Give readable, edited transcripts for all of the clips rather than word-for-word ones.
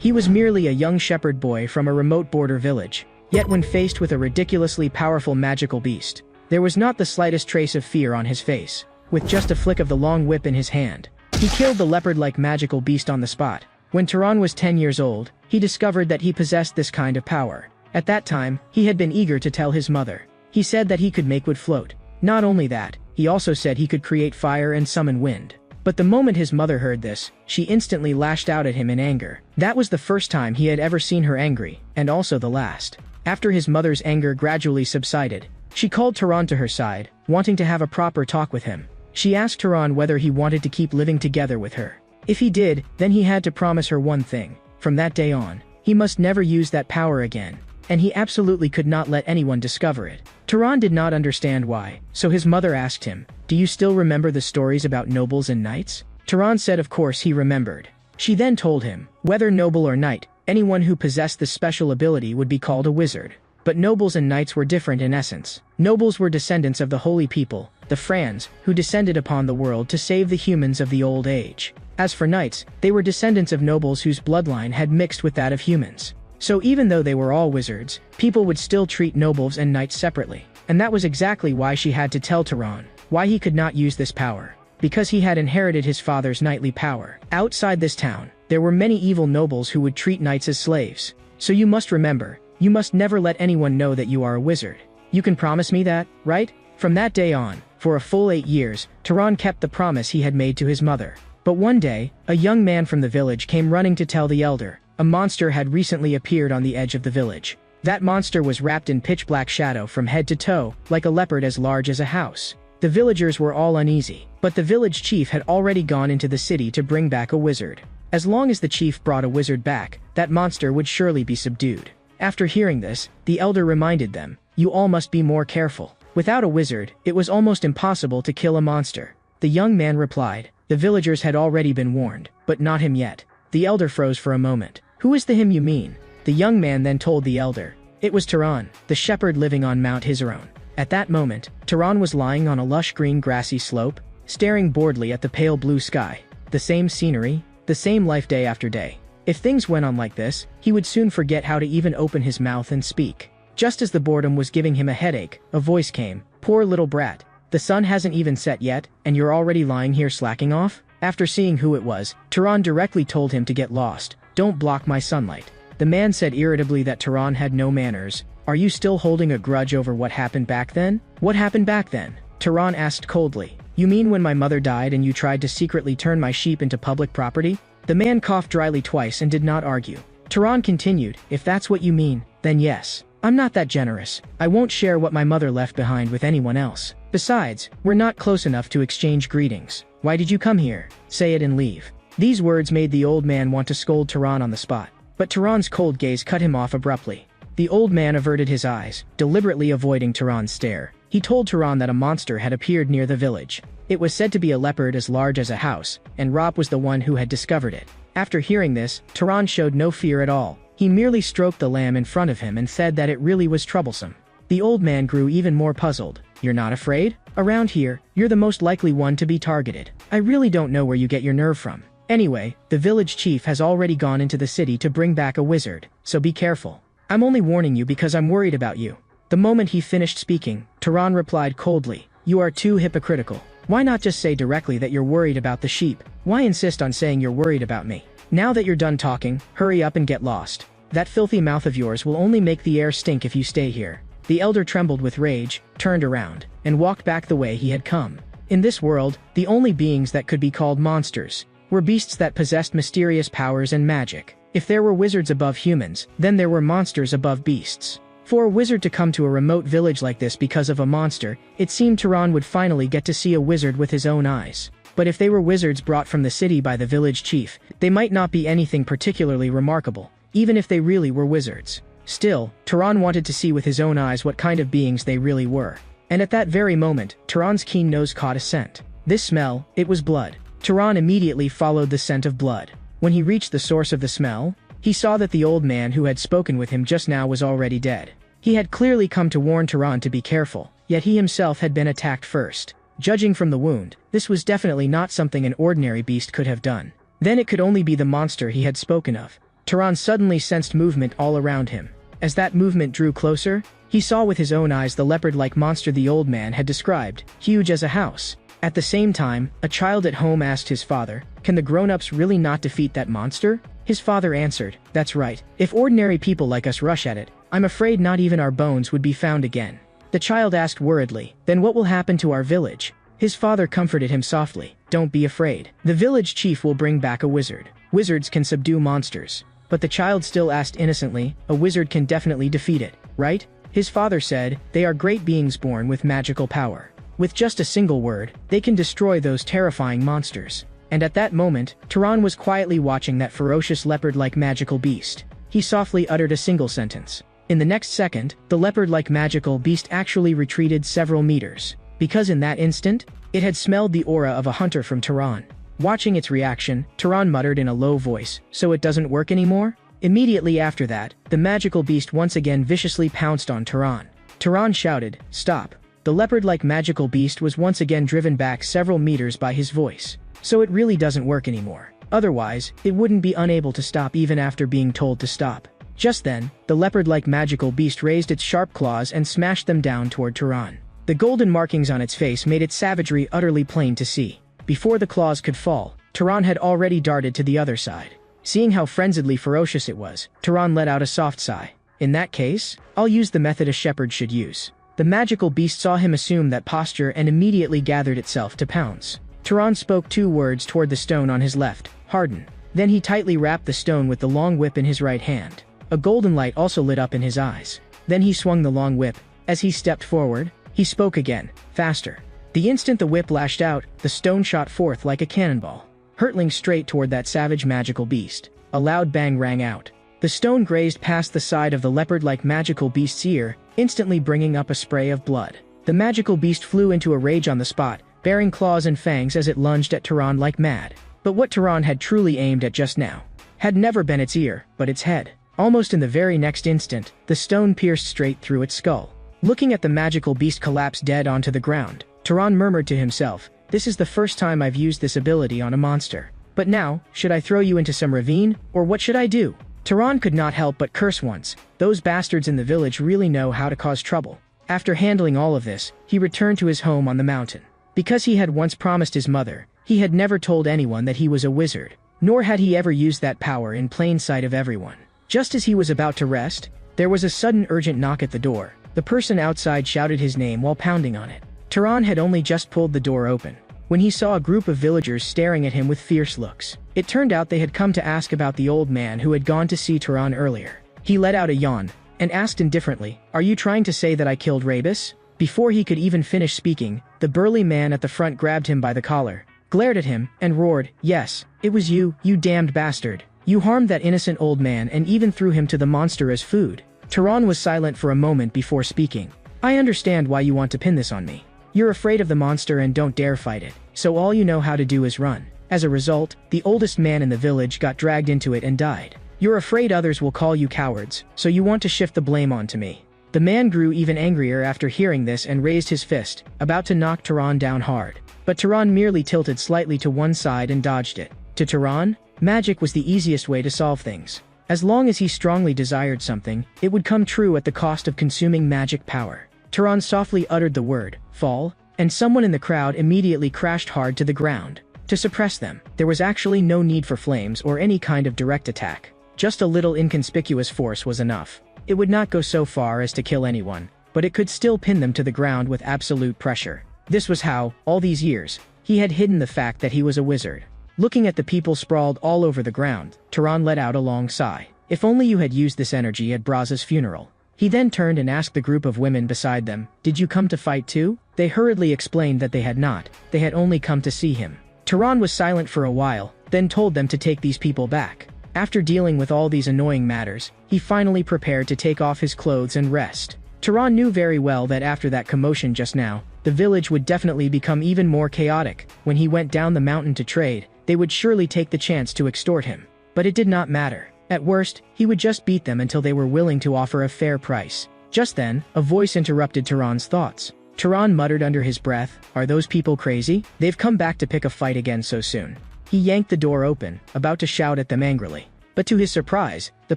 He was merely a young shepherd boy from a remote border village. Yet when faced with a ridiculously powerful magical beast, there was not the slightest trace of fear on his face. With just a flick of the long whip in his hand, he killed the leopard-like magical beast on the spot. When Turan was 10 years old, he discovered that he possessed this kind of power. At that time, he had been eager to tell his mother. He said that he could make wood float. Not only that, he also said he could create fire and summon wind. But the moment his mother heard this, she instantly lashed out at him in anger. That was the first time he had ever seen her angry, and also the last. After his mother's anger gradually subsided, she called Turan to her side, wanting to have a proper talk with him. She asked Turan whether he wanted to keep living together with her. If he did, then he had to promise her one thing. From that day on, he must never use that power again. And he absolutely could not let anyone discover it. Turan did not understand why, so his mother asked him, "Do you still remember the stories about nobles and knights?" Turan said of course he remembered. She then told him, whether noble or knight, anyone who possessed this special ability would be called a wizard. But nobles and knights were different in essence. Nobles were descendants of the holy people, the Frans, who descended upon the world to save the humans of the old age. As for knights, they were descendants of nobles whose bloodline had mixed with that of humans. So even though they were all wizards, people would still treat nobles and knights separately. And that was exactly why she had to tell Turan why he could not use this power. Because he had inherited his father's knightly power. Outside this town, there were many evil nobles who would treat knights as slaves. So you must remember, you must never let anyone know that you are a wizard. You can promise me that, right? From that day on, for a full 8 years, Turan kept the promise he had made to his mother. But one day, a young man from the village came running to tell the elder. A monster had recently appeared on the edge of the village. That monster was wrapped in pitch-black shadow from head to toe, like a leopard as large as a house. The villagers were all uneasy, but the village chief had already gone into the city to bring back a wizard. As long as the chief brought a wizard back, that monster would surely be subdued. After hearing this, the elder reminded them, "You all must be more careful. Without a wizard, it was almost impossible to kill a monster." The young man replied, "The villagers had already been warned, but not him yet." The elder froze for a moment. "Who is the him you mean?" The young man then told the elder. It was Turan, the shepherd living on Mount Hizaron. At that moment, Turan was lying on a lush green grassy slope, staring boredly at the pale blue sky. The same scenery, the same life day after day. If things went on like this, he would soon forget how to even open his mouth and speak. Just as the boredom was giving him a headache, a voice came. "Poor little brat. The sun hasn't even set yet, and you're already lying here slacking off?" After seeing who it was, Turan directly told him to get lost. "Don't block my sunlight." The man said irritably that Turan had no manners. "Are you still holding a grudge over what happened back then?" "What happened back then?" Turan asked coldly. "You mean when my mother died and you tried to secretly turn my sheep into public property?" The man coughed dryly twice and did not argue. Turan continued, "If that's what you mean, then yes. I'm not that generous. I won't share what my mother left behind with anyone else. Besides, we're not close enough to exchange greetings. Why did you come here? Say it and leave." These words made the old man want to scold Turan on the spot. But Turan's cold gaze cut him off abruptly. The old man averted his eyes, deliberately avoiding Turan's stare. He told Turan that a monster had appeared near the village. It was said to be a leopard as large as a house, and Rob was the one who had discovered it. After hearing this, Turan showed no fear at all. He merely stroked the lamb in front of him and said that it really was troublesome. The old man grew even more puzzled. "You're not afraid? Around here, you're the most likely one to be targeted. I really don't know where you get your nerve from. Anyway, the village chief has already gone into the city to bring back a wizard, so be careful. I'm only warning you because I'm worried about you." The moment he finished speaking, Turan replied coldly, "You are too hypocritical. Why not just say directly that you're worried about the sheep? Why insist on saying you're worried about me? Now that you're done talking, hurry up and get lost. That filthy mouth of yours will only make the air stink if you stay here." The elder trembled with rage, turned around, and walked back the way he had come. In this world, the only beings that could be called monsters were beasts that possessed mysterious powers and magic. If there were wizards above humans, then there were monsters above beasts. For a wizard to come to a remote village like this because of a monster, it seemed Turan would finally get to see a wizard with his own eyes. But if they were wizards brought from the city by the village chief, they might not be anything particularly remarkable, even if they really were wizards. Still, Turan wanted to see with his own eyes what kind of beings they really were. And at that very moment, Turan's keen nose caught a scent. This smell, it was blood. Turan immediately followed the scent of blood. When he reached the source of the smell, he saw that the old man who had spoken with him just now was already dead. He had clearly come to warn Turan to be careful, yet he himself had been attacked first. Judging from the wound, this was definitely not something an ordinary beast could have done. Then it could only be the monster he had spoken of. Turan suddenly sensed movement all around him. As that movement drew closer, he saw with his own eyes the leopard-like monster the old man had described, huge as a house. At the same time, a child at home asked his father, "Can the grown-ups really not defeat that monster?" His father answered, "That's right. If ordinary people like us rush at it, I'm afraid not even our bones would be found again." The child asked worriedly, "Then what will happen to our village?" His father comforted him softly, "Don't be afraid. The village chief will bring back a wizard. Wizards can subdue monsters." But the child still asked innocently, "A wizard can definitely defeat it, right?" His father said, "They are great beings born with magical power. With just a single word, they can destroy those terrifying monsters." And at that moment, Turan was quietly watching that ferocious leopard-like magical beast. He softly uttered a single sentence. In the next second, the leopard-like magical beast actually retreated several meters. Because in that instant, it had smelled the aura of a hunter from Turan. Watching its reaction, Turan muttered in a low voice, "So it doesn't work anymore?" Immediately after that, the magical beast once again viciously pounced on Turan. Turan shouted, "Stop." The leopard-like magical beast was once again driven back several meters by his voice. So it really doesn't work anymore. Otherwise, it wouldn't be unable to stop even after being told to stop. Just then, the leopard-like magical beast raised its sharp claws and smashed them down toward Turan. The golden markings on its face made its savagery utterly plain to see. Before the claws could fall, Turan had already darted to the other side. Seeing how frenziedly ferocious it was, Turan let out a soft sigh. "In that case, I'll use the method a shepherd should use." The magical beast saw him assume that posture and immediately gathered itself to pounce. Turan spoke 2 words toward the stone on his left, "Harden." Then he tightly wrapped the stone with the long whip in his right hand. A golden light also lit up in his eyes. Then he swung the long whip. As he stepped forward, he spoke again, "Faster." The instant the whip lashed out, the stone shot forth like a cannonball, hurtling straight toward that savage magical beast. A loud bang rang out. The stone grazed past the side of the leopard-like magical beast's ear, instantly bringing up a spray of blood. The magical beast flew into a rage on the spot, baring claws and fangs as it lunged at Turan like mad. But what Turan had truly aimed at just now had never been its ear, but its head. Almost in the very next instant, the stone pierced straight through its skull. Looking at the magical beast collapse dead onto the ground, Turan murmured to himself, "This is the first time I've used this ability on a monster. But now, should I throw you into some ravine, or what should I do?" Turan could not help but curse once. Those bastards in the village really know how to cause trouble. After handling all of this, he returned to his home on the mountain. Because he had once promised his mother, he had never told anyone that he was a wizard, nor had he ever used that power in plain sight of everyone. Just as he was about to rest, there was a sudden urgent knock at the door. The person outside shouted his name while pounding on it. Turan had only just pulled the door open when he saw a group of villagers staring at him with fierce looks. It turned out they had come to ask about the old man who had gone to see Turan earlier. He let out a yawn and asked indifferently, "Are you trying to say that I killed Rabus?" Before he could even finish speaking, the burly man at the front grabbed him by the collar, glared at him, and roared, "Yes, it was you, you damned bastard. You harmed that innocent old man and even threw him to the monster as food." Turan was silent for a moment before speaking. "I understand why you want to pin this on me. You're afraid of the monster and don't dare fight it, so all you know how to do is run. As a result, the oldest man in the village got dragged into it and died. You're afraid others will call you cowards, so you want to shift the blame onto me." The man grew even angrier after hearing this and raised his fist, about to knock Turan down hard. But Turan merely tilted slightly to one side and dodged it. To Turan, magic was the easiest way to solve things. As long as he strongly desired something, it would come true at the cost of consuming magic power. Turan softly uttered the word, "Fall," and someone in the crowd immediately crashed hard to the ground. To suppress them, there was actually no need for flames or any kind of direct attack. Just a little inconspicuous force was enough. It would not go so far as to kill anyone, but it could still pin them to the ground with absolute pressure. This was how, all these years, he had hidden the fact that he was a wizard. Looking at the people sprawled all over the ground, Turan let out a long sigh. If only you had used this energy at Braza's funeral. He then turned and asked the group of women beside them, "Did you come to fight too?" They hurriedly explained that they had not. They had only come to see him. Turan was silent for a while, then told them to take these people back. After dealing with all these annoying matters, he finally prepared to take off his clothes and rest. Turan knew very well that after that commotion just now, the village would definitely become even more chaotic. When he went down the mountain to trade, they would surely take the chance to extort him. But it did not matter. At worst, he would just beat them until they were willing to offer a fair price. Just then, a voice interrupted Turan's thoughts. Turan muttered under his breath, "Are those people crazy? They've come back to pick a fight again so soon." He yanked the door open, about to shout at them angrily. But to his surprise, the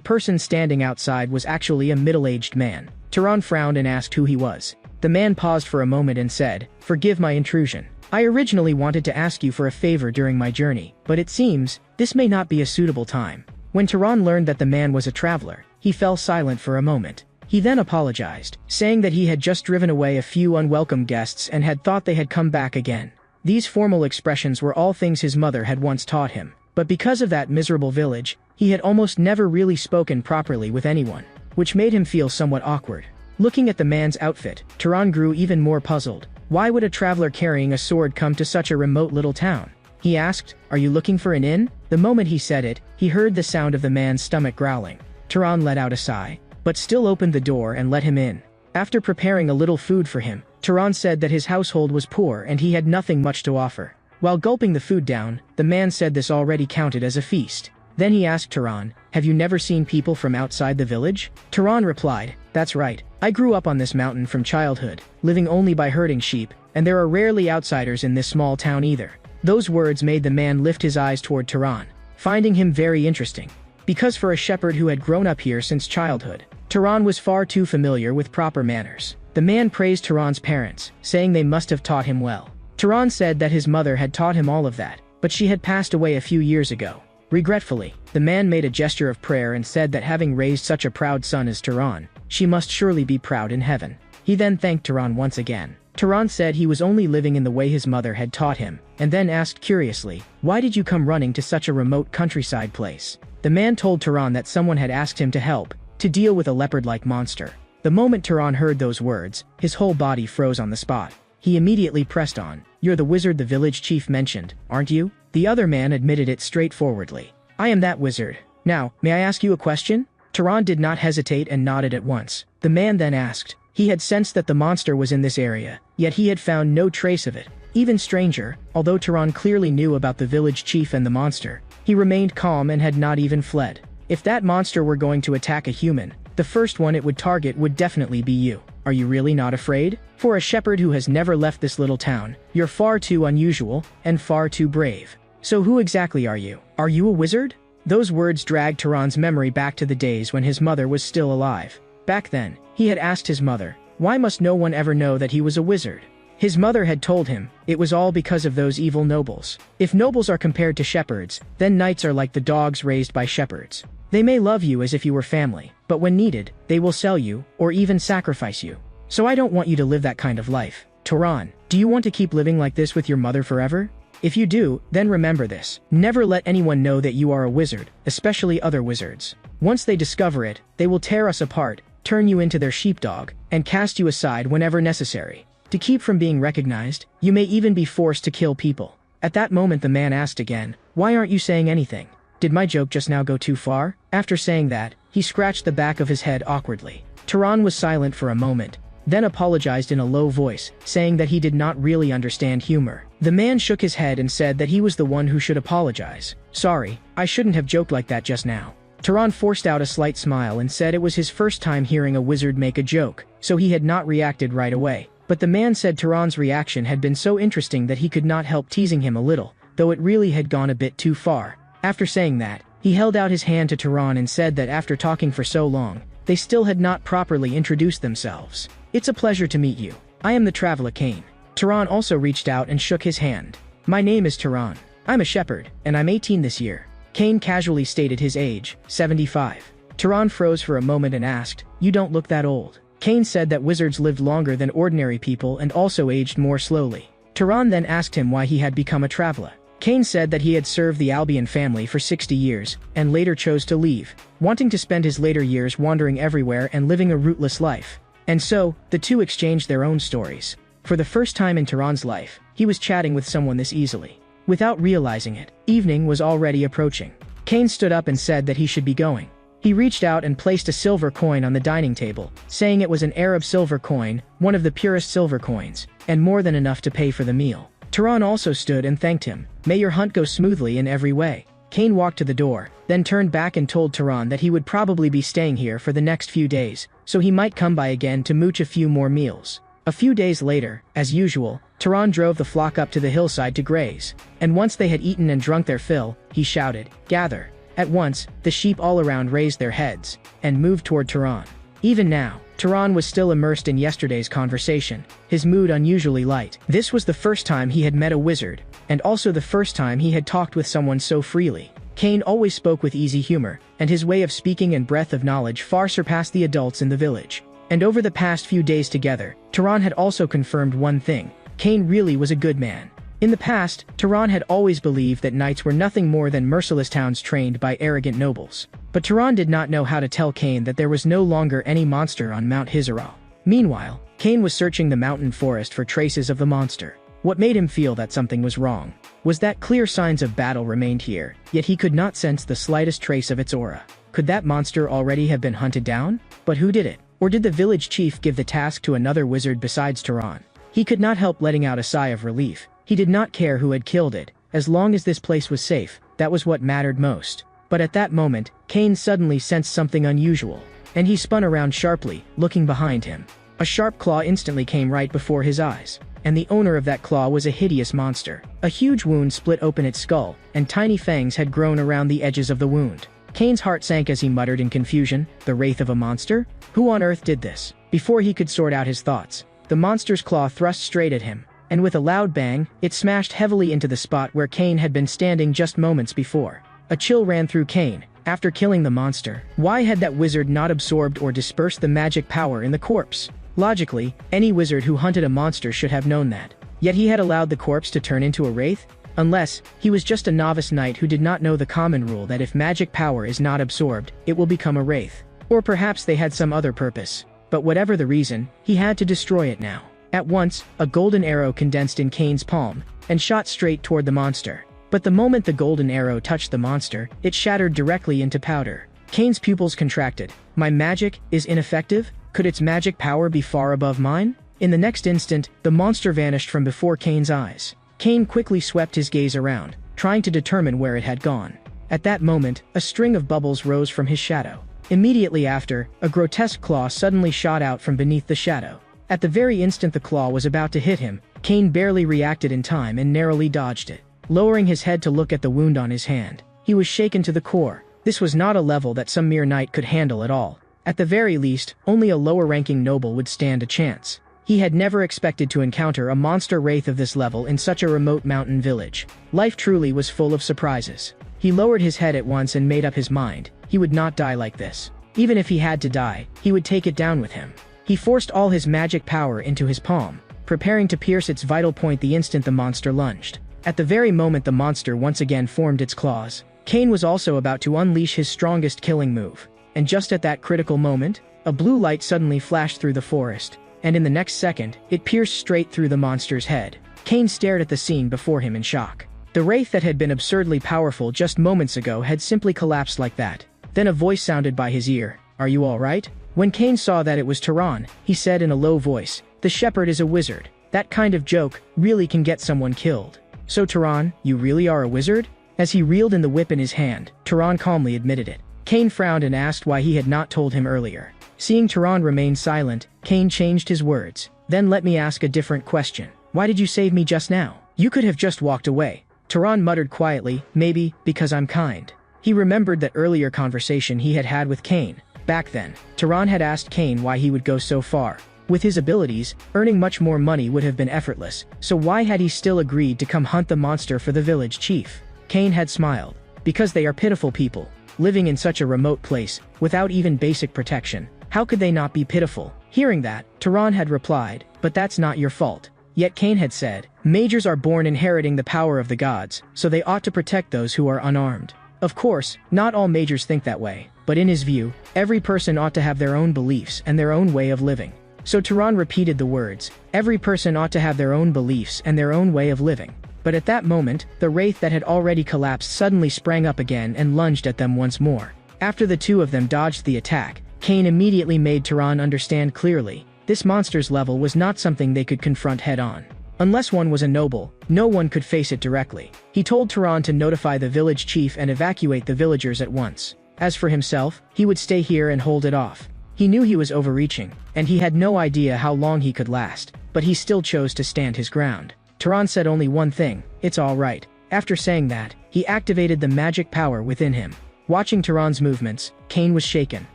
person standing outside was actually a middle-aged man. Turan frowned and asked who he was. The man paused for a moment and said, "Forgive my intrusion. I originally wanted to ask you for a favor during my journey, but it seems this may not be a suitable time." When Turan learned that the man was a traveler, he fell silent for a moment. He then apologized, saying that he had just driven away a few unwelcome guests and had thought they had come back again. These formal expressions were all things his mother had once taught him, but because of that miserable village, he had almost never really spoken properly with anyone, which made him feel somewhat awkward. Looking at the man's outfit, Turan grew even more puzzled. Why would a traveler carrying a sword come to such a remote little town? He asked, "Are you looking for an inn?" The moment he said it, he heard the sound of the man's stomach growling. Turan let out a sigh, but still opened the door and let him in. After preparing a little food for him, Turan said that his household was poor and he had nothing much to offer. While gulping the food down, the man said this already counted as a feast. Then he asked Turan, "Have you never seen people from outside the village?" Turan replied, "That's right. I grew up on this mountain from childhood, living only by herding sheep, and there are rarely outsiders in this small town either." Those words made the man lift his eyes toward Turan, finding him very interesting. Because for a shepherd who had grown up here since childhood, Turan was far too familiar with proper manners. The man praised Turan's parents, saying they must have taught him well. Turan said that his mother had taught him all of that, but she had passed away a few years ago. Regretfully, the man made a gesture of prayer and said that having raised such a proud son as Turan, she must surely be proud in heaven. He then thanked Turan once again. Turan said he was only living in the way his mother had taught him, and then asked curiously, "Why did you come running to such a remote countryside place?" The man told Turan that someone had asked him to help, to deal with a leopard-like monster. The moment Turan heard those words, his whole body froze on the spot. He immediately pressed on, "You're the wizard the village chief mentioned, aren't you?" The other man admitted it straightforwardly. "I am that wizard. Now, may I ask you a question?" Turan did not hesitate and nodded at once. The man then asked. He had sensed that the monster was in this area, yet he had found no trace of it. Even stranger, although Turan clearly knew about the village chief and the monster, he remained calm and had not even fled. If that monster were going to attack a human, the first one it would target would definitely be you. Are you really not afraid? For a shepherd who has never left this little town, you're far too unusual and far too brave. So who exactly are you? Are you a wizard? Those words dragged Turan's memory back to the days when his mother was still alive. Back then, he had asked his mother, why must no one ever know that he was a wizard? His mother had told him, it was all because of those evil nobles. If nobles are compared to shepherds, then knights are like the dogs raised by shepherds. They may love you as if you were family, but when needed, they will sell you, or even sacrifice you. So I don't want you to live that kind of life. Turan, do you want to keep living like this with your mother forever? If you do, then remember this. Never let anyone know that you are a wizard, especially other wizards. Once they discover it, they will tear us apart, turn you into their sheepdog, and cast you aside whenever necessary. To keep from being recognized, you may even be forced to kill people. At that moment the man asked again, why aren't you saying anything? Did my joke just now go too far? After saying that, he scratched the back of his head awkwardly. Turan was silent for a moment, then apologized in a low voice, saying that he did not really understand humor. The man shook his head and said that he was the one who should apologize. Sorry, I shouldn't have joked like that just now. Turan forced out a slight smile and said it was his first time hearing a wizard make a joke, so he had not reacted right away. But the man said Turan's reaction had been so interesting that he could not help teasing him a little, though it really had gone a bit too far. After saying that, he held out his hand to Turan and said that after talking for so long, they still had not properly introduced themselves. It's a pleasure to meet you. I am the traveler Cain. Turan also reached out and shook his hand. My name is Turan. I'm a shepherd, and I'm 18 this year. Cain casually stated his age, 75. Turan froze for a moment and asked, you don't look that old. Cain said that wizards lived longer than ordinary people and also aged more slowly. Turan then asked him why he had become a traveler. Cain said that he had served the Albion family for 60 years, and later chose to leave, wanting to spend his later years wandering everywhere and living a rootless life. And so, the two exchanged their own stories. For the first time in Turan's life, he was chatting with someone this easily. Without realizing it, evening was already approaching. Cain stood up and said that he should be going. He reached out and placed a silver coin on the dining table, saying it was an Arab silver coin, one of the purest silver coins, and more than enough to pay for the meal. Turan also stood and thanked him. May your hunt go smoothly in every way. Cain walked to the door, then turned back and told Turan that he would probably be staying here for the next few days, so he might come by again to mooch a few more meals. A few days later, as usual, Turan drove the flock up to the hillside to graze, and once they had eaten and drunk their fill, he shouted, gather. At once, the sheep all around raised their heads and moved toward Tehran. Even now, Tehran was still immersed in yesterday's conversation, his mood unusually light. This was the first time he had met a wizard, and also the first time he had talked with someone so freely. Cain always spoke with easy humor, and his way of speaking and breadth of knowledge far surpassed the adults in the village. And over the past few days together, Tehran had also confirmed one thing: Cain really was a good man. In the past, Tehran had always believed that knights were nothing more than merciless towns trained by arrogant nobles. But Tehran did not know how to tell Cain that there was no longer any monster on Mount Hizarah. Meanwhile, Cain was searching the mountain forest for traces of the monster. What made him feel that something was wrong was that clear signs of battle remained here, yet he could not sense the slightest trace of its aura. Could that monster already have been hunted down? But who did it? Or did the village chief give the task to another wizard besides Tehran? He could not help letting out a sigh of relief. He did not care who had killed it, as long as this place was safe. That was what mattered most. But at that moment, Cain suddenly sensed something unusual, and he spun around sharply, looking behind him. A sharp claw instantly came right before his eyes, and the owner of that claw was a hideous monster. A huge wound split open its skull, and tiny fangs had grown around the edges of the wound. Cain's heart sank as he muttered in confusion, "The wraith of a monster? Who on earth did this?" Before he could sort out his thoughts, the monster's claw thrust straight at him, and with a loud bang, it smashed heavily into the spot where Cain had been standing just moments before. A chill ran through Cain. After killing the monster, why had that wizard not absorbed or dispersed the magic power in the corpse? Logically, any wizard who hunted a monster should have known that. Yet he had allowed the corpse to turn into a wraith? Unless, he was just a novice knight who did not know the common rule that if magic power is not absorbed, it will become a wraith. Or perhaps they had some other purpose. But whatever the reason, he had to destroy it now. At once, a golden arrow condensed in Cain's palm, and shot straight toward the monster. But the moment the golden arrow touched the monster, it shattered directly into powder. Cain's pupils contracted. My magic is ineffective? Could its magic power be far above mine? In the next instant, the monster vanished from before Cain's eyes. Cain quickly swept his gaze around, trying to determine where it had gone. At that moment, a string of bubbles rose from his shadow. Immediately after, a grotesque claw suddenly shot out from beneath the shadow. At the very instant the claw was about to hit him, Cain barely reacted in time and narrowly dodged it. Lowering his head to look at the wound on his hand, he was shaken to the core. This was not a level that some mere knight could handle at all. At the very least, only a lower-ranking noble would stand a chance. He had never expected to encounter a monster wraith of this level in such a remote mountain village. Life truly was full of surprises. He lowered his head at once and made up his mind. He would not die like this. Even if he had to die, he would take it down with him. He forced all his magic power into his palm, preparing to pierce its vital point the instant the monster lunged. At the very moment the monster once again formed its claws, Cain was also about to unleash his strongest killing move. And just at that critical moment, a blue light suddenly flashed through the forest, and in the next second, it pierced straight through the monster's head. Cain stared at the scene before him in shock. The wraith that had been absurdly powerful just moments ago had simply collapsed like that. Then a voice sounded by his ear. "Are you all right?" When Cain saw that it was Tehran, he said in a low voice, "The shepherd is a wizard. That kind of joke really can get someone killed." "So Tehran, you really are a wizard?" As he reeled in the whip in his hand, Tehran calmly admitted it. Cain frowned and asked why he had not told him earlier. Seeing Tehran remain silent, Cain changed his words. "Then let me ask a different question. Why did you save me just now? You could have just walked away." Tehran muttered quietly, "Maybe, because I'm kind." He remembered that earlier conversation he had had with Cain. Back then, Tehran had asked Cain why he would go so far. With his abilities, earning much more money would have been effortless, so why had he still agreed to come hunt the monster for the village chief? Cain had smiled. Because they are pitiful people, living in such a remote place, without even basic protection. How could they not be pitiful? Hearing that, Tehran had replied, "But that's not your fault." Yet Cain had said, "Mages are born inheriting the power of the gods, so they ought to protect those who are unarmed." Of course, not all mages think that way, but in his view, every person ought to have their own beliefs and their own way of living. So Tehran repeated the words, "Every person ought to have their own beliefs and their own way of living." But at that moment, the wraith that had already collapsed suddenly sprang up again and lunged at them once more. After the two of them dodged the attack, Cain immediately made Tehran understand clearly, this monster's level was not something they could confront head-on. Unless one was a noble, no one could face it directly. He told Tehran to notify the village chief and evacuate the villagers at once. As for himself, he would stay here and hold it off. He knew he was overreaching, and he had no idea how long he could last, but he still chose to stand his ground. Tehran said only one thing, "It's all right." After saying that, he activated the magic power within him. Watching Tehran's movements, Cain was shaken.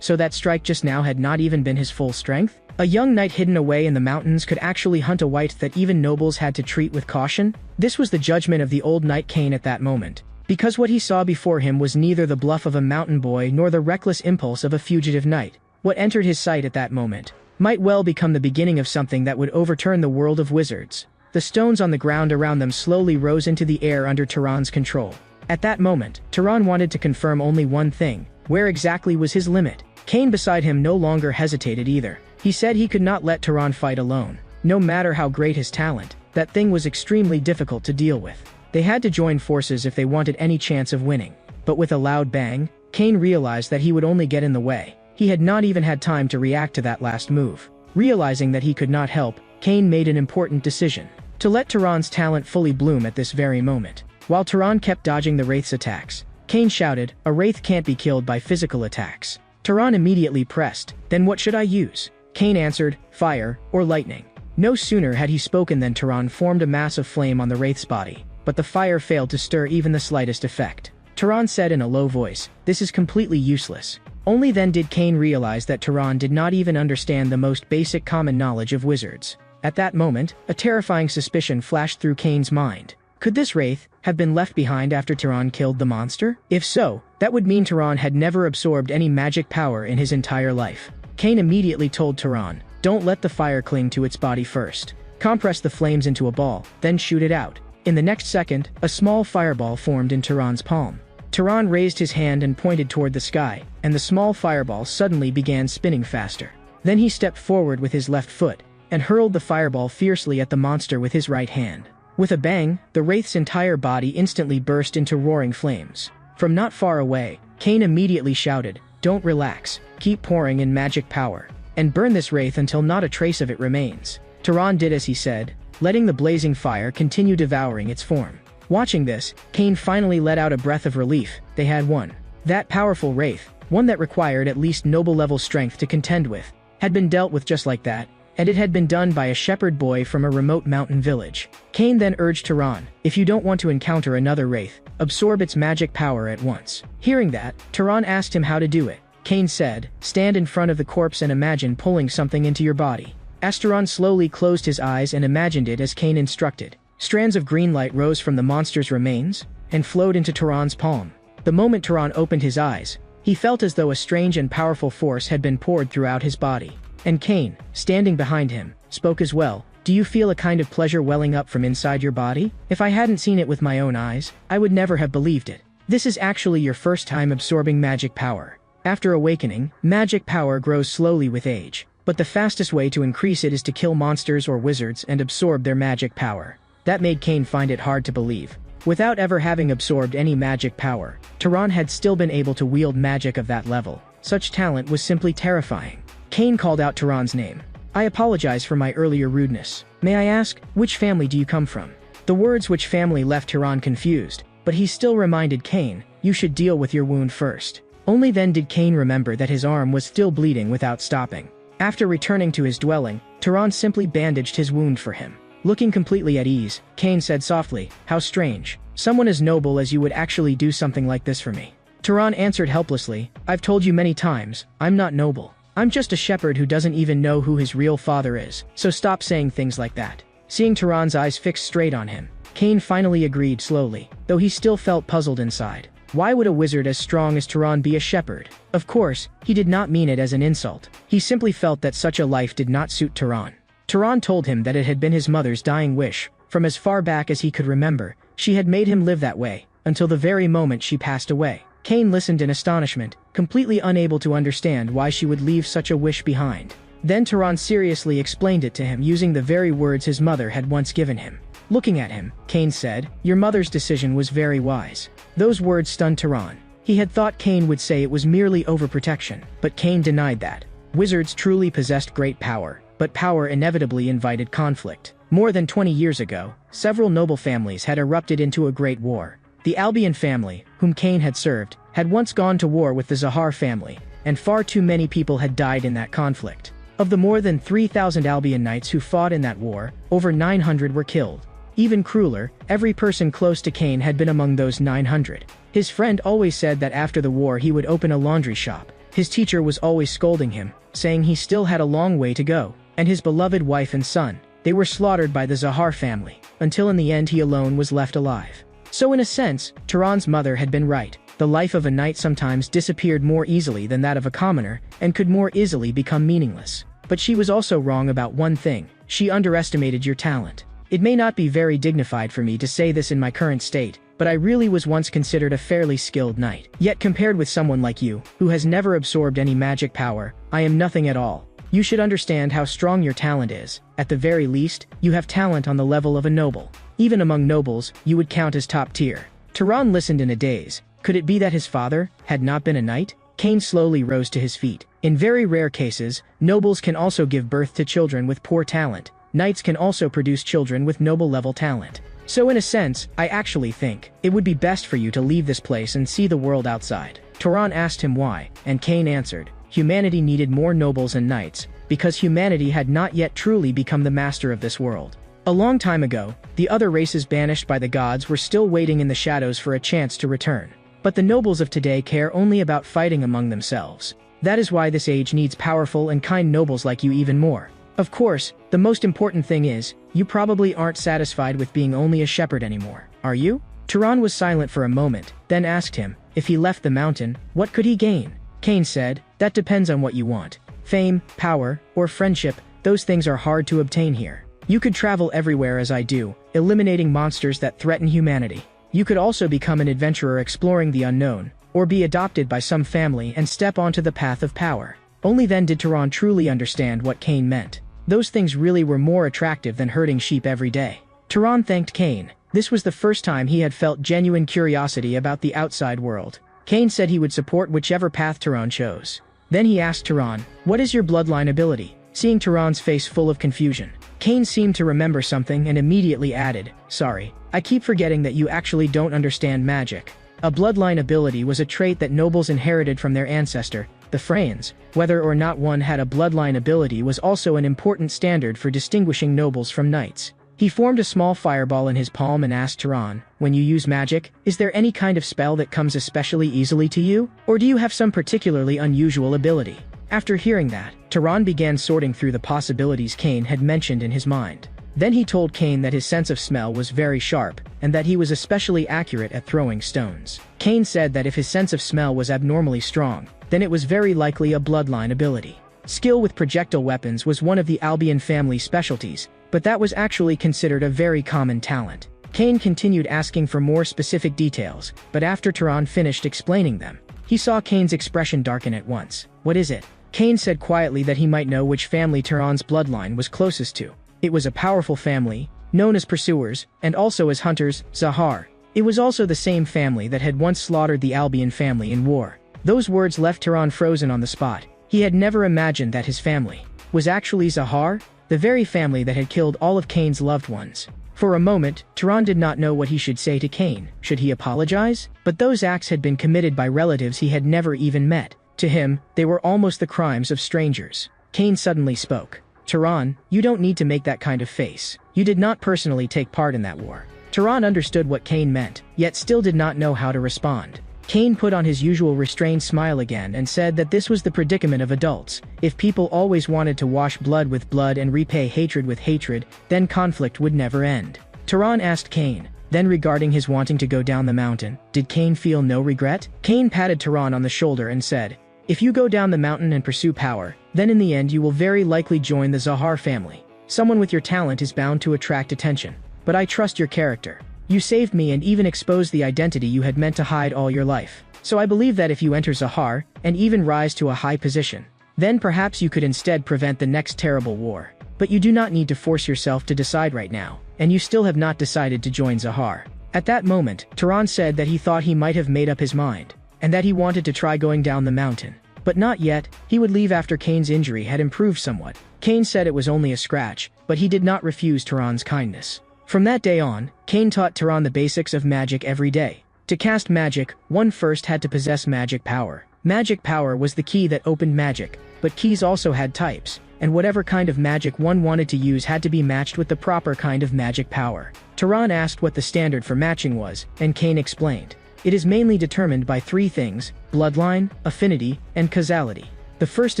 So that strike just now had not even been his full strength? A young knight hidden away in the mountains could actually hunt a wight that even nobles had to treat with caution? This was the judgment of the old knight Cain at that moment. Because what he saw before him was neither the bluff of a mountain boy nor the reckless impulse of a fugitive knight. What entered his sight at that moment might well become the beginning of something that would overturn the world of wizards. The stones on the ground around them slowly rose into the air under Tehran's control. At that moment, Tehran wanted to confirm only one thing: where exactly was his limit? Cain beside him no longer hesitated either. He said he could not let Tehran fight alone. No matter how great his talent, that thing was extremely difficult to deal with. They had to join forces if they wanted any chance of winning. But with a loud bang, Cain realized that he would only get in the way. He had not even had time to react to that last move. Realizing that he could not help, Cain made an important decision: to let Tehran's talent fully bloom at this very moment. While Tehran kept dodging the Wraith's attacks, Cain shouted, "A Wraith can't be killed by physical attacks." Tehran immediately pressed, "Then what should I use?" Cain answered, "Fire, or lightning." No sooner had he spoken than Tehran formed a mass of flame on the Wraith's body, but the fire failed to stir even the slightest effect. Tehran said in a low voice, "This is completely useless." Only then did Cain realize that Tehran did not even understand the most basic common knowledge of wizards. At that moment, a terrifying suspicion flashed through Cain's mind. Could this Wraith have been left behind after Tehran killed the monster? If so, that would mean Tehran had never absorbed any magic power in his entire life. Cain immediately told Tehran, "Don't let the fire cling to its body first. Compress the flames into a ball, then shoot it out." In the next second, a small fireball formed in Tehran's palm. Tehran raised his hand and pointed toward the sky, and the small fireball suddenly began spinning faster. Then he stepped forward with his left foot, and hurled the fireball fiercely at the monster with his right hand. With a bang, the Wraith's entire body instantly burst into roaring flames. From not far away, Cain immediately shouted, "Don't relax, keep pouring in magic power, and burn this Wraith until not a trace of it remains." Tehran did as he said, letting the blazing fire continue devouring its form. Watching this, Cain finally let out a breath of relief. They had won. That powerful Wraith, one that required at least noble-level strength to contend with, had been dealt with just like that, and it had been done by a shepherd boy from a remote mountain village. Cain then urged Tehran, "If you don't want to encounter another Wraith, absorb its magic power at once." Hearing that, Tehran asked him how to do it. Cain said, "Stand in front of the corpse and imagine pulling something into your body." Tehran slowly closed his eyes and imagined it as Cain instructed. Strands of green light rose from the monster's remains and flowed into Tehran's palm. The moment Tehran opened his eyes, he felt as though a strange and powerful force had been poured throughout his body. And Cain, standing behind him, spoke as well. "Do you feel a kind of pleasure welling up from inside your body? If I hadn't seen it with my own eyes, I would never have believed it. This is actually your first time absorbing magic power. After awakening, magic power grows slowly with age, but the fastest way to increase it is to kill monsters or wizards and absorb their magic power." That made Cain find it hard to believe. Without ever having absorbed any magic power, Tehran had still been able to wield magic of that level. Such talent was simply terrifying. Cain called out Tehran's name. "I apologize for my earlier rudeness. May I ask, which family do you come from?" The words "which family" left Tehran confused, but he still reminded Cain, "You should deal with your wound first." Only then did Cain remember that his arm was still bleeding without stopping. After returning to his dwelling, Tehran simply bandaged his wound for him. Looking completely at ease, Cain said softly, "How strange. Someone as noble as you would actually do something like this for me." Tehran answered helplessly, "I've told you many times, I'm not noble. I'm just a shepherd who doesn't even know who his real father is, so stop saying things like that." Seeing Tehran's eyes fixed straight on him, Cain finally agreed slowly, though he still felt puzzled inside. Why would a wizard as strong as Tehran be a shepherd? Of course, he did not mean it as an insult. He simply felt that such a life did not suit Tehran. Tehran told him that it had been his mother's dying wish. From as far back as he could remember, she had made him live that way, until the very moment she passed away. Cain listened in astonishment, completely unable to understand why she would leave such a wish behind. Then Tehran seriously explained it to him using the very words his mother had once given him. Looking at him, Cain said, "Your mother's decision was very wise." Those words stunned Tehran. He had thought Cain would say it was merely overprotection, but Cain denied that. Wizards truly possessed great power, but power inevitably invited conflict. More than 20 years ago, several noble families had erupted into a great war. The Albion family, whom Cain had served, had once gone to war with the Zahar family, and far too many people had died in that conflict. Of the more than 3,000 Albion knights who fought in that war, over 900 were killed. Even crueler, every person close to Cain had been among those 900. His friend always said that after the war he would open a laundry shop. His teacher was always scolding him, saying he still had a long way to go. And his beloved wife and son, they were slaughtered by the Zahar family, until in the end he alone was left alive. So in a sense, Turan's mother had been right. The life of a knight sometimes disappeared more easily than that of a commoner, and could more easily become meaningless. But she was also wrong about one thing: she underestimated your talent. It may not be very dignified for me to say this in my current state, but I really was once considered a fairly skilled knight. Yet compared with someone like you, who has never absorbed any magic power, I am nothing at all. You should understand how strong your talent is. At the very least, you have talent on the level of a noble. Even among nobles, you would count as top tier. Turan listened in a daze. Could it be that his father had not been a knight? Cain slowly rose to his feet. In very rare cases, nobles can also give birth to children with poor talent. Knights can also produce children with noble-level talent. So in a sense, I actually think it would be best for you to leave this place and see the world outside. Turan asked him why, and Cain answered, humanity needed more nobles and knights, because humanity had not yet truly become the master of this world. A long time ago, the other races banished by the gods were still waiting in the shadows for a chance to return. But the nobles of today care only about fighting among themselves. That is why this age needs powerful and kind nobles like you even more. Of course, the most important thing is, you probably aren't satisfied with being only a shepherd anymore, are you? Turan was silent for a moment, then asked him, if he left the mountain, what could he gain? Cain said, that depends on what you want. Fame, power, or friendship, those things are hard to obtain here. You could travel everywhere as I do, eliminating monsters that threaten humanity. You could also become an adventurer exploring the unknown, or be adopted by some family and step onto the path of power. Only then did Turan truly understand what Cain meant. Those things really were more attractive than herding sheep every day. Turan thanked Cain. This was the first time he had felt genuine curiosity about the outside world. Cain said he would support whichever path Turan chose. Then he asked Turan, what is your bloodline ability? Seeing Turan's face full of confusion, Cain seemed to remember something and immediately added, sorry, I keep forgetting that you actually don't understand magic. A bloodline ability was a trait that nobles inherited from their ancestor, the Freyans. Whether or not one had a bloodline ability was also an important standard for distinguishing nobles from knights. He formed a small fireball in his palm and asked Turan, when you use magic, is there any kind of spell that comes especially easily to you? Or do you have some particularly unusual ability? After hearing that, Turan began sorting through the possibilities Cain had mentioned in his mind. Then he told Cain that his sense of smell was very sharp, and that he was especially accurate at throwing stones. Cain said that if his sense of smell was abnormally strong, then it was very likely a bloodline ability. Skill with projectile weapons was one of the Albion family's specialties, but that was actually considered a very common talent. Cain continued asking for more specific details, but after Turan finished explaining them, he saw Cain's expression darken at once. What is it? Cain said quietly that he might know which family Turan's bloodline was closest to. It was a powerful family, known as pursuers, and also as hunters, Zahar. It was also the same family that had once slaughtered the Albion family in war. Those words left Turan frozen on the spot. He had never imagined that his family was actually Zahar, the very family that had killed all of Cain's loved ones. For a moment, Turan did not know what he should say to Cain. Should he apologize? But those acts had been committed by relatives he had never even met. To him, they were almost the crimes of strangers. Cain suddenly spoke. Turan, you don't need to make that kind of face. You did not personally take part in that war. Turan understood what Cain meant, yet still did not know how to respond. Cain put on his usual restrained smile again and said that this was the predicament of adults. If people always wanted to wash blood with blood and repay hatred with hatred, then conflict would never end. Turan asked Cain, then regarding his wanting to go down the mountain, did Cain feel no regret? Cain patted Turan on the shoulder and said, if you go down the mountain and pursue power, then in the end you will very likely join the Zahar family. Someone with your talent is bound to attract attention. But I trust your character. You saved me and even exposed the identity you had meant to hide all your life. So I believe that if you enter Zahar, and even rise to a high position, then perhaps you could instead prevent the next terrible war. But you do not need to force yourself to decide right now, and you still have not decided to join Zahar. At that moment, Turan said that he thought he might have made up his mind, and that he wanted to try going down the mountain. But not yet, he would leave after Cain's injury had improved somewhat. Cain said it was only a scratch, but he did not refuse Turan's kindness. From that day on, Cain taught Turan the basics of magic every day. To cast magic, one first had to possess magic power. Magic power was the key that opened magic, but keys also had types, and whatever kind of magic one wanted to use had to be matched with the proper kind of magic power. Turan asked what the standard for matching was, and Cain explained. It is mainly determined by three things: bloodline, affinity, and causality. The first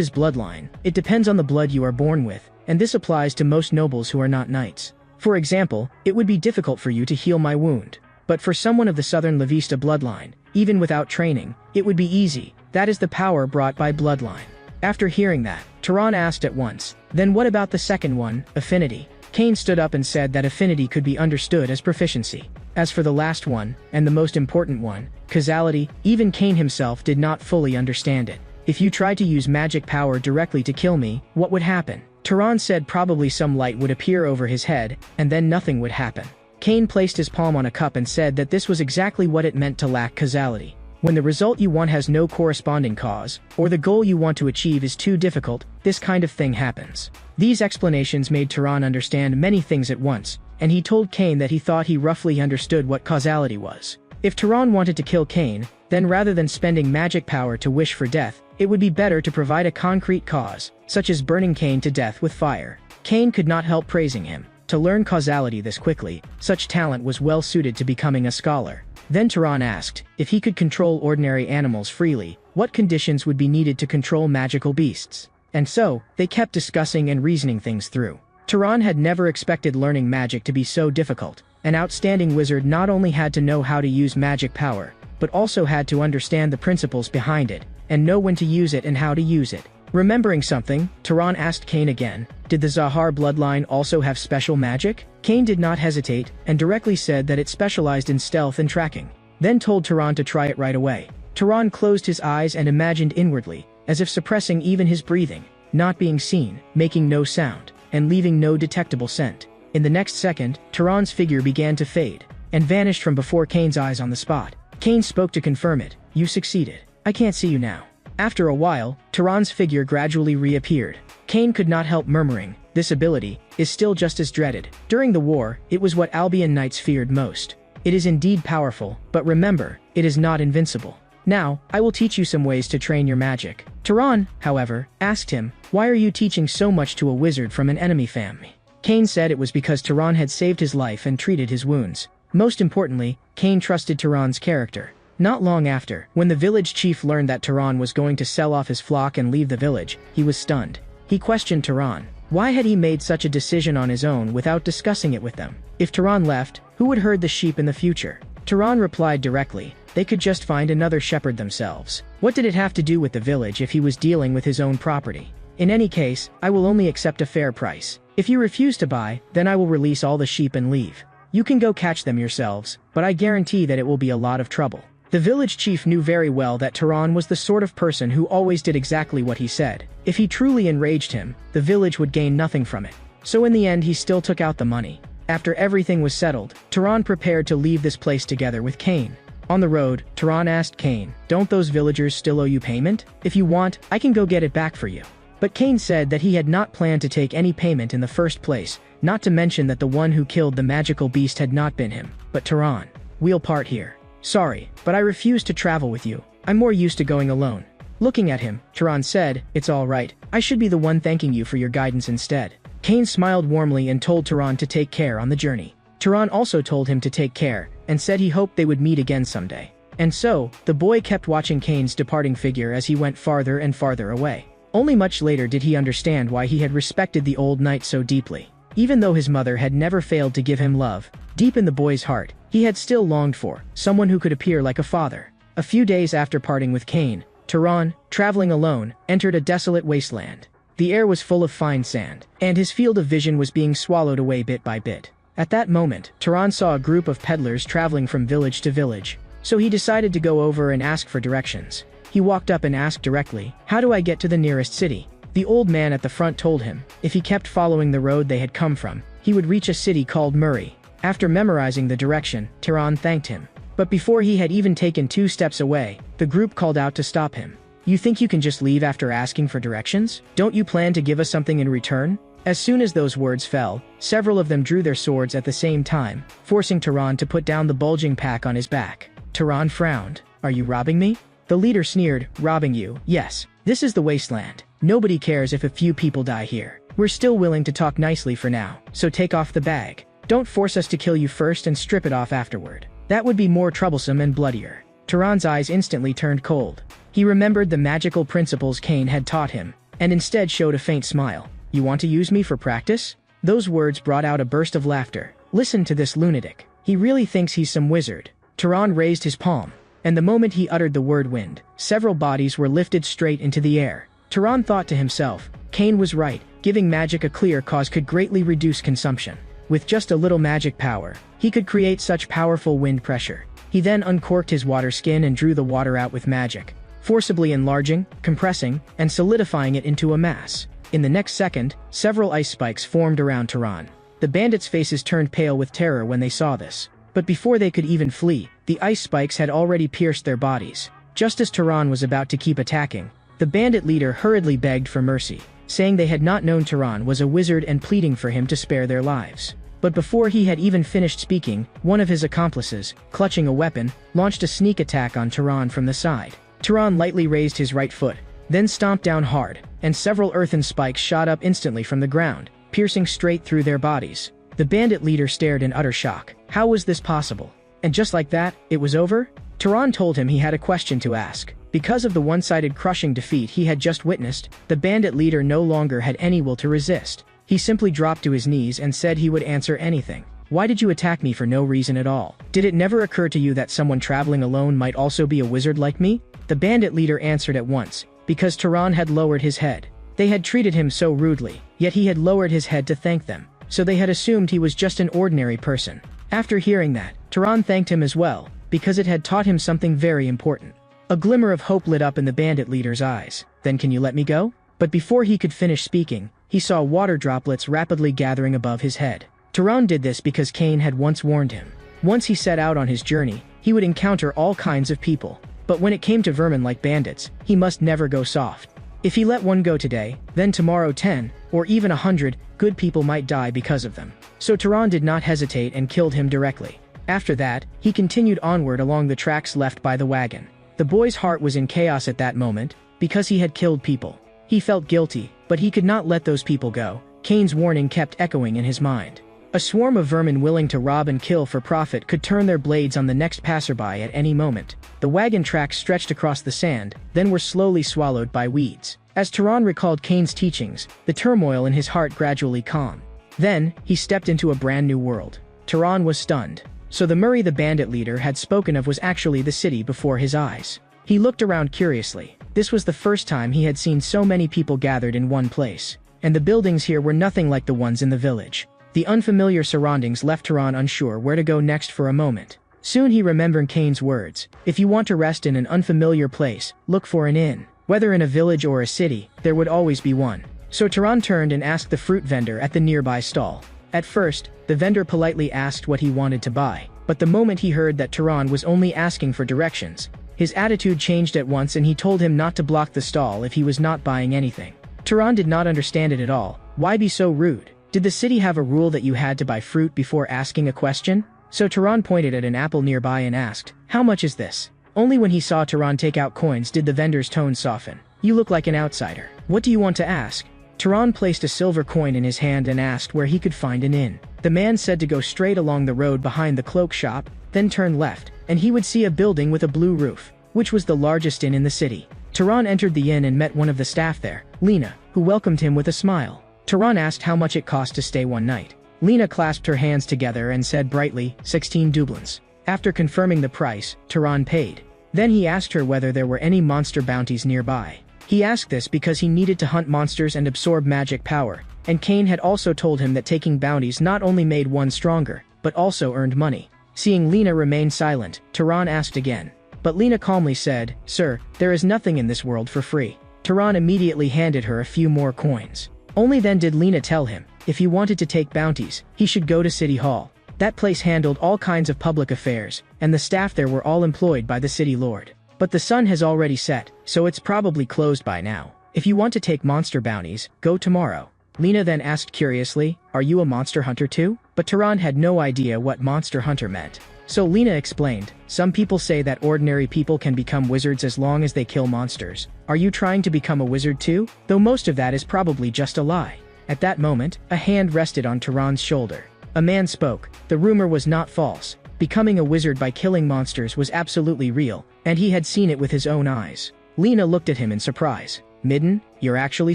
is bloodline. It depends on the blood you are born with, and this applies to most nobles who are not knights. For example, it would be difficult for you to heal my wound. But for someone of the Southern La Vista bloodline, even without training, it would be easy. That is the power brought by bloodline. After hearing that, Tehran asked at once, "Then what about the second one, affinity?" Cain stood up and said that affinity could be understood as proficiency. As for the last one, and the most important one, causality, even Cain himself did not fully understand it. If you tried to use magic power directly to kill me, what would happen? Tehran said probably some light would appear over his head, and then nothing would happen. Cain placed his palm on a cup and said that this was exactly what it meant to lack causality. When the result you want has no corresponding cause, or the goal you want to achieve is too difficult, this kind of thing happens. These explanations made Tehran understand many things at once, and he told Cain that he thought he roughly understood what causality was. If Tehran wanted to kill Cain, then rather than spending magic power to wish for death, it would be better to provide a concrete cause, such as burning Cain to death with fire. Cain could not help praising him. To learn causality this quickly, such talent was well suited to becoming a scholar. Then Tehran asked, if he could control ordinary animals freely, what conditions would be needed to control magical beasts? And so, they kept discussing and reasoning things through. Tehran had never expected learning magic to be so difficult. An outstanding wizard not only had to know how to use magic power, but also had to understand the principles behind it, and know when to use it and how to use it. Remembering something, Tehran asked Cain again, did the Zahar bloodline also have special magic? Cain did not hesitate, and directly said that it specialized in stealth and tracking. Then told Tehran to try it right away. Tehran closed his eyes and imagined inwardly, as if suppressing even his breathing, not being seen, making no sound, and leaving no detectable scent. In the next second, Tehran's figure began to fade, and vanished from before Cain's eyes on the spot. Cain spoke to confirm it, you succeeded. I can't see you now. After a while, Tehran's figure gradually reappeared. Cain could not help murmuring, this ability is still just as dreaded. During the war, it was what Albion knights feared most. It is indeed powerful, but remember, it is not invincible. Now, I will teach you some ways to train your magic. Tehran, however, asked him, why are you teaching so much to a wizard from an enemy family? Cain said it was because Tehran had saved his life and treated his wounds. Most importantly, Cain trusted Tehran's character. Not long after, when the village chief learned that Tehran was going to sell off his flock and leave the village, he was stunned. He questioned Tehran. Why had he made such a decision on his own without discussing it with them? If Tehran left, who would herd the sheep in the future? Tehran replied directly, they could just find another shepherd themselves. What did it have to do with the village if he was dealing with his own property? In any case, I will only accept a fair price. If you refuse to buy, then I will release all the sheep and leave. You can go catch them yourselves, but I guarantee that it will be a lot of trouble. The village chief knew very well that Tehran was the sort of person who always did exactly what he said. If he truly enraged him, the village would gain nothing from it. So in the end he still took out the money. After everything was settled, Tehran prepared to leave this place together with Cain. On the road, Tehran asked Cain, don't those villagers still owe you payment? If you want, I can go get it back for you. But Cain said that he had not planned to take any payment in the first place, not to mention that the one who killed the magical beast had not been him, but Tehran. We'll part here. Sorry, but I refuse to travel with you. I'm more used to going alone. Looking at him, Tehran said, it's all right. I should be the one thanking you for your guidance instead. Cain smiled warmly and told Tehran to take care on the journey. Tehran also told him to take care, and said he hoped they would meet again someday. And so, the boy kept watching Cain's departing figure as he went farther and farther away. Only much later did he understand why he had respected the old knight so deeply. Even though his mother had never failed to give him love, deep in the boy's heart, he had still longed for someone who could appear like a father. A few days after parting with Cain, Tehran, traveling alone, entered a desolate wasteland. The air was full of fine sand, and his field of vision was being swallowed away bit by bit. At that moment, Tehran saw a group of peddlers traveling from village to village, so he decided to go over and ask for directions. He walked up and asked directly, how do I get to the nearest city? The old man at the front told him, if he kept following the road they had come from, he would reach a city called Murray. After memorizing the direction, Tehran thanked him. But before he had even taken 2 steps away, the group called out to stop him. You think you can just leave after asking for directions? Don't you plan to give us something in return? As soon as those words fell, several of them drew their swords at the same time, forcing Tehran to put down the bulging pack on his back. Tehran frowned. Are you robbing me? The leader sneered, robbing you? Yes. This is the wasteland. Nobody cares if a few people die here. We're still willing to talk nicely for now, so take off the bag. Don't force us to kill you first and strip it off afterward. That would be more troublesome and bloodier. Turan's eyes instantly turned cold. He remembered the magical principles Cain had taught him, and instead showed a faint smile. "You want to use me for practice?" Those words brought out a burst of laughter. "Listen to this lunatic. He really thinks he's some wizard." Turan raised his palm, and the moment he uttered the word wind, several bodies were lifted straight into the air. Turan thought to himself, Cain was right, giving magic a clear cause could greatly reduce consumption. With just a little magic power, he could create such powerful wind pressure. He then uncorked his water skin and drew the water out with magic, forcibly enlarging, compressing, and solidifying it into a mass. In the next second, several ice spikes formed around Turan. The bandits' faces turned pale with terror when they saw this. But before they could even flee, the ice spikes had already pierced their bodies. Just as Turan was about to keep attacking, the bandit leader hurriedly begged for mercy, saying they had not known Turan was a wizard and pleading for him to spare their lives. But before he had even finished speaking, one of his accomplices, clutching a weapon, launched a sneak attack on Turan from the side. Turan lightly raised his right foot, then stomped down hard, and several earthen spikes shot up instantly from the ground, piercing straight through their bodies. The bandit leader stared in utter shock. How was this possible? And just like that, it was over? Turan told him he had a question to ask. Because of the one-sided crushing defeat he had just witnessed, the bandit leader no longer had any will to resist. He simply dropped to his knees and said he would answer anything. "Why did you attack me for no reason at all? Did it never occur to you that someone traveling alone might also be a wizard like me?" The bandit leader answered at once, because Turan had lowered his head. They had treated him so rudely, yet he had lowered his head to thank them, so they had assumed he was just an ordinary person. After hearing that, Turan thanked him as well, because it had taught him something very important. A glimmer of hope lit up in the bandit leader's eyes. "Then can you let me go?" But before he could finish speaking, he saw water droplets rapidly gathering above his head. Turan did this because Cain had once warned him. Once he set out on his journey, he would encounter all kinds of people. But when it came to vermin like bandits, he must never go soft. If he let one go today, then tomorrow 10, or even 100, good people might die because of them. So Turan did not hesitate and killed him directly. After that, he continued onward along the tracks left by the wagon. The boy's heart was in chaos at that moment, because he had killed people. He felt guilty, but he could not let those people go. Cain's warning kept echoing in his mind. A swarm of vermin willing to rob and kill for profit could turn their blades on the next passerby at any moment. The wagon tracks stretched across the sand, then were slowly swallowed by weeds. As Turan recalled Cain's teachings, the turmoil in his heart gradually calmed. Then, he stepped into a brand new world. Turan was stunned. So the Murray the bandit leader had spoken of was actually the city before his eyes. He looked around curiously. This was the first time he had seen so many people gathered in one place. And the buildings here were nothing like the ones in the village. The unfamiliar surroundings left Turan unsure where to go next for a moment. Soon he remembered Cain's words. If you want to rest in an unfamiliar place, look for an inn. Whether in a village or a city, there would always be one. So Turan turned and asked the fruit vendor at the nearby stall. At first, the vendor politely asked what he wanted to buy. But the moment he heard that Turan was only asking for directions, his attitude changed at once and he told him not to block the stall if he was not buying anything. Turan did not understand it at all. Why be so rude? Did the city have a rule that you had to buy fruit before asking a question? So Turan pointed at an apple nearby and asked, "How much is this?" Only when he saw Turan take out coins did the vendor's tone soften. "You look like an outsider. What do you want to ask?" Turan placed a silver coin in his hand and asked where he could find an inn. The man said to go straight along the road behind the cloak shop, then turn left, and he would see a building with a blue roof, which was the largest inn in the city. Turan entered the inn and met one of the staff there, Lena, who welcomed him with a smile. Turan asked how much it cost to stay one night. Lena clasped her hands together and said brightly, 16 dublins. After confirming the price, Turan paid. Then he asked her whether there were any monster bounties nearby. He asked this because he needed to hunt monsters and absorb magic power, and Cain had also told him that taking bounties not only made one stronger, but also earned money. Seeing Lena remain silent, Turan asked again. But Lena calmly said, "Sir, there is nothing in this world for free." Turan immediately handed her a few more coins. Only then did Lena tell him, if he wanted to take bounties, he should go to City Hall. That place handled all kinds of public affairs, and the staff there were all employed by the city lord. But the sun has already set, so it's probably closed by now. If you want to take monster bounties, go tomorrow. Lena then asked curiously, "Are you a monster hunter too?" But Turan had no idea what monster hunter meant. So Lena explained, "Some people say that ordinary people can become wizards as long as they kill monsters. Are you trying to become a wizard too? Though most of that is probably just a lie." At that moment, a hand rested on Turan's shoulder. A man spoke. The rumor was not false. Becoming a wizard by killing monsters was absolutely real, and he had seen it with his own eyes. Lena looked at him in surprise. Midden, you're actually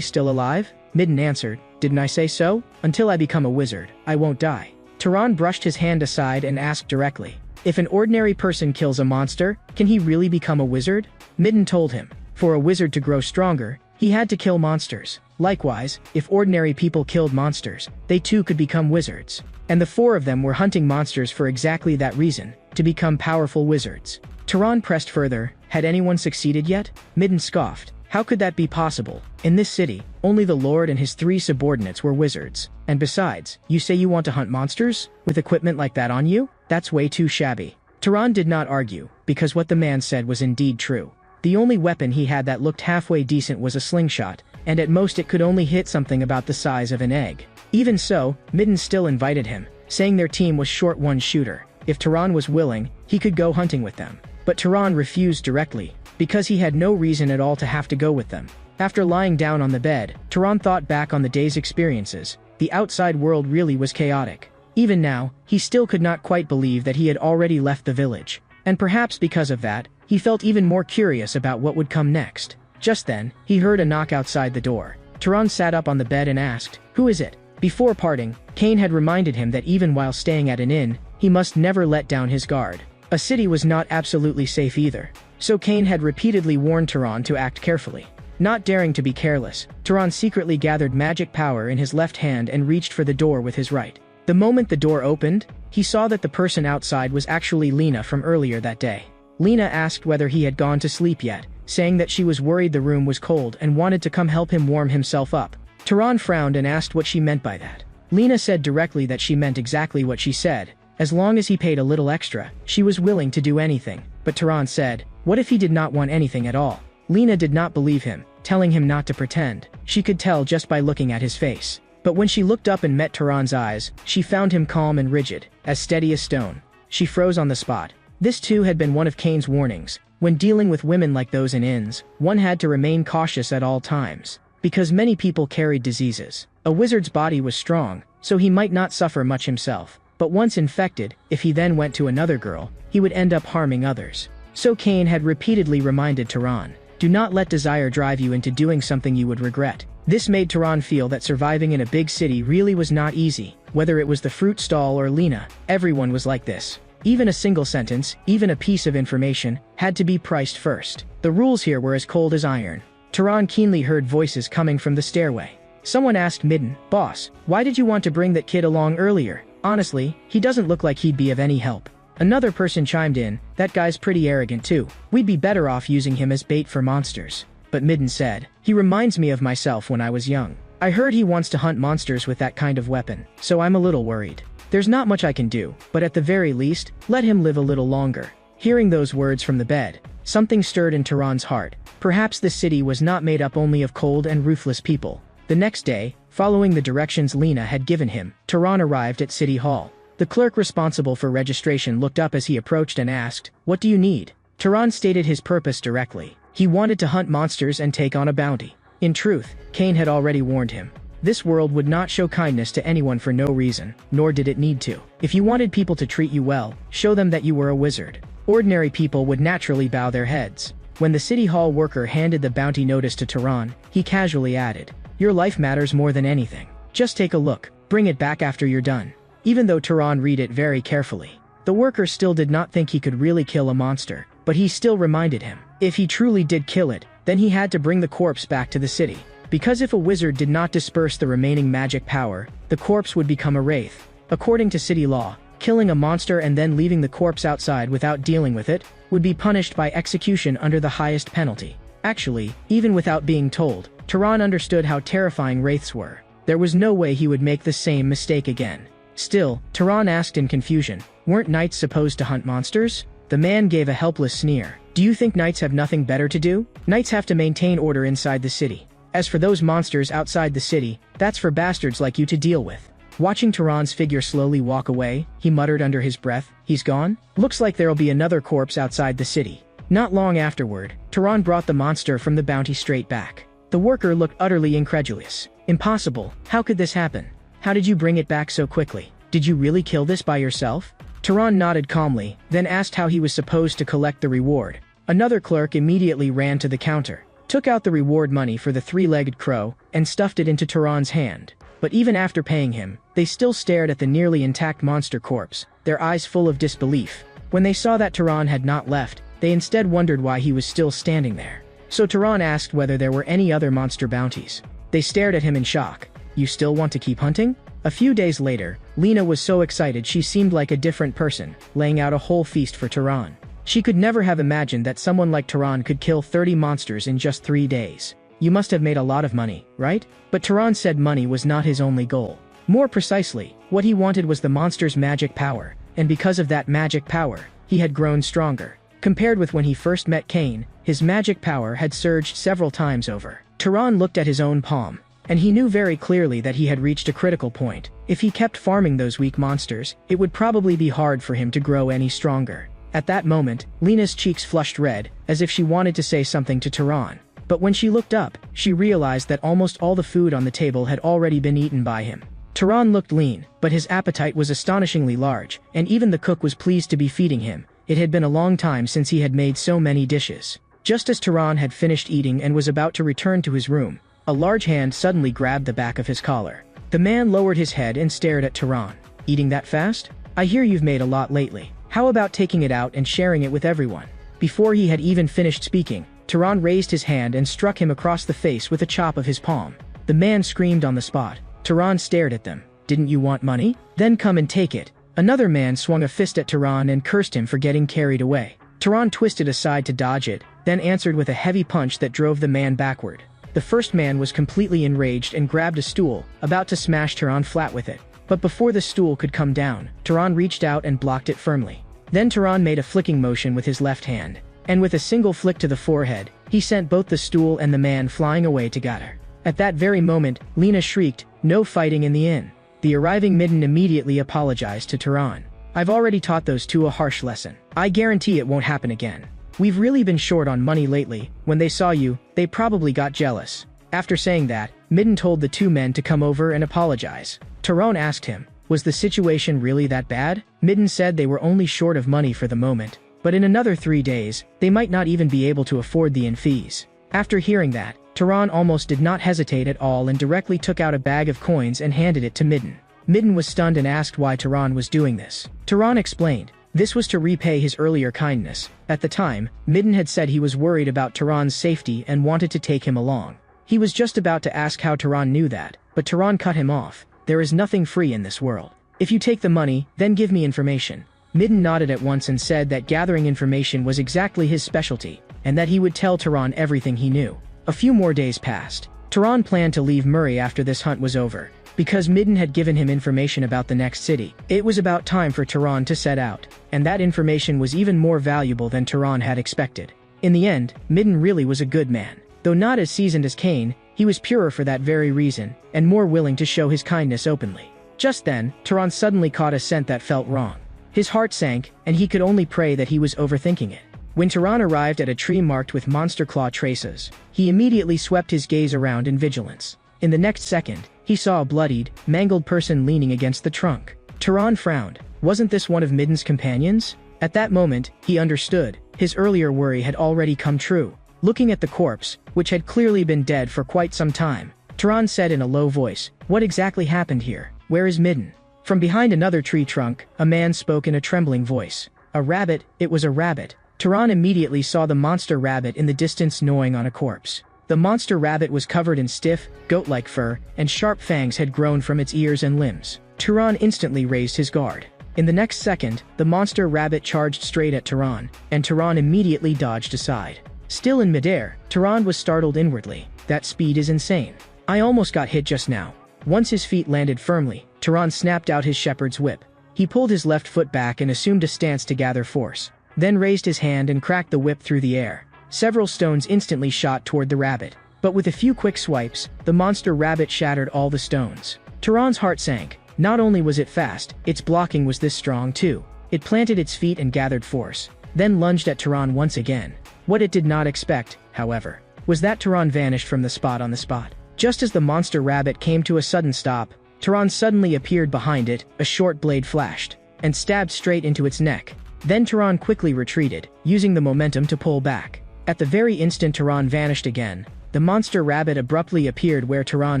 still alive? Midden answered, didn't I say so? Until I become a wizard, I won't die. Taran brushed his hand aside and asked directly, if an ordinary person kills a monster, can he really become a wizard? Midden told him, for a wizard to grow stronger, he had to kill monsters. Likewise, if ordinary people killed monsters, they too could become wizards. And the four of them were hunting monsters for exactly that reason, to become powerful wizards. Taran pressed further, had anyone succeeded yet? Midden scoffed, how could that be possible? In this city, only the Lord and his 3 subordinates were wizards. And besides, you say you want to hunt monsters? With equipment like that on you? That's way too shabby. Taran did not argue, because what the man said was indeed true. The only weapon he had that looked halfway decent was a slingshot, and at most it could only hit something about the size of an egg. Even so, Midden still invited him, saying their team was short one shooter. If Taran was willing, he could go hunting with them. But Taran refused directly, because he had no reason at all to have to go with them. After lying down on the bed, Taran thought back on the day's experiences. The outside world really was chaotic. Even now, he still could not quite believe that he had already left the village. And perhaps because of that, he felt even more curious about what would come next. Just then, he heard a knock outside the door. Taran sat up on the bed and asked, who is it? Before parting, Cain had reminded him that even while staying at an inn, he must never let down his guard. A city was not absolutely safe either. So Cain had repeatedly warned Taran to act carefully. Not daring to be careless, Taran secretly gathered magic power in his left hand and reached for the door with his right. The moment the door opened, he saw that the person outside was actually Lena from earlier that day. Lena asked whether he had gone to sleep yet, saying that she was worried the room was cold and wanted to come help him warm himself up. Taran frowned and asked what she meant by that. Lena said directly that she meant exactly what she said. As long as he paid a little extra, she was willing to do anything. But Taran said, what if he did not want anything at all? Lena did not believe him, telling him not to pretend. She could tell just by looking at his face. But when she looked up and met Taran's eyes, she found him calm and rigid, as steady as stone. She froze on the spot. This too had been one of Cain's warnings. When dealing with women like those in inns, one had to remain cautious at all times. Because many people carried diseases. A wizard's body was strong, so he might not suffer much himself. But once infected, if he then went to another girl, he would end up harming others. So Cain had repeatedly reminded Taran, do not let desire drive you into doing something you would regret. This made Taran feel that surviving in a big city really was not easy. Whether it was the fruit stall or Lena, everyone was like this. Even a single sentence, even a piece of information, had to be priced first. The rules here were as cold as iron. Taran keenly heard voices coming from the stairway. Someone asked Midden, boss, why did you want to bring that kid along earlier? Honestly, he doesn't look like he'd be of any help. Another person chimed in, that guy's pretty arrogant too. We'd be better off using him as bait for monsters. But Midden said, he reminds me of myself when I was young. I heard he wants to hunt monsters with that kind of weapon, so I'm a little worried. There's not much I can do, but at the very least, let him live a little longer. Hearing those words from the bed, something stirred in Taran's heart. Perhaps this city was not made up only of cold and ruthless people. The next day, following the directions Lena had given him, Taran arrived at City Hall. The clerk responsible for registration looked up as he approached and asked, what do you need? Taran stated his purpose directly. He wanted to hunt monsters and take on a bounty. In truth, Cain had already warned him. This world would not show kindness to anyone for no reason, nor did it need to. If you wanted people to treat you well, show them that you were a wizard. Ordinary people would naturally bow their heads. When the City Hall worker handed the bounty notice to Taran, he casually added, your life matters more than anything. Just take a look, bring it back after you're done. Even though Taran read it very carefully, the worker still did not think he could really kill a monster, but he still reminded him, if he truly did kill it, then he had to bring the corpse back to the city. Because if a wizard did not disperse the remaining magic power, the corpse would become a wraith. According to city law, killing a monster and then leaving the corpse outside without dealing with it, would be punished by execution under the highest penalty. Actually, even without being told, Taran understood how terrifying wraiths were. There was no way he would make the same mistake again. Still, Taran asked in confusion, weren't knights supposed to hunt monsters? The man gave a helpless sneer. Do you think knights have nothing better to do? Knights have to maintain order inside the city. As for those monsters outside the city, that's for bastards like you to deal with. Watching Taran's figure slowly walk away, he muttered under his breath, he's gone? Looks like there'll be another corpse outside the city. Not long afterward, Taran brought the monster from the bounty straight back. The worker looked utterly incredulous. Impossible, how could this happen? How did you bring it back so quickly? Did you really kill this by yourself? Tehran nodded calmly, then asked how he was supposed to collect the reward. Another clerk immediately ran to the counter, took out the reward money for the three-legged crow, and stuffed it into Tehran's hand. But even after paying him, they still stared at the nearly intact monster corpse, their eyes full of disbelief. When they saw that Tehran had not left, they instead wondered why he was still standing there. So Tehran asked whether there were any other monster bounties. They stared at him in shock. "You still want to keep hunting?" A few days later, Lena was so excited she seemed like a different person, laying out a whole feast for Tehran. She could never have imagined that someone like Tehran could kill 30 monsters in just 3 days. "You must have made a lot of money, right?" But Tehran said money was not his only goal. More precisely, what he wanted was the monster's magic power, and because of that magic power, he had grown stronger. Compared with when he first met Cain, his magic power had surged several times over. Tehran looked at his own palm, and he knew very clearly that he had reached a critical point. If he kept farming those weak monsters, it would probably be hard for him to grow any stronger. At that moment, Lena's cheeks flushed red, as if she wanted to say something to Tehran. But when she looked up, she realized that almost all the food on the table had already been eaten by him. Tehran looked lean, but his appetite was astonishingly large, and even the cook was pleased to be feeding him. It had been a long time since he had made so many dishes. Just as Tehran had finished eating and was about to return to his room, a large hand suddenly grabbed the back of his collar. The man lowered his head and stared at Tehran. "Eating that fast? I hear you've made a lot lately. How about taking it out and sharing it with everyone?" Before he had even finished speaking, Tehran raised his hand and struck him across the face with a chop of his palm. The man screamed on the spot. Tehran stared at them. "Didn't you want money? Then come and take it." Another man swung a fist at Tehran and cursed him for getting carried away. Tehran twisted aside to dodge it, then answered with a heavy punch that drove the man backward. The first man was completely enraged and grabbed a stool, about to smash Tehran flat with it. But before the stool could come down, Tehran reached out and blocked it firmly. Then Tehran made a flicking motion with his left hand, and with a single flick to the forehead, he sent both the stool and the man flying away together. At that very moment, Lena shrieked, "No fighting in the inn." The arriving midden immediately apologized to Tehran. "I've already taught those two a harsh lesson. I guarantee it won't happen again. We've really been short on money lately. When they saw you, they probably got jealous." After saying that, Midden told the two men to come over and apologize. Tehran asked him, "Was the situation really that bad?" Midden said they were only short of money for the moment, but in another 3 days, they might not even be able to afford the inn fees. After hearing that, Tehran almost did not hesitate at all and directly took out a bag of coins and handed it to Midden. Midden was stunned and asked why Tehran was doing this. Tehran explained, this was to repay his earlier kindness. At the time, Midden had said he was worried about Tehran's safety and wanted to take him along. He was just about to ask how Tehran knew that, but Tehran cut him off. "There is nothing free in this world. If you take the money, then give me information." Midden nodded at once and said that gathering information was exactly his specialty, and that he would tell Tehran everything he knew. A few more days passed. Tehran planned to leave Murray after this hunt was over. Because Midden had given him information about the next city, it was about time for Tehran to set out, and that information was even more valuable than Tehran had expected. In the end, Midden really was a good man. Though not as seasoned as Cain, he was purer for that very reason, and more willing to show his kindness openly. Just then, Tehran suddenly caught a scent that felt wrong. His heart sank, and he could only pray that he was overthinking it. When Tehran arrived at a tree marked with monster claw traces, he immediately swept his gaze around in vigilance. In the next second, he saw a bloodied, mangled person leaning against the trunk. Tehran frowned. Wasn't this one of Midden's companions? At that moment, he understood. His earlier worry had already come true. Looking at the corpse, which had clearly been dead for quite some time, Tehran said in a low voice, "What exactly happened here? Where is Midden?" From behind another tree trunk, a man spoke in a trembling voice. "A rabbit, it was a rabbit." Tehran immediately saw the monster rabbit in the distance gnawing on a corpse. The monster rabbit was covered in stiff, goat-like fur, and sharp fangs had grown from its ears and limbs. Tehran instantly raised his guard. In the next second, the monster rabbit charged straight at Tehran, and Tehran immediately dodged aside. Still in midair, Tehran was startled inwardly. That speed is insane. "I almost got hit just now." Once his feet landed firmly, Tehran snapped out his shepherd's whip. He pulled his left foot back and assumed a stance to gather force, then raised his hand and cracked the whip through the air. Several stones instantly shot toward the rabbit, but with a few quick swipes, the monster rabbit shattered all the stones. Tehran's heart sank. Not only was it fast, its blocking was this strong too. It planted its feet and gathered force, then lunged at Tehran once again. What it did not expect, however, was that Tehran vanished from the spot on the spot. Just as the monster rabbit came to a sudden stop, Tehran suddenly appeared behind it, a short blade flashed. and stabbed straight into its neck. Then Tehran quickly retreated, using the momentum to pull back. At the very instant Tehran vanished again, the monster rabbit abruptly appeared where Tehran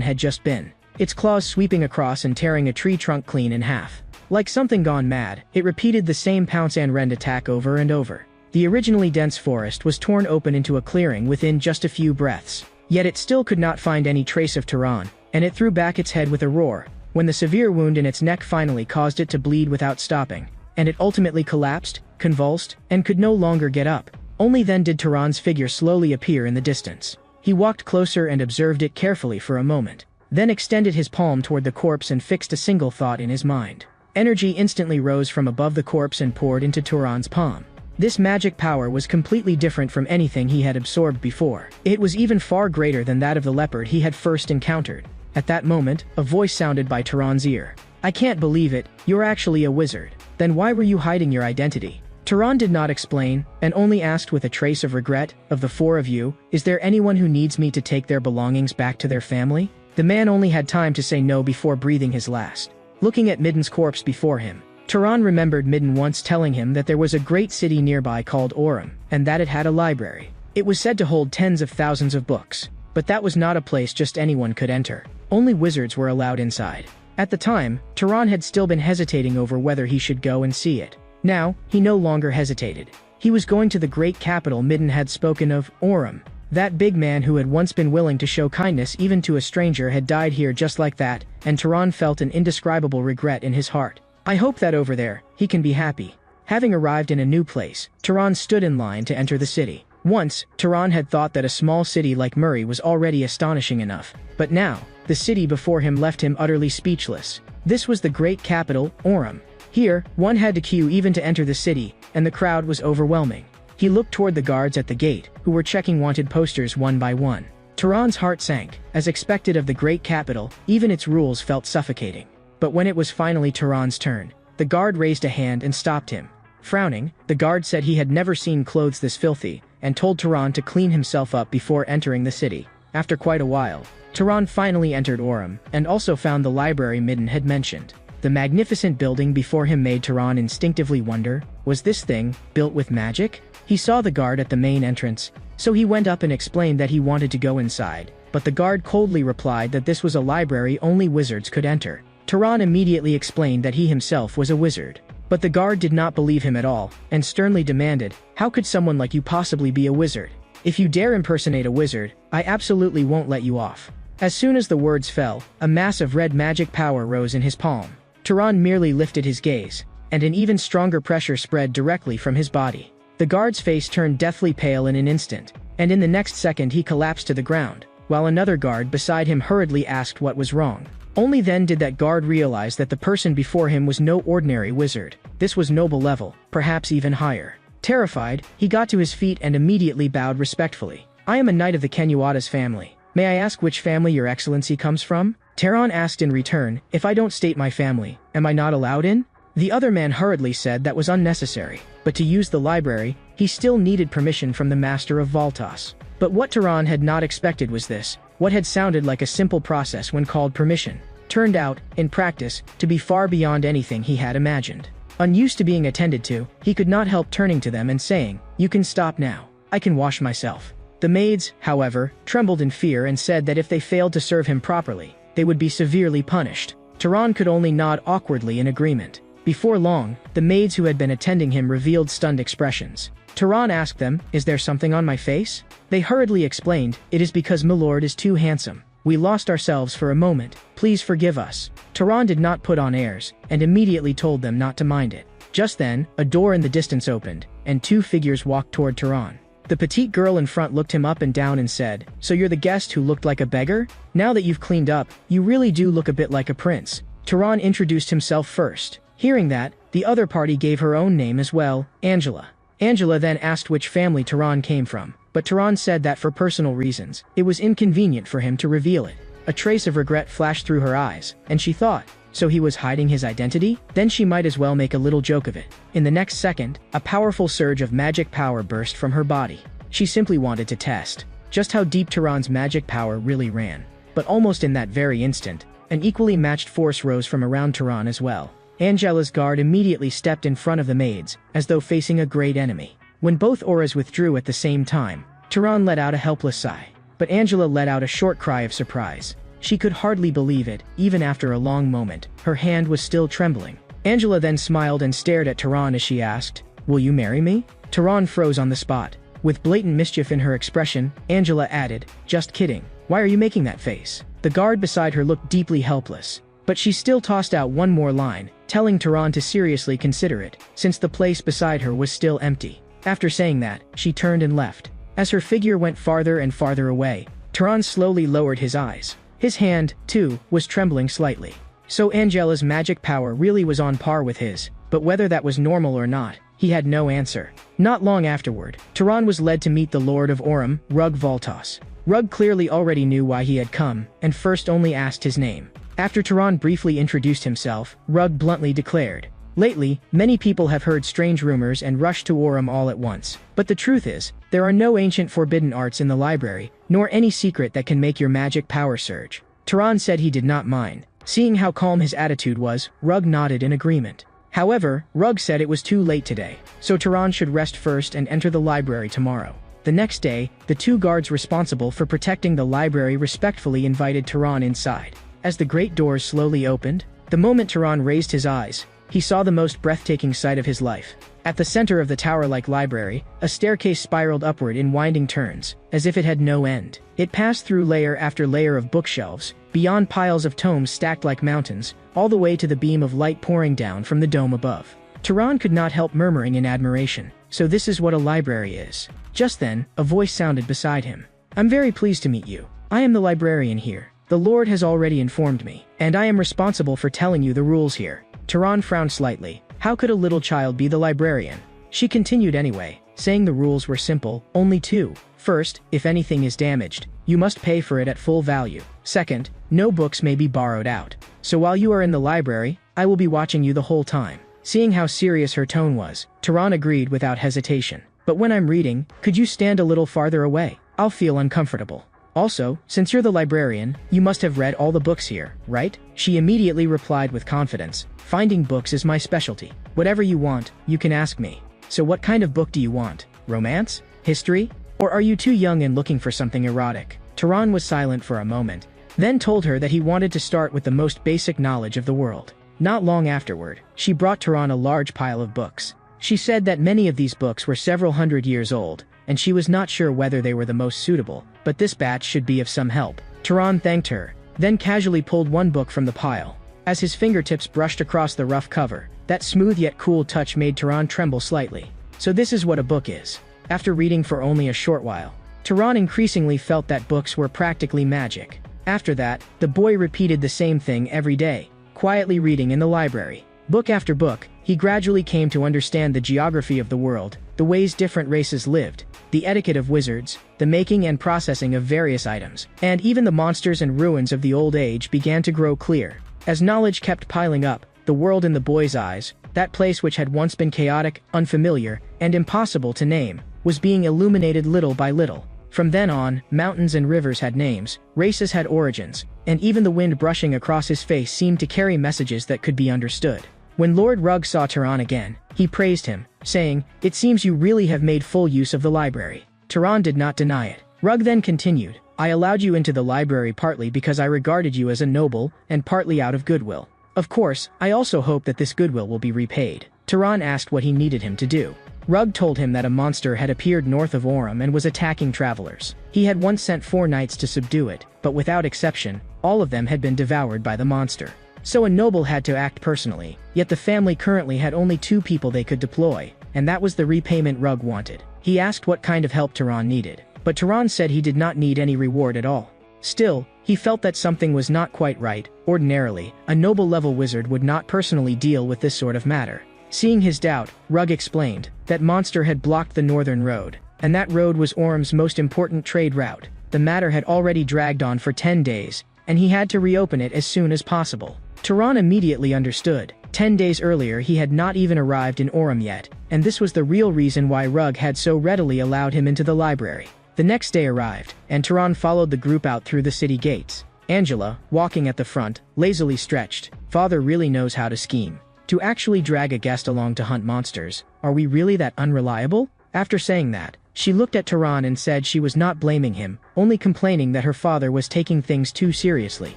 had just been, its claws sweeping across and tearing a tree trunk clean in half. Like something gone mad, it repeated the same pounce and rend attack over and over. The originally dense forest was torn open into a clearing within just a few breaths. Yet it still could not find any trace of Tehran, and it threw back its head with a roar, when the severe wound in its neck finally caused it to bleed without stopping, and it ultimately collapsed, convulsed, and could no longer get up. Only then did Tehran's figure slowly appear in the distance. He walked closer and observed it carefully for a moment, then extended his palm toward the corpse and fixed a single thought in his mind. Energy instantly rose from above the corpse and poured into Tehran's palm. This magic power was completely different from anything he had absorbed before. It was even far greater than that of the leopard he had first encountered. At that moment, a voice sounded by Tehran's ear. "I can't believe it, you're actually a wizard. Then why were you hiding your identity?" Tehran did not explain, and only asked with a trace of regret, "Of the four of you, is there anyone who needs me to take their belongings back to their family?" The man only had time to say no before breathing his last. Looking at Midden's corpse before him, Tehran remembered Midden once telling him that there was a great city nearby called Orem, and that it had a library. It was said to hold tens of thousands of books, but that was not a place just anyone could enter. Only wizards were allowed inside. At the time, Tehran had still been hesitating over whether he should go and see it. Now, he no longer hesitated. He was going to the great capital Midden had spoken of, Orem. That big man who had once been willing to show kindness even to a stranger had died here just like that, and Tehran felt an indescribable regret in his heart. I hope that over there, he can be happy. Having arrived in a new place, Tehran stood in line to enter the city. Once, Tehran had thought that a small city like Murray was already astonishing enough, but now, the city before him left him utterly speechless. This was the great capital, Orem. Here, one had to queue even to enter the city, and the crowd was overwhelming. He looked toward the guards at the gate, who were checking wanted posters one by one. Tehran's heart sank. As expected of the great capital, even its rules felt suffocating. But when it was finally Tehran's turn, the guard raised a hand and stopped him. Frowning, the guard said he had never seen clothes this filthy, and told Tehran to clean himself up before entering the city. After quite a while, Tehran finally entered Orem, and also found the library Midden had mentioned. The magnificent building before him made Tehran instinctively wonder, was this thing built with magic? He saw the guard at the main entrance, so he went up and explained that he wanted to go inside, but the guard coldly replied that this was a library only wizards could enter. Tehran immediately explained that he himself was a wizard. But the guard did not believe him at all, and sternly demanded, "How could someone like you possibly be a wizard? If you dare impersonate a wizard, I absolutely won't let you off." As soon as the words fell, a mass of red magic power rose in his palm. Tehran merely lifted his gaze, and an even stronger pressure spread directly from his body. The guard's face turned deathly pale in an instant, and in the next second he collapsed to the ground, while another guard beside him hurriedly asked what was wrong. Only then did that guard realize that the person before him was no ordinary wizard. This was noble level, perhaps even higher. Terrified, he got to his feet and immediately bowed respectfully. "I am a knight of the Kenyuada's family. May I ask which family your excellency comes from?" Tehran asked in return, "If I don't state my family, am I not allowed in?" The other man hurriedly said that was unnecessary, but to use the library, he still needed permission from the master of Voltas. But what Tehran had not expected was this. What had sounded like a simple process when called permission turned out, in practice, to be far beyond anything he had imagined. Unused to being attended to, he could not help turning to them and saying, "You can stop now. I can wash myself." The maids, however, trembled in fear and said that if they failed to serve him properly, they would be severely punished. Tehran could only nod awkwardly in agreement. Before long, the maids who had been attending him revealed stunned expressions. Tehran asked them, "Is there something on my face?" They hurriedly explained, "It is because Milord is too handsome. We lost ourselves for a moment. Please forgive us." Tehran did not put on airs, and immediately told them not to mind it. Just then, a door in the distance opened, and two figures walked toward Tehran. The petite girl in front looked him up and down and said, "So you're the guest who looked like a beggar? Now that you've cleaned up, you really do look a bit like a prince." Tehran introduced himself first. Hearing that, the other party gave her own name as well, Angela. Angela then asked which family Tehran came from, but Tehran said that for personal reasons, it was inconvenient for him to reveal it. A trace of regret flashed through her eyes, and she thought, so he was hiding his identity? Then she might as well make a little joke of it. In the next second, a powerful surge of magic power burst from her body. She simply wanted to test just how deep Tehran's magic power really ran. But almost in that very instant, an equally matched force rose from around Tehran as well. Angela's guard immediately stepped in front of the maids, as though facing a great enemy. When both auras withdrew at the same time, Tehran let out a helpless sigh. But Angela let out a short cry of surprise. She could hardly believe it, even after a long moment. Her hand was still trembling. Angela then smiled and stared at Tehran as she asked, "Will you marry me?" Tehran froze on the spot. With blatant mischief in her expression, Angela added, "Just kidding. Why are you making that face?" The guard beside her looked deeply helpless. But she still tossed out one more line, telling Tehran to seriously consider it, since the place beside her was still empty. After saying that, she turned and left. As her figure went farther and farther away, Tehran slowly lowered his eyes. His hand, too, was trembling slightly. So Angela's magic power really was on par with his, but whether that was normal or not, he had no answer. Not long afterward, Tehran was led to meet the Lord of Aurum, Rug Voltos. Rug clearly already knew why he had come, and first only asked his name. After Tehran briefly introduced himself, Rug bluntly declared, "Lately, many people have heard strange rumors and rushed to Aurum all at once. But the truth is, there are no ancient forbidden arts in the library, nor any secret that can make your magic power surge." Tehran said he did not mind. Seeing how calm his attitude was, Rug nodded in agreement. However, Rug said it was too late today, so Tehran should rest first and enter the library tomorrow. The next day, the two guards responsible for protecting the library respectfully invited Tehran inside. As the great doors slowly opened, the moment Tehran raised his eyes, he saw the most breathtaking sight of his life. At the center of the tower-like library, a staircase spiraled upward in winding turns, as if it had no end. It passed through layer after layer of bookshelves, beyond piles of tomes stacked like mountains, all the way to the beam of light pouring down from the dome above. Tehran could not help murmuring in admiration. So this is what a library is. Just then, a voice sounded beside him. "I'm very pleased to meet you. I am the librarian here. The Lord has already informed me, and I am responsible for telling you the rules here." Tehran frowned slightly. How could a little child be the librarian? She continued anyway, saying the rules were simple, only two. First, if anything is damaged, you must pay for it at full value. Second, no books may be borrowed out. So while you are in the library, I will be watching you the whole time. Seeing how serious her tone was, Tehran agreed without hesitation. But when I'm reading, could you stand a little farther away? I'll feel uncomfortable. Also, since you're the librarian, you must have read all the books here, right? She immediately replied with confidence. Finding books is my specialty. Whatever you want, you can ask me. So what kind of book do you want? Romance? History? Or are you too young and looking for something erotic? Tehran was silent for a moment, then told her that he wanted to start with the most basic knowledge of the world. Not long afterward, she brought Tehran a large pile of books. She said that many of these books were several hundred years old, and she was not sure whether they were the most suitable, but this batch should be of some help. Tehran thanked her, then casually pulled one book from the pile. As his fingertips brushed across the rough cover, that smooth yet cool touch made Tehran tremble slightly. So this is what a book is. After reading for only a short while, Tehran increasingly felt that books were practically magic. After that, the boy repeated the same thing every day, quietly reading in the library. Book after book, he gradually came to understand the geography of the world, the ways different races lived, the etiquette of wizards, the making and processing of various items, and even the monsters and ruins of the old age began to grow clear. As knowledge kept piling up, the world in the boy's eyes, that place which had once been chaotic, unfamiliar, and impossible to name, was being illuminated little by little. From then on, mountains and rivers had names, races had origins, and even the wind brushing across his face seemed to carry messages that could be understood. When Lord Rug saw Tehran again, he praised him, saying, "It seems you really have made full use of the library." Tehran did not deny it. Rug then continued, "I allowed you into the library partly because I regarded you as a noble, and partly out of goodwill. Of course, I also hope that this goodwill will be repaid." Tehran asked what he needed him to do. Rug told him that a monster had appeared north of Aurum and was attacking travelers. He had once sent 4 knights to subdue it, but without exception, all of them had been devoured by the monster. So a noble had to act personally, yet the family currently had only 2 people they could deploy, and that was the repayment Rug wanted. He asked what kind of help Tehran needed, but Tehran said he did not need any reward at all. Still, he felt that something was not quite right. Ordinarily, a noble-level wizard would not personally deal with this sort of matter. Seeing his doubt, Rug explained that monster had blocked the northern road, and that road was Aurum's most important trade route. The matter had already dragged on for 10 days, and he had to reopen it as soon as possible. Tehran immediately understood. 10 days earlier he had not even arrived in Aurum yet, and this was the real reason why Rug had so readily allowed him into the library. The next day arrived, and Tehran followed the group out through the city gates. Angela, walking at the front, lazily stretched. "Father really knows how to scheme." To actually drag a guest along to hunt monsters, are we really that unreliable? After saying that, she looked at Tehran and said she was not blaming him, only complaining that her father was taking things too seriously.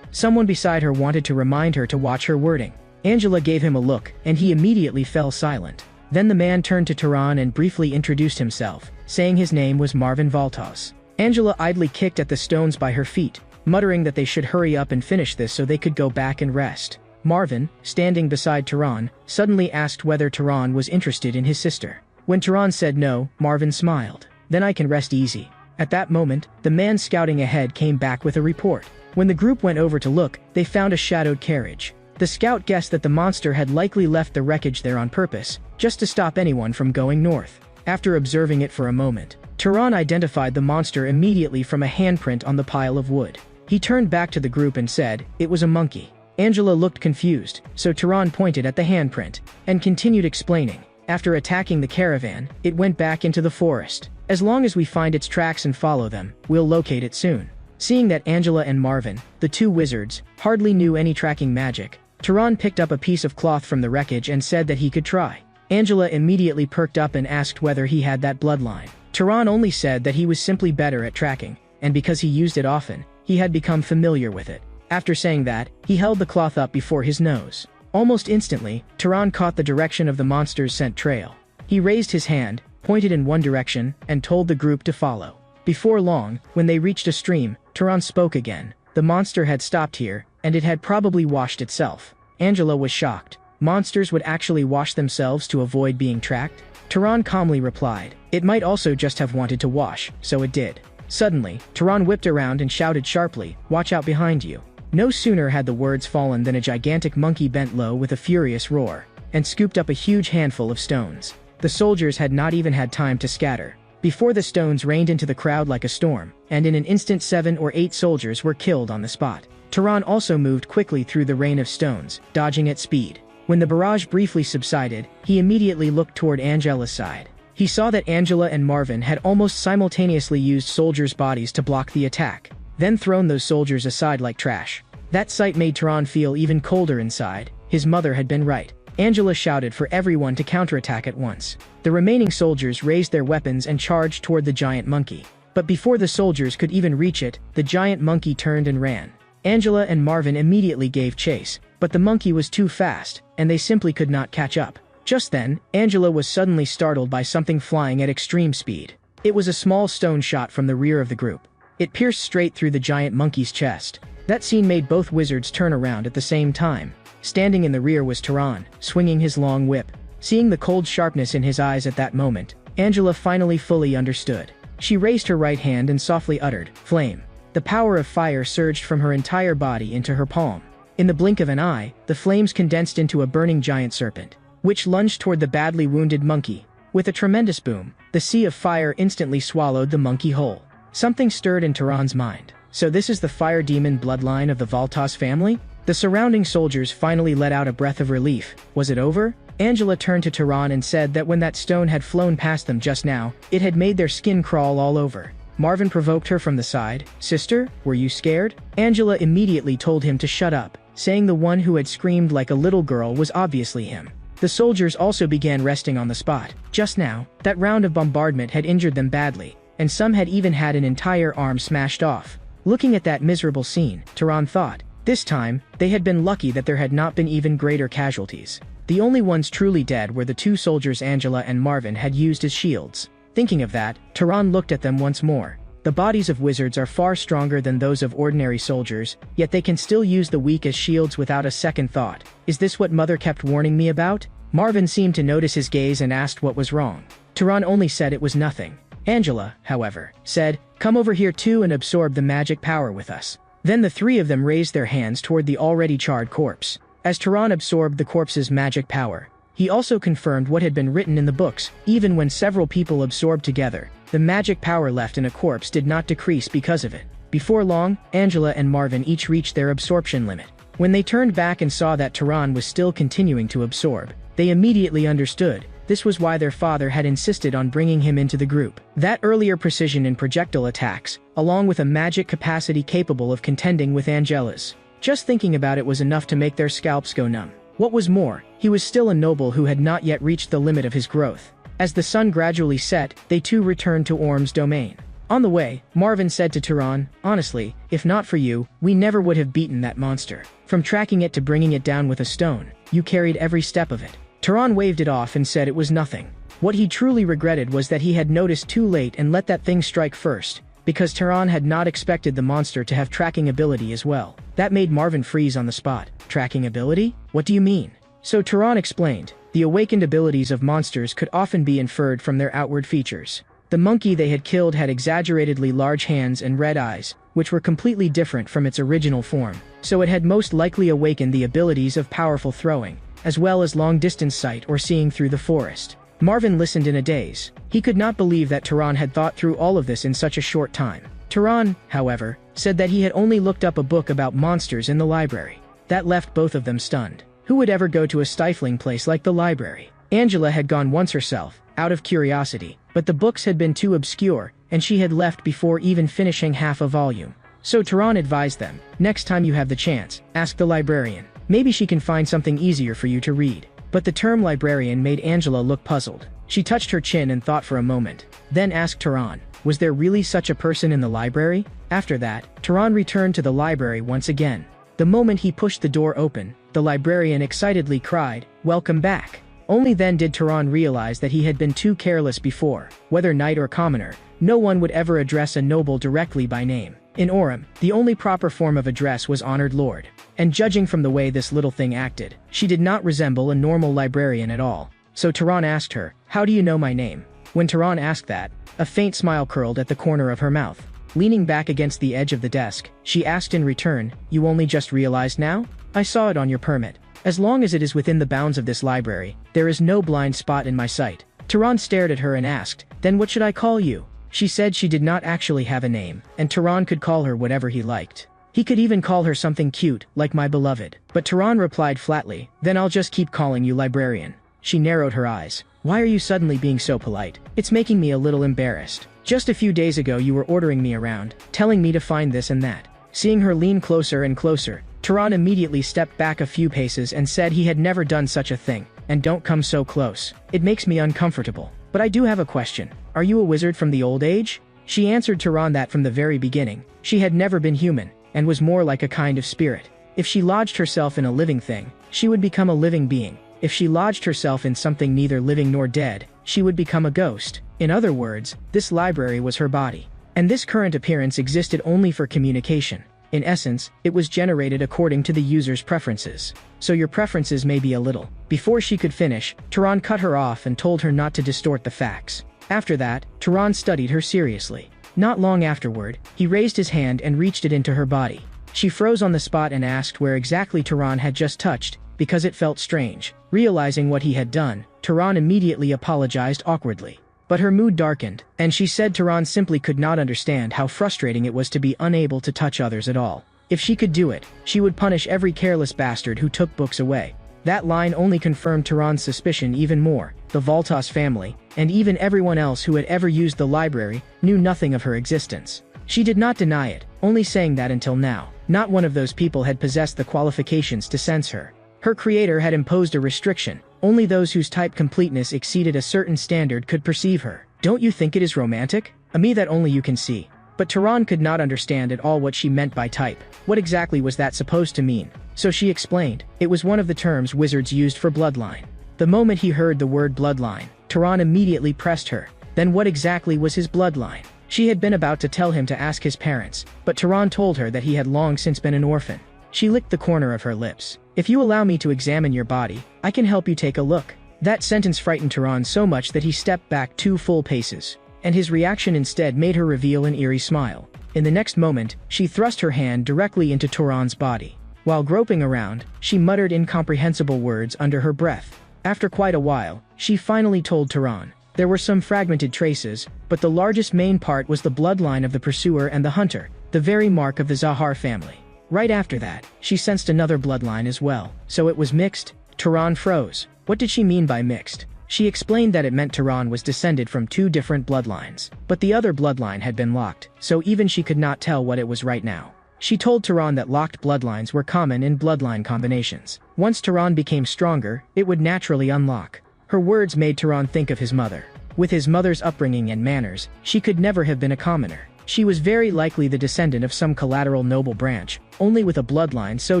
Someone beside her wanted to remind her to watch her wording. Angela gave him a look, and he immediately fell silent. Then the man turned to Tehran and briefly introduced himself, saying his name was Marvin Valtos. Angela idly kicked at the stones by her feet, muttering that they should hurry up and finish this so they could go back and rest. Marvin, standing beside Tehran, suddenly asked whether Tehran was interested in his sister. When Tehran said no, Marvin smiled. Then I can rest easy. At that moment, the man scouting ahead came back with a report. When the group went over to look, they found a shadowed carriage. The scout guessed that the monster had likely left the wreckage there on purpose, just to stop anyone from going north. After observing it for a moment, Tehran identified the monster immediately from a handprint on the pile of wood. He turned back to the group and said, "It was a monkey." Angela looked confused, so Tehran pointed at the handprint, and continued explaining. After attacking the caravan, it went back into the forest. As long as we find its tracks and follow them, we'll locate it soon. Seeing that Angela and Marvin, the two wizards, hardly knew any tracking magic, Tehran picked up a piece of cloth from the wreckage and said that he could try. Angela immediately perked up and asked whether he had that bloodline. Tehran only said that he was simply better at tracking, and because he used it often, he had become familiar with it. After saying that, he held the cloth up before his nose. Almost instantly, Tehran caught the direction of the monster's scent trail. He raised his hand, pointed in one direction, and told the group to follow. Before long, when they reached a stream, Tehran spoke again. The monster had stopped here, and it had probably washed itself. Angela was shocked. Monsters would actually wash themselves to avoid being tracked? Tehran calmly replied, "It might also just have wanted to wash, so it did." Suddenly, Tehran whipped around and shouted sharply, "Watch out behind you." No sooner had the words fallen than a gigantic monkey bent low with a furious roar, and scooped up a huge handful of stones. The soldiers had not even had time to scatter. Before the stones rained into the crowd like a storm, and in an instant 7 or 8 soldiers were killed on the spot. Tehran also moved quickly through the rain of stones, dodging at speed. When the barrage briefly subsided, he immediately looked toward Angela's side. He saw that Angela and Marvin had almost simultaneously used soldiers' bodies to block the attack, then thrown those soldiers aside like trash. That sight made Tehran feel even colder inside. His mother had been right. Angela shouted for everyone to counterattack at once. The remaining soldiers raised their weapons and charged toward the giant monkey. But before the soldiers could even reach it, the giant monkey turned and ran. Angela and Marvin immediately gave chase, but the monkey was too fast, and they simply could not catch up. Just then, Angela was suddenly startled by something flying at extreme speed. It was a small stone shot from the rear of the group. It pierced straight through the giant monkey's chest. That scene made both wizards turn around at the same time. Standing in the rear was Tehran, swinging his long whip. Seeing the cold sharpness in his eyes at that moment, Angela finally fully understood. She raised her right hand and softly uttered, "Flame." The power of fire surged from her entire body into her palm. In the blink of an eye, the flames condensed into a burning giant serpent, which lunged toward the badly wounded monkey. With a tremendous boom, the sea of fire instantly swallowed the monkey whole. Something stirred in Tehran's mind. So this is the fire demon bloodline of the Valtos family? The surrounding soldiers finally let out a breath of relief. Was it over? Angela turned to Tehran and said that when that stone had flown past them just now, it had made their skin crawl all over. Marvin provoked her from the side. "Sister, were you scared?" Angela immediately told him to shut up, saying the one who had screamed like a little girl was obviously him. The soldiers also began resting on the spot. Just now, that round of bombardment had injured them badly, and some had even had an entire arm smashed off. Looking at that miserable scene, Tehran thought, this time, they had been lucky that there had not been even greater casualties. The only ones truly dead were the two soldiers Angela and Marvin had used as shields. Thinking of that, Tehran looked at them once more. The bodies of wizards are far stronger than those of ordinary soldiers, yet they can still use the weak as shields without a second thought. Is this what Mother kept warning me about? Marvin seemed to notice his gaze and asked what was wrong. Tehran only said it was nothing. Angela, however, said, "Come over here too and absorb the magic power with us." Then the three of them raised their hands toward the already charred corpse. As Tehran absorbed the corpse's magic power, he also confirmed what had been written in the books. Even when several people absorbed together, the magic power left in a corpse did not decrease because of it. Before long, Angela and Marvin each reached their absorption limit. When they turned back and saw that Tehran was still continuing to absorb, they immediately understood. This was why their father had insisted on bringing him into the group. That earlier precision in projectile attacks, along with a magic capacity capable of contending with Angela's. Just thinking about it was enough to make their scalps go numb. What was more, he was still a noble who had not yet reached the limit of his growth. As the sun gradually set, they too returned to Orm's domain. On the way, Marvin said to Turan, "Honestly, if not for you, we never would have beaten that monster. From tracking it to bringing it down with a stone, you carried every step of it." Turan waved it off and said it was nothing. What he truly regretted was that he had noticed too late and let that thing strike first, because Turan had not expected the monster to have tracking ability as well. That made Marvin freeze on the spot. Tracking ability? What do you mean? So Turan explained, the awakened abilities of monsters could often be inferred from their outward features. The monkey they had killed had exaggeratedly large hands and red eyes, which were completely different from its original form, so it had most likely awakened the abilities of powerful throwing, as well as long-distance sight or seeing through the forest. Marvin listened in a daze. He could not believe that Turan had thought through all of this in such a short time. Turan, however, said that he had only looked up a book about monsters in the library. That left both of them stunned. Who would ever go to a stifling place like the library? Angela had gone once herself, out of curiosity, but the books had been too obscure, and she had left before even finishing half a volume. So Turan advised them, next time you have the chance, ask the librarian. Maybe she can find something easier for you to read. But the term librarian made Angela look puzzled. She touched her chin and thought for a moment, then asked Turan, was there really such a person in the library? After that, Turan returned to the library once again. The moment he pushed the door open, the librarian excitedly cried, "Welcome back." Only then did Turan realize that he had been too careless before. Whether knight or commoner, no one would ever address a noble directly by name. In Orem, the only proper form of address was honored lord. And judging from the way this little thing acted, she did not resemble a normal librarian at all. So Turan asked her, "How do you know my name?" When Turan asked that, a faint smile curled at the corner of her mouth. Leaning back against the edge of the desk, she asked in return, "You only just realized now? I saw it on your permit. As long as it is within the bounds of this library, there is no blind spot in my sight." Turan stared at her and asked, "Then what should I call you?" She said she did not actually have a name, and Turan could call her whatever he liked. He could even call her something cute, like my beloved. But Turan replied flatly, "Then I'll just keep calling you librarian." She narrowed her eyes. "Why are you suddenly being so polite? It's making me a little embarrassed. Just a few days ago you were ordering me around, telling me to find this and that." Seeing her lean closer and closer, Turan immediately stepped back a few paces and said he had never done such a thing, "And don't come so close. It makes me uncomfortable. But I do have a question. Are you a wizard from the old age?" She answered Turan that from the very beginning, she had never been human, and was more like a kind of spirit. If she lodged herself in a living thing, she would become a living being. If she lodged herself in something neither living nor dead, she would become a ghost. In other words, this library was her body. And this current appearance existed only for communication. In essence, it was generated according to the user's preferences. So your preferences may be a little. Before she could finish, Turan cut her off and told her not to distort the facts. After that, Turan studied her seriously. Not long afterward, he raised his hand and reached it into her body. She froze on the spot and asked where exactly Turan had just touched, because it felt strange. Realizing what he had done, Turan immediately apologized awkwardly. But her mood darkened, and she said Turan simply could not understand how frustrating it was to be unable to touch others at all. If she could do it, she would punish every careless bastard who took books away. That line only confirmed Turan's suspicion even more. The Voltas family, and even everyone else who had ever used the library, knew nothing of her existence. She did not deny it, only saying that until now, not one of those people had possessed the qualifications to sense her. Her creator had imposed a restriction. Only those whose type completeness exceeded a certain standard could perceive her. Don't you think it is romantic? A me that only you can see. But Turan could not understand at all what she meant by type. What exactly was that supposed to mean? So she explained, it was one of the terms wizards used for bloodline. The moment he heard the word bloodline, Turan immediately pressed her. Then what exactly was his bloodline? She had been about to tell him to ask his parents, but Turan told her that he had long since been an orphan. She licked the corner of her lips. "If you allow me to examine your body, I can help you take a look." That sentence frightened Turan so much that he stepped back 2 full paces, and his reaction instead made her reveal an eerie smile. In the next moment, she thrust her hand directly into Turan's body. While groping around, she muttered incomprehensible words under her breath. After quite a while, she finally told Turan. There were some fragmented traces, but the largest main part was the bloodline of the pursuer and the hunter, the very mark of the Zahar family. Right after that, she sensed another bloodline as well. So it was mixed? Turan froze. What did she mean by mixed? She explained that it meant Turan was descended from 2 different bloodlines. But the other bloodline had been locked, so even she could not tell what it was right now. She told Tehran that locked bloodlines were common in bloodline combinations. Once Tehran became stronger, it would naturally unlock. Her words made Tehran think of his mother. With his mother's upbringing and manners, she could never have been a commoner. She was very likely the descendant of some collateral noble branch, only with a bloodline so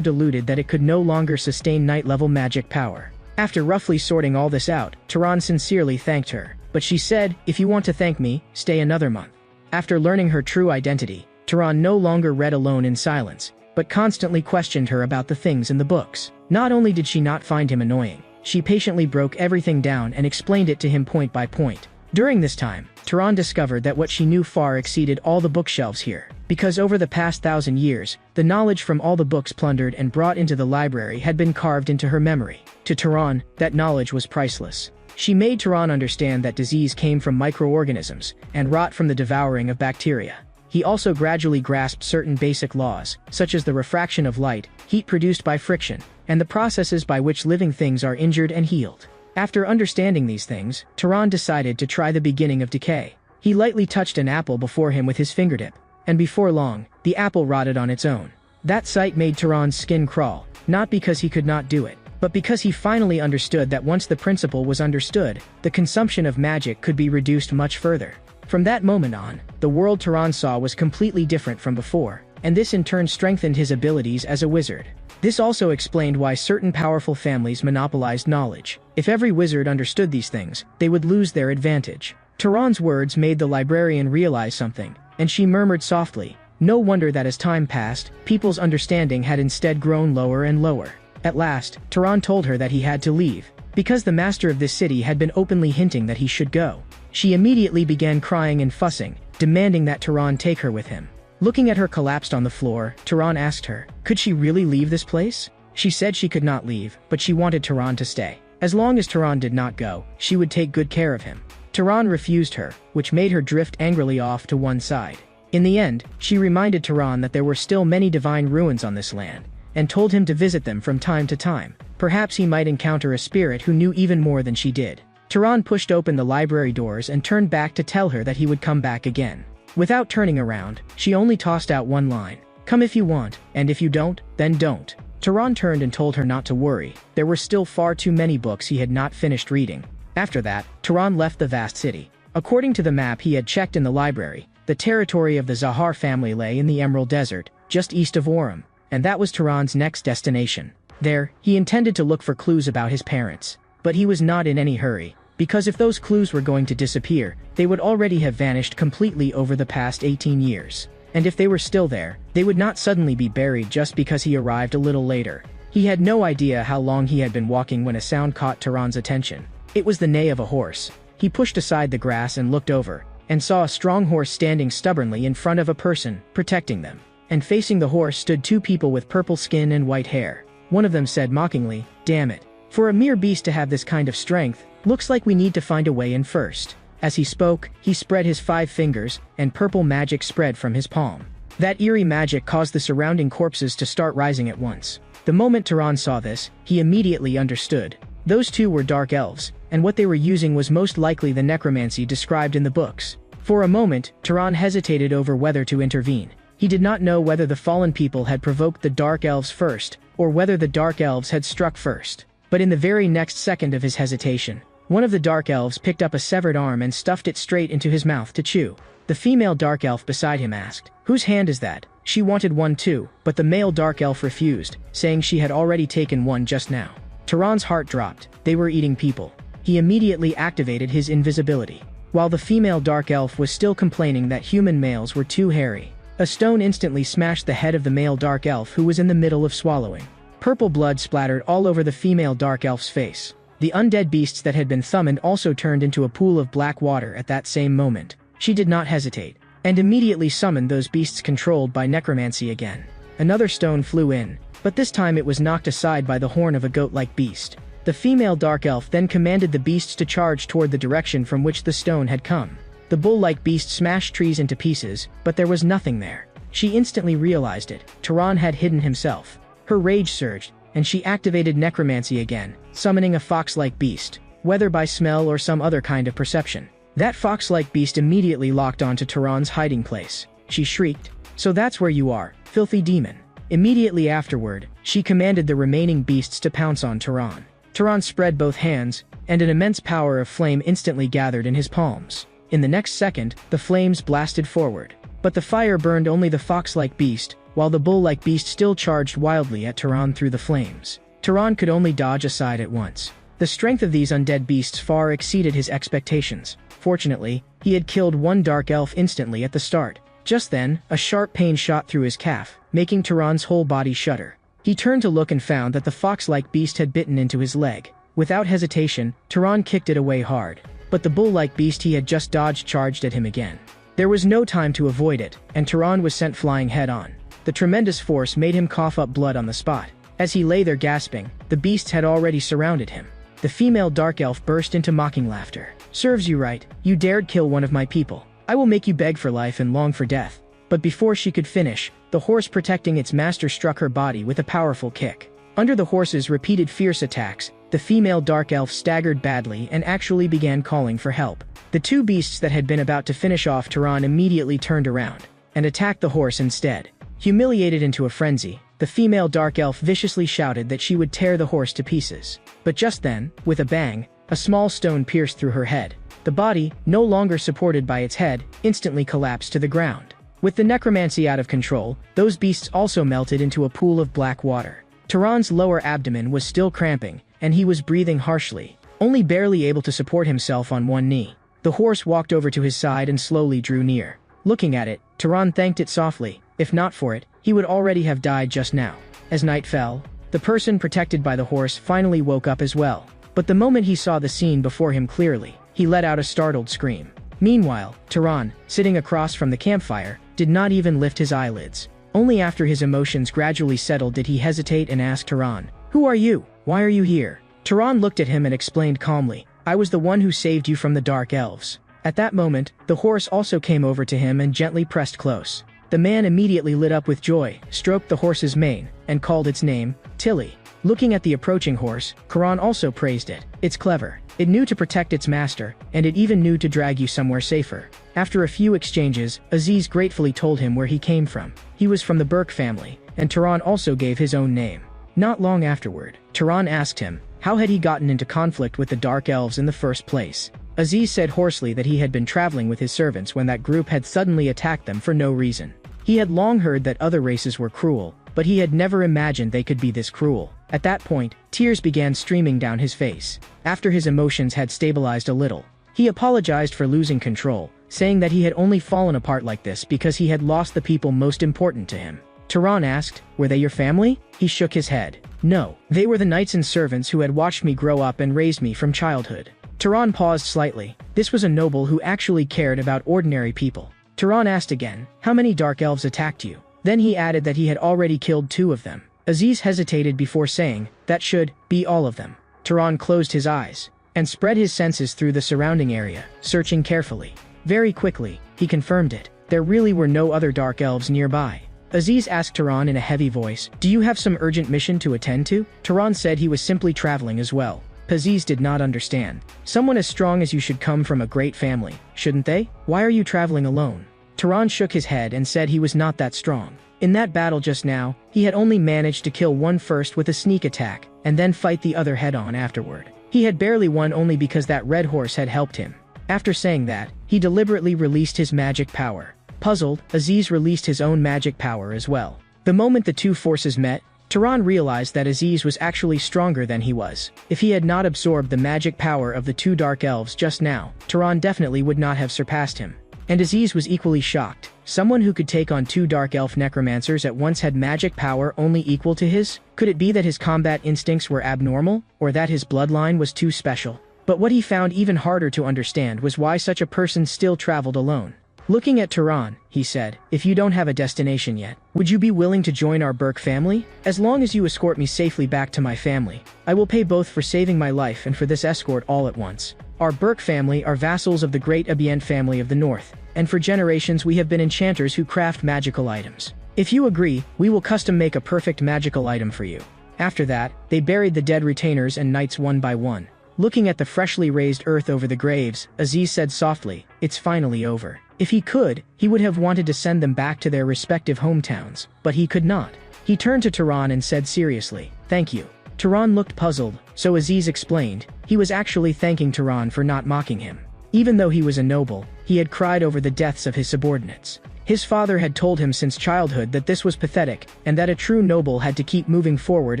diluted that it could no longer sustain knight-level magic power. After roughly sorting all this out, Tehran sincerely thanked her, but she said, "If you want to thank me, stay another month." After learning her true identity, Tehran no longer read alone in silence, but constantly questioned her about the things in the books. Not only did she not find him annoying, she patiently broke everything down and explained it to him point by point. During this time, Tehran discovered that what she knew far exceeded all the bookshelves here, because over the past 1,000 years, the knowledge from all the books plundered and brought into the library had been carved into her memory. To Tehran, that knowledge was priceless. She made Tehran understand that disease came from microorganisms, and rot from the devouring of bacteria. He also gradually grasped certain basic laws, such as the refraction of light, heat produced by friction, and the processes by which living things are injured and healed. After understanding these things, Tehran decided to try the beginning of decay. He lightly touched an apple before him with his fingertip, and before long, the apple rotted on its own. That sight made Tehran's skin crawl, not because he could not do it, but because he finally understood that once the principle was understood, the consumption of magic could be reduced much further. From that moment on, the world Tehran saw was completely different from before, and this in turn strengthened his abilities as a wizard. This also explained why certain powerful families monopolized knowledge. If every wizard understood these things, they would lose their advantage. Tehran's words made the librarian realize something, and she murmured softly, "No wonder that as time passed, people's understanding had instead grown lower and lower." At last, Tehran told her that he had to leave, because the master of this city had been openly hinting that he should go. She immediately began crying and fussing, demanding that Tehran take her with him. Looking at her collapsed on the floor, Tehran asked her, could she really leave this place? She said she could not leave, but she wanted Tehran to stay. As long as Tehran did not go, she would take good care of him. Tehran refused her, which made her drift angrily off to one side. In the end, she reminded Tehran that there were still many divine ruins on this land, and told him to visit them from time to time. Perhaps he might encounter a spirit who knew even more than she did. Tehran pushed open the library doors and turned back to tell her that he would come back again. Without turning around, she only tossed out one line, "Come if you want, and if you don't, then don't." Tehran turned and told her not to worry. There were still far too many books he had not finished reading. After that, Tehran left the vast city. According to the map he had checked in the library, the territory of the Zahar family lay in the Emerald Desert, just east of Orem, and that was Tehran's next destination. There, he intended to look for clues about his parents. But he was not in any hurry, because if those clues were going to disappear, they would already have vanished completely over the past 18 years. And if they were still there, they would not suddenly be buried just because he arrived a little later. He had no idea how long he had been walking when a sound caught Tehran's attention. It was the neigh of a horse. He pushed aside the grass and looked over, and saw a strong horse standing stubbornly in front of a person, protecting them. And facing the horse stood two people with purple skin and white hair. One of them said mockingly, "Damn it. For a mere beast to have this kind of strength, looks like we need to find a way in first." As he spoke, he spread his 5 fingers, and purple magic spread from his palm. That eerie magic caused the surrounding corpses to start rising at once. The moment Tehran saw this, he immediately understood. Those two were dark elves, and what they were using was most likely the necromancy described in the books. For a moment, Tehran hesitated over whether to intervene. He did not know whether the fallen people had provoked the dark elves first, or whether the dark elves had struck first. But in the very next second of his hesitation, one of the dark elves picked up a severed arm and stuffed it straight into his mouth to chew. The female dark elf beside him asked, "Whose hand is that?" She wanted one too, but the male dark elf refused, saying she had already taken one just now. Tehran's heart dropped. They were eating people. He immediately activated his invisibility. While the female dark elf was still complaining that human males were too hairy, a stone instantly smashed the head of the male dark elf who was in the middle of swallowing. Purple blood splattered all over the female dark elf's face. The undead beasts that had been summoned also turned into a pool of black water at that same moment. She did not hesitate, and immediately summoned those beasts controlled by necromancy again. Another stone flew in, but this time it was knocked aside by the horn of a goat-like beast. The female dark elf then commanded the beasts to charge toward the direction from which the stone had come. The bull-like beast smashed trees into pieces, but there was nothing there. She instantly realized it. Tehran had hidden himself. Her rage surged, and she activated necromancy again, summoning a fox-like beast, whether by smell or some other kind of perception. That fox-like beast immediately locked onto Tehran's hiding place. She shrieked, So that's where you are, filthy demon. Immediately afterward, she commanded the remaining beasts to pounce on Turan. Turan spread both hands, and an immense power of flame instantly gathered in his palms. In the next second, the flames blasted forward. But the fire burned only the fox-like beast, while the bull-like beast still charged wildly at Turan through the flames. Turan could only dodge aside at once. The strength of these undead beasts far exceeded his expectations. Fortunately, he had killed one dark elf instantly at the start. Just then, a sharp pain shot through his calf, making Turan's whole body shudder. He turned to look and found that the fox-like beast had bitten into his leg. Without hesitation, Turan kicked it away hard. But the bull-like beast he had just dodged charged at him again. There was no time to avoid it, and Turan was sent flying head-on. The tremendous force made him cough up blood on the spot. As he lay there gasping, the beasts had already surrounded him. The female dark elf burst into mocking laughter. "Serves you right, you dared kill one of my people. I will make you beg for life and long for death." But before she could finish, the horse protecting its master struck her body with a powerful kick. Under the horse's repeated fierce attacks, the female dark elf staggered badly and actually began calling for help. The two beasts that had been about to finish off Turan immediately turned around and attacked the horse instead. Humiliated into a frenzy, the female dark elf viciously shouted that she would tear the horse to pieces. But just then, with a bang, a small stone pierced through her head. The body, no longer supported by its head, instantly collapsed to the ground. With the necromancy out of control, those beasts also melted into a pool of black water. Turan's lower abdomen was still cramping, and he was breathing harshly, only barely able to support himself on one knee. The horse walked over to his side and slowly drew near. Looking at it, Turan thanked it softly. If not for it, he would already have died just now. As night fell, the person protected by the horse finally woke up as well. But the moment he saw the scene before him clearly, he let out a startled scream. Meanwhile, Turan, sitting across from the campfire, did not even lift his eyelids. Only after his emotions gradually settled did he hesitate and ask Turan, "Who are you? Why are you here?" Turan looked at him and explained calmly, "I was the one who saved you from the dark elves." At that moment, the horse also came over to him and gently pressed close. The man immediately lit up with joy, stroked the horse's mane, and called its name, Tilly. Looking at the approaching horse, Turan also praised it. "It's clever. It knew to protect its master, and it even knew to drag you somewhere safer." After a few exchanges, Aziz gratefully told him where he came from. He was from the Burke family, and Turan also gave his own name. Not long afterward, Turan asked him, how had he gotten into conflict with the Dark Elves in the first place? Aziz said hoarsely that he had been traveling with his servants when that group had suddenly attacked them for no reason. He had long heard that other races were cruel, but he had never imagined they could be this cruel. At that point, tears began streaming down his face. After his emotions had stabilized a little, he apologized for losing control, saying that he had only fallen apart like this because he had lost the people most important to him. Turan asked, "Were they your family?" He shook his head. "No, they were the knights and servants who had watched me grow up and raised me from childhood." Turan paused slightly. This was a noble who actually cared about ordinary people. Turan asked again, "How many dark elves attacked you?" Then he added that he had already killed 2 of them. Aziz hesitated before saying, "That should be all of them." Turan closed his eyes and spread his senses through the surrounding area, searching carefully. Very quickly, he confirmed it. There really were no other dark elves nearby. Aziz asked Turan in a heavy voice, "Do you have some urgent mission to attend to?" Turan said he was simply traveling as well. Aziz did not understand. Someone as strong as you should come from a great family, shouldn't they? Why are you traveling alone? Turan shook his head and said he was not that strong. In that battle just now, he had only managed to kill one first with a sneak attack, and then fight the other head-on afterward. He had barely won only because that red horse had helped him. After saying that, he deliberately released his magic power. Puzzled, Aziz released his own magic power as well. The moment the two forces met, Turan realized that Aziz was actually stronger than he was. If he had not absorbed the magic power of the 2 dark elves just now, Turan definitely would not have surpassed him. And Aziz was equally shocked. Someone who could take on 2 dark elf necromancers at once had magic power only equal to his? Could it be that his combat instincts were abnormal, or that his bloodline was too special? But what he found even harder to understand was why such a person still traveled alone. Looking at Turan, he said, "If you don't have a destination yet, would you be willing to join our Burke family? As long as you escort me safely back to my family, I will pay both for saving my life and for this escort all at once. Our Burke family are vassals of the great Abient family of the north, and for generations we have been enchanters who craft magical items. If you agree, we will custom make a perfect magical item for you." After that, they buried the dead retainers and knights one by one. Looking at the freshly raised earth over the graves, Aziz said softly, "It's finally over." If he could, he would have wanted to send them back to their respective hometowns, but he could not. He turned to Tehran and said seriously, "Thank you." Tehran looked puzzled, so Aziz explained, he was actually thanking Tehran for not mocking him. Even though he was a noble, he had cried over the deaths of his subordinates. His father had told him since childhood that this was pathetic, and that a true noble had to keep moving forward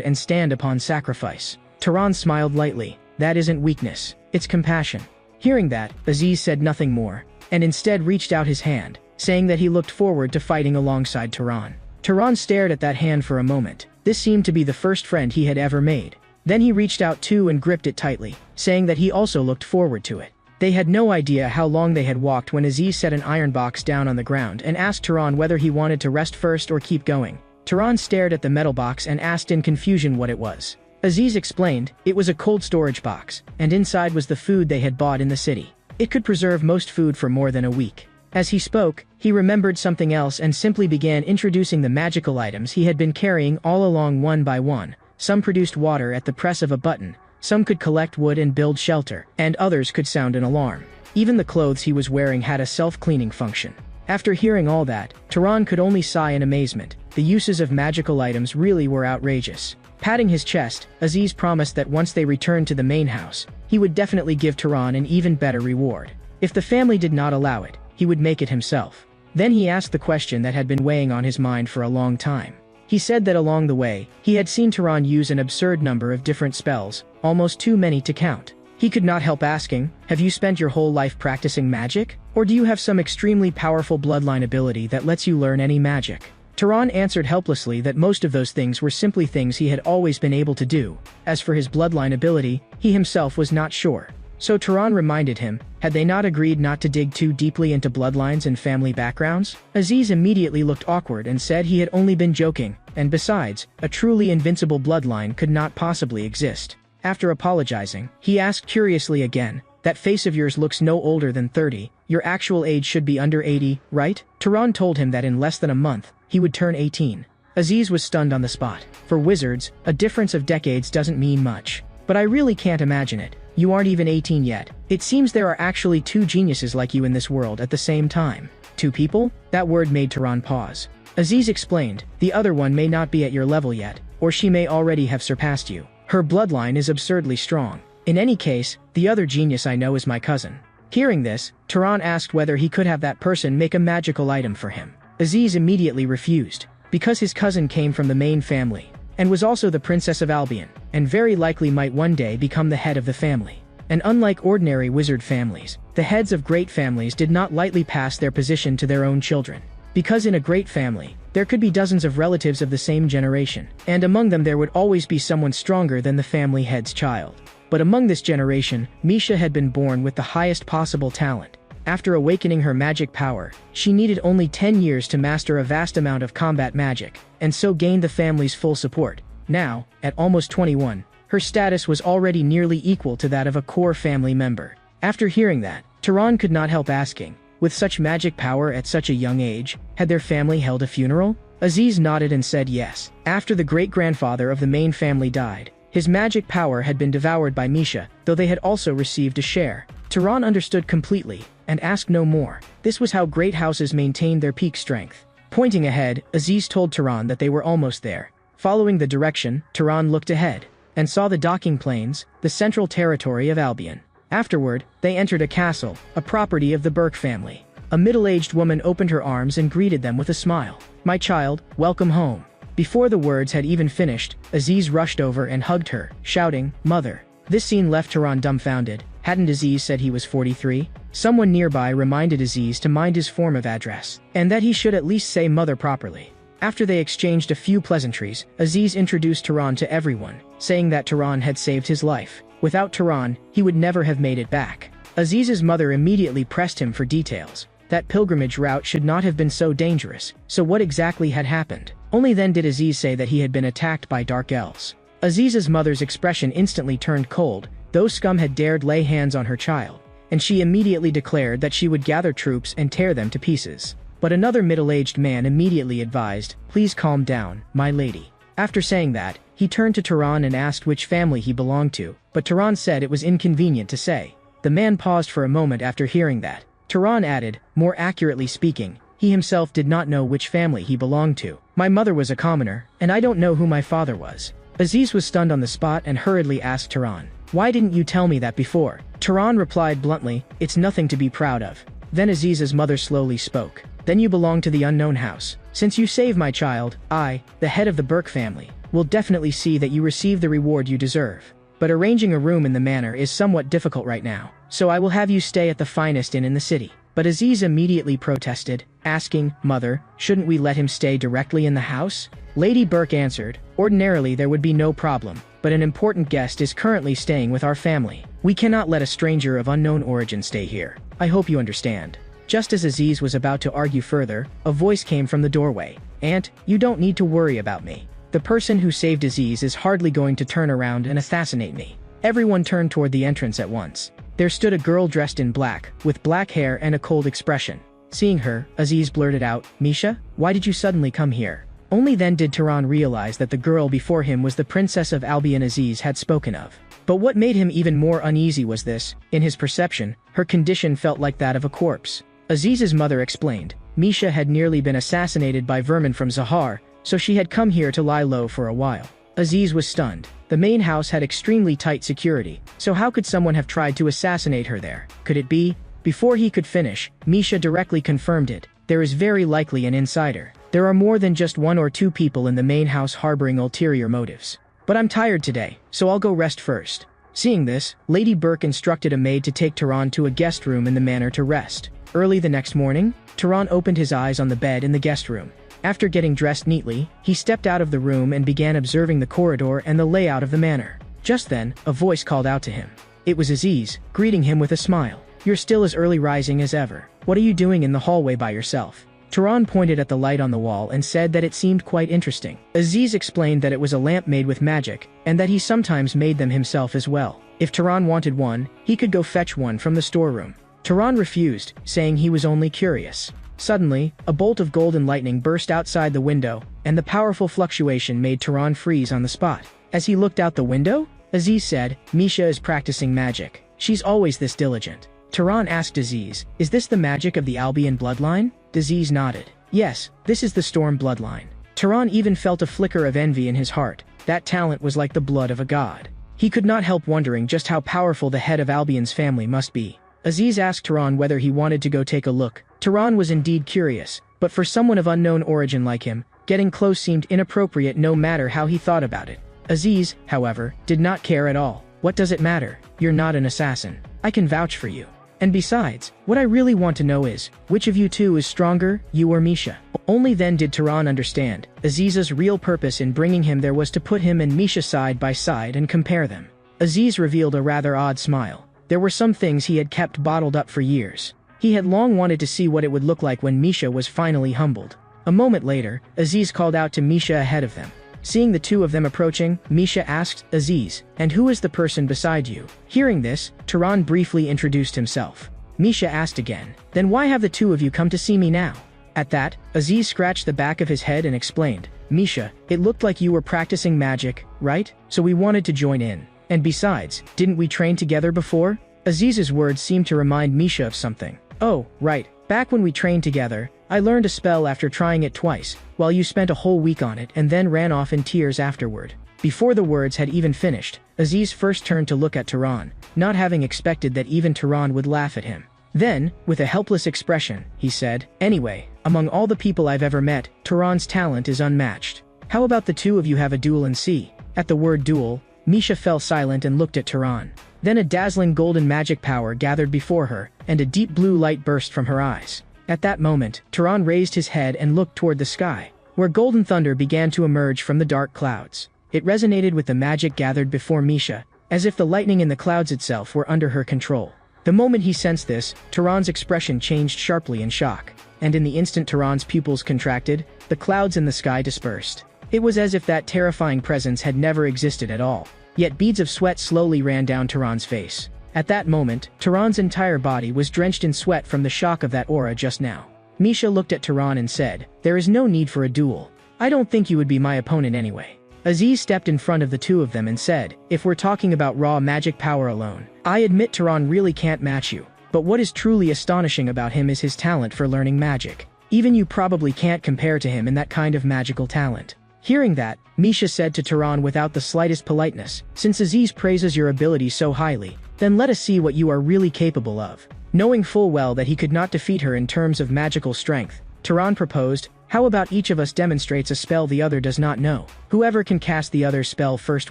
and stand upon sacrifice. Tehran smiled lightly. "That isn't weakness, it's compassion." Hearing that, Aziz said nothing more, and instead reached out his hand, saying that he looked forward to fighting alongside Tehran. Tehran stared at that hand for a moment. This seemed to be the first friend he had ever made. Then he reached out too and gripped it tightly, saying that he also looked forward to it. They had no idea how long they had walked when Aziz set an iron box down on the ground and asked Tehran whether he wanted to rest first or keep going. Tehran stared at the metal box and asked in confusion what it was. Aziz explained, it was a cold storage box, and inside was the food they had bought in the city. It could preserve most food for more than a week. As he spoke, he remembered something else and simply began introducing the magical items he had been carrying all along one by one. Some produced water at the press of a button, some could collect wood and build shelter, and others could sound an alarm. Even the clothes he was wearing had a self-cleaning function. After hearing all that, Tehran could only sigh in amazement. The uses of magical items really were outrageous. Patting his chest, Aziz promised that once they returned to the main house, he would definitely give Tehran an even better reward. If the family did not allow it, he would make it himself. Then he asked the question that had been weighing on his mind for a long time. He said that along the way, he had seen Tehran use an absurd number of different spells, almost too many to count. He could not help asking, have you spent your whole life practicing magic? Or do you have some extremely powerful bloodline ability that lets you learn any magic? Tehran answered helplessly that most of those things were simply things he had always been able to do. As for his bloodline ability, he himself was not sure. So Tehran reminded him, had they not agreed not to dig too deeply into bloodlines and family backgrounds? Aziz immediately looked awkward and said he had only been joking, and besides, a truly invincible bloodline could not possibly exist. After apologizing, he asked curiously again, that face of yours looks no older than 30, your actual age should be under 80, right? Tehran told him that in less than a month, he would turn 18. Aziz was stunned on the spot. For wizards, a difference of decades doesn't mean much. But I really can't imagine it. You aren't even 18 yet. It seems there are actually two geniuses like you in this world at the same time. Two people? That word made Tehran pause. Aziz explained, the other one may not be at your level yet, or she may already have surpassed you. Her bloodline is absurdly strong. In any case, the other genius I know is my cousin. Hearing this, Tehran asked whether he could have that person make a magical item for him. Aziz immediately refused, because his cousin came from the main family, and was also the Princess of Albion, and very likely might one day become the head of the family. And unlike ordinary wizard families, the heads of great families did not lightly pass their position to their own children. Because in a great family, there could be dozens of relatives of the same generation, and among them there would always be someone stronger than the family head's child. But among this generation, Misha had been born with the highest possible talent. After awakening her magic power, she needed only 10 years to master a vast amount of combat magic, and so gained the family's full support. Now, at almost 21, her status was already nearly equal to that of a core family member. After hearing that, Tehran could not help asking, with such magic power at such a young age, had their family held a funeral? Aziz nodded and said yes. After the great-grandfather of the main family died, his magic power had been devoured by Misha, though they had also received a share. Tehran understood completely, and asked no more. This was how great houses maintained their peak strength. Pointing ahead, Aziz told Tehran that they were almost there. Following the direction, Tehran looked ahead, and saw the docking plains, the central territory of Albion. Afterward, they entered a castle, a property of the Burke family. A middle-aged woman opened her arms and greeted them with a smile. My child, welcome home. Before the words had even finished, Aziz rushed over and hugged her, shouting, Mother. This scene left Tehran dumbfounded. Hadn't Aziz said he was 43? Someone nearby reminded Aziz to mind his form of address, and that he should at least say mother properly. After they exchanged a few pleasantries, Aziz introduced Tehran to everyone, saying that Tehran had saved his life. Without Tehran, he would never have made it back. Aziz's mother immediately pressed him for details. That pilgrimage route should not have been so dangerous, so what exactly had happened? Only then did Aziz say that he had been attacked by dark elves. Aziz's mother's expression instantly turned cold. Those scum had dared lay hands on her child, and she immediately declared that she would gather troops and tear them to pieces. But another middle-aged man immediately advised, please calm down, my lady. After saying that, he turned to Tehran and asked which family he belonged to, but Tehran said it was inconvenient to say. The man paused for a moment after hearing that, Tehran added, more accurately speaking, he himself did not know which family he belonged to. My mother was a commoner, and I don't know who my father was. Aziz was stunned on the spot and hurriedly asked Tehran, why didn't you tell me that before? Tehran replied bluntly, it's nothing to be proud of. Then Aziz's mother slowly spoke. Then you belong to the unknown house. Since you saved my child, I, the head of the Burke family, will definitely see that you receive the reward you deserve. But arranging a room in the manor is somewhat difficult right now, so I will have you stay at the finest inn in the city. But Aziz immediately protested, asking, Mother, shouldn't we let him stay directly in the house? Lady Burke answered, ordinarily there would be no problem, but an important guest is currently staying with our family. We cannot let a stranger of unknown origin stay here. I hope you understand. Just as Aziz was about to argue further, a voice came from the doorway. Aunt, you don't need to worry about me. The person who saved Aziz is hardly going to turn around and assassinate me. Everyone turned toward the entrance at once. There stood a girl dressed in black, with black hair and a cold expression. Seeing her, Aziz blurted out, Misha, why did you suddenly come here? Only then did Tehran realize that the girl before him was the princess of Albion Aziz had spoken of. But what made him even more uneasy was this, in his perception, her condition felt like that of a corpse. Aziz's mother explained, Misha had nearly been assassinated by vermin from Zahar, so she had come here to lie low for a while. Aziz was stunned. The main house had extremely tight security, so how could someone have tried to assassinate her there? Could it be? Before he could finish, Misha directly confirmed it. There is very likely an insider. There are more than just one or two people in the main house harboring ulterior motives. But I'm tired today, so I'll go rest first. Seeing this, Lady Burke instructed a maid to take Tehran to a guest room in the manor to rest. Early the next morning, Tehran opened his eyes on the bed in the guest room. After getting dressed neatly, he stepped out of the room and began observing the corridor and the layout of the manor. Just then, a voice called out to him. It was Aziz, greeting him with a smile. You're still as early rising as ever. What are you doing in the hallway by yourself? Tehran pointed at the light on the wall and said that it seemed quite interesting. Aziz explained that it was a lamp made with magic, and that he sometimes made them himself as well. If Tehran wanted one, he could go fetch one from the storeroom. Tehran refused, saying he was only curious. Suddenly, a bolt of golden lightning burst outside the window, and the powerful fluctuation made Tehran freeze on the spot. As he looked out the window, Aziz said, Misha is practicing magic. She's always this diligent. Tehran asked Aziz, is this the magic of the Albion bloodline? Aziz nodded. Yes, this is the Storm bloodline. Tehran even felt a flicker of envy in his heart. That talent was like the blood of a god. He could not help wondering just how powerful the head of Albion's family must be. Aziz asked Tehran whether he wanted to go take a look. Tehran was indeed curious, but for someone of unknown origin like him, getting close seemed inappropriate no matter how he thought about it. Aziz, however, did not care at all. What does it matter? You're not an assassin. I can vouch for you. And besides, what I really want to know is, which of you two is stronger, you or Misha? Only then did Tehran understand. Aziz's real purpose in bringing him there was to put him and Misha side by side and compare them. Aziz revealed a rather odd smile. There were some things he had kept bottled up for years. He had long wanted to see what it would look like when Misha was finally humbled. A moment later, Aziz called out to Misha ahead of them. Seeing the two of them approaching, Misha asked, Aziz, and who is the person beside you? Hearing this, Tehran briefly introduced himself. Misha asked again, then why have the two of you come to see me now? At that, Aziz scratched the back of his head and explained, Misha, it looked like you were practicing magic, right? So we wanted to join in. And besides, didn't we train together before? Aziz's words seemed to remind Misha of something. Oh, right. Back when we trained together, I learned a spell after trying it twice, while you spent a whole week on it and then ran off in tears afterward. Before the words had even finished, Aziz first turned to look at Tehran, not having expected that even Tehran would laugh at him. Then, with a helpless expression, he said, anyway, among all the people I've ever met, Tehran's talent is unmatched. How about the two of you have a duel and see? At the word duel, Misha fell silent and looked at Tehran. Then a dazzling golden magic power gathered before her, and a deep blue light burst from her eyes. At that moment, Tehran raised his head and looked toward the sky, where golden thunder began to emerge from the dark clouds. It resonated with the magic gathered before Misha, as if the lightning in the clouds itself were under her control. The moment he sensed this, Tehran's expression changed sharply in shock, and in the instant Tehran's pupils contracted, the clouds in the sky dispersed. It was as if that terrifying presence had never existed at all. Yet beads of sweat slowly ran down Tehran's face. At that moment, Tehran's entire body was drenched in sweat from the shock of that aura just now. Misha looked at Tehran and said, there is no need for a duel. I don't think you would be my opponent anyway. Aziz stepped in front of the two of them and said, if we're talking about raw magic power alone, I admit Tehran really can't match you. But what is truly astonishing about him is his talent for learning magic. Even you probably can't compare to him in that kind of magical talent. Hearing that, Misha said to Tehran without the slightest politeness, "Since Aziz praises your ability so highly, then let us see what you are really capable of." Knowing full well that he could not defeat her in terms of magical strength, Tehran proposed, "How about each of us demonstrates a spell the other does not know? Whoever can cast the other's spell first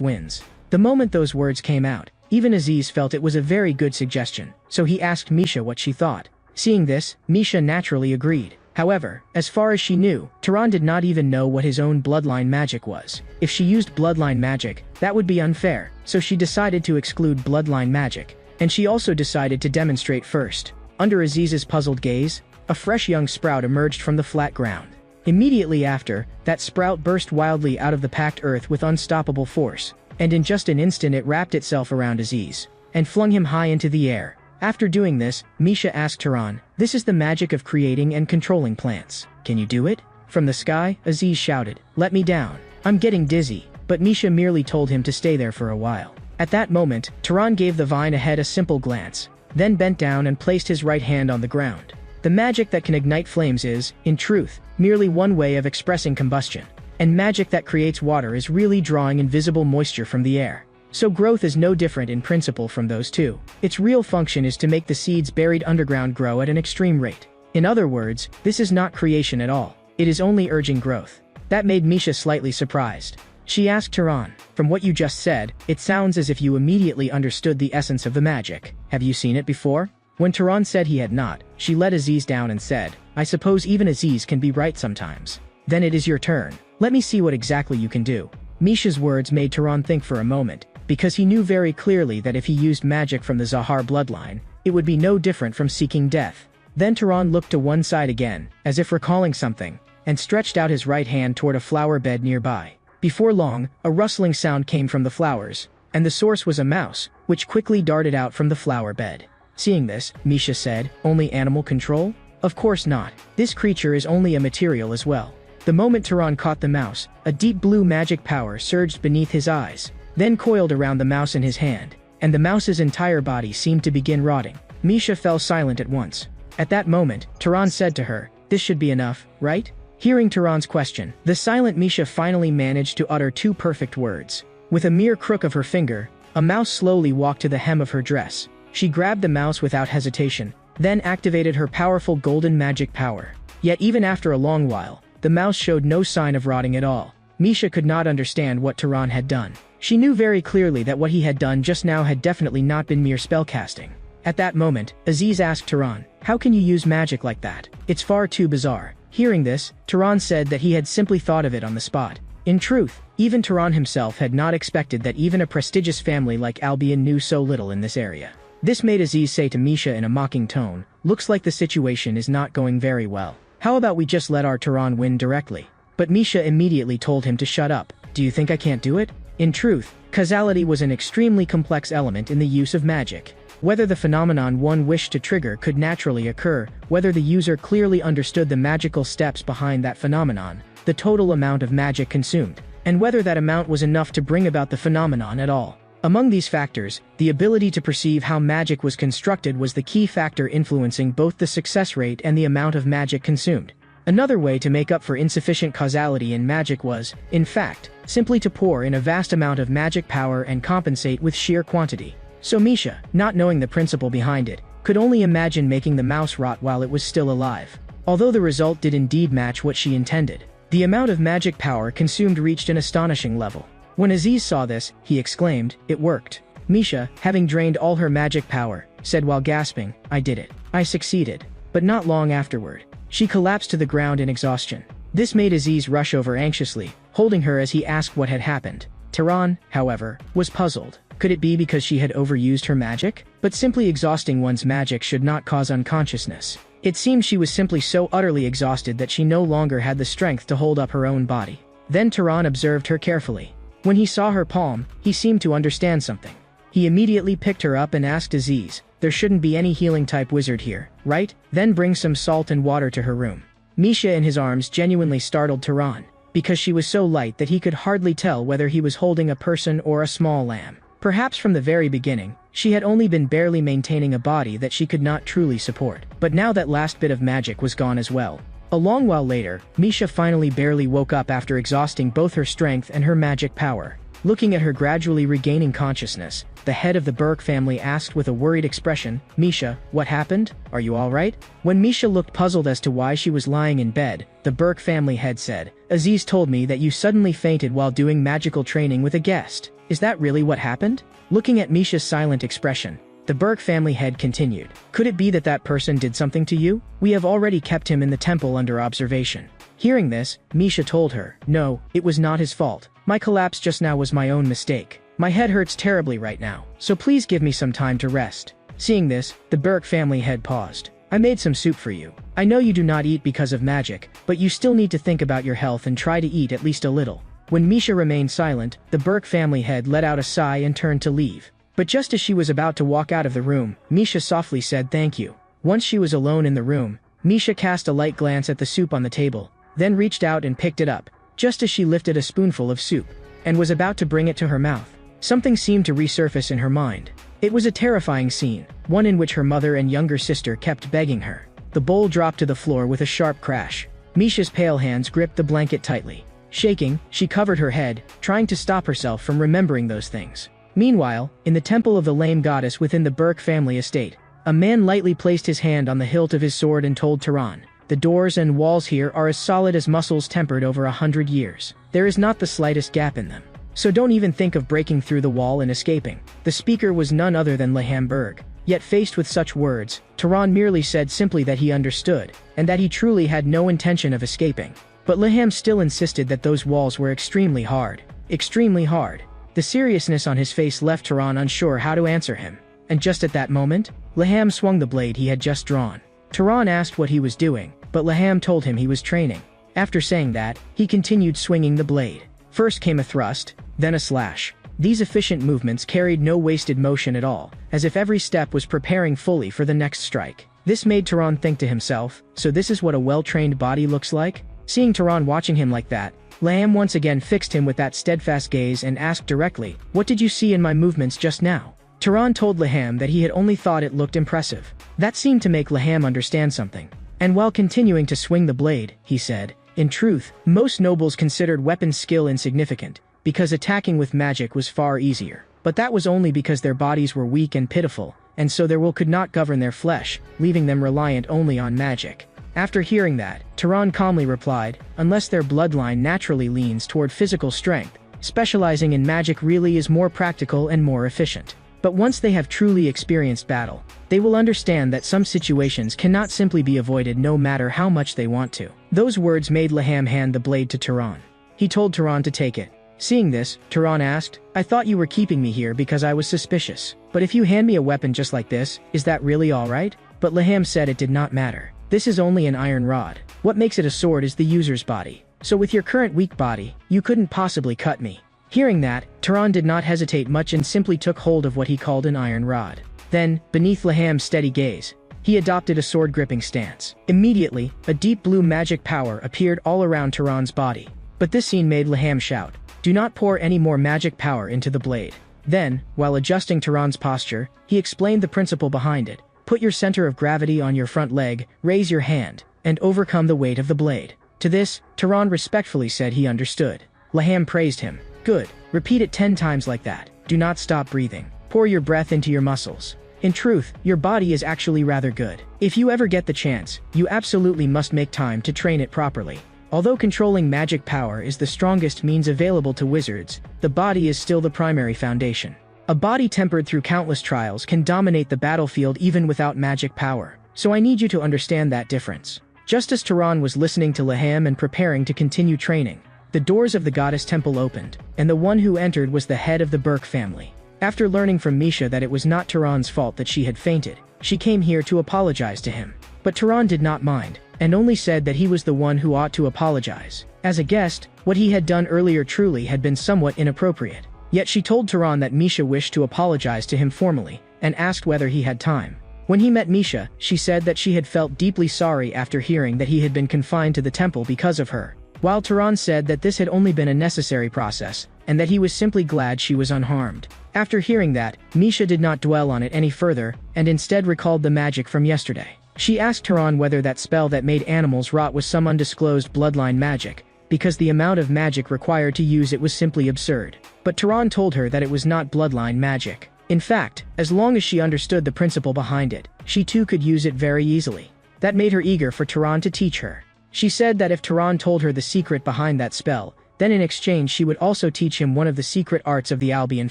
wins." The moment those words came out, even Aziz felt it was a very good suggestion, so he asked Misha what she thought. Seeing this, Misha naturally agreed. However, as far as she knew, Tehran did not even know what his own bloodline magic was. If she used bloodline magic, that would be unfair, so she decided to exclude bloodline magic. And she also decided to demonstrate first. Under Aziz's puzzled gaze, a fresh young sprout emerged from the flat ground. Immediately after, that sprout burst wildly out of the packed earth with unstoppable force, and in just an instant it wrapped itself around Aziz, and flung him high into the air. After doing this, Misha asked Tehran, "This is the magic of creating and controlling plants. Can you do it?" From the sky, Aziz shouted, "Let me down. I'm getting dizzy," but Misha merely told him to stay there for a while. At that moment, Tehran gave the vine ahead a simple glance, then bent down and placed his right hand on the ground. The magic that can ignite flames is, in truth, merely one way of expressing combustion. And magic that creates water is really drawing invisible moisture from the air. So growth is no different in principle from those two. Its real function is to make the seeds buried underground grow at an extreme rate. In other words, this is not creation at all. It is only urging growth. That made Misha slightly surprised. She asked Tehran, "From what you just said, it sounds as if you immediately understood the essence of the magic. Have you seen it before?" When Tehran said he had not, she let Aziz down and said, "I suppose even Aziz can be right sometimes. Then it is your turn. Let me see what exactly you can do." Misha's words made Tehran think for a moment, because he knew very clearly that if he used magic from the Zahar bloodline, it would be no different from seeking death. Then Tehran looked to one side again, as if recalling something, and stretched out his right hand toward a flower bed nearby. Before long, a rustling sound came from the flowers, and the source was a mouse, which quickly darted out from the flower bed. Seeing this, Misha said, "Only animal control? Of course not. This creature is only a material as well." The moment Tehran caught the mouse, a deep blue magic power surged beneath his eyes, then coiled around the mouse in his hand, and the mouse's entire body seemed to begin rotting. Misha fell silent at once. At that moment, Tehran said to her, "This should be enough, right?" Hearing Tehran's question, the silent Misha finally managed to utter two perfect words. With a mere crook of her finger, a mouse slowly walked to the hem of her dress. She grabbed the mouse without hesitation, then activated her powerful golden magic power. Yet even after a long while, the mouse showed no sign of rotting at all. Misha could not understand what Tehran had done. She knew very clearly that what he had done just now had definitely not been mere spellcasting. At that moment, Aziz asked Tehran, "How can you use magic like that? It's far too bizarre." Hearing this, Tehran said that he had simply thought of it on the spot. In truth, even Tehran himself had not expected that even a prestigious family like Albion knew so little in this area. This made Aziz say to Misha in a mocking tone, "Looks like the situation is not going very well. How about we just let our Tehran win directly?" But Misha immediately told him to shut up. "Do you think I can't do it?" In truth, causality was an extremely complex element in the use of magic. Whether the phenomenon one wished to trigger could naturally occur, whether the user clearly understood the magical steps behind that phenomenon, the total amount of magic consumed, and whether that amount was enough to bring about the phenomenon at all. Among these factors, the ability to perceive how magic was constructed was the key factor influencing both the success rate and the amount of magic consumed. Another way to make up for insufficient causality in magic was, in fact, simply to pour in a vast amount of magic power and compensate with sheer quantity. So Misha, not knowing the principle behind it, could only imagine making the mouse rot while it was still alive. Although the result did indeed match what she intended, the amount of magic power consumed reached an astonishing level. When Aziz saw this, he exclaimed, "It worked." Misha, having drained all her magic power, said while gasping, "I did it. I succeeded." But not long afterward, she collapsed to the ground in exhaustion. This made Aziz rush over anxiously, holding her as he asked what had happened. Tehran, however, was puzzled. Could it be because she had overused her magic? But simply exhausting one's magic should not cause unconsciousness. It seemed she was simply so utterly exhausted that she no longer had the strength to hold up her own body. Then Tehran observed her carefully. When he saw her palm, he seemed to understand something. He immediately picked her up and asked Aziz, "There shouldn't be any healing-type wizard here, right? Then bring some salt and water to her room." Misha in his arms genuinely startled Tehran, because she was so light that he could hardly tell whether he was holding a person or a small lamb. Perhaps from the very beginning, she had only been barely maintaining a body that she could not truly support. But now that last bit of magic was gone as well. A long while later, Misha finally barely woke up after exhausting both her strength and her magic power. Looking at her gradually regaining consciousness, the head of the Burke family asked with a worried expression, "Misha, what happened? Are you alright?" When Misha looked puzzled as to why she was lying in bed, the Burke family head said, "Aziz told me that you suddenly fainted while doing magical training with a guest. Is that really what happened?" Looking at Misha's silent expression, the Burke family head continued, "Could it be that that person did something to you? We have already kept him in the temple under observation." Hearing this, Misha told her, "No, it was not his fault. My collapse just now was my own mistake. My head hurts terribly right now, so please give me some time to rest." Seeing this, the Burke family head paused. "I made some soup for you. I know you do not eat because of magic, but you still need to think about your health and try to eat at least a little." When Misha remained silent, the Burke family head let out a sigh and turned to leave. But just as she was about to walk out of the room, Misha softly said thank you. Once she was alone in the room, Misha cast a light glance at the soup on the table, then reached out and picked it up, just as she lifted a spoonful of soup, and was about to bring it to her mouth. Something seemed to resurface in her mind. It was a terrifying scene, one in which her mother and younger sister kept begging her. The bowl dropped to the floor with a sharp crash. Misha's pale hands gripped the blanket tightly. Shaking, she covered her head, trying to stop herself from remembering those things. Meanwhile, in the temple of the lame goddess within the Burke family estate, a man lightly placed his hand on the hilt of his sword and told Tehran, "The doors and walls here are as solid as muscles tempered over 100 years. There is not the slightest gap in them. So don't even think of breaking through the wall and escaping." The speaker was none other than Leham Berg. Yet faced with such words, Tehran merely said simply that he understood, and that he truly had no intention of escaping. But Leham still insisted that those walls were extremely hard. Extremely hard. The seriousness on his face left Tehran unsure how to answer him. And just at that moment, Leham swung the blade he had just drawn. Tehran asked what he was doing, but Leham told him he was training. After saying that, he continued swinging the blade. First came a thrust, then a slash. These efficient movements carried no wasted motion at all, as if every step was preparing fully for the next strike. This made Tehran think to himself, so this is what a well-trained body looks like? Seeing Tehran watching him like that, Leham once again fixed him with that steadfast gaze and asked directly, "What did you see in my movements just now?" Tehran told Leham that he had only thought it looked impressive. That seemed to make Leham understand something. And while continuing to swing the blade, he said, "In truth, most nobles considered weapon skill insignificant, because attacking with magic was far easier. But that was only because their bodies were weak and pitiful, and so their will could not govern their flesh, leaving them reliant only on magic." After hearing that, Tehran calmly replied, "Unless their bloodline naturally leans toward physical strength, specializing in magic really is more practical and more efficient. But once they have truly experienced battle, they will understand that some situations cannot simply be avoided no matter how much they want to." Those words made Leham hand the blade to Tehran. He told Tehran to take it. Seeing this, Tehran asked, "I thought you were keeping me here because I was suspicious. But if you hand me a weapon just like this, is that really alright?" But Leham said it did not matter. "This is only an iron rod. What makes it a sword is the user's body. So with your current weak body, you couldn't possibly cut me." Hearing that, Tehran did not hesitate much and simply took hold of what he called an iron rod. Then, beneath Leham's steady gaze, he adopted a sword-gripping stance. Immediately, a deep blue magic power appeared all around Tehran's body. But this scene made Leham shout, "Do not pour any more magic power into the blade." Then, while adjusting Tehran's posture, he explained the principle behind it. "Put your center of gravity on your front leg, raise your hand, and overcome the weight of the blade." To this, Tehran respectfully said he understood. Leham praised him. "Good. Repeat it 10 times like that. Do not stop breathing. Pour your breath into your muscles. In truth, your body is actually rather good. If you ever get the chance, you absolutely must make time to train it properly." Although controlling magic power is the strongest means available to wizards, the body is still the primary foundation. A body tempered through countless trials can dominate the battlefield even without magic power. So I need you to understand that difference. Just as Tehran was listening to Leham and preparing to continue training, the doors of the goddess temple opened, and the one who entered was the head of the Burke family. After learning from Misha that it was not Tehran's fault that she had fainted, she came here to apologize to him. But Tehran did not mind, and only said that he was the one who ought to apologize. As a guest, what he had done earlier truly had been somewhat inappropriate. Yet she told Tehran that Misha wished to apologize to him formally, and asked whether he had time. When he met Misha, she said that she had felt deeply sorry after hearing that he had been confined to the temple because of her, while Tehran said that this had only been a necessary process, and that he was simply glad she was unharmed. After hearing that, Misha did not dwell on it any further, and instead recalled the magic from yesterday. She asked Taran whether that spell that made animals rot was some undisclosed bloodline magic, because the amount of magic required to use it was simply absurd. But Taran told her that it was not bloodline magic. In fact, as long as she understood the principle behind it, she too could use it very easily. That made her eager for Taran to teach her. She said that if Taran told her the secret behind that spell, then in exchange she would also teach him one of the secret arts of the Albion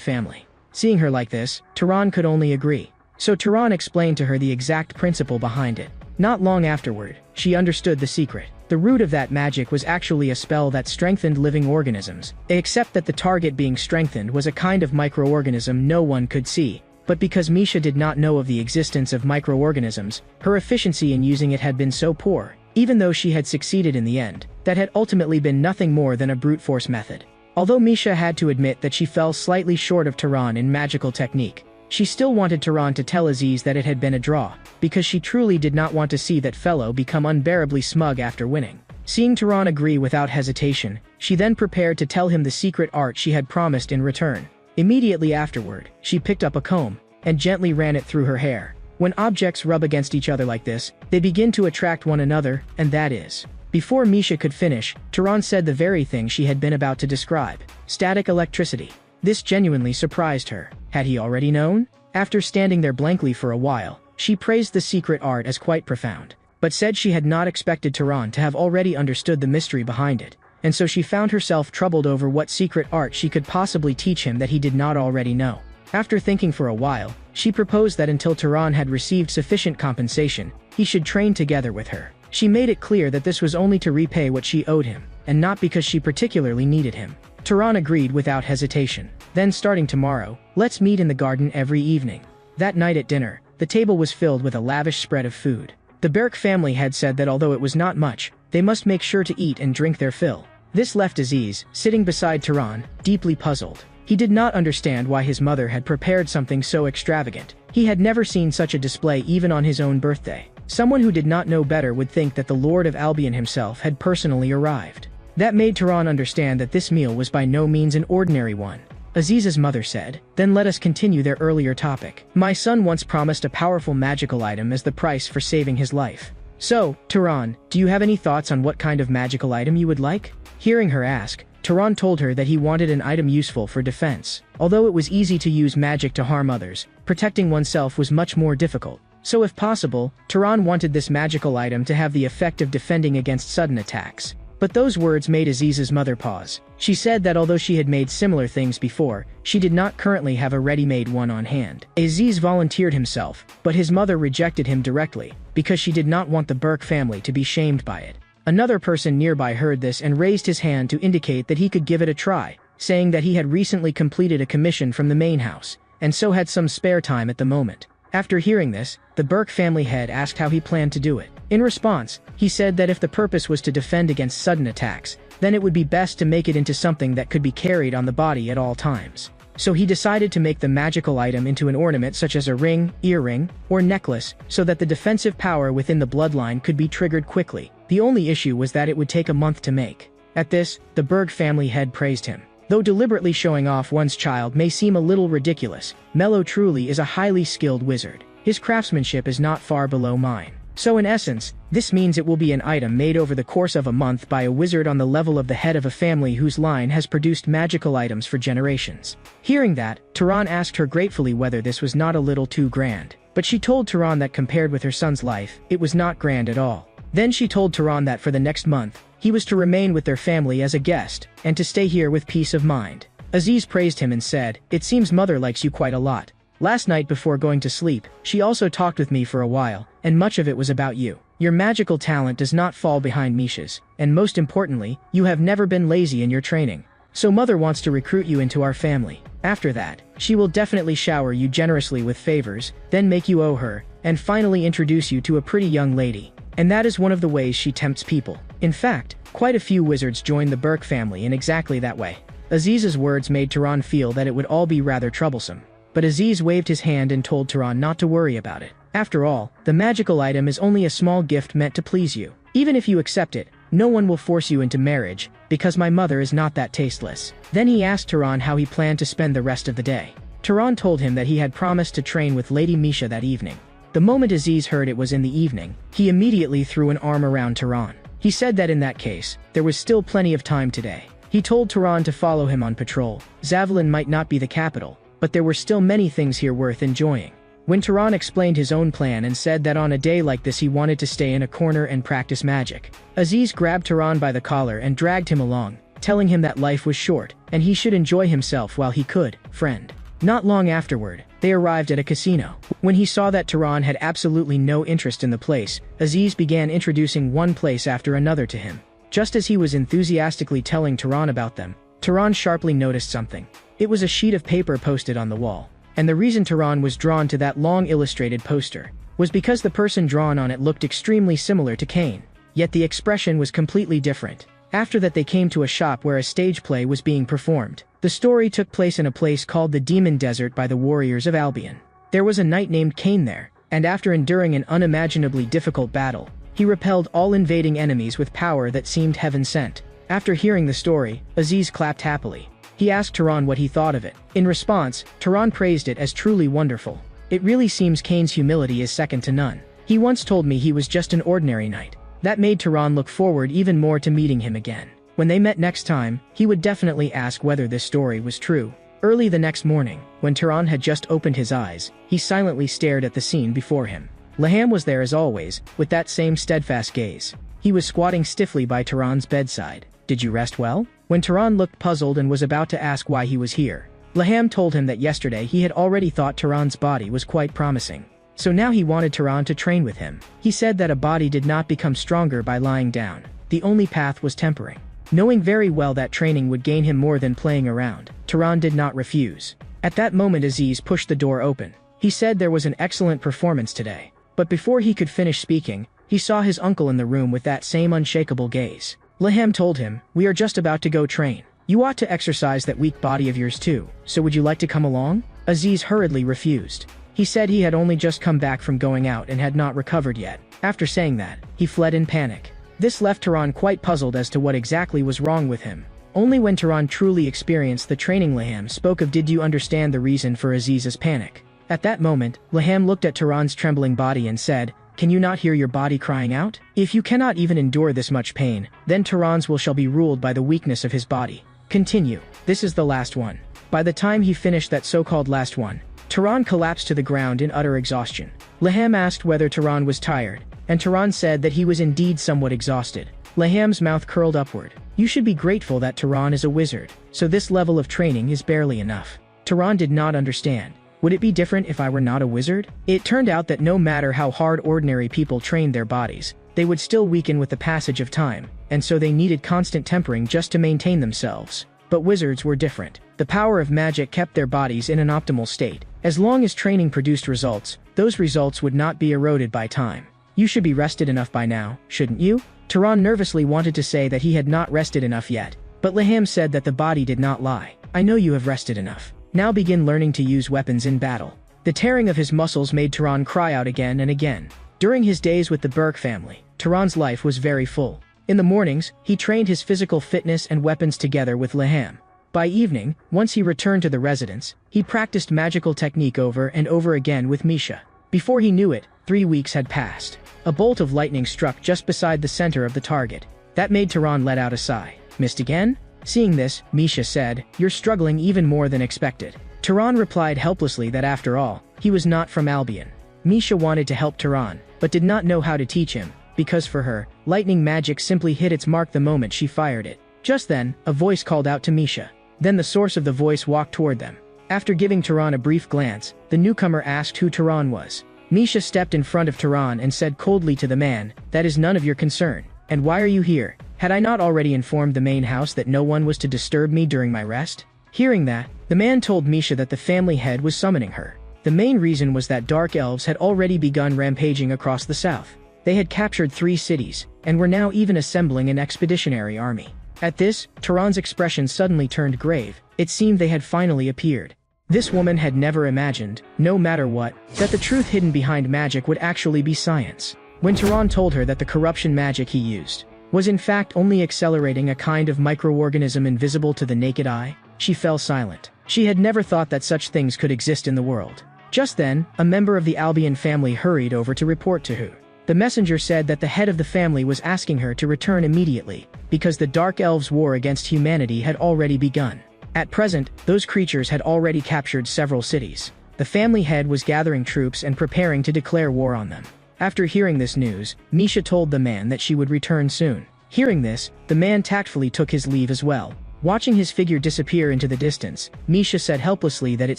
family. Seeing her like this, Taran could only agree. So Taran explained to her the exact principle behind it. Not long afterward, she understood the secret. The root of that magic was actually a spell that strengthened living organisms, except that the target being strengthened was a kind of microorganism no one could see. But because Misha did not know of the existence of microorganisms, her efficiency in using it had been so poor, even though she had succeeded in the end, that had ultimately been nothing more than a brute force method. Although Misha had to admit that she fell slightly short of Taran in magical technique, she still wanted Taran to tell Aziz that it had been a draw, because she truly did not want to see that fellow become unbearably smug after winning. Seeing Taran agree without hesitation, she then prepared to tell him the secret art she had promised in return. Immediately afterward, she picked up a comb, and gently ran it through her hair. When objects rub against each other like this, they begin to attract one another, and that is. Before Misha could finish, Taran said the very thing she had been about to describe: static electricity. This genuinely surprised her. Had he already known? After standing there blankly for a while, she praised the secret art as quite profound, but said she had not expected Taran to have already understood the mystery behind it, and so she found herself troubled over what secret art she could possibly teach him that he did not already know. After thinking for a while, she proposed that until Taran had received sufficient compensation, he should train together with her. She made it clear that this was only to repay what she owed him, and not because she particularly needed him. Taran agreed without hesitation. Then starting tomorrow, let's meet in the garden every evening. That night at dinner, the table was filled with a lavish spread of food. The Berk family had said that although it was not much, they must make sure to eat and drink their fill. This left Aziz, sitting beside Taran, deeply puzzled. He did not understand why his mother had prepared something so extravagant. He had never seen such a display even on his own birthday. Someone who did not know better would think that the Lord of Albion himself had personally arrived. That made Taran understand that this meal was by no means an ordinary one. Aziz's mother said, "Then let us continue their earlier topic. My son once promised a powerful magical item as the price for saving his life. So, Taran, do you have any thoughts on what kind of magical item you would like?" Hearing her ask, Taran told her that he wanted an item useful for defense. Although it was easy to use magic to harm others, protecting oneself was much more difficult. So if possible, Taran wanted this magical item to have the effect of defending against sudden attacks. But those words made Aziz's mother pause. She said that although she had made similar things before, she did not currently have a ready-made one on hand. Aziz volunteered himself, but his mother rejected him directly, because she did not want the Berk family to be shamed by it. Another person nearby heard this and raised his hand to indicate that he could give it a try, saying that he had recently completed a commission from the main house, and so had some spare time at the moment. After hearing this, the Berk family head asked how he planned to do it. In response, he said that if the purpose was to defend against sudden attacks, then it would be best to make it into something that could be carried on the body at all times. So he decided to make the magical item into an ornament such as a ring, earring, or necklace, so that the defensive power within the bloodline could be triggered quickly. The only issue was that it would take a month to make. At this, the Berg family head praised him. Though deliberately showing off one's child may seem a little ridiculous, Mello truly is a highly skilled wizard. His craftsmanship is not far below mine. So in essence, this means it will be an item made over the course of a month by a wizard on the level of the head of a family whose line has produced magical items for generations. Hearing that, Taran asked her gratefully whether this was not a little too grand. But she told Taran that compared with her son's life, it was not grand at all. Then she told Taran that for the next month, he was to remain with their family as a guest, and to stay here with peace of mind. Aziz praised him and said, "It seems mother likes you quite a lot. Last night before going to sleep, she also talked with me for a while, and much of it was about you. Your magical talent does not fall behind Misha's, and most importantly, you have never been lazy in your training. So mother wants to recruit you into our family. After that, she will definitely shower you generously with favors, then make you owe her, and finally introduce you to a pretty young lady. And that is one of the ways she tempts people." In fact, quite a few wizards joined the Berk family in exactly that way. Aziz's words made Taran feel that it would all be rather troublesome. But Aziz waved his hand and told Taran not to worry about it. After all, the magical item is only a small gift meant to please you. Even if you accept it, no one will force you into marriage, because my mother is not that tasteless. Then he asked Taran how he planned to spend the rest of the day. Tehran told him that he had promised to train with Lady Misha that evening. The moment Aziz heard it was in the evening, he immediately threw an arm around Tehran. He said that in that case, there was still plenty of time today. He told Tehran to follow him on patrol. Zavlin might not be the capital, but there were still many things here worth enjoying. When Tehran explained his own plan and said that on a day like this he wanted to stay in a corner and practice magic, Aziz grabbed Tehran by the collar and dragged him along, telling him that life was short, and he should enjoy himself while he could, friend. Not long afterward, they arrived at a casino. When he saw that Tehran had absolutely no interest in the place, Aziz began introducing one place after another to him. Just as he was enthusiastically telling Tehran about them, Tehran sharply noticed something. It was a sheet of paper posted on the wall. And the reason Tehran was drawn to that long illustrated poster was because the person drawn on it looked extremely similar to Cain, yet the expression was completely different. After that they came to a shop where a stage play was being performed. The story took place in a place called the Demon Desert by the warriors of Albion. There was a knight named Cain there, and after enduring an unimaginably difficult battle, he repelled all invading enemies with power that seemed heaven-sent. After hearing the story, Aziz clapped happily. He asked Tehran what he thought of it. In response, Tehran praised it as truly wonderful. It really seems Cain's humility is second to none. He once told me he was just an ordinary knight. That made Tehran look forward even more to meeting him again. When they met next time, he would definitely ask whether this story was true. Early the next morning, when Tehran had just opened his eyes, he silently stared at the scene before him. Laham was there as always, with that same steadfast gaze. He was squatting stiffly by Tehran's bedside. Did you rest well? When Tehran looked puzzled and was about to ask why he was here, Laham told him that yesterday he had already thought Tehran's body was quite promising. So now he wanted Tehran to train with him. He said that a body did not become stronger by lying down. The only path was tempering. Knowing very well that training would gain him more than playing around, Tehran did not refuse. At that moment Aziz pushed the door open. He said there was an excellent performance today. But before he could finish speaking, he saw his uncle in the room with that same unshakable gaze. Laham told him, "We are just about to go train. You ought to exercise that weak body of yours too, so would you like to come along?" Aziz hurriedly refused. He said he had only just come back from going out and had not recovered yet. After saying that, he fled in panic. This left Tehran quite puzzled as to what exactly was wrong with him. Only when Tehran truly experienced the training Laham spoke of did you understand the reason for Aziz's panic. At that moment, Laham looked at Tehran's trembling body and said, "Can you not hear your body crying out? If you cannot even endure this much pain, then Tehran's will shall be ruled by the weakness of his body. Continue. This is the last one." By the time he finished that so-called last one, Tehran collapsed to the ground in utter exhaustion. Laham asked whether Tehran was tired, and Tehran said that he was indeed somewhat exhausted. Laham's mouth curled upward. "You should be grateful that Tehran is a wizard, so this level of training is barely enough." Tehran did not understand. Would it be different if I were not a wizard? It turned out that no matter how hard ordinary people trained their bodies, they would still weaken with the passage of time, and so they needed constant tempering just to maintain themselves. But wizards were different. The power of magic kept their bodies in an optimal state. As long as training produced results, those results would not be eroded by time. "You should be rested enough by now, shouldn't you?" Tehran nervously wanted to say that he had not rested enough yet, but Laham said that the body did not lie. "I know you have rested enough. Now begin learning to use weapons in battle." The tearing of his muscles made Tehran cry out again and again. During his days with the Burke family, Tehran's life was very full. In the mornings, he trained his physical fitness and weapons together with Laham. By evening, once he returned to the residence, he practiced magical technique over and over again with Misha. Before he knew it, 3 weeks had passed. A bolt of lightning struck just beside the center of the target. That made Tehran let out a sigh. "Missed again?" Seeing this, Misha said, "You're struggling even more than expected." Tehran replied helplessly that after all, he was not from Albion. Misha wanted to help Tehran, but did not know how to teach him, because for her, lightning magic simply hit its mark the moment she fired it. Just then, a voice called out to Misha. Then the source of the voice walked toward them. After giving Tehran a brief glance, the newcomer asked who Tehran was. Misha stepped in front of Tehran and said coldly to the man, "That is none of your concern. And why are you here? Had I not already informed the main house that no one was to disturb me during my rest?" Hearing that, the man told Misha that the family head was summoning her. The main reason was that dark elves had already begun rampaging across the south. They had captured 3 cities, and were now even assembling an expeditionary army. At this, Tehran's expression suddenly turned grave. It seemed they had finally appeared. This woman had never imagined, no matter what, that the truth hidden behind magic would actually be science. When Tehran told her that the corruption magic he used was in fact only accelerating a kind of microorganism invisible to the naked eye, she fell silent. She had never thought that such things could exist in the world. Just then, a member of the Albion family hurried over to report to her. The messenger said that the head of the family was asking her to return immediately, because the Dark Elves' war against humanity had already begun. At present, those creatures had already captured several cities. The family head was gathering troops and preparing to declare war on them. After hearing this news, Misha told the man that she would return soon. Hearing this, the man tactfully took his leave as well. Watching his figure disappear into the distance, Misha said helplessly that it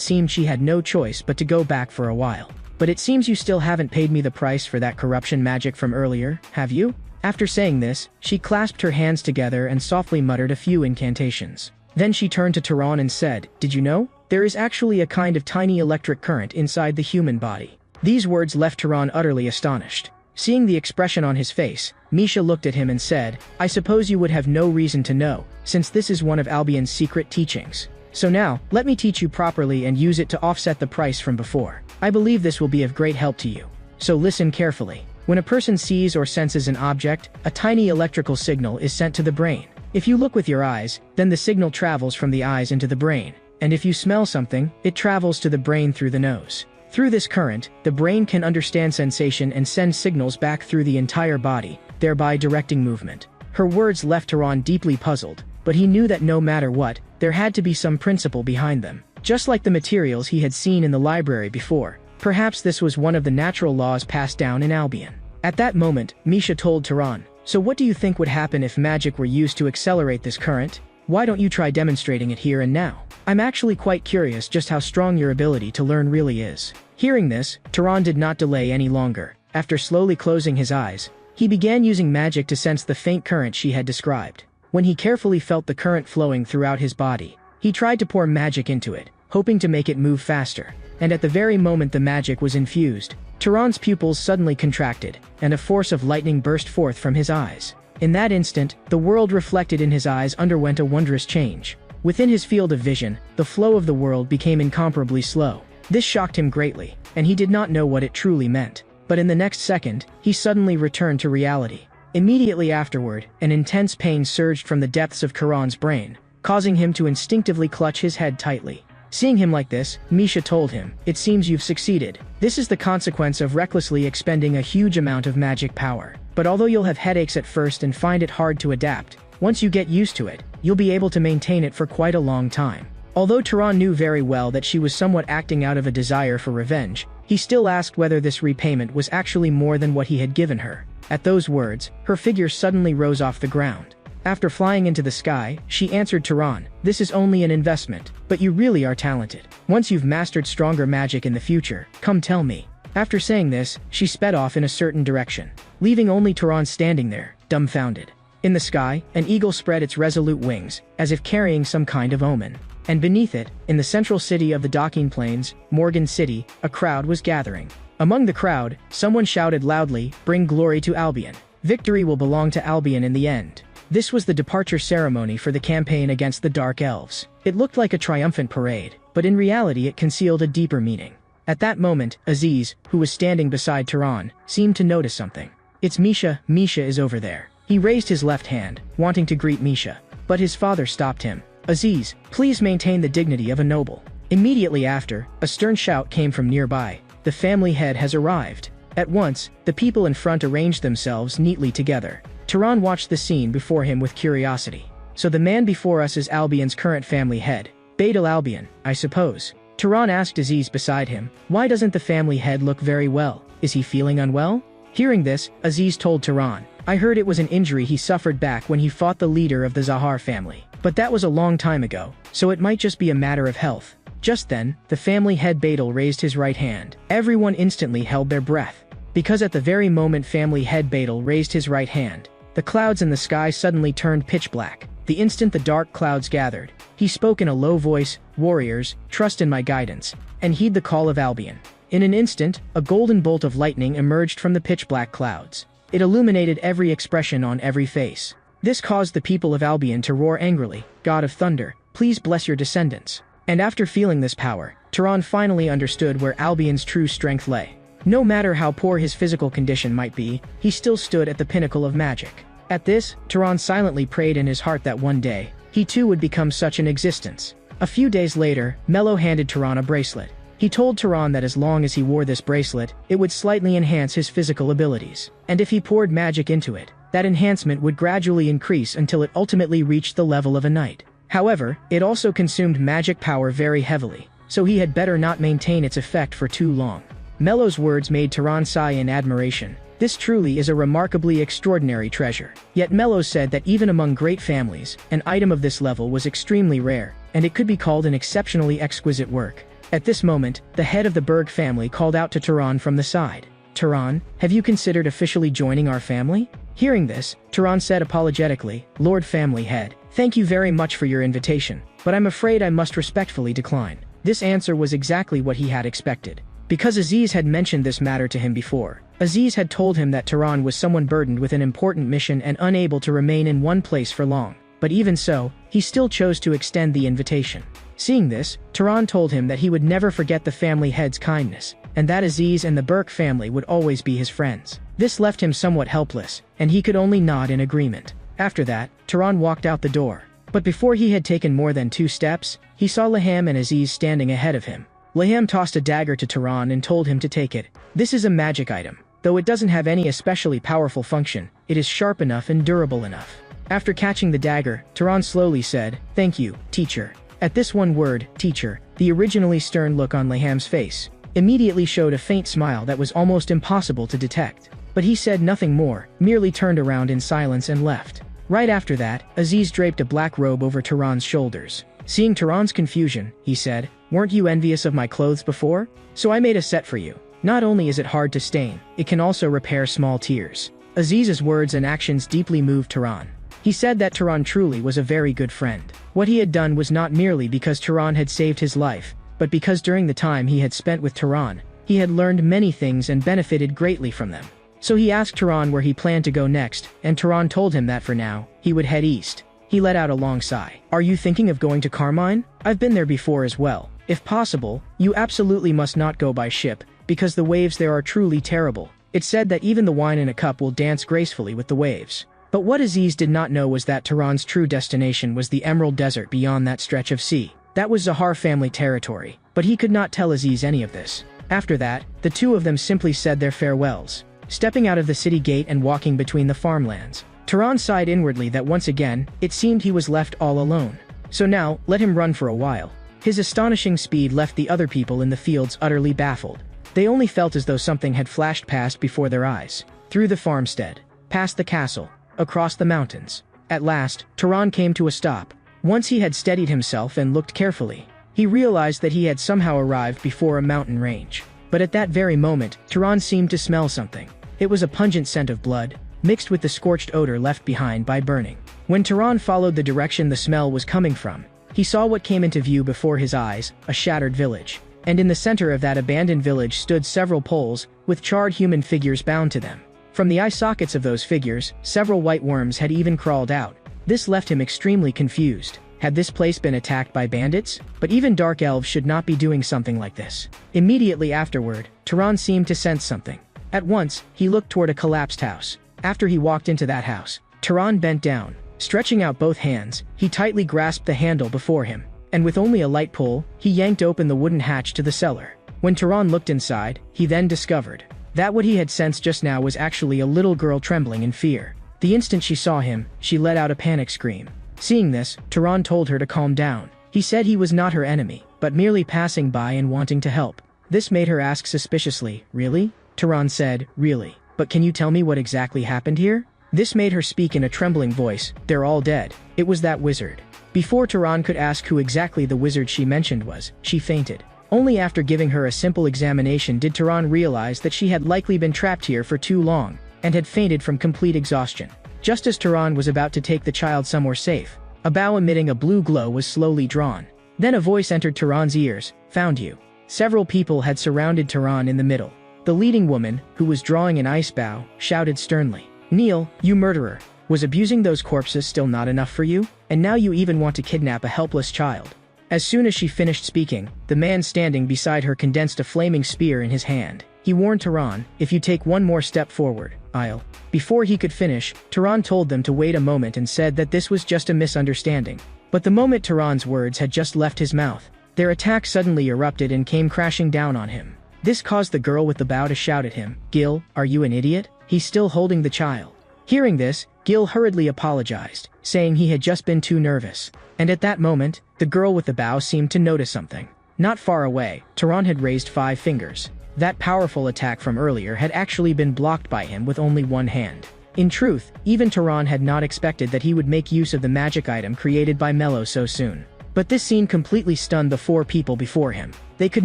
seemed she had no choice but to go back for a while. But it seems you still haven't paid me the price for that corruption magic from earlier, have you? After saying this, she clasped her hands together and softly muttered a few incantations. Then she turned to Tehran and said, "Did you know? There is actually a kind of tiny electric current inside the human body." These words left Tehran utterly astonished. Seeing the expression on his face, Misha looked at him and said, "I suppose you would have no reason to know, since this is one of Albion's secret teachings. So now, let me teach you properly and use it to offset the price from before. I believe this will be of great help to you. So listen carefully. When a person sees or senses an object, a tiny electrical signal is sent to the brain. If you look with your eyes, then the signal travels from the eyes into the brain. And if you smell something, it travels to the brain through the nose. Through this current, the brain can understand sensation and send signals back through the entire body, thereby directing movement." Her words left Tehran deeply puzzled, but he knew that no matter what, there had to be some principle behind them. Just like the materials he had seen in the library before, perhaps this was one of the natural laws passed down in Albion. At that moment, Misha told Tehran, "So what do you think would happen if magic were used to accelerate this current? Why don't you try demonstrating it here and now? I'm actually quite curious just how strong your ability to learn really is." Hearing this, Tehran did not delay any longer. After slowly closing his eyes, he began using magic to sense the faint current she had described. When he carefully felt the current flowing throughout his body, he tried to pour magic into it, hoping to make it move faster. And at the very moment the magic was infused, Tehran's pupils suddenly contracted, and a force of lightning burst forth from his eyes. In that instant, the world reflected in his eyes underwent a wondrous change. Within his field of vision, the flow of the world became incomparably slow. This shocked him greatly, and he did not know what it truly meant. But in the next second, he suddenly returned to reality. Immediately afterward, an intense pain surged from the depths of Tehran's brain, causing him to instinctively clutch his head tightly. Seeing him like this, Misha told him, "It seems you've succeeded. This is the consequence of recklessly expending a huge amount of magic power. But although you'll have headaches at first and find it hard to adapt, once you get used to it, you'll be able to maintain it for quite a long time." Although Tehran knew very well that she was somewhat acting out of a desire for revenge, he still asked whether this repayment was actually more than what he had given her. At those words, her figure suddenly rose off the ground. After flying into the sky, she answered Tehran, "This is only an investment, but you really are talented. Once you've mastered stronger magic in the future, come tell me." After saying this, she sped off in a certain direction, leaving only Tehran standing there, dumbfounded. In the sky, an eagle spread its resolute wings, as if carrying some kind of omen. And beneath it, in the central city of the docking plains, Morgan City, a crowd was gathering. Among the crowd, someone shouted loudly, "Bring glory to Albion. Victory will belong to Albion in the end." This was the departure ceremony for the campaign against the Dark Elves. It looked like a triumphant parade, but in reality it concealed a deeper meaning. At that moment, Aziz, who was standing beside Tehran, seemed to notice something. "It's Misha, Misha is over there." He raised his left hand, wanting to greet Misha, but his father stopped him. "Aziz, please maintain the dignity of a noble." Immediately after, a stern shout came from nearby. "The family head has arrived." At once, the people in front arranged themselves neatly together. Tehran watched the scene before him with curiosity. "So the man before us is Albion's current family head. Badal Albion, I suppose." Tehran asked Aziz beside him, "Why doesn't the family head look very well? Is he feeling unwell?" Hearing this, Aziz told Tehran, "I heard it was an injury he suffered back when he fought the leader of the Zahar family. But that was a long time ago, so it might just be a matter of health." Just then, the family head Badal raised his right hand. Everyone instantly held their breath. Because at the very moment family head Badal raised his right hand, the clouds in the sky suddenly turned pitch black. The instant the dark clouds gathered, he spoke in a low voice, "Warriors, trust in my guidance, and heed the call of Albion." In an instant, a golden bolt of lightning emerged from the pitch-black clouds. It illuminated every expression on every face. This caused the people of Albion to roar angrily, "God of Thunder, please bless your descendants." And after feeling this power, Tehran finally understood where Albion's true strength lay. No matter how poor his physical condition might be, he still stood at the pinnacle of magic. At this, Tehran silently prayed in his heart that one day, he too would become such an existence. A few days later, Mello handed Turan a bracelet. He told Turan that as long as he wore this bracelet, it would slightly enhance his physical abilities. And if he poured magic into it, that enhancement would gradually increase until it ultimately reached the level of a knight. However, it also consumed magic power very heavily, so he had better not maintain its effect for too long. Mello's words made Turan sigh in admiration. This truly is a remarkably extraordinary treasure. Yet Mello said that even among great families, an item of this level was extremely rare, and it could be called an exceptionally exquisite work. At this moment, the head of the Berg family called out to Turan from the side. "Turan, have you considered officially joining our family?" Hearing this, Turan said apologetically, "Lord Family Head, thank you very much for your invitation, but I'm afraid I must respectfully decline." This answer was exactly what he had expected. Because Aziz had mentioned this matter to him before, Aziz had told him that Turan was someone burdened with an important mission and unable to remain in one place for long. But even so, he still chose to extend the invitation. Seeing this, Turan told him that he would never forget the family head's kindness, and that Aziz and the Burke family would always be his friends. This left him somewhat helpless, and he could only nod in agreement. After that, Turan walked out the door. But before he had taken more than 2 steps, he saw Laham and Aziz standing ahead of him. Laham tossed a dagger to Turan and told him to take it. This is a magic item. Though it doesn't have any especially powerful function, it is sharp enough and durable enough. After catching the dagger, Turan slowly said, "Thank you, teacher." At this one word, teacher, the originally stern look on Laham's face immediately showed a faint smile that was almost impossible to detect. But he said nothing more, merely turned around in silence and left. Right after that, Aziz draped a black robe over Turan's shoulders. Seeing Turan's confusion, he said, "Weren't you envious of my clothes before? So I made a set for you. Not only is it hard to stain, it can also repair small tears." Aziz's words and actions deeply moved Turan. He said that Turan truly was a very good friend. What he had done was not merely because Turan had saved his life, but because during the time he had spent with Turan, he had learned many things and benefited greatly from them. So he asked Turan where he planned to go next, and Turan told him that for now, he would head east. He let out a long sigh. "Are you thinking of going to Carmine? I've been there before as well. If possible, you absolutely must not go by ship, because the waves there are truly terrible. It's said that even the wine in a cup will dance gracefully with the waves." But what Aziz did not know was that Turan's true destination was the Emerald Desert beyond that stretch of sea. That was Zahar family territory, but he could not tell Aziz any of this. After that, the two of them simply said their farewells, stepping out of the city gate and walking between the farmlands. Turan sighed inwardly that once again, it seemed he was left all alone. So now, let him run for a while. His astonishing speed left the other people in the fields utterly baffled. They only felt as though something had flashed past before their eyes. Through the farmstead, past the castle, across the mountains. At last, Turan came to a stop. Once he had steadied himself and looked carefully, he realized that he had somehow arrived before a mountain range. But at that very moment, Turan seemed to smell something. It was a pungent scent of blood, mixed with the scorched odor left behind by burning. When Turan followed the direction the smell was coming from, he saw what came into view before his eyes, a shattered village. And in the center of that abandoned village stood several poles, with charred human figures bound to them. From the eye sockets of those figures, several white worms had even crawled out. This left him extremely confused. Had this place been attacked by bandits? But even dark elves should not be doing something like this. Immediately afterward, Turan seemed to sense something. At once, he looked toward a collapsed house. After he walked into that house, Turan bent down. Stretching out both hands, he tightly grasped the handle before him, and with only a light pull, he yanked open the wooden hatch to the cellar. When Turan looked inside, he then discovered that what he had sensed just now was actually a little girl trembling in fear. The instant she saw him, she let out a panic scream. Seeing this, Turan told her to calm down. He said he was not her enemy, but merely passing by and wanting to help. This made her ask suspiciously, "Really?" Turan said, "Really. But can you tell me what exactly happened here?" This made her speak in a trembling voice, "They're all dead. It was that wizard." Before Turan could ask who exactly the wizard she mentioned was, she fainted. Only after giving her a simple examination did Turan realize that she had likely been trapped here for too long, and had fainted from complete exhaustion. Just as Turan was about to take the child somewhere safe, a bow emitting a blue glow was slowly drawn. Then a voice entered Turan's ears, "Found you." Several people had surrounded Turan in the middle. The leading woman, who was drawing an ice bow, shouted sternly, "Neil, you murderer! Was abusing those corpses still not enough for you? And now you even want to kidnap a helpless child?" As soon as she finished speaking, the man standing beside her condensed a flaming spear in his hand. He warned Turan, "If you take one more step forward, I'll..." Before he could finish, Turan told them to wait a moment and said that this was just a misunderstanding. But the moment Tehran's words had just left his mouth, their attack suddenly erupted and came crashing down on him. This caused the girl with the bow to shout at him, "Gil, are you an idiot? He's still holding the child." Hearing this, Gil hurriedly apologized, saying he had just been too nervous. And at that moment, the girl with the bow seemed to notice something. Not far away, Tehran had raised 5 fingers. That powerful attack from earlier had actually been blocked by him with only one hand. In truth, even Tehran had not expected that he would make use of the magic item created by Mello so soon. But this scene completely stunned the 4 people before him. They could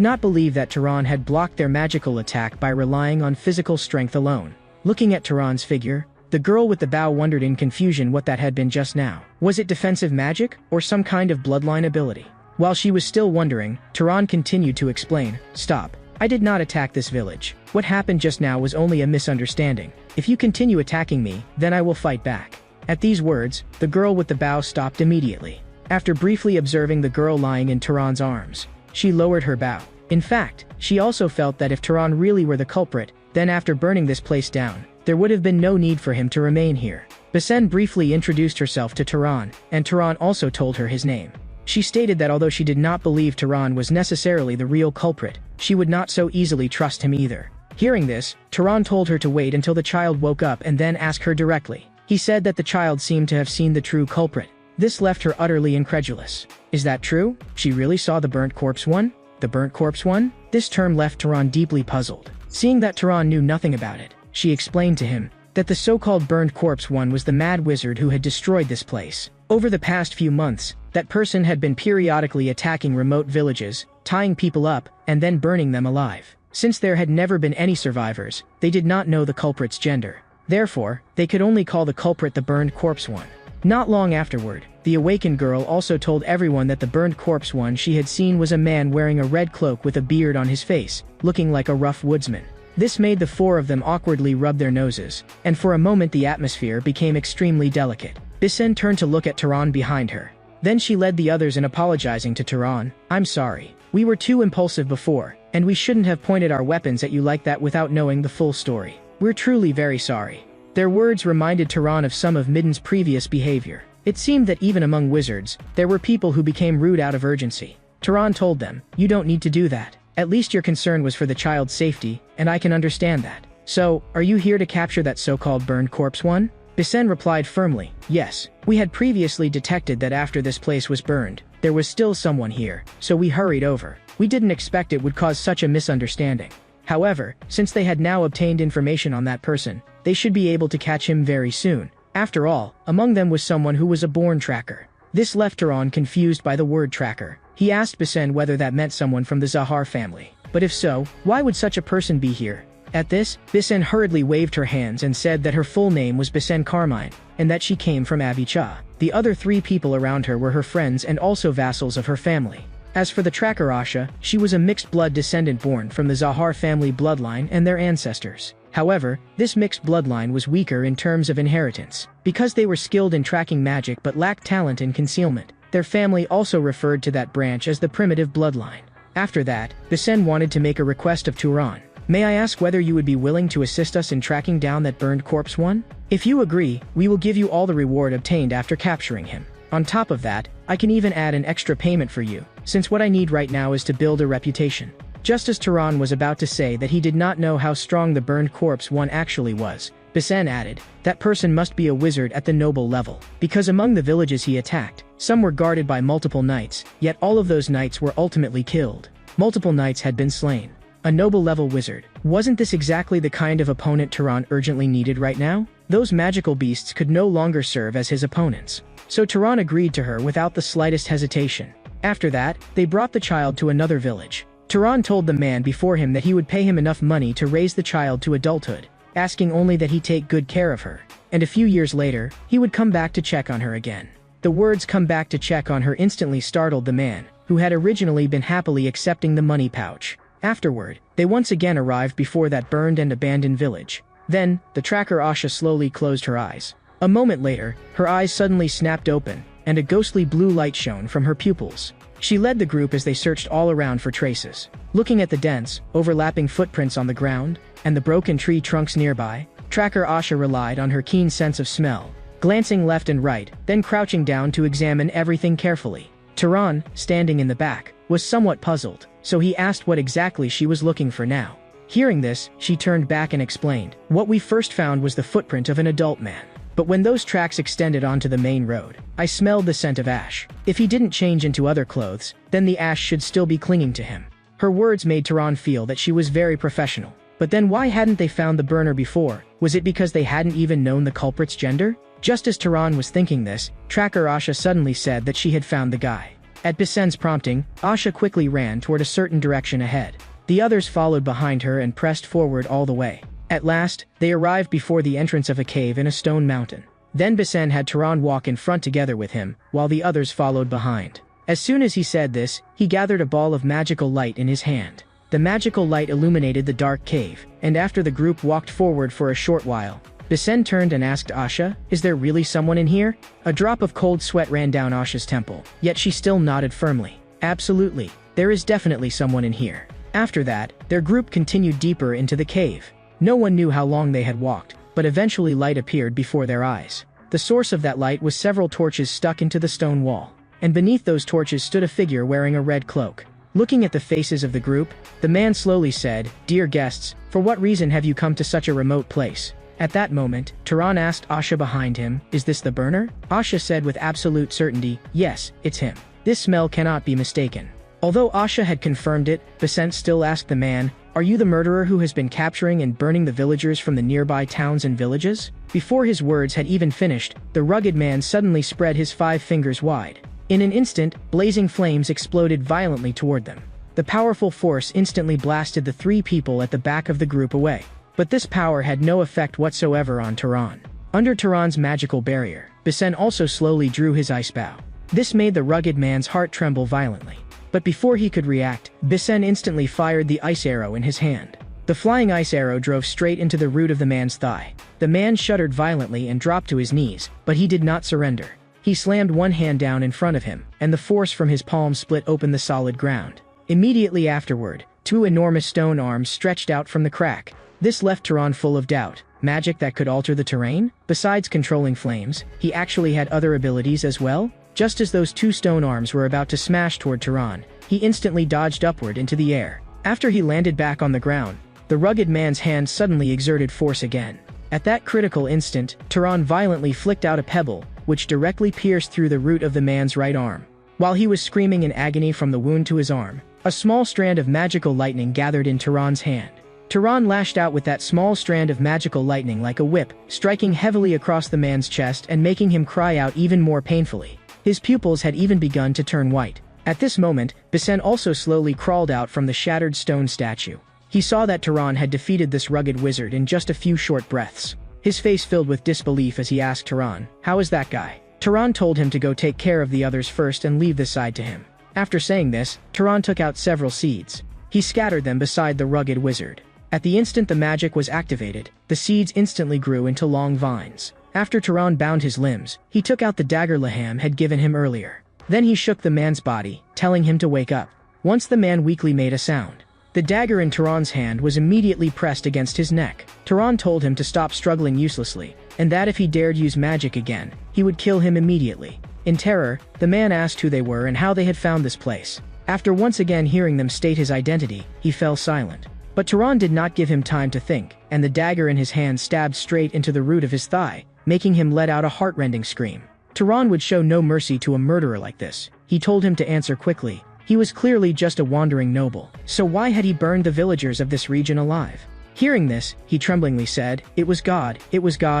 not believe that Tehran had blocked their magical attack by relying on physical strength alone. Looking at Tehran's figure, the girl with the bow wondered in confusion what that had been just now. Was it defensive magic, or some kind of bloodline ability? While she was still wondering, Tehran continued to explain, "Stop. I did not attack this village. What happened just now was only a misunderstanding. If you continue attacking me, then I will fight back." At these words, the girl with the bow stopped immediately. After briefly observing the girl lying in Tehran's arms, she lowered her bow. In fact, she also felt that if Tehran really were the culprit, then after burning this place down, there would have been no need for him to remain here. Besen briefly introduced herself to Tehran, and Tehran also told her his name. She stated that although she did not believe Tehran was necessarily the real culprit, she would not so easily trust him either. Hearing this, Tehran told her to wait until the child woke up and then ask her directly. He said that the child seemed to have seen the true culprit. This left her utterly incredulous. Is that true? She really saw the burnt corpse one? The burnt corpse one? This term left Tehran deeply puzzled. Seeing that Tehran knew nothing about it, she explained to him that the so-called burned corpse one was the mad wizard who had destroyed this place. Over the past few months, that person had been periodically attacking remote villages, tying people up, and then burning them alive. Since there had never been any survivors, they did not know the culprit's gender. Therefore, they could only call the culprit the burned corpse one. Not long afterward, the awakened girl also told everyone that the burned corpse one she had seen was a man wearing a red cloak with a beard on his face, looking like a rough woodsman. This made the 4 of them awkwardly rub their noses, and for a moment the atmosphere became extremely delicate. Bisen turned to look at Tehran behind her. Then she led the others in apologizing to Tehran. "I'm sorry. We were too impulsive before, and we shouldn't have pointed our weapons at you like that without knowing the full story. We're truly very sorry." Their words reminded Tehran of some of Midden's previous behavior. It seemed that even among wizards, there were people who became rude out of urgency. Tehran told them, "You don't need to do that. At least your concern was for the child's safety, and I can understand that. So, are you here to capture that so-called burned corpse one?" Bisen replied firmly, "Yes. We had previously detected that after this place was burned, there was still someone here, so we hurried over. We didn't expect it would cause such a misunderstanding. However, since they had now obtained information on that person, they should be able to catch him very soon. After all, among them was someone who was a born tracker." This left Tehran confused by the word tracker. He asked Bisen whether that meant someone from the Zahar family. But if so, why would such a person be here? At this, Bisen hurriedly waved her hands and said that her full name was Bisen Carmine, and that she came from Avicha. The other 3 people around her were her friends and also vassals of her family. As for the tracker Asha, she was a mixed-blood descendant born from the Zahar family bloodline and their ancestors. However, this mixed bloodline was weaker in terms of inheritance. Because they were skilled in tracking magic but lacked talent in concealment, their family also referred to that branch as the primitive bloodline. After that, Bisen wanted to make a request of Tehran. "May I ask whether you would be willing to assist us in tracking down that burned corpse one? If you agree, we will give you all the reward obtained after capturing him. On top of that, I can even add an extra payment for you, since what I need right now is to build a reputation." Just as Tehran was about to say that he did not know how strong the burned corpse one actually was, Bisen added, "That person must be a wizard at the noble level, because among the villages he attacked, some were guarded by multiple knights, yet all of those knights were ultimately killed. Multiple knights had been slain. A noble-level wizard. Wasn't this exactly the kind of opponent Tehran urgently needed right now? Those magical beasts could no longer serve as his opponents." So Tehran agreed to her without the slightest hesitation. After that, they brought the child to another village. Tehran told the man before him that he would pay him enough money to raise the child to adulthood, asking only that he take good care of her. And a few years later, he would come back to check on her again. The words "come back to check on her" instantly startled the man, who had originally been happily accepting the money pouch. Afterward, they once again arrived before that burned and abandoned village. Then, the tracker Asha slowly closed her eyes. A moment later, her eyes suddenly snapped open, and a ghostly blue light shone from her pupils. She led the group as they searched all around for traces. Looking at the dense, overlapping footprints on the ground, and the broken tree trunks nearby, tracker Asha relied on her keen sense of smell. glancing left and right, then crouching down to examine everything carefully. Turan, standing in the back, was somewhat puzzled, so he asked what exactly she was looking for now. Hearing this, she turned back and explained, "What we first found was the footprint of an adult man. But when those tracks extended onto the main road, I smelled the scent of ash. If he didn't change into other clothes, then the ash should still be clinging to him." Her words made Turan feel that she was very professional. But then why hadn't they found the burner before? Was it because they hadn't even known the culprit's gender? Just as Turan was thinking this, Tracker Asha suddenly said that she had found the guy. At Bisen's prompting, Asha quickly ran toward a certain direction ahead. The others followed behind her and pressed forward all the way. At last, they arrived before the entrance of a cave in a stone mountain. Then Bisen had Turan walk in front together with him, while the others followed behind. As soon as he said this, he gathered a ball of magical light in his hand. The magical light illuminated the dark cave, and after the group walked forward for a short while, Bisen turned and asked Asha, "Is there really someone in here?" A drop of cold sweat ran down Asha's temple, yet she still nodded firmly. "Absolutely, there is definitely someone in here." After that, their group continued deeper into the cave. No one knew how long they had walked, but eventually light appeared before their eyes. The source of that light was several torches stuck into the stone wall, and beneath those torches stood a figure wearing a red cloak. Looking at the faces of the group, the man slowly said, "Dear guests, for what reason have you come to such a remote place?" At that moment, Turan asked Asha behind him, "Is this the burner?" Asha said with absolute certainty, "Yes, it's him. This smell cannot be mistaken." Although Asha had confirmed it, Besen still asked the man, "Are you the murderer who has been capturing and burning the villagers from the nearby towns and villages?" Before his words had even finished, the rugged man suddenly spread his 5 fingers wide. In an instant, blazing flames exploded violently toward them. The powerful force instantly blasted the 3 people at the back of the group away. But this power had no effect whatsoever on Turan. Under Turan's magical barrier, Besen also slowly drew his ice bow. This made the rugged man's heart tremble violently. But before he could react, Besen instantly fired the ice arrow in his hand. The flying ice arrow drove straight into the root of the man's thigh. The man shuddered violently and dropped to his knees, but he did not surrender. He slammed one hand down in front of him, and the force from his palm split open the solid ground. Immediately afterward, 2 enormous stone arms stretched out from the crack. This left Turan full of doubt. Magic that could alter the terrain? Besides controlling flames, he actually had other abilities as well? Just as those 2 stone arms were about to smash toward Turan, he instantly dodged upward into the air. After he landed back on the ground, the rugged man's hand suddenly exerted force again. At that critical instant, Turan violently flicked out a pebble, which directly pierced through the root of the man's right arm. While he was screaming in agony from the wound to his arm, a small strand of magical lightning gathered in Turan's hand. Turan lashed out with that small strand of magical lightning like a whip, striking heavily across the man's chest and making him cry out even more painfully. His pupils had even begun to turn white. At this moment, Besen also slowly crawled out from the shattered stone statue. He saw that Turan had defeated this rugged wizard in just a few short breaths. His face filled with disbelief as he asked Turan, "How is that guy?" Turan told him to go take care of the others first and leave this side to him. After saying this, Turan took out several seeds. He scattered them beside the rugged wizard. At the instant the magic was activated, the seeds instantly grew into long vines. After Turan bound his limbs, he took out the dagger Laham had given him earlier. Then he shook the man's body, telling him to wake up. Once the man weakly made a sound. The dagger in Turan's hand was immediately pressed against his neck. Turan told him to stop struggling uselessly, and that if he dared use magic again, he would kill him immediately. In terror, the man asked who they were and how they had found this place. After once again hearing them state his identity, he fell silent. But Turan did not give him time to think, and the dagger in his hand stabbed straight into the root of his thigh, making him let out a heart-rending scream. Turan would show no mercy to a murderer like this. He told him to answer quickly. He was clearly just a wandering noble, so why had he burned the villagers of this region alive? Hearing this, he tremblingly said, it was God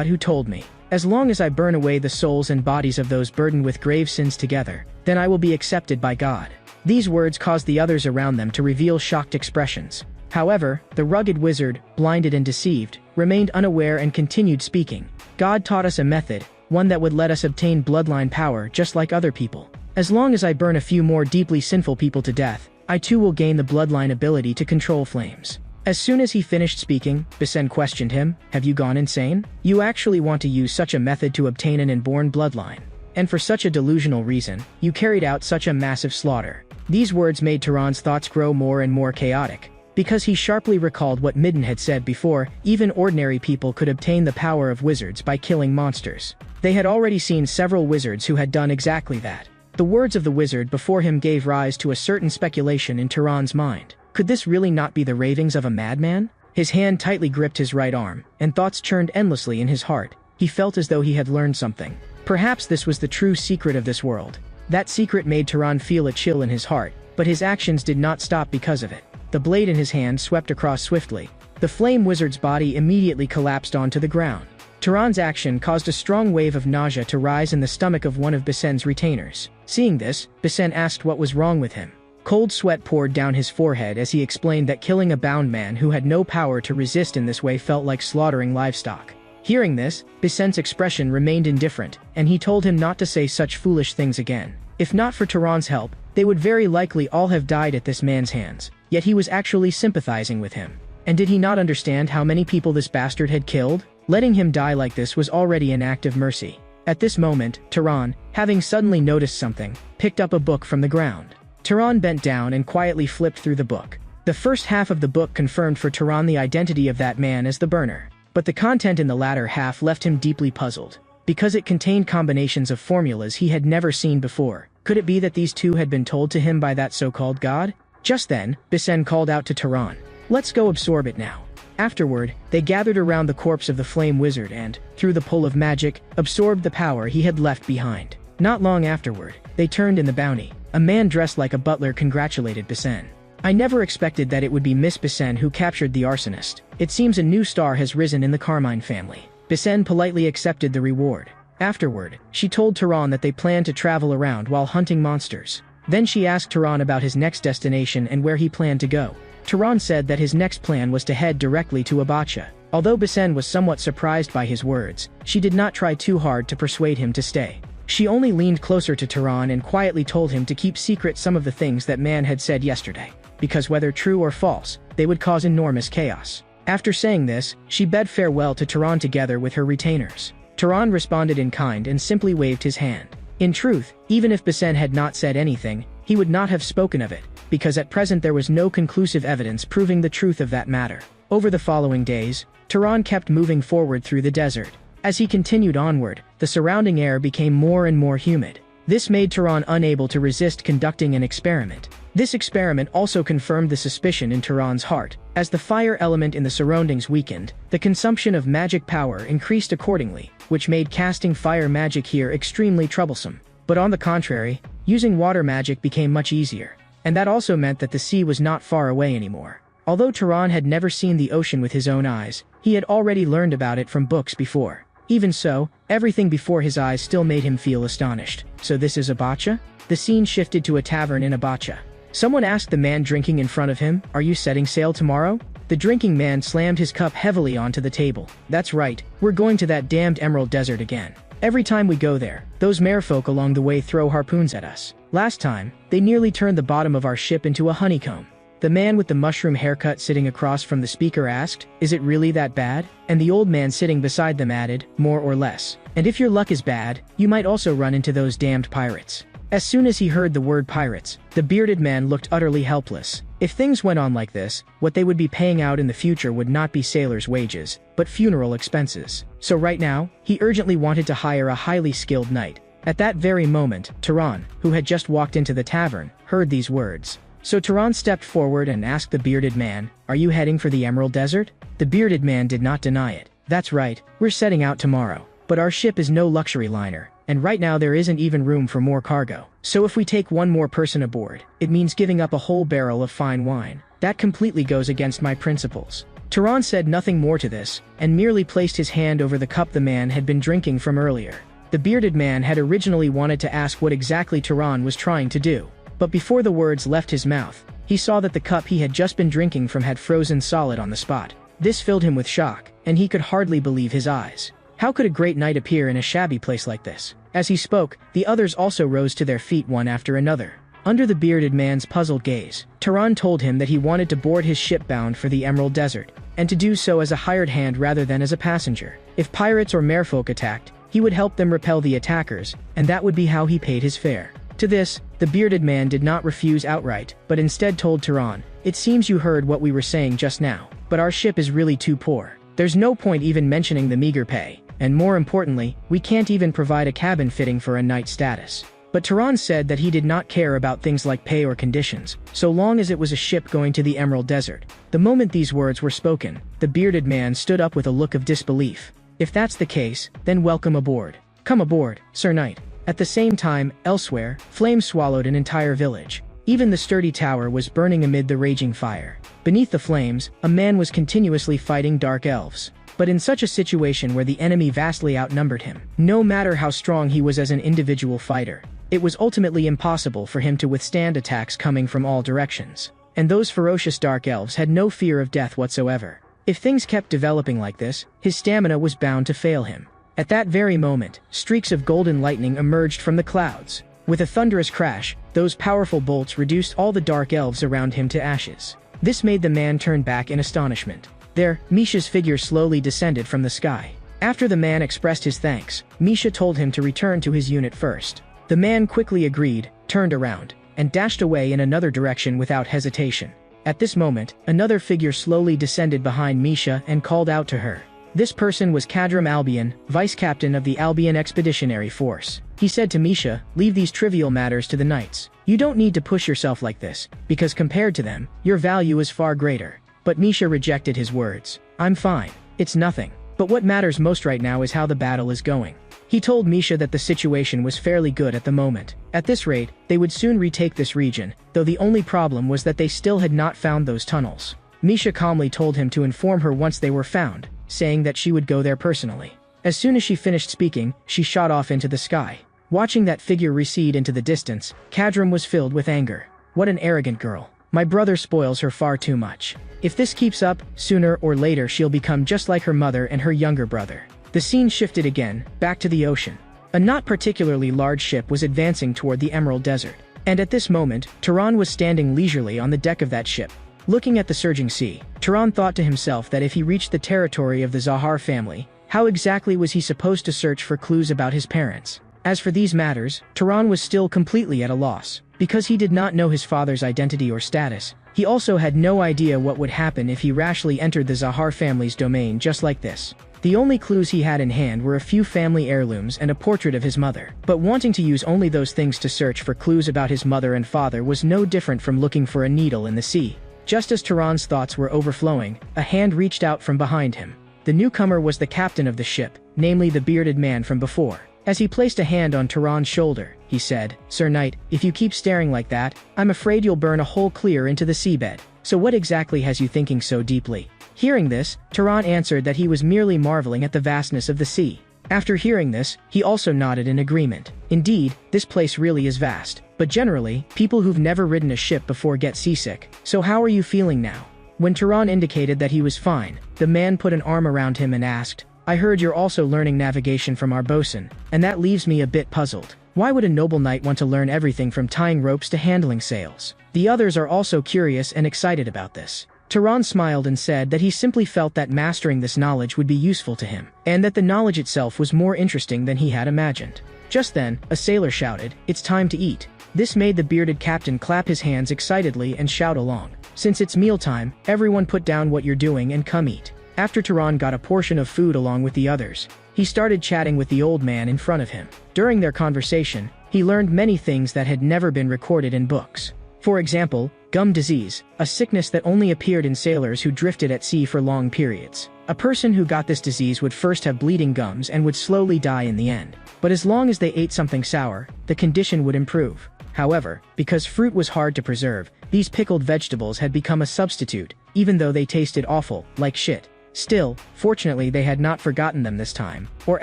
who told me. As long as I burn away the souls and bodies of those burdened with grave sins together, then I will be accepted by God." These words caused the others around them to reveal shocked expressions. However, the rugged wizard, blinded and deceived, remained unaware and continued speaking. "God taught us a method, one that would let us obtain bloodline power just like other people. As long as I burn a few more deeply sinful people to death, I too will gain the bloodline ability to control flames." As soon as he finished speaking, Besen questioned him, "Have you gone insane? You actually want to use such a method to obtain an inborn bloodline? And for such a delusional reason, you carried out such a massive slaughter?" These words made Turan's thoughts grow more and more chaotic. because he sharply recalled what Midden had said before: even ordinary people could obtain the power of wizards by killing monsters. They had already seen several wizards who had done exactly that. The words of the wizard before him gave rise to a certain speculation in Turan's mind. Could this really not be the ravings of a madman? His hand tightly gripped his right arm, and thoughts churned endlessly in his heart. He felt as though he had learned something. Perhaps this was the true secret of this world. That secret made Turan feel a chill in his heart, but his actions did not stop because of it. The blade in his hand swept across swiftly. The flame wizard's body immediately collapsed onto the ground. Turan's action caused a strong wave of nausea to rise in the stomach of one of Bisen's retainers. Seeing this, Bisen asked what was wrong with him. Cold sweat poured down his forehead as he explained that killing a bound man who had no power to resist in this way felt like slaughtering livestock. Hearing this, Bisen's expression remained indifferent, and he told him not to say such foolish things again. If not for Turan's help, they would very likely all have died at this man's hands. Yet he was actually sympathizing with him. And did he not understand how many people this bastard had killed? Letting him die like this was already an act of mercy. At this moment, Turan, having suddenly noticed something, picked up a book from the ground. Turan bent down and quietly flipped through the book. The first half of the book confirmed for Turan the identity of that man as the burner. But the content in the latter half left him deeply puzzled. Because it contained combinations of formulas he had never seen before. Could it be that these two had been told to him by that so-called god? Just then, Bisen called out to Turan. Let's go absorb it now. Afterward, they gathered around the corpse of the flame wizard and, through the pull of magic, absorbed the power he had left behind. Not long afterward, they turned in the bounty. A man dressed like a butler congratulated Bisen. I never expected that it would be Miss Bisen who captured the arsonist. It seems a new star has risen in the Carmine family. Bisen politely accepted the reward. Afterward, she told Turan that they planned to travel around while hunting monsters. Then she asked Turan about his next destination and where he planned to go. Turan said that his next plan was to head directly to Abacha. Although Bisen was somewhat surprised by his words, she did not try too hard to persuade him to stay. She only leaned closer to Turan and quietly told him to keep secret some of the things that man had said yesterday, because whether true or false, they would cause enormous chaos. After saying this, she bade farewell to Turan together with her retainers. Turan responded in kind and simply waved his hand. In truth, even if Bisen had not said anything, he would not have spoken of it, because at present there was no conclusive evidence proving the truth of that matter. Over the following days, Turan kept moving forward through the desert. As he continued onward, the surrounding air became more and more humid. This made Turan unable to resist conducting an experiment. This experiment also confirmed the suspicion in Turan's heart. As the fire element in the surroundings weakened, the consumption of magic power increased accordingly, which made casting fire magic here extremely troublesome. But on the contrary, using water magic became much easier. And that also meant that the sea was not far away anymore. Although Turan had never seen the ocean with his own eyes, he had already learned about it from books before. Even so, everything before his eyes still made him feel astonished. So this is Abacha? The scene shifted to a tavern in Abacha. Someone asked the man drinking in front of him, "Are you setting sail tomorrow?" The drinking man slammed his cup heavily onto the table. "That's right, we're going to that damned Emerald Desert again. Every time we go there, those merfolk along the way throw harpoons at us. Last time, they nearly turned the bottom of our ship into a honeycomb." The man with the mushroom haircut sitting across from the speaker asked, "Is it really that bad?" And the old man sitting beside them added, "More or less. And if your luck is bad, you might also run into those damned pirates." As soon as he heard the word pirates, the bearded man looked utterly helpless. If things went on like this, what they would be paying out in the future would not be sailors' wages, but funeral expenses. So right now, he urgently wanted to hire a highly skilled knight. At that very moment, Turan, who had just walked into the tavern, heard these words. So Turan stepped forward and asked the bearded man, "Are you heading for the Emerald Desert?" The bearded man did not deny it. "That's right, we're setting out tomorrow. But our ship is no luxury liner, and right now there isn't even room for more cargo. So if we take one more person aboard, it means giving up a whole barrel of fine wine. That completely goes against my principles." Turan said nothing more to this, and merely placed his hand over the cup the man had been drinking from earlier. The bearded man had originally wanted to ask what exactly Turan was trying to do. But before the words left his mouth, he saw that the cup he had just been drinking from had frozen solid on the spot. This filled him with shock, and he could hardly believe his eyes. How could a great knight appear in a shabby place like this? As he spoke, the others also rose to their feet one after another. Under the bearded man's puzzled gaze, Turan told him that he wanted to board his ship bound for the Emerald Desert, and to do so as a hired hand rather than as a passenger. If pirates or merfolk attacked, he would help them repel the attackers, and that would be how he paid his fare. To this, the bearded man did not refuse outright, but instead told Turan, it seems you heard what we were saying just now, but our ship is really too poor. There's no point even mentioning the meager pay, and more importantly, we can't even provide a cabin fitting for a knight status. But Turan said that he did not care about things like pay or conditions, so long as it was a ship going to the Emerald Desert. The moment these words were spoken, the bearded man stood up with a look of disbelief. If that's the case, then welcome aboard. Come aboard, Sir Knight. At the same time, elsewhere, flames swallowed an entire village. Even the sturdy tower was burning amid the raging fire. Beneath the flames, a man was continuously fighting dark elves. But in such a situation where the enemy vastly outnumbered him, no matter how strong he was as an individual fighter, it was ultimately impossible for him to withstand attacks coming from all directions. And those ferocious dark elves had no fear of death whatsoever. If things kept developing like this, his stamina was bound to fail him. At that very moment, streaks of golden lightning emerged from the clouds. With a thunderous crash, those powerful bolts reduced all the dark elves around him to ashes. This made the man turn back in astonishment. There, Misha's figure slowly descended from the sky. After the man expressed his thanks, Misha told him to return to his unit first. The man quickly agreed, turned around, and dashed away in another direction without hesitation. At this moment, another figure slowly descended behind Misha and called out to her. This person was Kadram Albion, vice-captain of the Albion Expeditionary Force. He said to Misha, "Leave these trivial matters to the knights. You don't need to push yourself like this, because compared to them, your value is far greater." But Misha rejected his words. "I'm fine. It's nothing. But what matters most right now is how the battle is going." He told Misha that the situation was fairly good at the moment. At this rate, they would soon retake this region, though the only problem was that they still had not found those tunnels. Misha calmly told him to inform her once they were found, saying that she would go there personally. As soon as she finished speaking, she shot off into the sky. Watching that figure recede into the distance, Kadram was filled with anger. What an arrogant girl. My brother spoils her far too much. If this keeps up, sooner or later she'll become just like her mother and her younger brother. The scene shifted again, back to the ocean. A not particularly large ship was advancing toward the Emerald Desert. And at this moment, Turan was standing leisurely on the deck of that ship. Looking at the surging sea, Turan thought to himself that if he reached the territory of the Zahar family, how exactly was he supposed to search for clues about his parents? As for these matters, Turan was still completely at a loss. Because he did not know his father's identity or status, he also had no idea what would happen if he rashly entered the Zahar family's domain just like this. The only clues he had in hand were a few family heirlooms and a portrait of his mother. But wanting to use only those things to search for clues about his mother and father was no different from looking for a needle in the sea. Just as Turan's thoughts were overflowing, a hand reached out from behind him. The newcomer was the captain of the ship, namely the bearded man from before. As he placed a hand on Turan's shoulder, he said, "Sir Knight, if you keep staring like that, I'm afraid you'll burn a hole clear into the seabed. So what exactly has you thinking so deeply?" Hearing this, Turan answered that he was merely marveling at the vastness of the sea. After hearing this, he also nodded in agreement. Indeed, this place really is vast. But generally, people who've never ridden a ship before get seasick. So how are you feeling now? When Turan indicated that he was fine, the man put an arm around him and asked, "I heard you're also learning navigation from our bosun, and that leaves me a bit puzzled. Why would a noble knight want to learn everything from tying ropes to handling sails?" The others are also curious and excited about this. Turan smiled and said that he simply felt that mastering this knowledge would be useful to him, and that the knowledge itself was more interesting than he had imagined. Just then, a sailor shouted, "It's time to eat." This made the bearded captain clap his hands excitedly and shout along. "Since it's mealtime, everyone put down what you're doing and come eat." After Turan got a portion of food along with the others, he started chatting with the old man in front of him. During their conversation, he learned many things that had never been recorded in books. For example, gum disease, a sickness that only appeared in sailors who drifted at sea for long periods. A person who got this disease would first have bleeding gums and would slowly die in the end. But as long as they ate something sour, the condition would improve. However, because fruit was hard to preserve, these pickled vegetables had become a substitute, even though they tasted awful, like shit. Still, fortunately they had not forgotten them this time, or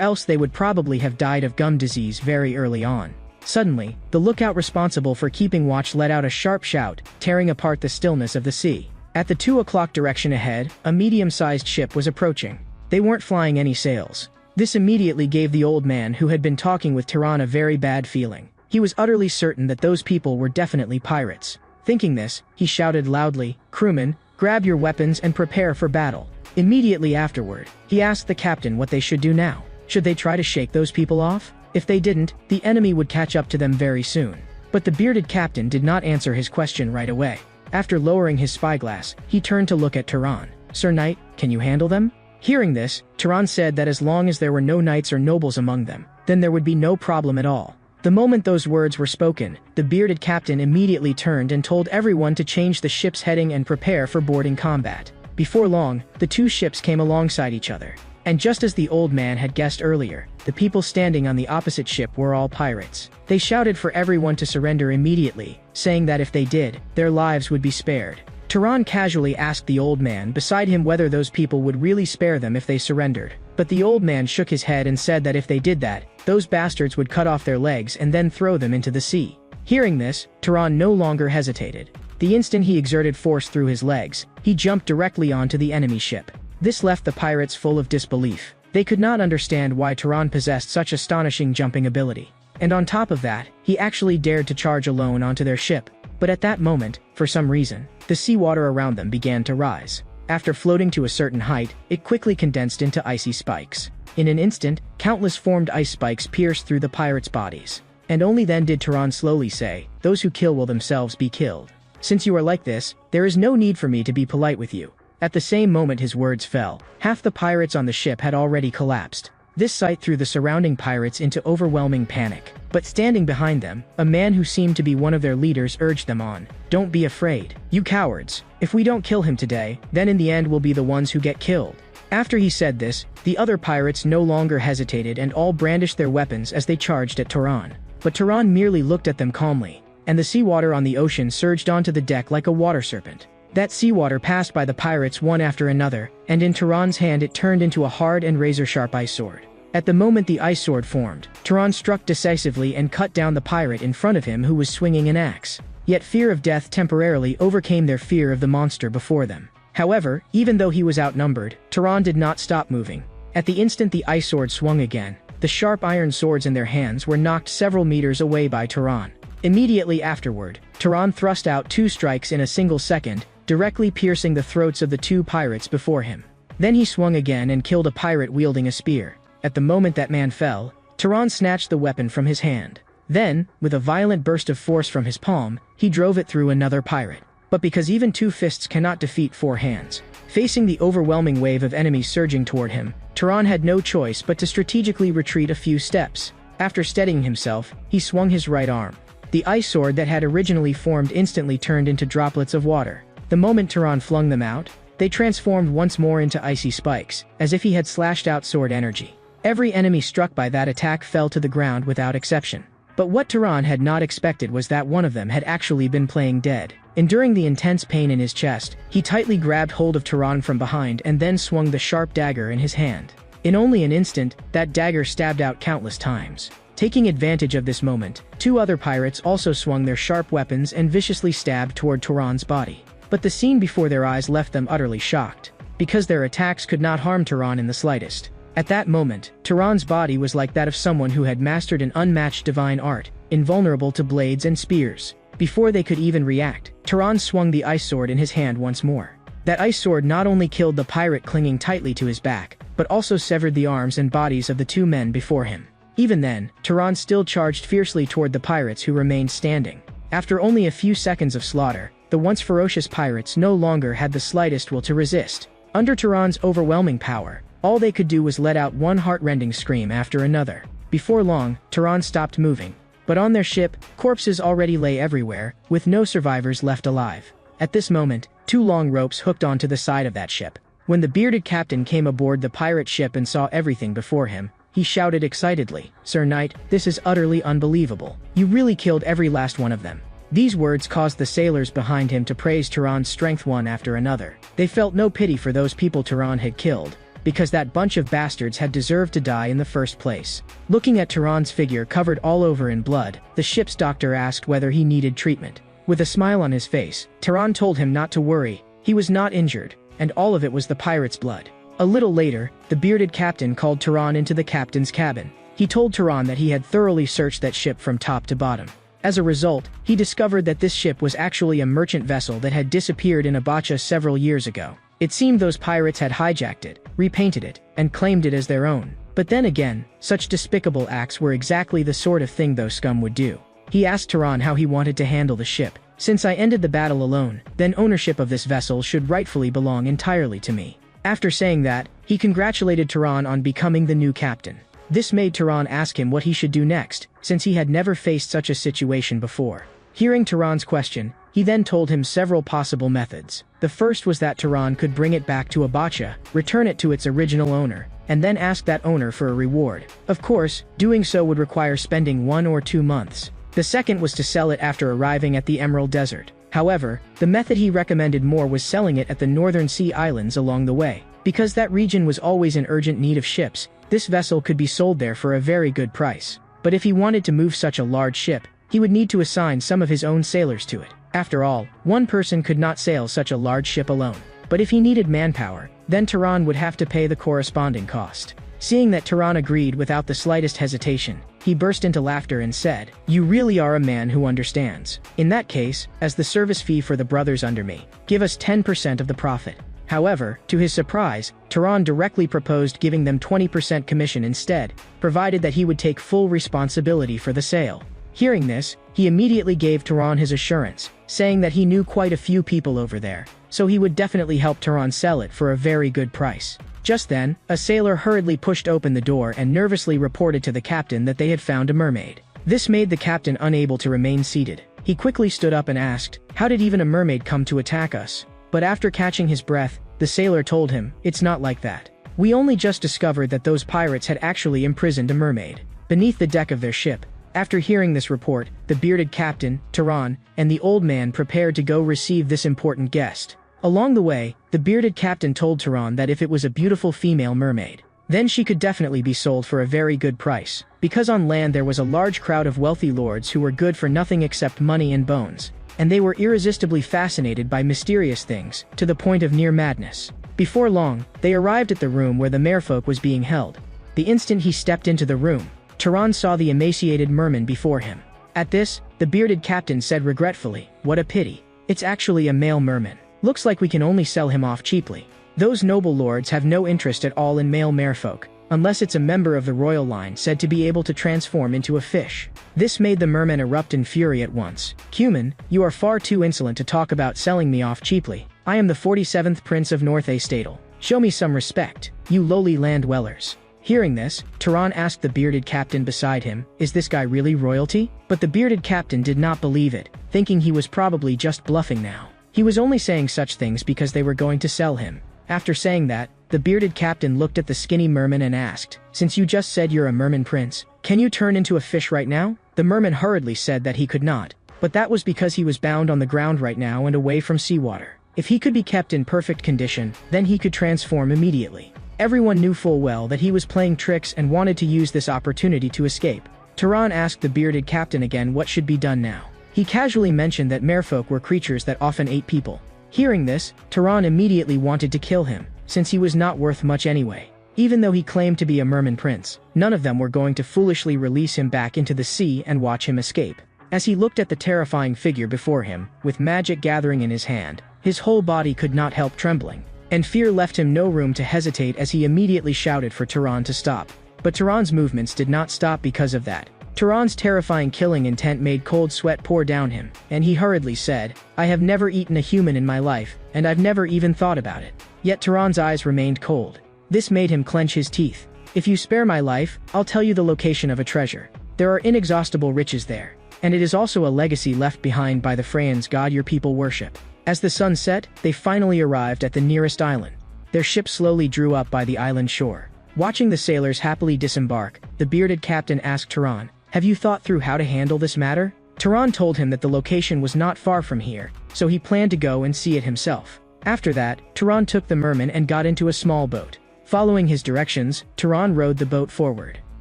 else they would probably have died of gum disease very early on. Suddenly, the lookout responsible for keeping watch let out a sharp shout, tearing apart the stillness of the sea. At the 2 o'clock direction ahead, a medium-sized ship was approaching. They weren't flying any sails. This immediately gave the old man who had been talking with Turan a very bad feeling. He was utterly certain that those people were definitely pirates. Thinking this, he shouted loudly, "Crewmen, grab your weapons and prepare for battle." Immediately afterward, he asked the captain what they should do now. Should they try to shake those people off? If they didn't, the enemy would catch up to them very soon. But the bearded captain did not answer his question right away. After lowering his spyglass, he turned to look at Turan. "Sir Knight, can you handle them?" Hearing this, Turan said that as long as there were no knights or nobles among them, then there would be no problem at all. The moment those words were spoken, the bearded captain immediately turned and told everyone to change the ship's heading and prepare for boarding combat. Before long, the two ships came alongside each other. And just as the old man had guessed earlier, the people standing on the opposite ship were all pirates. They shouted for everyone to surrender immediately, saying that if they did, their lives would be spared. Turan casually asked the old man beside him whether those people would really spare them if they surrendered. But the old man shook his head and said that if they did that, those bastards would cut off their legs and then throw them into the sea. Hearing this, Turan no longer hesitated. The instant he exerted force through his legs, he jumped directly onto the enemy ship. This left the pirates full of disbelief. They could not understand why Turan possessed such astonishing jumping ability. And on top of that, he actually dared to charge alone onto their ship. But at that moment, for some reason, the seawater around them began to rise. After floating to a certain height, it quickly condensed into icy spikes. In an instant, countless formed ice spikes pierced through the pirates' bodies. And only then did Turan slowly say, "Those who kill will themselves be killed. Since you are like this, there is no need for me to be polite with you." At the same moment his words fell, half the pirates on the ship had already collapsed. This sight threw the surrounding pirates into overwhelming panic. But standing behind them, a man who seemed to be one of their leaders urged them on. "Don't be afraid, you cowards. If we don't kill him today, then in the end we'll be the ones who get killed." After he said this, the other pirates no longer hesitated and all brandished their weapons as they charged at Turan. But Turan merely looked at them calmly, and the seawater on the ocean surged onto the deck like a water serpent. That seawater passed by the pirates one after another, and in Turan's hand it turned into a hard and razor-sharp ice sword. At the moment the ice sword formed, Turan struck decisively and cut down the pirate in front of him who was swinging an axe. Yet fear of death temporarily overcame their fear of the monster before them. However, even though he was outnumbered, Turan did not stop moving. At the instant the ice sword swung again, the sharp iron swords in their hands were knocked several meters away by Turan. Immediately afterward, Turan thrust out two strikes in a single second, directly piercing the throats of the two pirates before him. Then he swung again and killed a pirate wielding a spear. At the moment that man fell, Turan snatched the weapon from his hand. Then, with a violent burst of force from his palm, he drove it through another pirate. But because even two fists cannot defeat four hands, facing the overwhelming wave of enemies surging toward him, Turan had no choice but to strategically retreat a few steps. After steadying himself, he swung his right arm. The ice sword that had originally formed instantly turned into droplets of water. The moment Turan flung them out, they transformed once more into icy spikes, as if he had slashed out sword energy. Every enemy struck by that attack fell to the ground without exception. But what Turan had not expected was that one of them had actually been playing dead. Enduring the intense pain in his chest, he tightly grabbed hold of Turan from behind and then swung the sharp dagger in his hand. In only an instant, that dagger stabbed out countless times. Taking advantage of this moment, two other pirates also swung their sharp weapons and viciously stabbed toward Turan's body. But the scene before their eyes left them utterly shocked, because their attacks could not harm Turan in the slightest. At that moment, Turan's body was like that of someone who had mastered an unmatched divine art, invulnerable to blades and spears. Before they could even react, Turan swung the ice sword in his hand once more. That ice sword not only killed the pirate clinging tightly to his back, but also severed the arms and bodies of the two men before him. Even then, Turan still charged fiercely toward the pirates who remained standing. After only a few seconds of slaughter, the once ferocious pirates no longer had the slightest will to resist. Under Turan's overwhelming power, all they could do was let out one heart-rending scream after another. Before long, Turan stopped moving. But on their ship, corpses already lay everywhere, with no survivors left alive. At this moment, two long ropes hooked onto the side of that ship. When the bearded captain came aboard the pirate ship and saw everything before him, he shouted excitedly, "Sir Knight, this is utterly unbelievable. You really killed every last one of them." These words caused the sailors behind him to praise Turan's strength one after another. They felt no pity for those people Turan had killed, because that bunch of bastards had deserved to die in the first place. Looking at Turan's figure covered all over in blood, the ship's doctor asked whether he needed treatment. With a smile on his face, Turan told him not to worry, he was not injured, and all of it was the pirate's blood. A little later, the bearded captain called Turan into the captain's cabin. He told Turan that he had thoroughly searched that ship from top to bottom. As a result, he discovered that this ship was actually a merchant vessel that had disappeared in Abacha several years ago. It seemed those pirates had hijacked it, repainted it, and claimed it as their own. But then again, such despicable acts were exactly the sort of thing those scum would do. He asked Turan how he wanted to handle the ship, Since I ended the battle alone, then ownership of this vessel should rightfully belong entirely to me." After saying that, he congratulated Turan on becoming the new captain. This made Turan ask him what he should do next, since he had never faced such a situation before. Hearing Turan's question, he then told him several possible methods. The first was that Turan could bring it back to Abacha, return it to its original owner, and then ask that owner for a reward. Of course, doing so would require spending 1 or 2 months. The second was to sell it after arriving at the Emerald Desert. However, the method he recommended more was selling it at the Northern Sea Islands along the way. Because that region was always in urgent need of ships, this vessel could be sold there for a very good price. But if he wanted to move such a large ship, he would need to assign some of his own sailors to it. After all, one person could not sail such a large ship alone. But if he needed manpower, then Turan would have to pay the corresponding cost. Seeing that Turan agreed without the slightest hesitation, he burst into laughter and said, "You really are a man who understands. In that case, as the service fee for the brothers under me, give us 10% of the profit." However, to his surprise, Turan directly proposed giving them 20% commission instead, provided that he would take full responsibility for the sale. Hearing this, he immediately gave Turan his assurance, saying that he knew quite a few people over there, so he would definitely help Turan sell it for a very good price. Just then, a sailor hurriedly pushed open the door and nervously reported to the captain that they had found a mermaid. This made the captain unable to remain seated. He quickly stood up and asked, "How did even a mermaid come to attack us?" But after catching his breath, the sailor told him, "It's not like that. We only just discovered that those pirates had actually imprisoned a mermaid beneath the deck of their ship." After hearing this report, the bearded captain, Turan, and the old man prepared to go receive this important guest. Along the way, the bearded captain told Turan that if it was a beautiful female mermaid, then she could definitely be sold for a very good price, because on land there was a large crowd of wealthy lords who were good for nothing except money and bones, and they were irresistibly fascinated by mysterious things, to the point of near madness. Before long, they arrived at the room where the merfolk was being held. The instant he stepped into the room, Turan saw the emaciated merman before him. At this, the bearded captain said regretfully, "What a pity. It's actually a male merman. Looks like we can only sell him off cheaply. Those noble lords have no interest at all in male merfolk, unless it's a member of the royal line said to be able to transform into a fish." This made the merman erupt in fury at once. "Cumin, you are far too insolent to talk about selling me off cheaply. I am the 47th Prince of North Astatal. Show me some respect, you lowly land dwellers." Hearing this, Turan asked the bearded captain beside him, "Is this guy really royalty?" But the bearded captain did not believe it, thinking he was probably just bluffing now. He was only saying such things because they were going to sell him. After saying that, the bearded captain looked at the skinny merman and asked, "Since you just said you're a merman prince, can you turn into a fish right now?" The merman hurriedly said that he could not, but that was because he was bound on the ground right now and away from seawater. If he could be kept in perfect condition, then he could transform immediately. Everyone knew full well that he was playing tricks and wanted to use this opportunity to escape. Turan asked the bearded captain again what should be done now. He casually mentioned that merfolk were creatures that often ate people. Hearing this, Turan immediately wanted to kill him, since he was not worth much anyway. Even though he claimed to be a merman prince, none of them were going to foolishly release him back into the sea and watch him escape. As he looked at the terrifying figure before him, with magic gathering in his hand, his whole body could not help trembling. And fear left him no room to hesitate as he immediately shouted for Turan to stop. But Turan's movements did not stop because of that. Turan's terrifying killing intent made cold sweat pour down him, and he hurriedly said, "I have never eaten a human in my life, and I've never even thought about it." Yet Turan's eyes remained cold. This made him clench his teeth. "If you spare my life, I'll tell you the location of a treasure. There are inexhaustible riches there, and it is also a legacy left behind by the Freyan's god your people worship." As the sun set, they finally arrived at the nearest island. Their ship slowly drew up by the island shore. Watching the sailors happily disembark, the bearded captain asked Turan, "Have you thought through how to handle this matter?" Turan told him that the location was not far from here, so he planned to go and see it himself. After that, Turan took the merman and got into a small boat. Following his directions, Turan rowed the boat forward.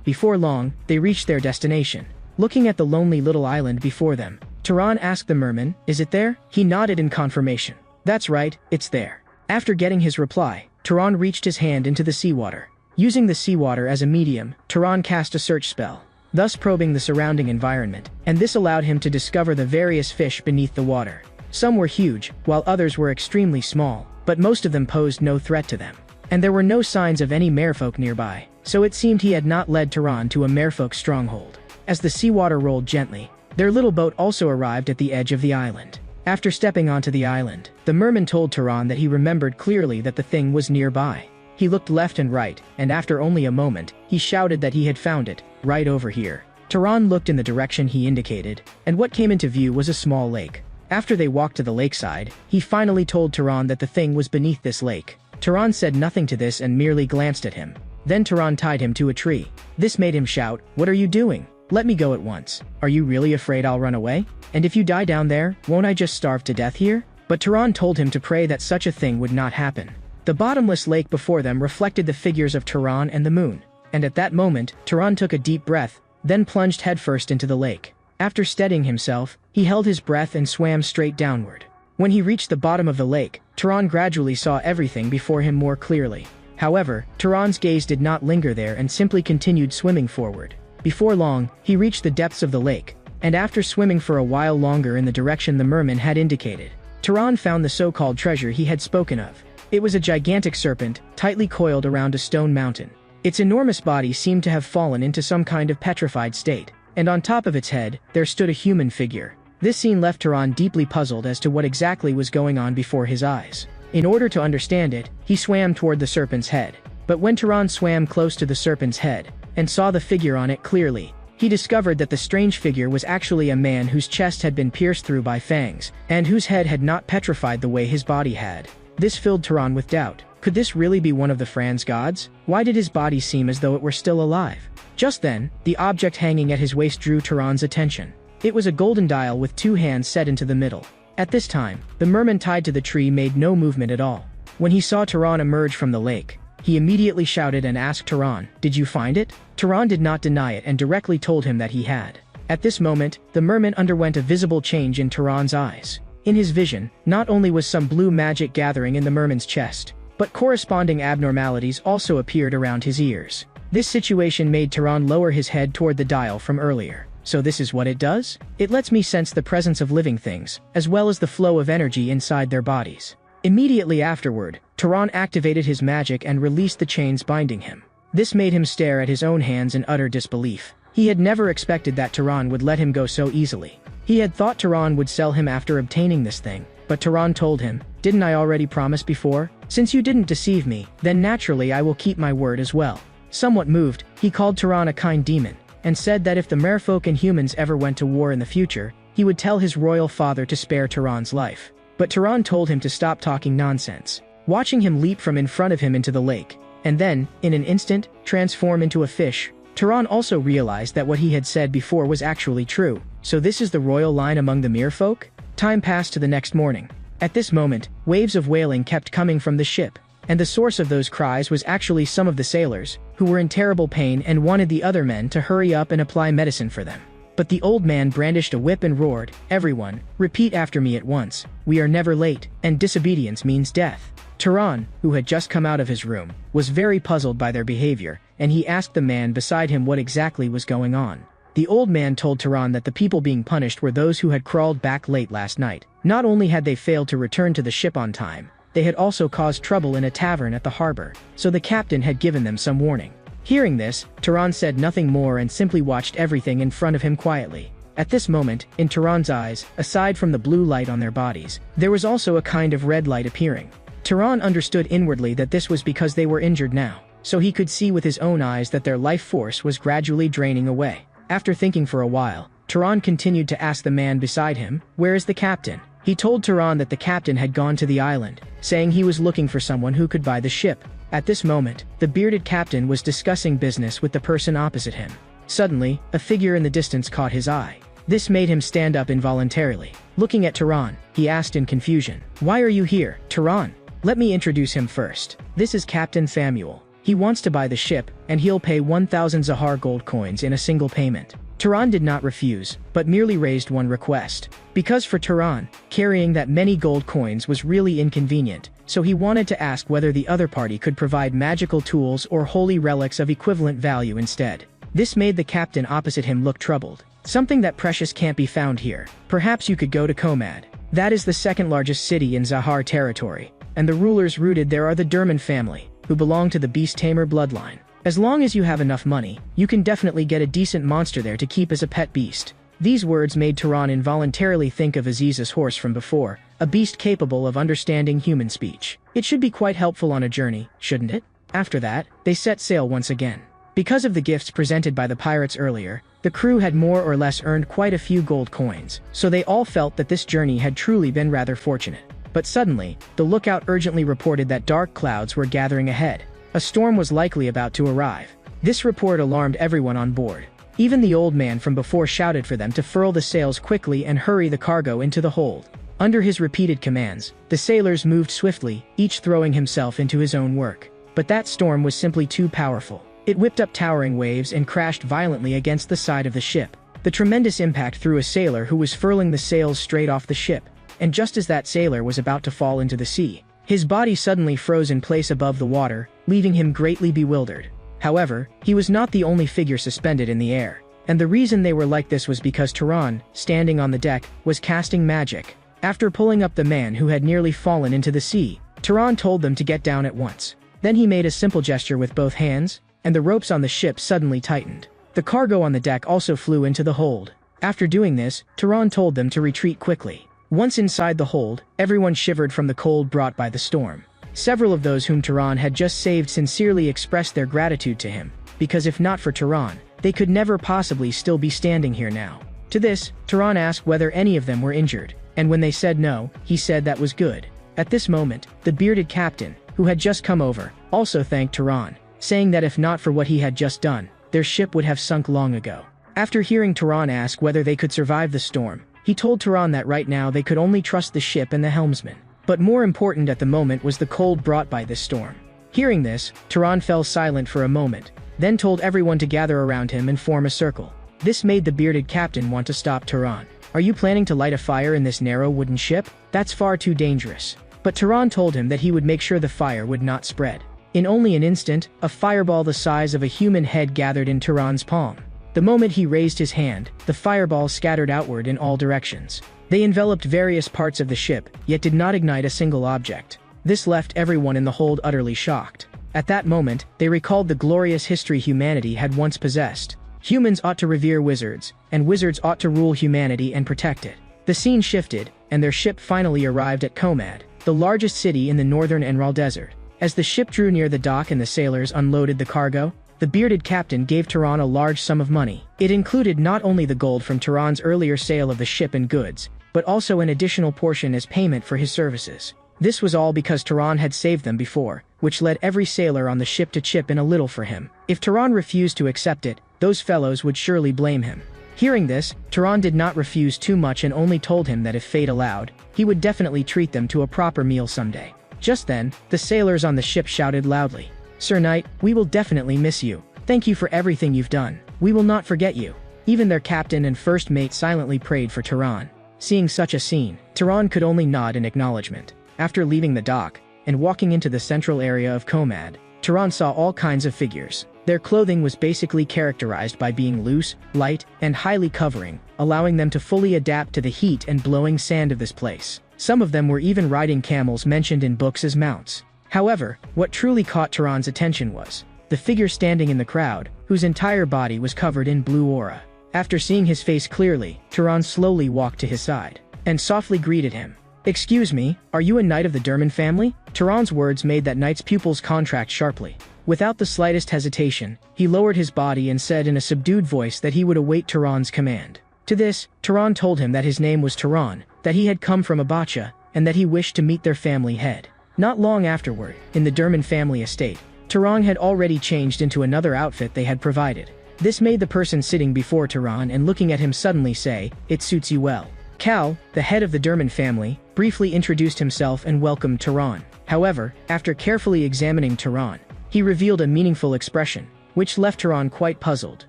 Before long, they reached their destination. Looking at the lonely little island before them, Turan asked the merman, "Is it there?" He nodded in confirmation. "That's right, it's there." After getting his reply, Turan reached his hand into the seawater. Using the seawater as a medium, Turan cast a search spell, thus probing the surrounding environment, and this allowed him to discover the various fish beneath the water. Some were huge, while others were extremely small, but most of them posed no threat to them. And there were no signs of any merfolk nearby, so it seemed he had not led Turan to a merfolk stronghold. As the seawater rolled gently, their little boat also arrived at the edge of the island. After stepping onto the island, the merman told Turan that he remembered clearly that the thing was nearby. He looked left and right, and after only a moment, he shouted that he had found it, right over here. Turan looked in the direction he indicated, and what came into view was a small lake. After they walked to the lakeside, he finally told Turan that the thing was beneath this lake. Turan said nothing to this and merely glanced at him. Then Turan tied him to a tree. This made him shout, "What are you doing? Let me go at once. Are you really afraid I'll run away? And if you die down there, won't I just starve to death here?" But Turan told him to pray that such a thing would not happen. The bottomless lake before them reflected the figures of Turan and the moon. And at that moment, Turan took a deep breath, then plunged headfirst into the lake. After steadying himself, he held his breath and swam straight downward. When he reached the bottom of the lake, Turan gradually saw everything before him more clearly. However, Turan's gaze did not linger there and simply continued swimming forward. Before long, he reached the depths of the lake, and after swimming for a while longer in the direction the merman had indicated, Turan found the so-called treasure he had spoken of. It was a gigantic serpent, tightly coiled around a stone mountain. Its enormous body seemed to have fallen into some kind of petrified state, and on top of its head, there stood a human figure. This scene left Turan deeply puzzled as to what exactly was going on before his eyes. In order to understand it, he swam toward the serpent's head. But when Turan swam close to the serpent's head, and saw the figure on it clearly, he discovered that the strange figure was actually a man whose chest had been pierced through by fangs, and whose head had not petrified the way his body had. This filled Turan with doubt. Could this really be one of the Fran's gods? Why did his body seem as though it were still alive? Just then, the object hanging at his waist drew Turan's attention. It was a golden dial with two hands set into the middle. At this time, the merman tied to the tree made no movement at all. When he saw Turan emerge from the lake, he immediately shouted and asked Turan, "Did you find it?" Turan did not deny it and directly told him that he had. At this moment, the merman underwent a visible change in Turan's eyes. In his vision, not only was some blue magic gathering in the merman's chest, but corresponding abnormalities also appeared around his ears. This situation made Turan lower his head toward the dial from earlier. So this is what it does? It lets me sense the presence of living things, as well as the flow of energy inside their bodies. Immediately afterward, Turan activated his magic and released the chains binding him. This made him stare at his own hands in utter disbelief. He had never expected that Turan would let him go so easily. He had thought Turan would sell him after obtaining this thing, but Turan told him, "Didn't I already promise before? Since you didn't deceive me, then naturally I will keep my word as well." Somewhat moved, he called Turan a kind demon, and said that if the merfolk and humans ever went to war in the future, he would tell his royal father to spare Turan's life. But Turan told him to stop talking nonsense. Watching him leap from in front of him into the lake, and then, in an instant, transform into a fish, Turan also realized that what he had said before was actually true. So this is the royal line among the merfolk? Time passed to the next morning. At this moment, waves of wailing kept coming from the ship, and the source of those cries was actually some of the sailors, who were in terrible pain and wanted the other men to hurry up and apply medicine for them. But the old man brandished a whip and roared, "Everyone, repeat after me at once. We are never late, and disobedience means death." Turan, who had just come out of his room, was very puzzled by their behavior, and he asked the man beside him what exactly was going on. The old man told Turan that the people being punished were those who had crawled back late last night. Not only had they failed to return to the ship on time, they had also caused trouble in a tavern at the harbor, so the captain had given them some warning. Hearing this, Turan said nothing more and simply watched everything in front of him quietly. At this moment, in Turan's eyes, aside from the blue light on their bodies, there was also a kind of red light appearing. Turan understood inwardly that this was because they were injured now, so he could see with his own eyes that their life force was gradually draining away. After thinking for a while, Turan continued to ask the man beside him, "Where is the captain?" He told Turan that the captain had gone to the island, saying he was looking for someone who could buy the ship. At this moment, the bearded captain was discussing business with the person opposite him. Suddenly, a figure in the distance caught his eye. This made him stand up involuntarily. Looking at Turan, he asked in confusion, "Why are you here, Turan?" "Let me introduce him first. This is Captain Samuel. He wants to buy the ship, and he'll pay 1,000 Zahar gold coins in a single payment." Turan did not refuse, but merely raised one request. Because for Turan, carrying that many gold coins was really inconvenient, so he wanted to ask whether the other party could provide magical tools or holy relics of equivalent value instead. This made the captain opposite him look troubled. "Something that precious can't be found here. Perhaps you could go to Komad. That is the second largest city in Zahar territory, and the rulers rooted there are the Durman family, who belong to the beast tamer bloodline. As long as you have enough money, you can definitely get a decent monster there to keep as a pet beast." These words made Turan involuntarily think of Aziz's horse from before, a beast capable of understanding human speech. It should be quite helpful on a journey, shouldn't it? After that, they set sail once again. Because of the gifts presented by the pirates earlier, the crew had more or less earned quite a few gold coins, so they all felt that this journey had truly been rather fortunate. But suddenly, the lookout urgently reported that dark clouds were gathering ahead. A storm was likely about to arrive. This report alarmed everyone on board. Even the old man from before shouted for them to furl the sails quickly and hurry the cargo into the hold. Under his repeated commands, the sailors moved swiftly, each throwing himself into his own work. But that storm was simply too powerful. It whipped up towering waves and crashed violently against the side of the ship. The tremendous impact threw a sailor who was furling the sails straight off the ship, and just as that sailor was about to fall into the sea, his body suddenly froze in place above the water, leaving him greatly bewildered. However, he was not the only figure suspended in the air, and the reason they were like this was because Turan, standing on the deck, was casting magic. After pulling up the man who had nearly fallen into the sea, Turan told them to get down at once. Then he made a simple gesture with both hands, and the ropes on the ship suddenly tightened. The cargo on the deck also flew into the hold. After doing this, Turan told them to retreat quickly. Once inside the hold, everyone shivered from the cold brought by the storm. Several of those whom Turan had just saved sincerely expressed their gratitude to him, because if not for Turan, they could never possibly still be standing here now. To this, Turan asked whether any of them were injured, and when they said no, he said that was good. At this moment, the bearded captain, who had just come over, also thanked Turan, saying that if not for what he had just done, their ship would have sunk long ago. After hearing Turan ask whether they could survive the storm, he told Turan that right now they could only trust the ship and the helmsman. But more important at the moment was the cold brought by this storm. Hearing this, Turan fell silent for a moment, then told everyone to gather around him and form a circle. This made the bearded captain want to stop Turan. "Are you planning to light a fire in this narrow wooden ship? That's far too dangerous." But Turan told him that he would make sure the fire would not spread. In only an instant, a fireball the size of a human head gathered in Turan's palm. The moment he raised his hand, the fireball scattered outward in all directions. They enveloped various parts of the ship, yet did not ignite a single object. This left everyone in the hold utterly shocked. At that moment, they recalled the glorious history humanity had once possessed. Humans ought to revere wizards, and wizards ought to rule humanity and protect it. The scene shifted, and their ship finally arrived at Comad, the largest city in the northern Enral Desert. As the ship drew near the dock and the sailors unloaded the cargo, the bearded captain gave Turan a large sum of money. It included not only the gold from Turan's earlier sale of the ship and goods, but also an additional portion as payment for his services. This was all because Turan had saved them before, which led every sailor on the ship to chip in a little for him. If Turan refused to accept it, those fellows would surely blame him. Hearing this, Turan did not refuse too much and only told him that if fate allowed, he would definitely treat them to a proper meal someday. Just then, the sailors on the ship shouted loudly, "Sir Knight, we will definitely miss you. Thank you for everything you've done. We will not forget you." Even their captain and first mate silently prayed for Turan. Seeing such a scene, Turan could only nod in acknowledgement. After leaving the dock, and walking into the central area of Comad, Turan saw all kinds of figures. Their clothing was basically characterized by being loose, light, and highly covering, allowing them to fully adapt to the heat and blowing sand of this place. Some of them were even riding camels mentioned in books as mounts. However, what truly caught Turan's attention was the figure standing in the crowd, whose entire body was covered in blue aura. After seeing his face clearly, Turan slowly walked to his side and softly greeted him. "Excuse me, are you a knight of the Durman family?" Turan's words made that knight's pupils contract sharply. Without the slightest hesitation, he lowered his body and said in a subdued voice that he would await Turan's command. To this, Turan told him that his name was Turan, that he had come from Abacha, and that he wished to meet their family head. Not long afterward, in the Durman family estate, Turan had already changed into another outfit they had provided. This made the person sitting before Turan and looking at him suddenly say, "It suits you well." Cal, the head of the Durman family, briefly introduced himself and welcomed Turan. However, after carefully examining Turan, he revealed a meaningful expression, which left Turan quite puzzled.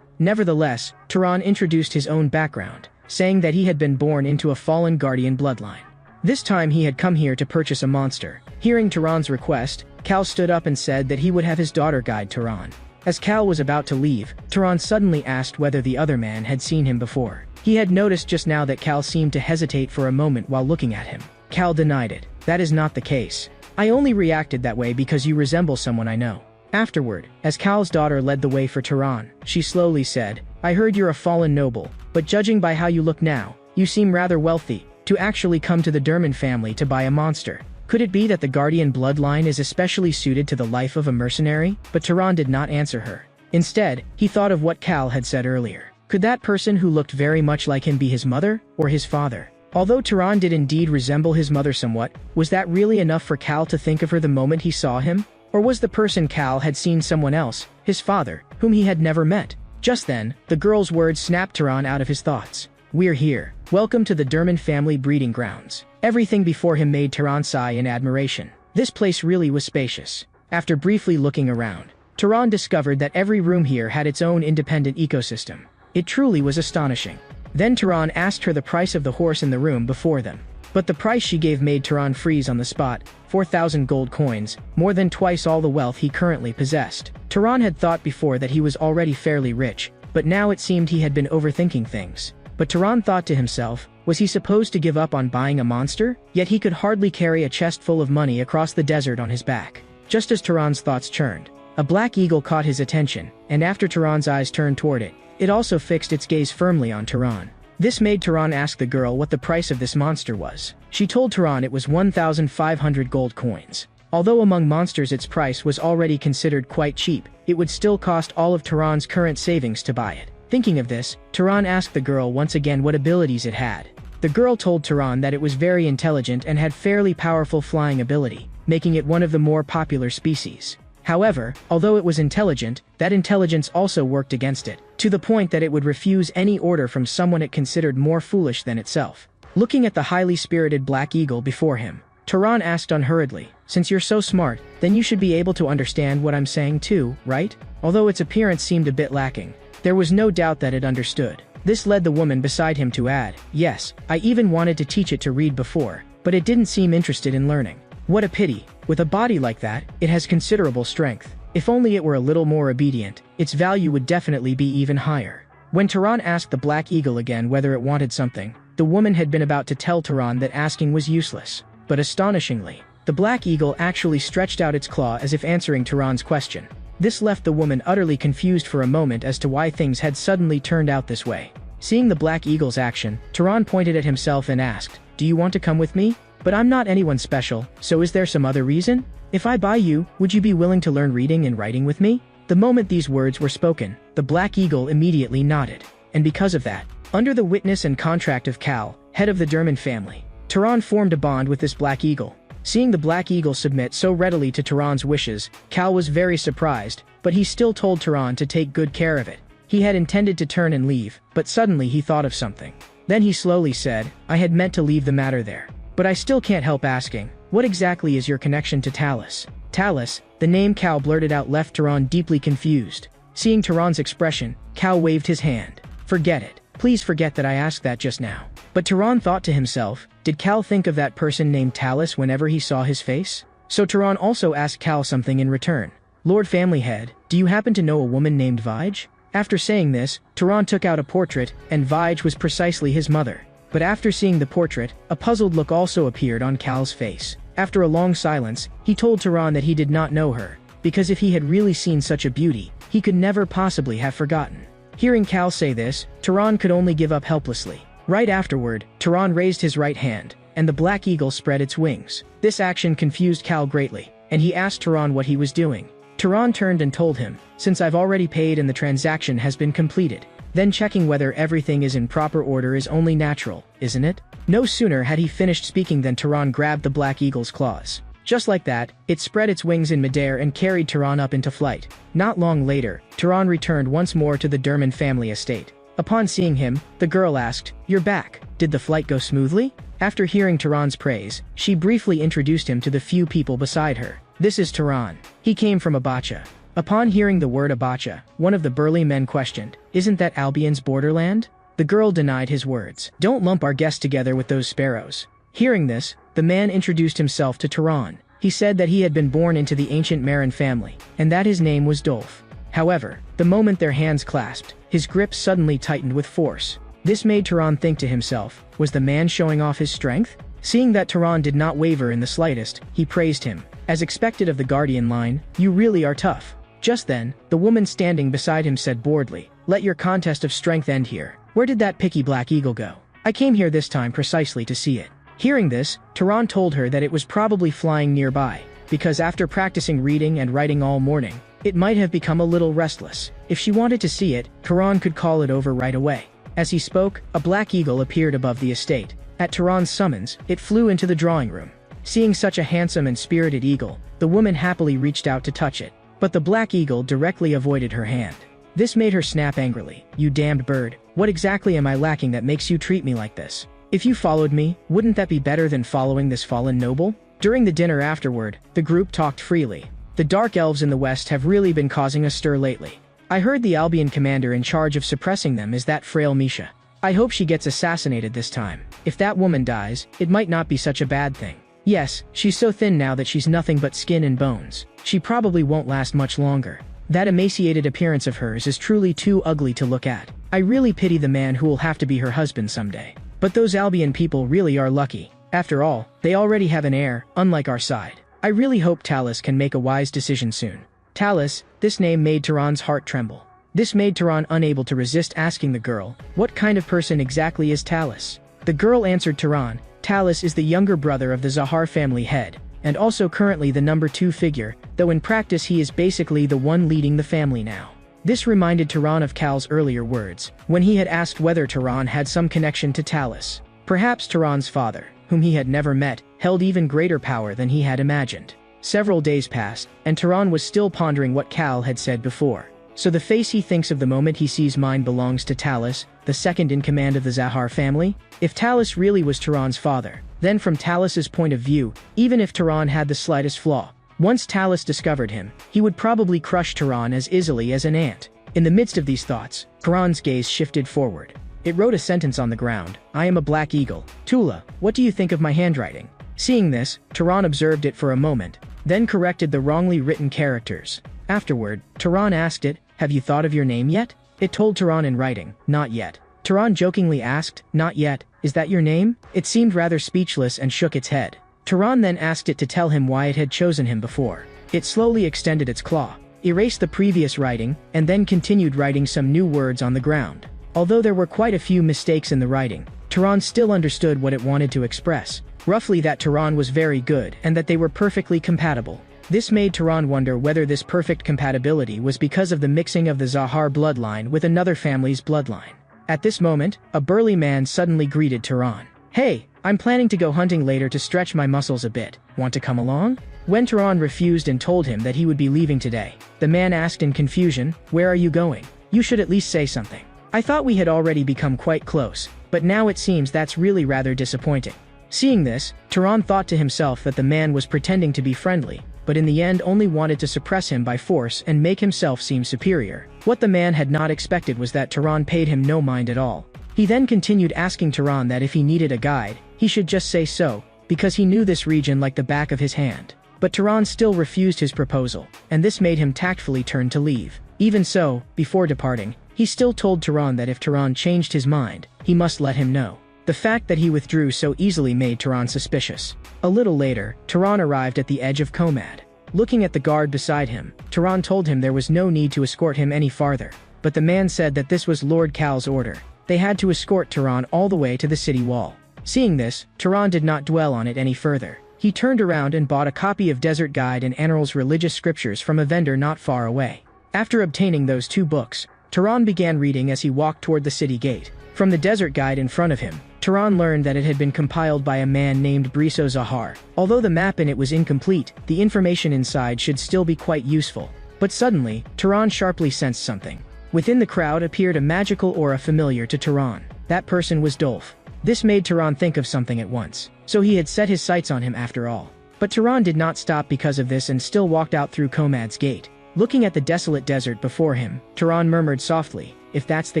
Nevertheless, Turan introduced his own background, saying that he had been born into a fallen guardian bloodline. This time he had come here to purchase a monster. Hearing Turan's request, Cal stood up and said that he would have his daughter guide Turan. As Cal was about to leave, Turan suddenly asked whether the other man had seen him before. He had noticed just now that Cal seemed to hesitate for a moment while looking at him. Cal denied it. "That is not the case. I only reacted that way because you resemble someone I know." Afterward, as Cal's daughter led the way for Turan, she slowly said, I heard you're a fallen noble, but judging by how you look now, you seem rather wealthy, to actually come to the Derman family to buy a monster. Could it be that the Guardian bloodline is especially suited to the life of a mercenary? But Tehran did not answer her. Instead, he thought of what Cal had said earlier. Could that person who looked very much like him be his mother, or his father? Although Tehran did indeed resemble his mother somewhat, was that really enough for Cal to think of her the moment he saw him? Or was the person Cal had seen someone else, his father, whom he had never met? Just then, the girl's words snapped Tehran out of his thoughts. We're here. Welcome to the Derman family breeding grounds. Everything before him made Tehran sigh in admiration. This place really was spacious. After briefly looking around, Tehran discovered that every room here had its own independent ecosystem. It truly was astonishing. Then Tehran asked her the price of the horse in the room before them. But the price she gave made Tehran freeze on the spot, 4,000 gold coins, more than twice all the wealth he currently possessed. Tehran had thought before that he was already fairly rich, but now it seemed he had been overthinking things. But Tehran thought to himself, was he supposed to give up on buying a monster? Yet he could hardly carry a chest full of money across the desert on his back. Just as Tehran's thoughts churned, a black eagle caught his attention, and after Tehran's eyes turned toward it, it also fixed its gaze firmly on Tehran. This made Tehran ask the girl what the price of this monster was. She told Tehran it was 1,500 gold coins. Although among monsters its price was already considered quite cheap, it would still cost all of Tehran's current savings to buy it. Thinking of this, Tehran asked the girl once again what abilities it had. The girl told Tehran that it was very intelligent and had fairly powerful flying ability, making it one of the more popular species. However, although it was intelligent, that intelligence also worked against it, to the point that it would refuse any order from someone it considered more foolish than itself. Looking at the highly spirited black eagle before him, Tehran asked unhurriedly, since you're so smart, then you should be able to understand what I'm saying too, right? Although its appearance seemed a bit lacking, there was no doubt that it understood. This led the woman beside him to add, yes, I even wanted to teach it to read before, but it didn't seem interested in learning. What a pity. With a body like that, it has considerable strength. If only it were a little more obedient, its value would definitely be even higher. When Tehran asked the black eagle again whether it wanted something, the woman had been about to tell Tehran that asking was useless. But astonishingly, the black eagle actually stretched out its claw as if answering Tehran's question. This left the woman utterly confused for a moment as to why things had suddenly turned out this way. Seeing the black eagle's action, Tehran pointed at himself and asked, do you want to come with me? But I'm not anyone special, so is there some other reason? If I buy you, would you be willing to learn reading and writing with me? The moment these words were spoken, the black eagle immediately nodded. And because of that, under the witness and contract of Cal, head of the Derman family, Tehran formed a bond with this black eagle. Seeing the black eagle submit so readily to Tehran's wishes, Cal was very surprised, but he still told Tehran to take good care of it. He had intended to turn and leave, but suddenly he thought of something. Then he slowly said, I had meant to leave the matter there. But I still can't help asking, what exactly is your connection to Talus? Talus, the name Cal blurted out left Tehran deeply confused. Seeing Tehran's expression, Cal waved his hand. Forget it. Please forget that I asked that just now. But Tehran thought to himself, did Cal think of that person named Talus whenever he saw his face? So Tehran also asked Cal something in return. Lord Family Head, do you happen to know a woman named Vij? After saying this, Tehran took out a portrait, and Vij was precisely his mother. But after seeing the portrait, a puzzled look also appeared on Cal's face. After a long silence, he told Tehran that he did not know her, because if he had really seen such a beauty, he could never possibly have forgotten. Hearing Cal say this, Tehran could only give up helplessly. Right afterward, Tehran raised his right hand, and the black eagle spread its wings. This action confused Cal greatly, and he asked Tehran what he was doing. Tehran turned and told him, since I've already paid and the transaction has been completed. Then checking whether everything is in proper order is only natural, isn't it? No sooner had he finished speaking than Tehran grabbed the black eagle's claws. Just like that, it spread its wings in midair and carried Tehran up into flight. Not long later, Tehran returned once more to the Derman family estate. Upon seeing him, the girl asked, you're back. Did the flight go smoothly? After hearing Tehran's praise, she briefly introduced him to the few people beside her. This is Tehran. He came from Abacha. Upon hearing the word Abacha, one of the burly men questioned, isn't that Albion's borderland? The girl denied his words. Don't lump our guest together with those sparrows. Hearing this, the man introduced himself to Tehran. He said that he had been born into the ancient Marin family, and that his name was Dolph. However, the moment their hands clasped, his grip suddenly tightened with force. This made Tehran think to himself, was the man showing off his strength? Seeing that Tehran did not waver in the slightest, he praised him. As expected of the Guardian line, you really are tough. Just then, the woman standing beside him said boredly, Let your contest of strength end here. Where did that picky black eagle go? I came here this time precisely to see it." Hearing this, Taran told her that it was probably flying nearby, because after practicing reading and writing all morning, it might have become a little restless. If she wanted to see it, Taran could call it over right away. As he spoke, a black eagle appeared above the estate. At Taran's summons, it flew into the drawing room. Seeing such a handsome and spirited eagle, the woman happily reached out to touch it, but the black eagle directly avoided her hand. This made her snap angrily. "You damned bird, what exactly am I lacking that makes you treat me like this? If you followed me, wouldn't that be better than following this fallen noble?" During the dinner afterward, the group talked freely. "The dark elves in the west have really been causing a stir lately. I heard the Albion commander in charge of suppressing them is that frail Misha. I hope she gets assassinated this time. If that woman dies, it might not be such a bad thing. Yes, she's so thin now that she's nothing but skin and bones. She probably won't last much longer. That emaciated appearance of hers is truly too ugly to look at. I really pity the man who will have to be her husband someday. But those Albion people really are lucky. After all, they already have an heir, unlike our side. I really hope Talus can make a wise decision soon." Talus, this name made Taran's heart tremble. This made Taran unable to resist asking the girl, "What kind of person exactly is Talus?" The girl answered Taran, "Talus is the younger brother of the Zahar family head, and also currently the number 2 figure, though in practice he is basically the one leading the family now." This reminded Taran of Cal's earlier words, when he had asked whether Taran had some connection to Talus. Perhaps Taran's father, whom he had never met, held even greater power than he had imagined. Several days passed, and Taran was still pondering what Cal had said before. So the face he thinks of the moment he sees mine belongs to Talus, the second in command of the Zahar family? If Talus really was Taran's father, then from Talus's point of view, even if Taran had the slightest flaw, once Talus discovered him, he would probably crush Taran as easily as an ant. In the midst of these thoughts, Taran's gaze shifted forward. It wrote a sentence on the ground. "I am a black eagle. Tula, what do you think of my handwriting?" Seeing this, Taran observed it for a moment, then corrected the wrongly written characters. Afterward, Taran asked it, "Have you thought of your name yet?" It told Taran in writing, "Not yet." Taran jokingly asked, "Not yet, is that your name?" It seemed rather speechless and shook its head. Taran then asked it to tell him why it had chosen him before. It slowly extended its claw, erased the previous writing, and then continued writing some new words on the ground. Although there were quite a few mistakes in the writing, Taran still understood what it wanted to express. Roughly that Taran was very good and that they were perfectly compatible. This made Taran wonder whether this perfect compatibility was because of the mixing of the Zahar bloodline with another family's bloodline. At this moment, a burly man suddenly greeted Taran. "Hey, I'm planning to go hunting later to stretch my muscles a bit. Want to come along?" When Taran refused and told him that he would be leaving today, the man asked in confusion, "Where are you going? You should at least say something. I thought we had already become quite close, but now it seems that's really rather disappointing." Seeing this, Taran thought to himself that the man was pretending to be friendly, but in the end only wanted to suppress him by force and make himself seem superior. What the man had not expected was that Taran paid him no mind at all. He then continued asking Taran that if he needed a guide, he should just say so, because he knew this region like the back of his hand. But Taran still refused his proposal, and this made him tactfully turn to leave. Even so, before departing, he still told Taran that if Taran changed his mind, he must let him know. The fact that he withdrew so easily made Taran suspicious. A little later, Taran arrived at the edge of Komad. Looking at the guard beside him, Taran told him there was no need to escort him any farther, but the man said that this was Lord Cal's order. They had to escort Taran all the way to the city wall. Seeing this, Taran did not dwell on it any further. He turned around and bought a copy of Desert Guide and Anarel's religious scriptures from a vendor not far away. After obtaining those 2 books, Taran began reading as he walked toward the city gate. From the Desert Guide in front of him, Taran learned that it had been compiled by a man named Briso Zahar. Although the map in it was incomplete, the information inside should still be quite useful. But suddenly, Taran sharply sensed something. Within the crowd appeared a magical aura familiar to Taran. That person was Dolph. This made Taran think of something at once. So he had set his sights on him after all. But Taran did not stop because of this and still walked out through Komad's gate. Looking at the desolate desert before him, Taran murmured softly, "If that's the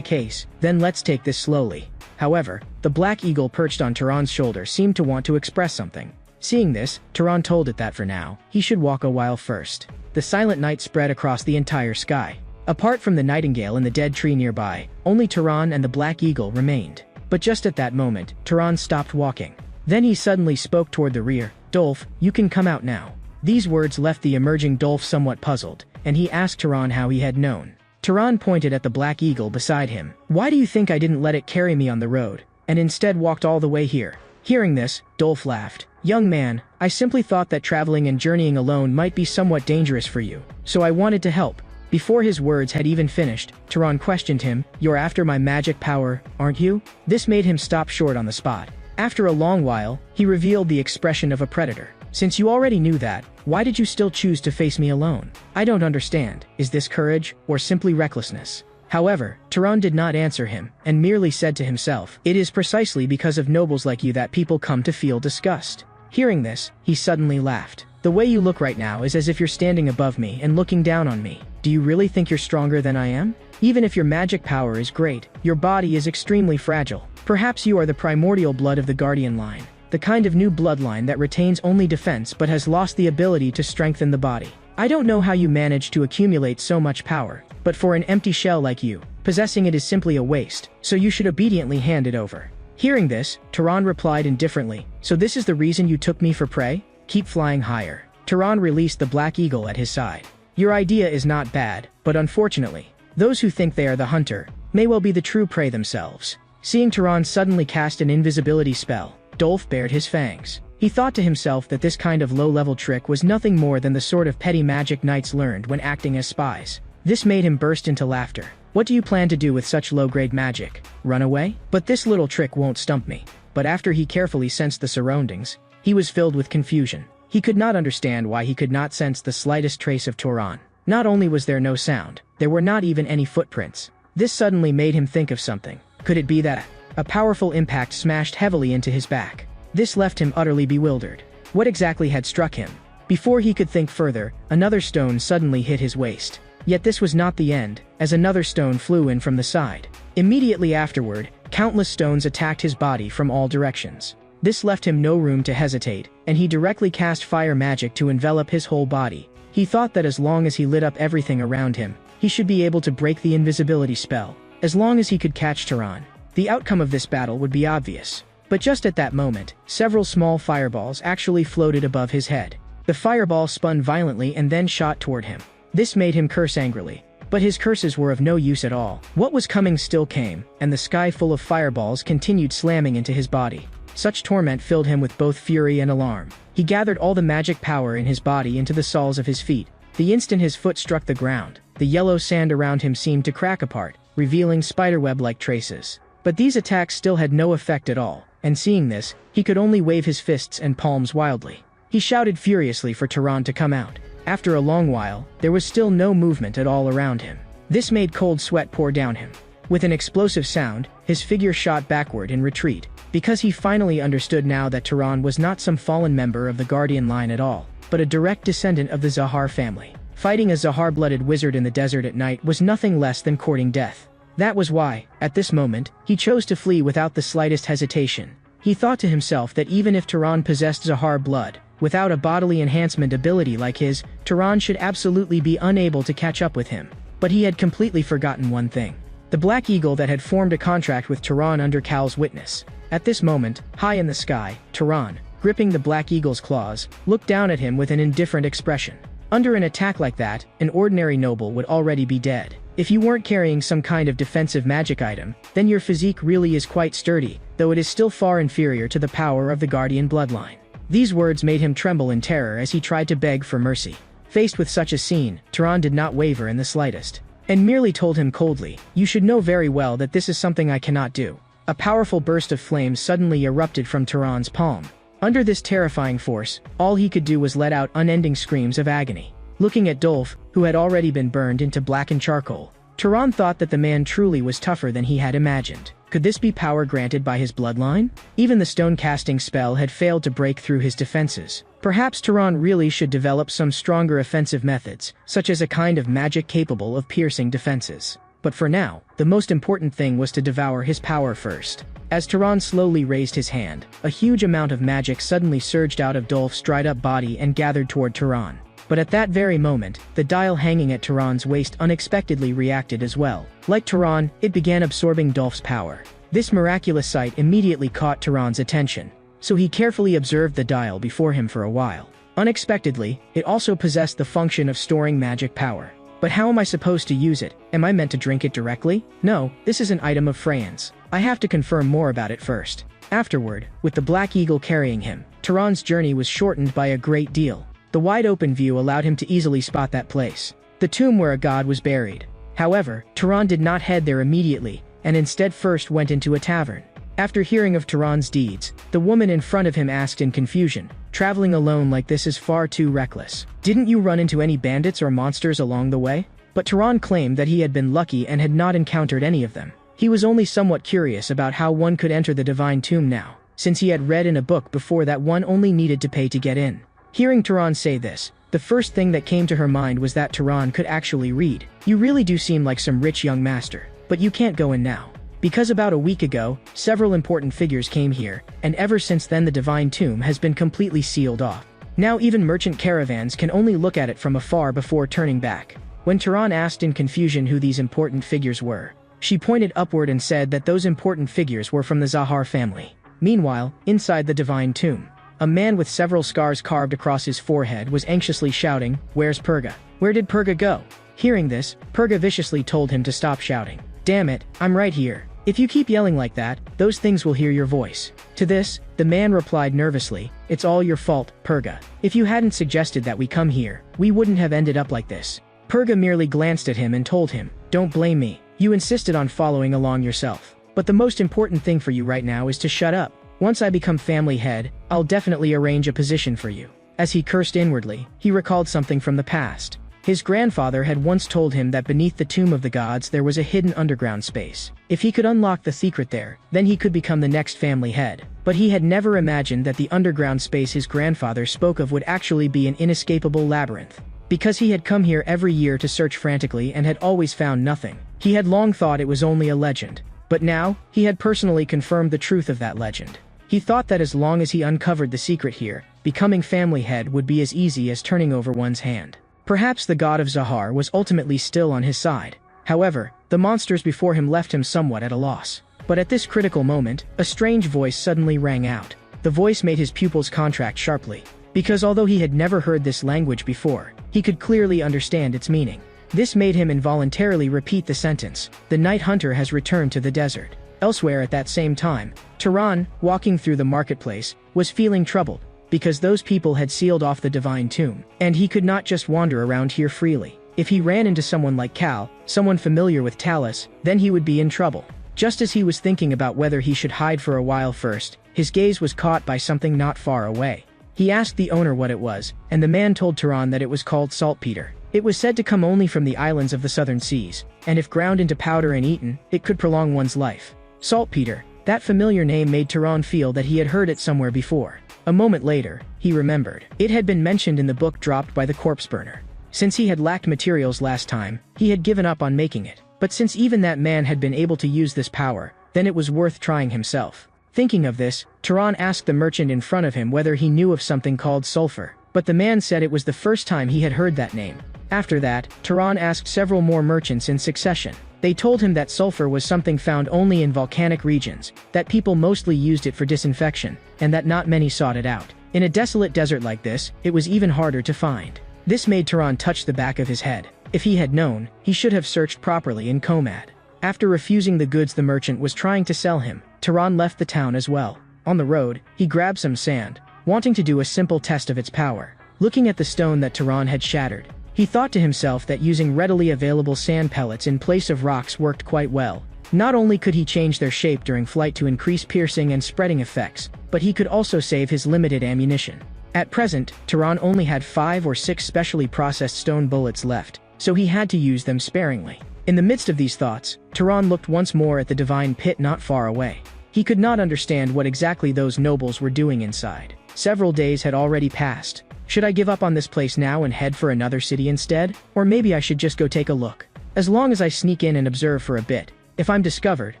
case, then let's take this slowly." However, the black eagle perched on Taran's shoulder seemed to want to express something. Seeing this, Taran told it that for now, he should walk a while first. The silent night spread across the entire sky. Apart from the nightingale in the dead tree nearby, only Taran and the black eagle remained. But just at that moment, Taran stopped walking. Then he suddenly spoke toward the rear, "Dolph, you can come out now." These words left the emerging Dolph somewhat puzzled, and he asked Taran how he had known. Turan pointed at the black eagle beside him. "Why do you think I didn't let it carry me on the road, and instead walked all the way here?" Hearing this, Dolph laughed. "Young man, I simply thought that traveling and journeying alone might be somewhat dangerous for you, so I wanted to help." Before his words had even finished, Turan questioned him. "You're after my magic power, aren't you?" This made him stop short on the spot. After a long while, he revealed the expression of a predator. "Since you already knew that, why did you still choose to face me alone? I don't understand. Is this courage, or simply recklessness?" However, Turan did not answer him, and merely said to himself, "It is precisely because of nobles like you that people come to feel disgust." Hearing this, he suddenly laughed. "The way you look right now is as if you're standing above me and looking down on me. Do you really think you're stronger than I am? Even if your magic power is great, your body is extremely fragile. Perhaps you are the primordial blood of the Guardian line, the kind of new bloodline that retains only defense but has lost the ability to strengthen the body. I don't know how you managed to accumulate so much power, but for an empty shell like you, possessing it is simply a waste, so you should obediently hand it over." Hearing this, Turan replied indifferently, "So this is the reason you took me for prey? Keep flying higher." Turan released the black eagle at his side. "Your idea is not bad, but unfortunately, those who think they are the hunter may well be the true prey themselves." Seeing Turan suddenly cast an invisibility spell, Dolph bared his fangs. He thought to himself that this kind of low-level trick was nothing more than the sort of petty magic knights learned when acting as spies. This made him burst into laughter. "What do you plan to do with such low-grade magic? Run away? But this little trick won't stump me." But after he carefully sensed the surroundings, he was filled with confusion. He could not understand why he could not sense the slightest trace of Turan. Not only was there no sound, there were not even any footprints. This suddenly made him think of something. Could it be that a powerful impact smashed heavily into his back? This left him utterly bewildered. What exactly had struck him? Before he could think further, another stone suddenly hit his waist. Yet this was not the end, as another stone flew in from the side. Immediately afterward, countless stones attacked his body from all directions. This left him no room to hesitate, and he directly cast fire magic to envelop his whole body. He thought that as long as he lit up everything around him, he should be able to break the invisibility spell. As long as he could catch Turan, the outcome of this battle would be obvious. But just at that moment, several small fireballs actually floated above his head. The fireball spun violently and then shot toward him. This made him curse angrily. But his curses were of no use at all. What was coming still came, and the sky full of fireballs continued slamming into his body. Such torment filled him with both fury and alarm. He gathered all the magic power in his body into the soles of his feet. The instant his foot struck the ground, the yellow sand around him seemed to crack apart, revealing spiderweb-like traces. But these attacks still had no effect at all, and seeing this, he could only wave his fists and palms wildly. He shouted furiously for Turan to come out. After a long while, there was still no movement at all around him. This made cold sweat pour down him. With an explosive sound, his figure shot backward in retreat, because he finally understood now that Turan was not some fallen member of the Guardian line at all, but a direct descendant of the Zahar family. Fighting a Zahar-blooded wizard in the desert at night was nothing less than courting death. That was why, at this moment, he chose to flee without the slightest hesitation. He thought to himself that even if Turan possessed Zahar blood, without a bodily enhancement ability like his, Turan should absolutely be unable to catch up with him. But he had completely forgotten one thing. The Black Eagle that had formed a contract with Turan under Cal's witness. At this moment, high in the sky, Turan, gripping the Black Eagle's claws, looked down at him with an indifferent expression. Under an attack like that, an ordinary noble would already be dead. If you weren't carrying some kind of defensive magic item, then your physique really is quite sturdy, though it is still far inferior to the power of the Guardian bloodline. These words made him tremble in terror as he tried to beg for mercy. Faced with such a scene, Turan did not waver in the slightest, and merely told him coldly, "You should know very well that this is something I cannot do." A powerful burst of flames suddenly erupted from Turan's palm. Under this terrifying force, all he could do was let out unending screams of agony. Looking at Dolph, who had already been burned into blackened charcoal, Turan thought that the man truly was tougher than he had imagined. Could this be power granted by his bloodline? Even the stone-casting spell had failed to break through his defenses. Perhaps Turan really should develop some stronger offensive methods, such as a kind of magic capable of piercing defenses. But for now, the most important thing was to devour his power first. As Turan slowly raised his hand, a huge amount of magic suddenly surged out of Dolph's dried-up body and gathered toward Turan. But at that very moment, the dial hanging at Turan's waist unexpectedly reacted as well. Like Turan, it began absorbing Dolph's power. This miraculous sight immediately caught Turan's attention, so he carefully observed the dial before him for a while. Unexpectedly, it also possessed the function of storing magic power. But how am I supposed to use it? Am I meant to drink it directly? No, this is an item of Freyan's. I have to confirm more about it first. Afterward, with the Black Eagle carrying him, Turan's journey was shortened by a great deal. The wide-open view allowed him to easily spot that place, the tomb where a god was buried. However, Turan did not head there immediately, and instead first went into a tavern. After hearing of Turan's deeds, the woman in front of him asked in confusion, "Traveling alone like this is far too reckless. Didn't you run into any bandits or monsters along the way?" But Turan claimed that he had been lucky and had not encountered any of them. He was only somewhat curious about how one could enter the divine tomb now, since he had read in a book before that one only needed to pay to get in. Hearing Turan say this, the first thing that came to her mind was that Turan could actually read. "You really do seem like some rich young master, but you can't go in now. Because about a week ago, several important figures came here, and ever since then the divine tomb has been completely sealed off. Now even merchant caravans can only look at it from afar before turning back." When Turan asked in confusion who these important figures were, she pointed upward and said that those important figures were from the Zahar family. Meanwhile, inside the divine tomb, a man with several scars carved across his forehead was anxiously shouting, "Where's Purga? Where did Purga go?" Hearing this, Purga viciously told him to stop shouting. "Damn it, I'm right here. If you keep yelling like that, those things will hear your voice." To this, the man replied nervously, "It's all your fault, Purga. If you hadn't suggested that we come here, we wouldn't have ended up like this." Purga merely glanced at him and told him, "Don't blame me. You insisted on following along yourself. But the most important thing for you right now is to shut up. Once I become family head, I'll definitely arrange a position for you." As he cursed inwardly, he recalled something from the past. His grandfather had once told him that beneath the tomb of the gods there was a hidden underground space. If he could unlock the secret there, then he could become the next family head. But he had never imagined that the underground space his grandfather spoke of would actually be an inescapable labyrinth. Because he had come here every year to search frantically and had always found nothing, he had long thought it was only a legend. But now, he had personally confirmed the truth of that legend. He thought that as long as he uncovered the secret here, becoming family head would be as easy as turning over one's hand. Perhaps the god of Zahar was ultimately still on his side. However, the monsters before him left him somewhat at a loss. But at this critical moment, a strange voice suddenly rang out. The voice made his pupils contract sharply, because although he had never heard this language before, he could clearly understand its meaning. This made him involuntarily repeat the sentence, "The night hunter has returned to the desert." Elsewhere at that same time, Turan, walking through the marketplace, was feeling troubled, because those people had sealed off the divine tomb, and he could not just wander around here freely. If he ran into someone like Cal, someone familiar with Talus, then he would be in trouble. Just as he was thinking about whether he should hide for a while first, his gaze was caught by something not far away. He asked the owner what it was, and the man told Turan that it was called saltpeter. It was said to come only from the islands of the southern seas, and if ground into powder and eaten, it could prolong one's life. Saltpeter, that familiar name made Turan feel that he had heard it somewhere before. A moment later, he remembered. It had been mentioned in the book dropped by the corpse burner. Since he had lacked materials last time, he had given up on making it. But since even that man had been able to use this power, then it was worth trying himself. Thinking of this, Turan asked the merchant in front of him whether he knew of something called sulfur. But the man said it was the first time he had heard that name. After that, Turan asked several more merchants in succession. They told him that sulfur was something found only in volcanic regions, that people mostly used it for disinfection, and that not many sought it out. In a desolate desert like this, it was even harder to find. This made Turan touch the back of his head. If he had known, he should have searched properly in Komad. After refusing the goods the merchant was trying to sell him, Turan left the town as well. On the road, he grabbed some sand, wanting to do a simple test of its power. Looking at the stone that Turan had shattered, he thought to himself that using readily available sand pellets in place of rocks worked quite well. Not only could he change their shape during flight to increase piercing and spreading effects, but he could also save his limited ammunition. At present, Turan only had 5 or 6 specially processed stone bullets left, so he had to use them sparingly. In the midst of these thoughts, Turan looked once more at the divine pit not far away. He could not understand what exactly those nobles were doing inside. Several days had already passed. Should I give up on this place now and head for another city instead? Or maybe I should just go take a look. As long as I sneak in and observe for a bit. If I'm discovered,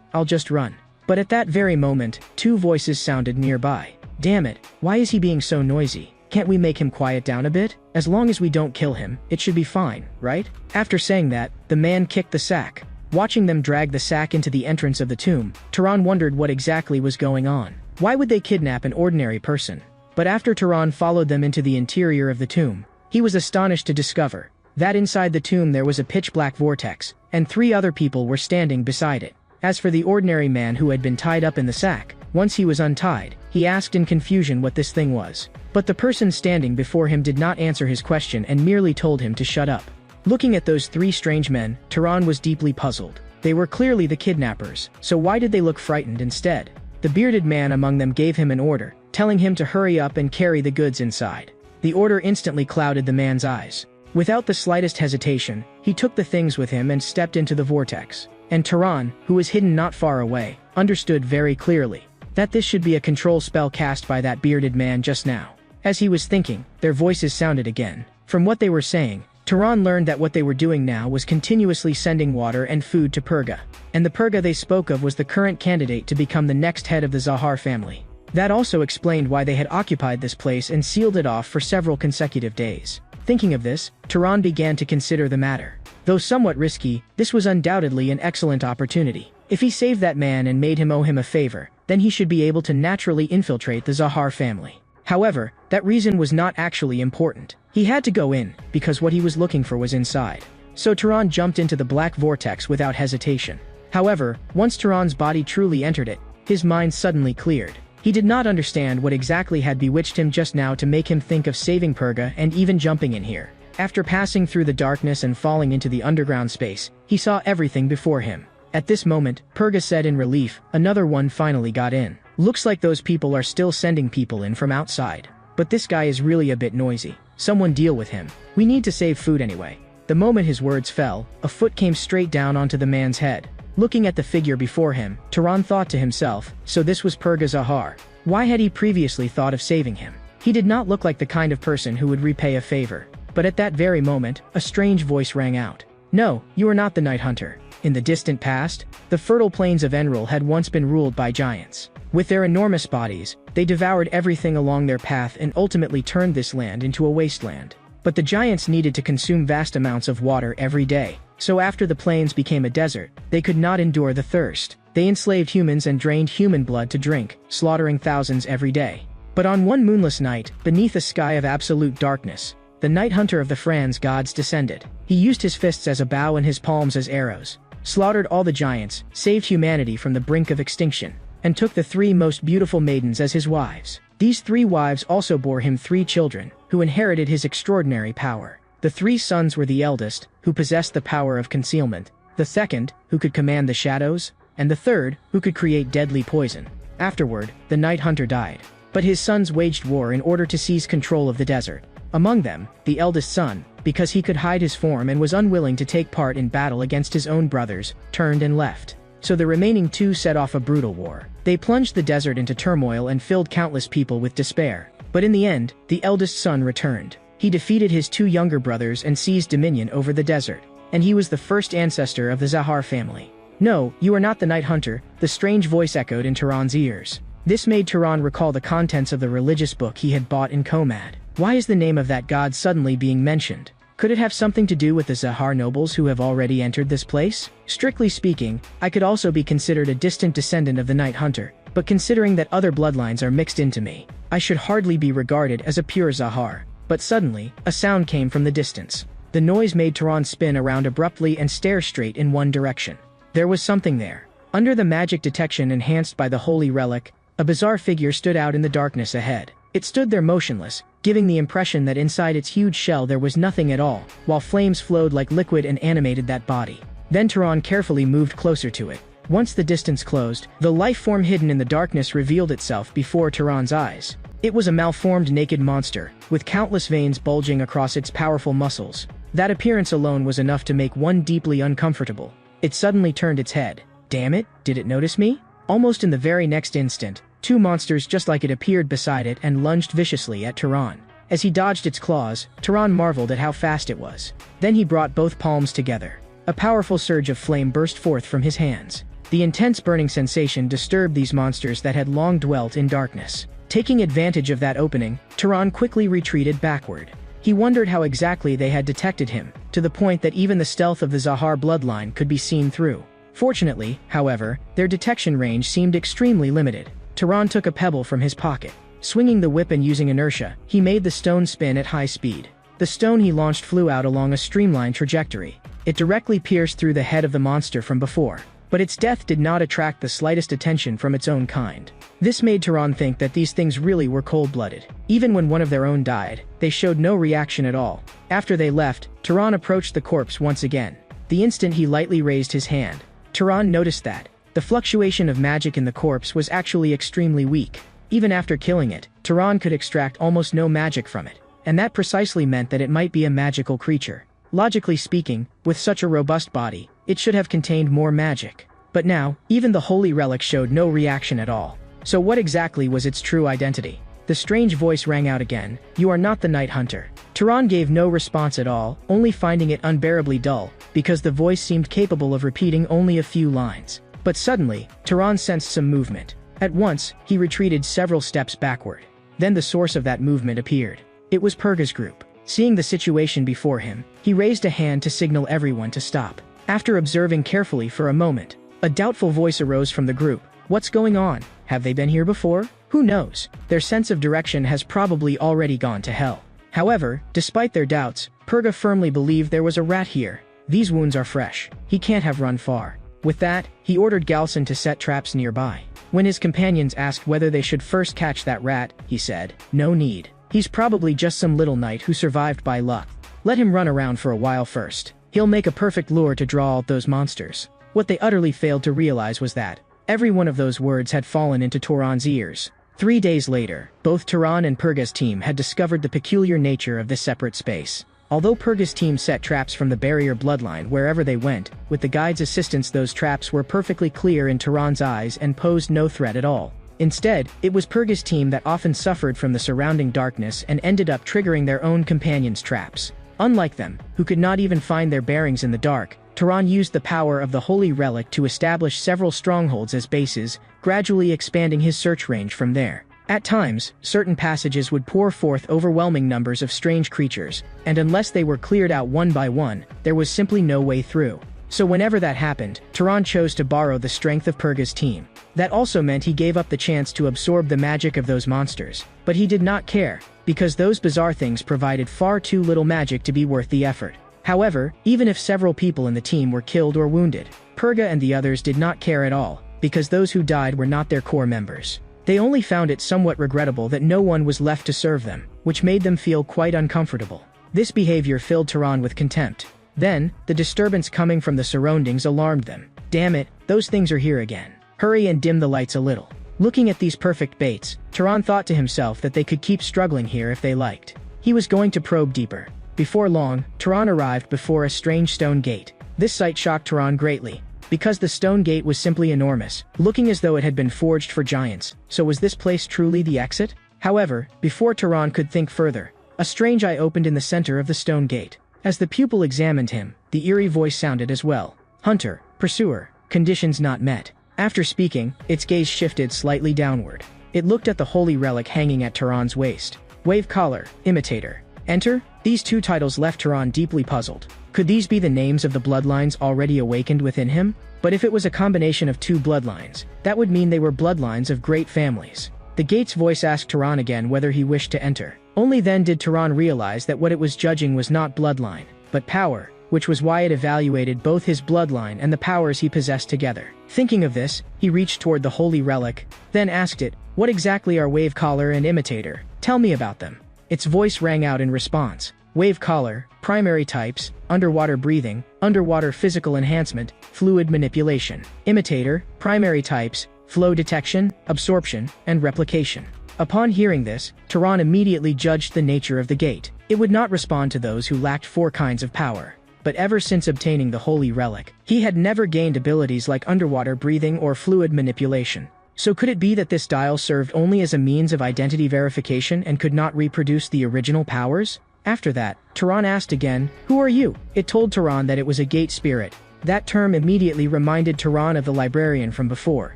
I'll just run. But at that very moment, 2 voices sounded nearby. Damn it, why is he being so noisy? Can't we make him quiet down a bit? As long as we don't kill him, it should be fine, right? After saying that, the man kicked the sack. Watching them drag the sack into the entrance of the tomb, Turan wondered what exactly was going on. Why would they kidnap an ordinary person? But after Turan followed them into the interior of the tomb, he was astonished to discover That inside the tomb there was a pitch-black vortex, and 3 other people were standing beside it. As for the ordinary man who had been tied up in the sack, once he was untied, he asked in confusion what this thing was. But the person standing before him did not answer his question and merely told him to shut up. Looking at those 3 strange men, Turan was deeply puzzled. They were clearly the kidnappers, so why did they look frightened instead? The bearded man among them gave him an order, telling him to hurry up and carry the goods inside. The order instantly clouded the man's eyes. Without the slightest hesitation, he took the things with him and stepped into the vortex. And Turan, who was hidden not far away, understood very clearly that this should be a control spell cast by that bearded man just now. As he was thinking, their voices sounded again. From what they were saying, Turan learned that what they were doing now was continuously sending water and food to Purga. And the Purga they spoke of was the current candidate to become the next head of the Zahar family. That also explained why they had occupied this place and sealed it off for several consecutive days. Thinking of this, Turan began to consider the matter. Though somewhat risky, this was undoubtedly an excellent opportunity. If he saved that man and made him owe him a favor, then he should be able to naturally infiltrate the Zahar family. However, that reason was not actually important. He had to go in, because what he was looking for was inside. So Turan jumped into the black vortex without hesitation. However, once Turan's body truly entered it, his mind suddenly cleared. He did not understand what exactly had bewitched him just now to make him think of saving Purga and even jumping in here. After passing through the darkness and falling into the underground space, he saw everything before him. At this moment, Purga said in relief, "Another one finally got in. Looks like those people are still sending people in from outside. But this guy is really a bit noisy. Someone deal with him. We need to save food anyway." The moment his words fell, a foot came straight down onto the man's head. Looking at the figure before him, Turan thought to himself, so this was Purga Zahar. Why had he previously thought of saving him? He did not look like the kind of person who would repay a favor. But at that very moment, a strange voice rang out. "No, you are not the Night Hunter." In the distant past, the fertile plains of Enroll had once been ruled by giants. With their enormous bodies, they devoured everything along their path and ultimately turned this land into a wasteland. But the giants needed to consume vast amounts of water every day. So after the plains became a desert, they could not endure the thirst. They enslaved humans and drained human blood to drink, slaughtering thousands every day. But on one moonless night, beneath a sky of absolute darkness, the Night Hunter of the Franz gods descended. He used his fists as a bow and his palms as arrows, slaughtered all the giants, saved humanity from the brink of extinction, and took the 3 most beautiful maidens as his wives. These 3 wives also bore him 3 children, who inherited his extraordinary power. The 3 sons were the eldest, who possessed the power of concealment, the second, who could command the shadows, and the third, who could create deadly poison. Afterward, the Night Hunter died. But his sons waged war in order to seize control of the desert. Among them, the eldest son, because he could hide his form and was unwilling to take part in battle against his own brothers, turned and left. So the remaining 2 set off a brutal war. They plunged the desert into turmoil and filled countless people with despair. But in the end, the eldest son returned. He defeated his 2 younger brothers and seized dominion over the desert. And he was the first ancestor of the Zahar family. "No, you are not the Night Hunter," the strange voice echoed in Turan's ears. This made Turan recall the contents of the religious book he had bought in Komad. Why is the name of that god suddenly being mentioned? Could it have something to do with the Zahar nobles who have already entered this place? Strictly speaking, I could also be considered a distant descendant of the Night Hunter, but considering that other bloodlines are mixed into me, I should hardly be regarded as a pure Zahar. But suddenly, a sound came from the distance. The noise made Turan spin around abruptly and stare straight in one direction. There was something there. Under the magic detection enhanced by the holy relic, a bizarre figure stood out in the darkness ahead. It stood there motionless, giving the impression that inside its huge shell there was nothing at all, while flames flowed like liquid and animated that body. Then Turan carefully moved closer to it. Once the distance closed, the life form hidden in the darkness revealed itself before Turan's eyes. It was a malformed naked monster, with countless veins bulging across its powerful muscles. That appearance alone was enough to make one deeply uncomfortable. It suddenly turned its head. Damn it, did it notice me? Almost in the very next instant, 2 monsters just like it appeared beside it and lunged viciously at Turan. As he dodged its claws, Turan marveled at how fast it was. Then he brought both palms together. A powerful surge of flame burst forth from his hands. The intense burning sensation disturbed these monsters that had long dwelt in darkness. Taking advantage of that opening, Turan quickly retreated backward. He wondered how exactly they had detected him, to the point that even the stealth of the Zahar bloodline could be seen through. Fortunately, however, their detection range seemed extremely limited. Turan took a pebble from his pocket. Swinging the whip and using inertia, he made the stone spin at high speed. The stone he launched flew out along a streamlined trajectory. It directly pierced through the head of the monster from before. But its death did not attract the slightest attention from its own kind. This made Tehran think that these things really were cold-blooded. Even when one of their own died, they showed no reaction at all. After they left, Tehran approached the corpse once again. The instant he lightly raised his hand, Tehran noticed that the fluctuation of magic in the corpse was actually extremely weak. Even after killing it, Tehran could extract almost no magic from it. And that precisely meant that it might be a magical creature. Logically speaking, with such a robust body, it should have contained more magic. But now, even the holy relic showed no reaction at all. So what exactly was its true identity? The strange voice rang out again, "You are not the Night Hunter." Tehran gave no response at all, only finding it unbearably dull, because the voice seemed capable of repeating only a few lines. But suddenly, Tehran sensed some movement. At once, he retreated several steps backward. Then the source of that movement appeared. It was Purga's group. Seeing the situation before him, he raised a hand to signal everyone to stop. After observing carefully for a moment, a doubtful voice arose from the group. "What's going on? Have they been here before? Who knows? Their sense of direction has probably already gone to hell." However, despite their doubts, Purga firmly believed there was a rat here. These wounds are fresh. He can't have run far. With that, he ordered Galson to set traps nearby. When his companions asked whether they should first catch that rat, he said, "No need. He's probably just some little knight who survived by luck. Let him run around for a while first. He'll make a perfect lure to draw out those monsters." What they utterly failed to realize was that every one of those words had fallen into Tehran's ears. 3 days later, both Tehran and Purga's team had discovered the peculiar nature of this separate space. Although Purga's team set traps from the barrier bloodline wherever they went, with the guide's assistance those traps were perfectly clear in Tehran's eyes and posed no threat at all. Instead, it was Purga's team that often suffered from the surrounding darkness and ended up triggering their own companions' traps. Unlike them, who could not even find their bearings in the dark, Tehran used the power of the Holy Relic to establish several strongholds as bases, gradually expanding his search range from there. At times, certain passages would pour forth overwhelming numbers of strange creatures, and unless they were cleared out one by one, there was simply no way through. So whenever that happened, Tehran chose to borrow the strength of Purga's team. That also meant he gave up the chance to absorb the magic of those monsters. But he did not care, because those bizarre things provided far too little magic to be worth the effort. However, even if several people in the team were killed or wounded, Purga and the others did not care at all, because those who died were not their core members. They only found it somewhat regrettable that no one was left to serve them, which made them feel quite uncomfortable. This behavior filled Tehran with contempt. Then, the disturbance coming from the surroundings alarmed them. "Damn it, those things are here again. Hurry and dim the lights a little." Looking at these perfect baits, Tehran thought to himself that they could keep struggling here if they liked. He was going to probe deeper. Before long, Tehran arrived before a strange stone gate. This sight shocked Tehran greatly, because the stone gate was simply enormous, looking as though it had been forged for giants. So was this place truly the exit? However, before Tehran could think further, a strange eye opened in the center of the stone gate. As the pupil examined him, the eerie voice sounded as well. "Hunter, pursuer, conditions not met." After speaking, its gaze shifted slightly downward. It looked at the holy relic hanging at Tehran's waist. "Wave Collar, Imitator. Enter." These two titles left Tehran deeply puzzled. Could these be the names of the bloodlines already awakened within him? But if it was a combination of two bloodlines, that would mean they were bloodlines of great families. The gate's voice asked Tehran again whether he wished to enter. Only then did Tehran realize that what it was judging was not bloodline, but power, which was why it evaluated both his bloodline and the powers he possessed together. Thinking of this, he reached toward the holy relic, then asked it, "What exactly are Wave Collar and Imitator? Tell me about them." Its voice rang out in response. Wave Collar, primary types, underwater breathing, underwater physical enhancement, fluid manipulation. Imitator, primary types, flow detection, absorption, and replication. Upon hearing this, Tehran immediately judged the nature of the gate. It would not respond to those who lacked 4 kinds of power. But ever since obtaining the holy relic, he had never gained abilities like underwater breathing or fluid manipulation. So could it be that this dial served only as a means of identity verification and could not reproduce the original powers? After that, Tehran asked again, "Who are you?" It told Tehran that it was a gate spirit. That term immediately reminded Tehran of the librarian from before.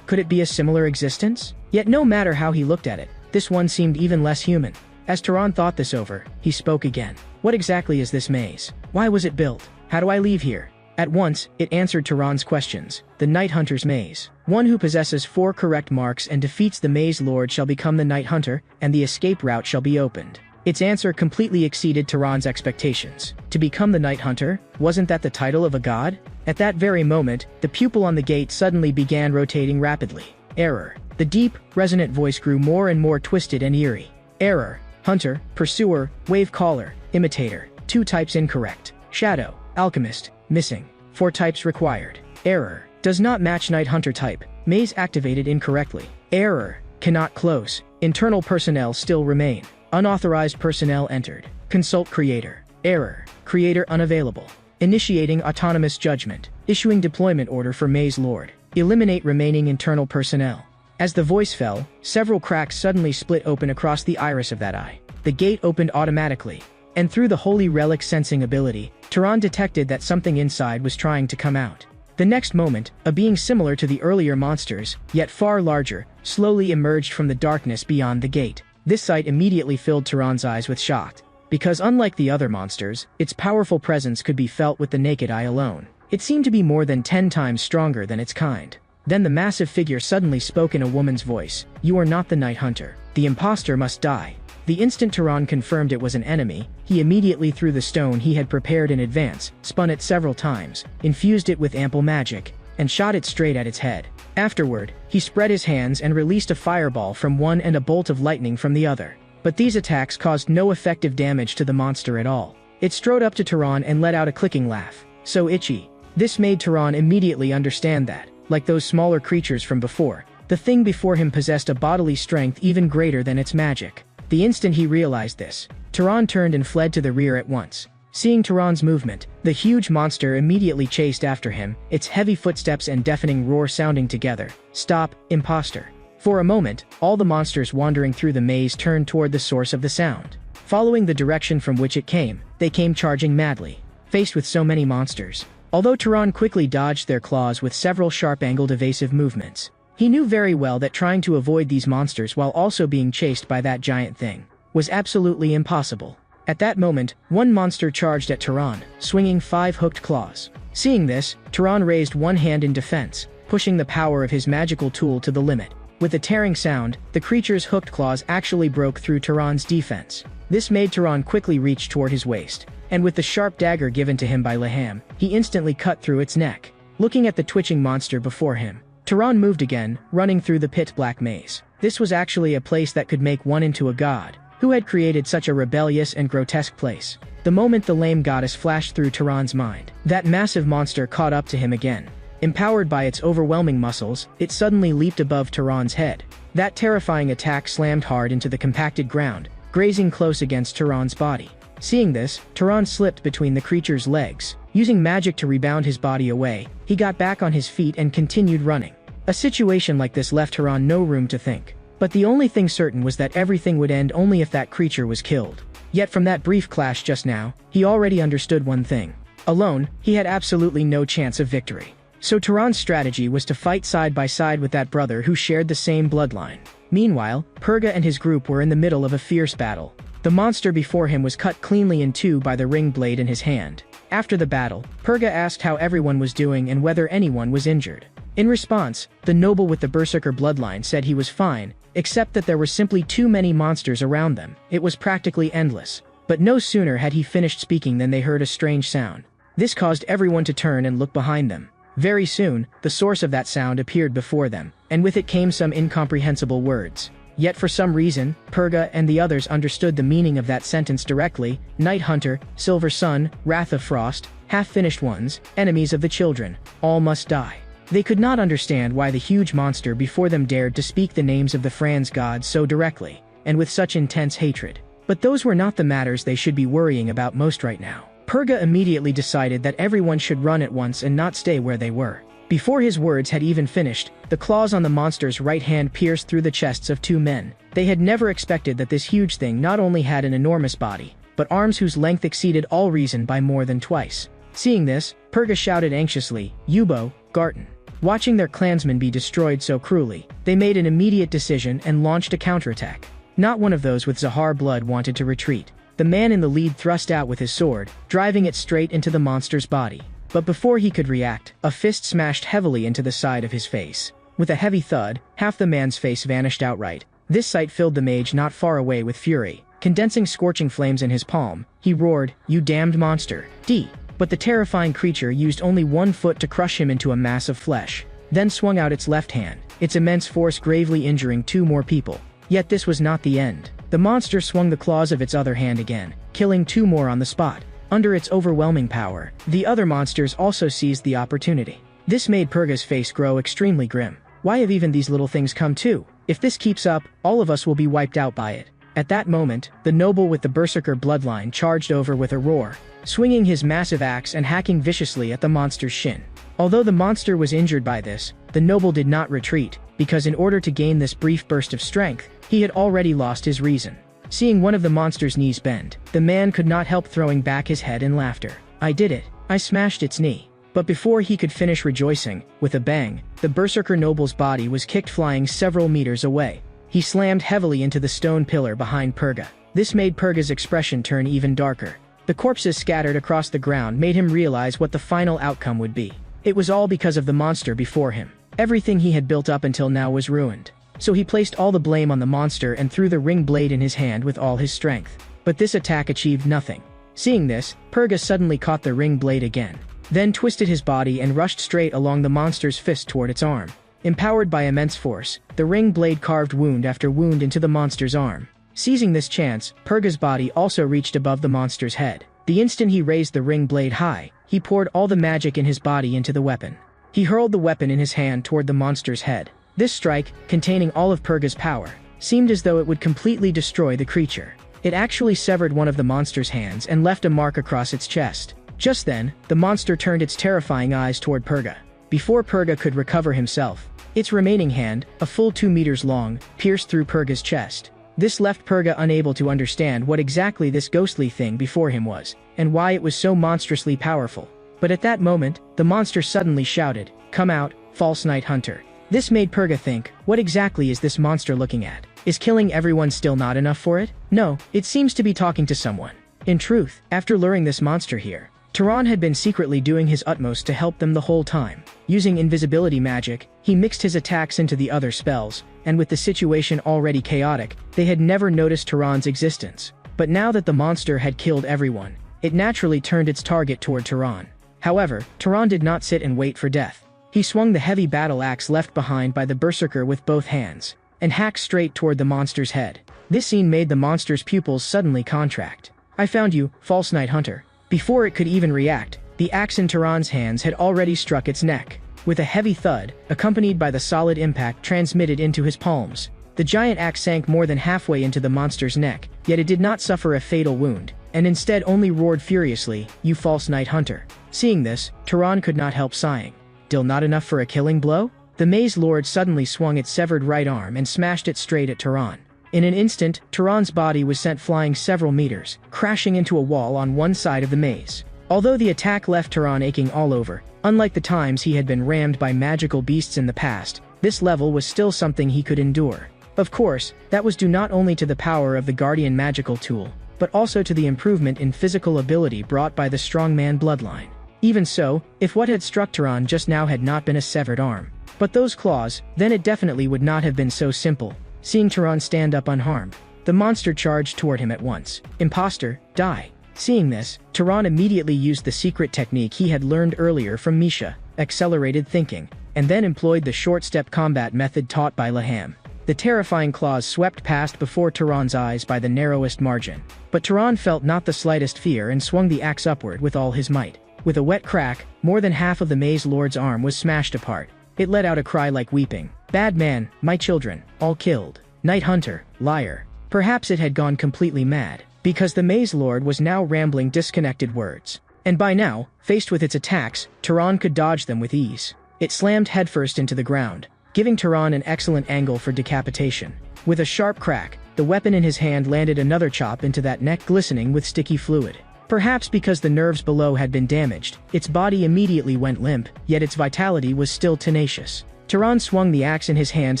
Could it be a similar existence? Yet no matter how he looked at it, this one seemed even less human. As Tehran thought this over, he spoke again. "What exactly is this maze? Why was it built? How do I leave here?" At once, it answered Tehran's questions. "The Night Hunter's Maze. One who possesses 4 correct marks and defeats the Maze Lord shall become the Night Hunter, and the escape route shall be opened." Its answer completely exceeded Tehran's expectations. To become the Night Hunter? Wasn't that the title of a god? At that very moment, the pupil on the gate suddenly began rotating rapidly. Error. The deep, resonant voice grew more and more twisted and eerie. Error. Hunter, pursuer, wave caller, imitator. 2 types incorrect. Shadow, alchemist, missing. 4 types required. Error. Does not match Night Hunter type. Maze activated incorrectly. Error. Cannot close. Internal personnel still remain. Unauthorized personnel entered. Consult creator. Error. Creator unavailable. Initiating autonomous judgment. Issuing deployment order for Maze Lord. Eliminate remaining internal personnel. As the voice fell, several cracks suddenly split open across the iris of that eye. The gate opened automatically, and through the holy relic sensing ability, Tehran detected that something inside was trying to come out. The next moment, a being similar to the earlier monsters, yet far larger, slowly emerged from the darkness beyond the gate. This sight immediately filled Tehran's eyes with shock, because unlike the other monsters, its powerful presence could be felt with the naked eye alone. It seemed to be more than 10 times stronger than its kind. Then the massive figure suddenly spoke in a woman's voice. You are not the Night Hunter. The imposter must die. The instant Tehran confirmed it was an enemy, he immediately threw the stone he had prepared in advance, spun it several times, infused it with ample magic, and shot it straight at its head. Afterward, he spread his hands and released a fireball from one and a bolt of lightning from the other. But these attacks caused no effective damage to the monster at all. It strode up to Tehran and let out a clicking laugh. So itchy. This made Tehran immediately understand that, like those smaller creatures from before, the thing before him possessed a bodily strength even greater than its magic. The instant he realized this, Tehran turned and fled to the rear at once. Seeing Tehran's movement, the huge monster immediately chased after him, its heavy footsteps and deafening roar sounding together. Stop, imposter. For a moment, all the monsters wandering through the maze turned toward the source of the sound. Following the direction from which it came, they came charging madly. Faced with so many monsters, although Tehran quickly dodged their claws with several sharp-angled evasive movements, he knew very well that trying to avoid these monsters while also being chased by that giant thing was absolutely impossible. At that moment, one monster charged at Tehran, swinging 5 hooked claws. Seeing this, Tehran raised one hand in defense, pushing the power of his magical tool to the limit. With a tearing sound, the creature's hooked claws actually broke through Tehran's defense. This made Tehran quickly reach toward his waist, and with the sharp dagger given to him by Laham, he instantly cut through its neck. Looking at the twitching monster before him, Tehran moved again, running through the pit-black maze. This was actually a place that could make one into a god. Who had created such a rebellious and grotesque place? The moment the lame goddess flashed through Tehran's mind, that massive monster caught up to him again. Empowered by its overwhelming muscles, it suddenly leaped above Tehran's head. That terrifying attack slammed hard into the compacted ground, grazing close against Tehran's body. Seeing this, Tehran slipped between the creature's legs. Using magic to rebound his body away, he got back on his feet and continued running. A situation like this left Tehran no room to think. But the only thing certain was that everything would end only if that creature was killed. Yet from that brief clash just now, he already understood one thing. Alone, he had absolutely no chance of victory. So Tehran's strategy was to fight side by side with that brother who shared the same bloodline. Meanwhile, Purga and his group were in the middle of a fierce battle. The monster before him was cut cleanly in two by the ring blade in his hand. After the battle, Purga asked how everyone was doing and whether anyone was injured. In response, the noble with the berserker bloodline said he was fine, except that there were simply too many monsters around them. It was practically endless. But no sooner had he finished speaking than they heard a strange sound. This caused everyone to turn and look behind them. Very soon, the source of that sound appeared before them, and with it came some incomprehensible words. Yet for some reason, Purga and the others understood the meaning of that sentence directly. Night Hunter, Silver Sun, Wrath of Frost, half-finished ones, enemies of the children, all must die. They could not understand why the huge monster before them dared to speak the names of the Franz gods so directly, and with such intense hatred. But those were not the matters they should be worrying about most right now. Purga immediately decided that everyone should run at once and not stay where they were. Before his words had even finished, the claws on the monster's right hand pierced through the chests of 2 men. They had never expected that this huge thing not only had an enormous body, but arms whose length exceeded all reason by more than twice. Seeing this, Purga shouted anxiously, Yubo, Garten. Watching their clansmen be destroyed so cruelly, they made an immediate decision and launched a counterattack. Not one of those with Zahar blood wanted to retreat. The man in the lead thrust out with his sword, driving it straight into the monster's body. But before he could react, a fist smashed heavily into the side of his face. With a heavy thud, half the man's face vanished outright. This sight filled the mage not far away with fury. Condensing scorching flames in his palm, he roared, "You damned monster, D!" But the terrifying creature used only 1 foot to crush him into a mass of flesh, then swung out its left hand, its immense force gravely injuring 2 more people. Yet this was not the end. The monster swung the claws of its other hand again, killing 2 more on the spot. Under its overwhelming power, the other monsters also seized the opportunity. This made Purga's face grow extremely grim. Why have even these little things come too? If this keeps up, all of us will be wiped out by it. At that moment, the noble with the berserker bloodline charged over with a roar, swinging his massive axe and hacking viciously at the monster's shin. Although the monster was injured by this, the noble did not retreat, because in order to gain this brief burst of strength, he had already lost his reason. Seeing one of the monster's knees bend, the man could not help throwing back his head in laughter. "I did it. I smashed its knee." But before he could finish rejoicing, with a bang, the berserker noble's body was kicked flying several meters away. He slammed heavily into the stone pillar behind Purga. This made Purga's expression turn even darker. The corpses scattered across the ground made him realize what the final outcome would be. It was all because of the monster before him. Everything he had built up until now was ruined. So he placed all the blame on the monster and threw the ring blade in his hand with all his strength. But this attack achieved nothing. Seeing this, Purga suddenly caught the ring blade again, then twisted his body and rushed straight along the monster's fist toward its arm. Empowered by immense force, the ring blade carved wound after wound into the monster's arm. Seizing this chance, Purga's body also reached above the monster's head. The instant he raised the ring blade high, he poured all the magic in his body into the weapon. He hurled the weapon in his hand toward the monster's head. This strike, containing all of Purga's power, seemed as though it would completely destroy the creature. It actually severed one of the monster's hands and left a mark across its chest. Just then, the monster turned its terrifying eyes toward Purga. Before Purga could recover himself, its remaining hand, a full 2 meters long, pierced through Purga's chest. This left Purga unable to understand what exactly this ghostly thing before him was, and why it was so monstrously powerful. But at that moment, the monster suddenly shouted, "Come out, false night hunter." This made Purga think, what exactly is this monster looking at? Is killing everyone still not enough for it? No, it seems to be talking to someone. In truth, after luring this monster here, Turan had been secretly doing his utmost to help them the whole time. Using invisibility magic, he mixed his attacks into the other spells, and with the situation already chaotic, they had never noticed Turan's existence. But now that the monster had killed everyone, it naturally turned its target toward Turan. However, Turan did not sit and wait for death. He swung the heavy battle axe left behind by the berserker with both hands, and hacked straight toward the monster's head. This scene made the monster's pupils suddenly contract. "I found you, false night hunter." Before it could even react, the axe in Turan's hands had already struck its neck. With a heavy thud, accompanied by the solid impact transmitted into his palms, the giant axe sank more than halfway into the monster's neck, yet it did not suffer a fatal wound, and instead only roared furiously, "You false night hunter." Seeing this, Turan could not help sighing. Still not enough for a killing blow? The maze lord suddenly swung its severed right arm and smashed it straight at Turan. In an instant, Turan's body was sent flying several meters, crashing into a wall on one side of the maze. Although the attack left Turan aching all over, unlike the times he had been rammed by magical beasts in the past, this level was still something he could endure. Of course, that was due not only to the power of the Guardian magical tool, but also to the improvement in physical ability brought by the strongman bloodline. Even so, if what had struck Turan just now had not been a severed arm, but those claws, then it definitely would not have been so simple. Seeing Turan stand up unharmed, the monster charged toward him at once. "Imposter, die." Seeing this, Turan immediately used the secret technique he had learned earlier from Misha, accelerated thinking, and then employed the short-step combat method taught by Laham. The terrifying claws swept past before Turan's eyes by the narrowest margin. But Turan felt not the slightest fear and swung the axe upward with all his might. With a wet crack, more than half of the maze lord's arm was smashed apart. It let out a cry like weeping. "Bad man, my children, all killed. Night hunter, liar." Perhaps it had gone completely mad, because the maze lord was now rambling disconnected words. And by now, faced with its attacks, Turan could dodge them with ease. It slammed headfirst into the ground, giving Turan an excellent angle for decapitation. With a sharp crack, the weapon in his hand landed another chop into that neck glistening with sticky fluid. Perhaps because the nerves below had been damaged, its body immediately went limp, yet its vitality was still tenacious. Turan swung the axe in his hand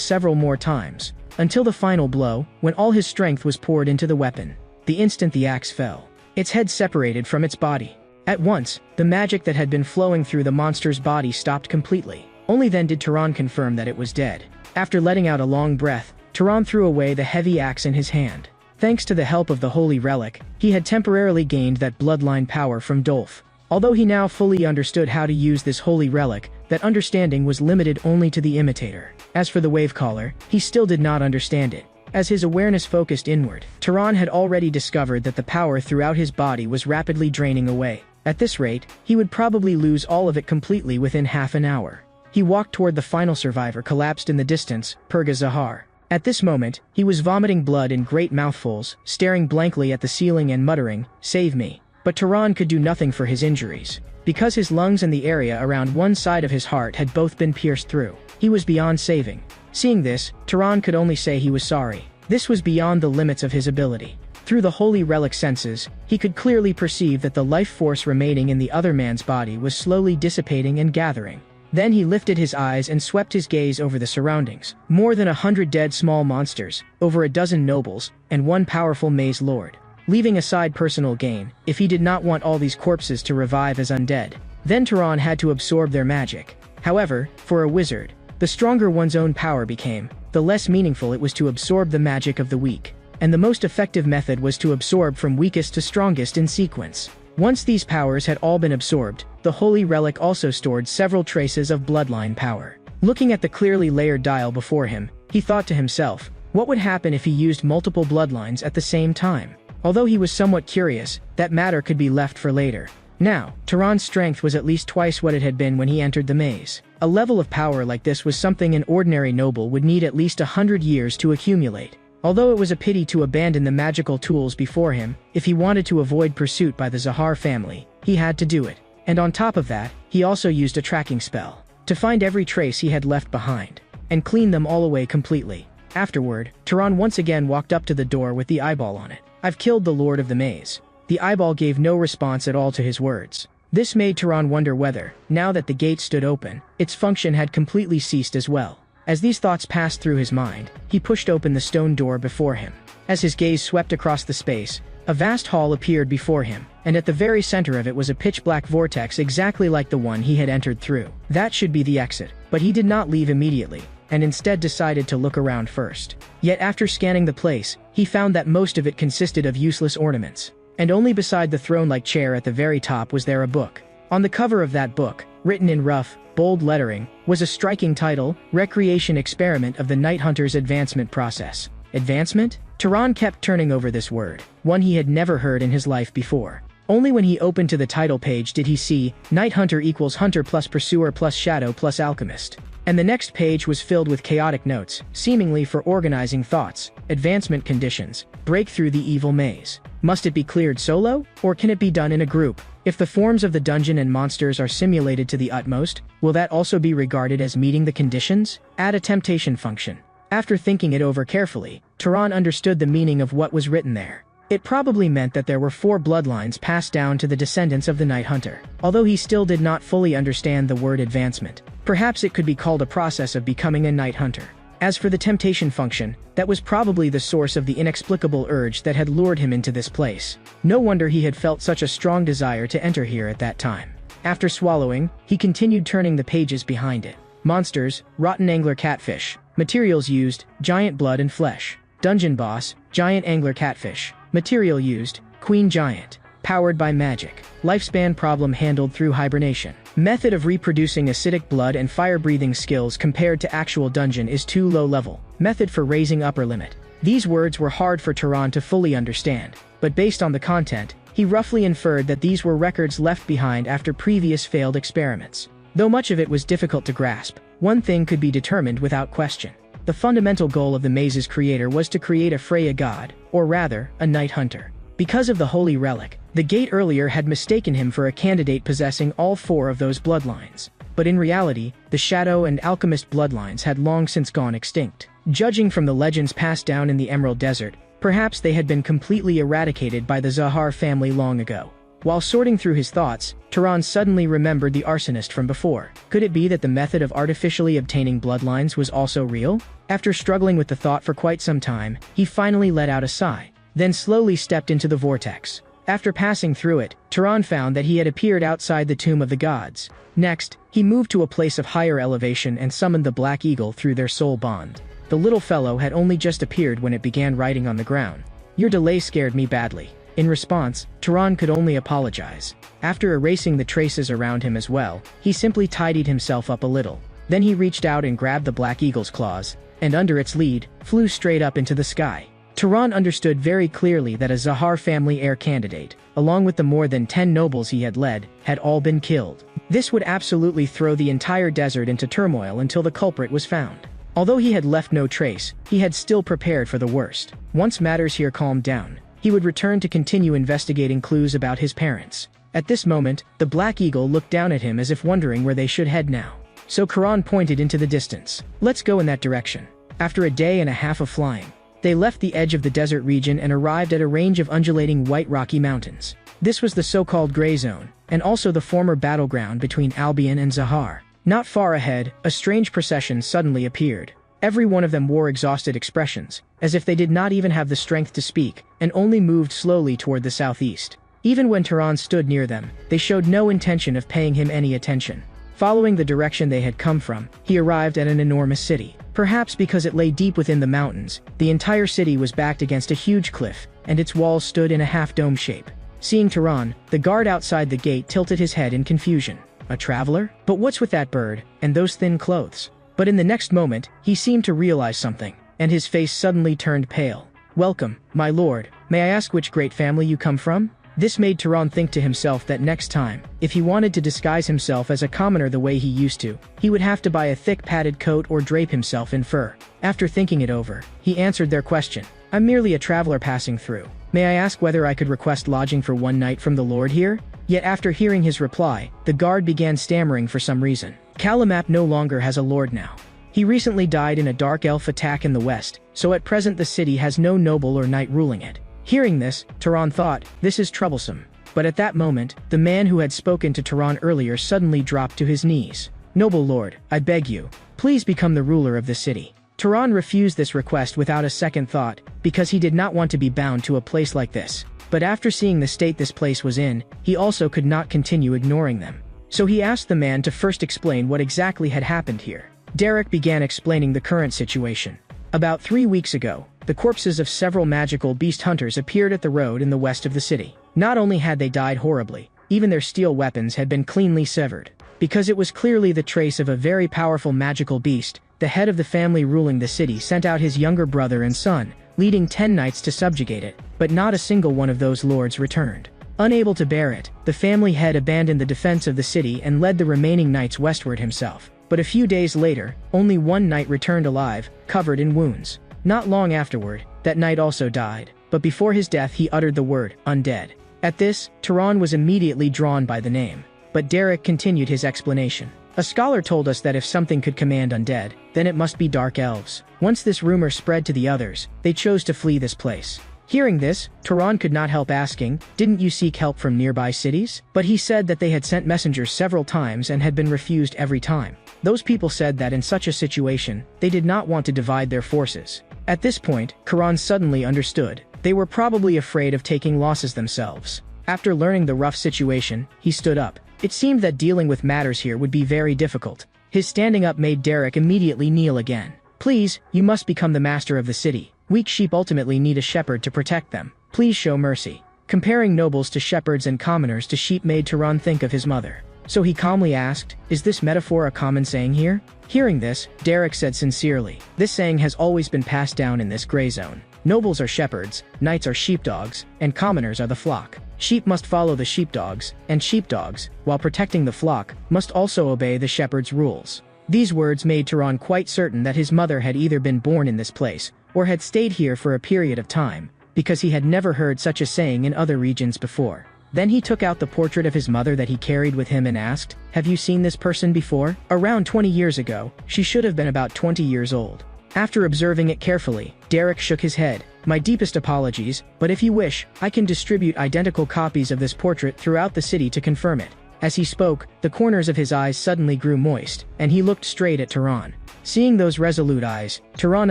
several more times, until the final blow, when all his strength was poured into the weapon. The instant the axe fell, its head separated from its body. At once, the magic that had been flowing through the monster's body stopped completely. Only then did Turan confirm that it was dead. After letting out a long breath, Turan threw away the heavy axe in his hand. Thanks to the help of the Holy Relic, he had temporarily gained that bloodline power from Dolph. Although he now fully understood how to use this Holy Relic, that understanding was limited only to the imitator. As for the Wavecaller, he still did not understand it. As his awareness focused inward, Tehran had already discovered that the power throughout his body was rapidly draining away. At this rate, he would probably lose all of it completely within half an hour. He walked toward the final survivor collapsed in the distance, Purga Zahar. At this moment, he was vomiting blood in great mouthfuls, staring blankly at the ceiling and muttering, "Save me." But Tehran could do nothing for his injuries. Because his lungs and the area around one side of his heart had both been pierced through, he was beyond saving. Seeing this, Tehran could only say he was sorry. This was beyond the limits of his ability. Through the Holy Relic senses, he could clearly perceive that the life force remaining in the other man's body was slowly dissipating and gathering. Then he lifted his eyes and swept his gaze over the surroundings. More than 100 dead small monsters, over a dozen nobles, and one powerful maze lord. Leaving aside personal gain, if he did not want all these corpses to revive as undead, then Tehran had to absorb their magic. However, for a wizard, the stronger one's own power became, the less meaningful it was to absorb the magic of the weak. And the most effective method was to absorb from weakest to strongest in sequence. Once these powers had all been absorbed, the Holy Relic also stored several traces of bloodline power. Looking at the clearly layered dial before him, he thought to himself, what would happen if he used multiple bloodlines at the same time? Although he was somewhat curious, that matter could be left for later. Now, Tehran's strength was at least twice what it had been when he entered the maze. A level of power like this was something an ordinary noble would need at least 100 years to accumulate. Although it was a pity to abandon the magical tools before him, if he wanted to avoid pursuit by the Zahar family, he had to do it. And on top of that, he also used a tracking spell to find every trace he had left behind, and clean them all away completely. Afterward, Tehran once again walked up to the door with the eyeball on it. "I've killed the Lord of the Maze." The eyeball gave no response at all to his words. This made Tehran wonder whether, now that the gate stood open, its function had completely ceased as well. As these thoughts passed through his mind, he pushed open the stone door before him. As his gaze swept across the space, a vast hall appeared before him, and at the very center of it was a pitch-black vortex exactly like the one he had entered through. That should be the exit, but he did not leave immediately, and instead decided to look around first. Yet after scanning the place, he found that most of it consisted of useless ornaments, and only beside the throne-like chair at the very top was there a book. On the cover of that book, written in rough, bold lettering, was a striking title, Recreation Experiment of the Night Hunter's Advancement Process. Advancement? Tehran kept turning over this word, one he had never heard in his life before. Only when he opened to the title page did he see, Night Hunter equals Hunter plus Pursuer plus Shadow plus Alchemist. And the next page was filled with chaotic notes, seemingly for organizing thoughts, advancement conditions, break through the evil maze. Must it be cleared solo, or can it be done in a group? If the forms of the dungeon and monsters are simulated to the utmost, will that also be regarded as meeting the conditions? Add a temptation function. After thinking it over carefully, Tehran understood the meaning of what was written there. It probably meant that there were 4 bloodlines passed down to the descendants of the Night Hunter. Although he still did not fully understand the word advancement, perhaps it could be called a process of becoming a Night Hunter. As for the temptation function, that was probably the source of the inexplicable urge that had lured him into this place. No wonder he had felt such a strong desire to enter here at that time. After swallowing, he continued turning the pages behind it. Monsters, rotten angler catfish. Materials used, giant blood and flesh. Dungeon boss, giant angler catfish. Material used, queen giant. Powered by magic. Lifespan problem handled through hibernation. Method of reproducing acidic blood and fire-breathing skills compared to actual dungeon is too low level. Method for raising upper limit. These words were hard for Tehran to fully understand, but based on the content, he roughly inferred that these were records left behind after previous failed experiments. Though much of it was difficult to grasp, one thing could be determined without question. The fundamental goal of the maze's creator was to create a Freya god, or rather, a Night Hunter. Because of the Holy Relic, the gate earlier had mistaken him for a candidate possessing all 4 of those bloodlines. But in reality, the Shadow and Alchemist bloodlines had long since gone extinct. Judging from the legends passed down in the Emerald Desert, perhaps they had been completely eradicated by the Zahar family long ago. While sorting through his thoughts, Tehran suddenly remembered the arsonist from before. Could it be that the method of artificially obtaining bloodlines was also real? After struggling with the thought for quite some time, he finally let out a sigh, then slowly stepped into the vortex. After passing through it, Tehran found that he had appeared outside the Tomb of the Gods. Next, he moved to a place of higher elevation and summoned the Black Eagle through their soul bond. The little fellow had only just appeared when it began writing on the ground. Your delay scared me badly." In response, Turan could only apologize. After erasing the traces around him as well, he simply tidied himself up a little. Then he reached out and grabbed the Black Eagle's claws, and under its lead, flew straight up into the sky. Turan understood very clearly that a Zahar family heir candidate, along with the more than 10 nobles he had led, had all been killed. This would absolutely throw the entire desert into turmoil until the culprit was found. Although he had left no trace, he had still prepared for the worst. Once matters here calmed down, he would return to continue investigating clues about his parents. At this moment, the Black Eagle looked down at him as if wondering where they should head now. So Karan pointed into the distance. "Let's go in that direction." After a day and a half of flying, they left the edge of the desert region and arrived at a range of undulating white rocky mountains. This was the so-called Gray Zone, and also the former battleground between Albion and Zahar. Not far ahead, a strange procession suddenly appeared. Every one of them wore exhausted expressions, as if they did not even have the strength to speak, and only moved slowly toward the southeast. Even when Turan stood near them, they showed no intention of paying him any attention. Following the direction they had come from, he arrived at an enormous city. Perhaps because it lay deep within the mountains, the entire city was backed against a huge cliff, and its walls stood in a half-dome shape. Seeing Turan, the guard outside the gate tilted his head in confusion. A traveler? But what's with that bird, and those thin clothes? But in the next moment, he seemed to realize something, and his face suddenly turned pale. "Welcome, my lord. May I ask which great family you come from?" This made Turan think to himself that next time, if he wanted to disguise himself as a commoner the way he used to, he would have to buy a thick padded coat or drape himself in fur. After thinking it over, he answered their question. "I'm merely a traveler passing through. May I ask whether I could request lodging for one night from the lord here?" Yet after hearing his reply, the guard began stammering for some reason. "Kalamap no longer has a lord now. He recently died in a dark elf attack in the west, so at present the city has no noble or knight ruling it." Hearing this, Turan thought, this is troublesome. But at that moment, the man who had spoken to Turan earlier suddenly dropped to his knees. "Noble lord, I beg you, please become the ruler of the city." Turan refused this request without a second thought, because he did not want to be bound to a place like this. But after seeing the state this place was in, he also could not continue ignoring them. So he asked the man to first explain what exactly had happened here. Derek began explaining the current situation. About 3 weeks ago, the corpses of several magical beast hunters appeared at the road in the west of the city. Not only had they died horribly, even their steel weapons had been cleanly severed. Because it was clearly the trace of a very powerful magical beast, the head of the family ruling the city sent out his younger brother and son, leading 10 knights to subjugate it, but not a single one of those lords returned. Unable to bear it, the family head abandoned the defense of the city and led the remaining knights westward himself. But a few days later, only one knight returned alive, covered in wounds. Not long afterward, that knight also died, but before his death he uttered the word, undead. At this, Turan was immediately drawn by the name. But Derek continued his explanation. "A scholar told us that if something could command undead, then it must be dark elves. Once this rumor spread to the others, they chose to flee this place." Hearing this, Turan could not help asking, "Didn't you seek help from nearby cities?" But he said that they had sent messengers several times and had been refused every time. Those people said that in such a situation, they did not want to divide their forces. At this point, Karan suddenly understood. They were probably afraid of taking losses themselves. After learning the rough situation, he stood up. It seemed that dealing with matters here would be very difficult. His standing up made Derek immediately kneel again. "Please, you must become the master of the city. Weak sheep ultimately need a shepherd to protect them. Please show mercy." Comparing nobles to shepherds and commoners to sheep made Turan think of his mother. So he calmly asked, "Is this metaphor a common saying here?" Hearing this, Derek said sincerely, "This saying has always been passed down in this gray zone. Nobles are shepherds, knights are sheepdogs, and commoners are the flock. Sheep must follow the sheepdogs, and sheepdogs, while protecting the flock, must also obey the shepherd's rules." These words made Turan quite certain that his mother had either been born in this place, or had stayed here for a period of time, because he had never heard such a saying in other regions before. Then he took out the portrait of his mother that he carried with him and asked, "Have you seen this person before?" Around 20 years ago, she should have been about 20 years old. After observing it carefully, Derek shook his head. "My deepest apologies, but if you wish, I can distribute identical copies of this portrait throughout the city to confirm it." As he spoke, the corners of his eyes suddenly grew moist, and he looked straight at Turan. Seeing those resolute eyes, Turan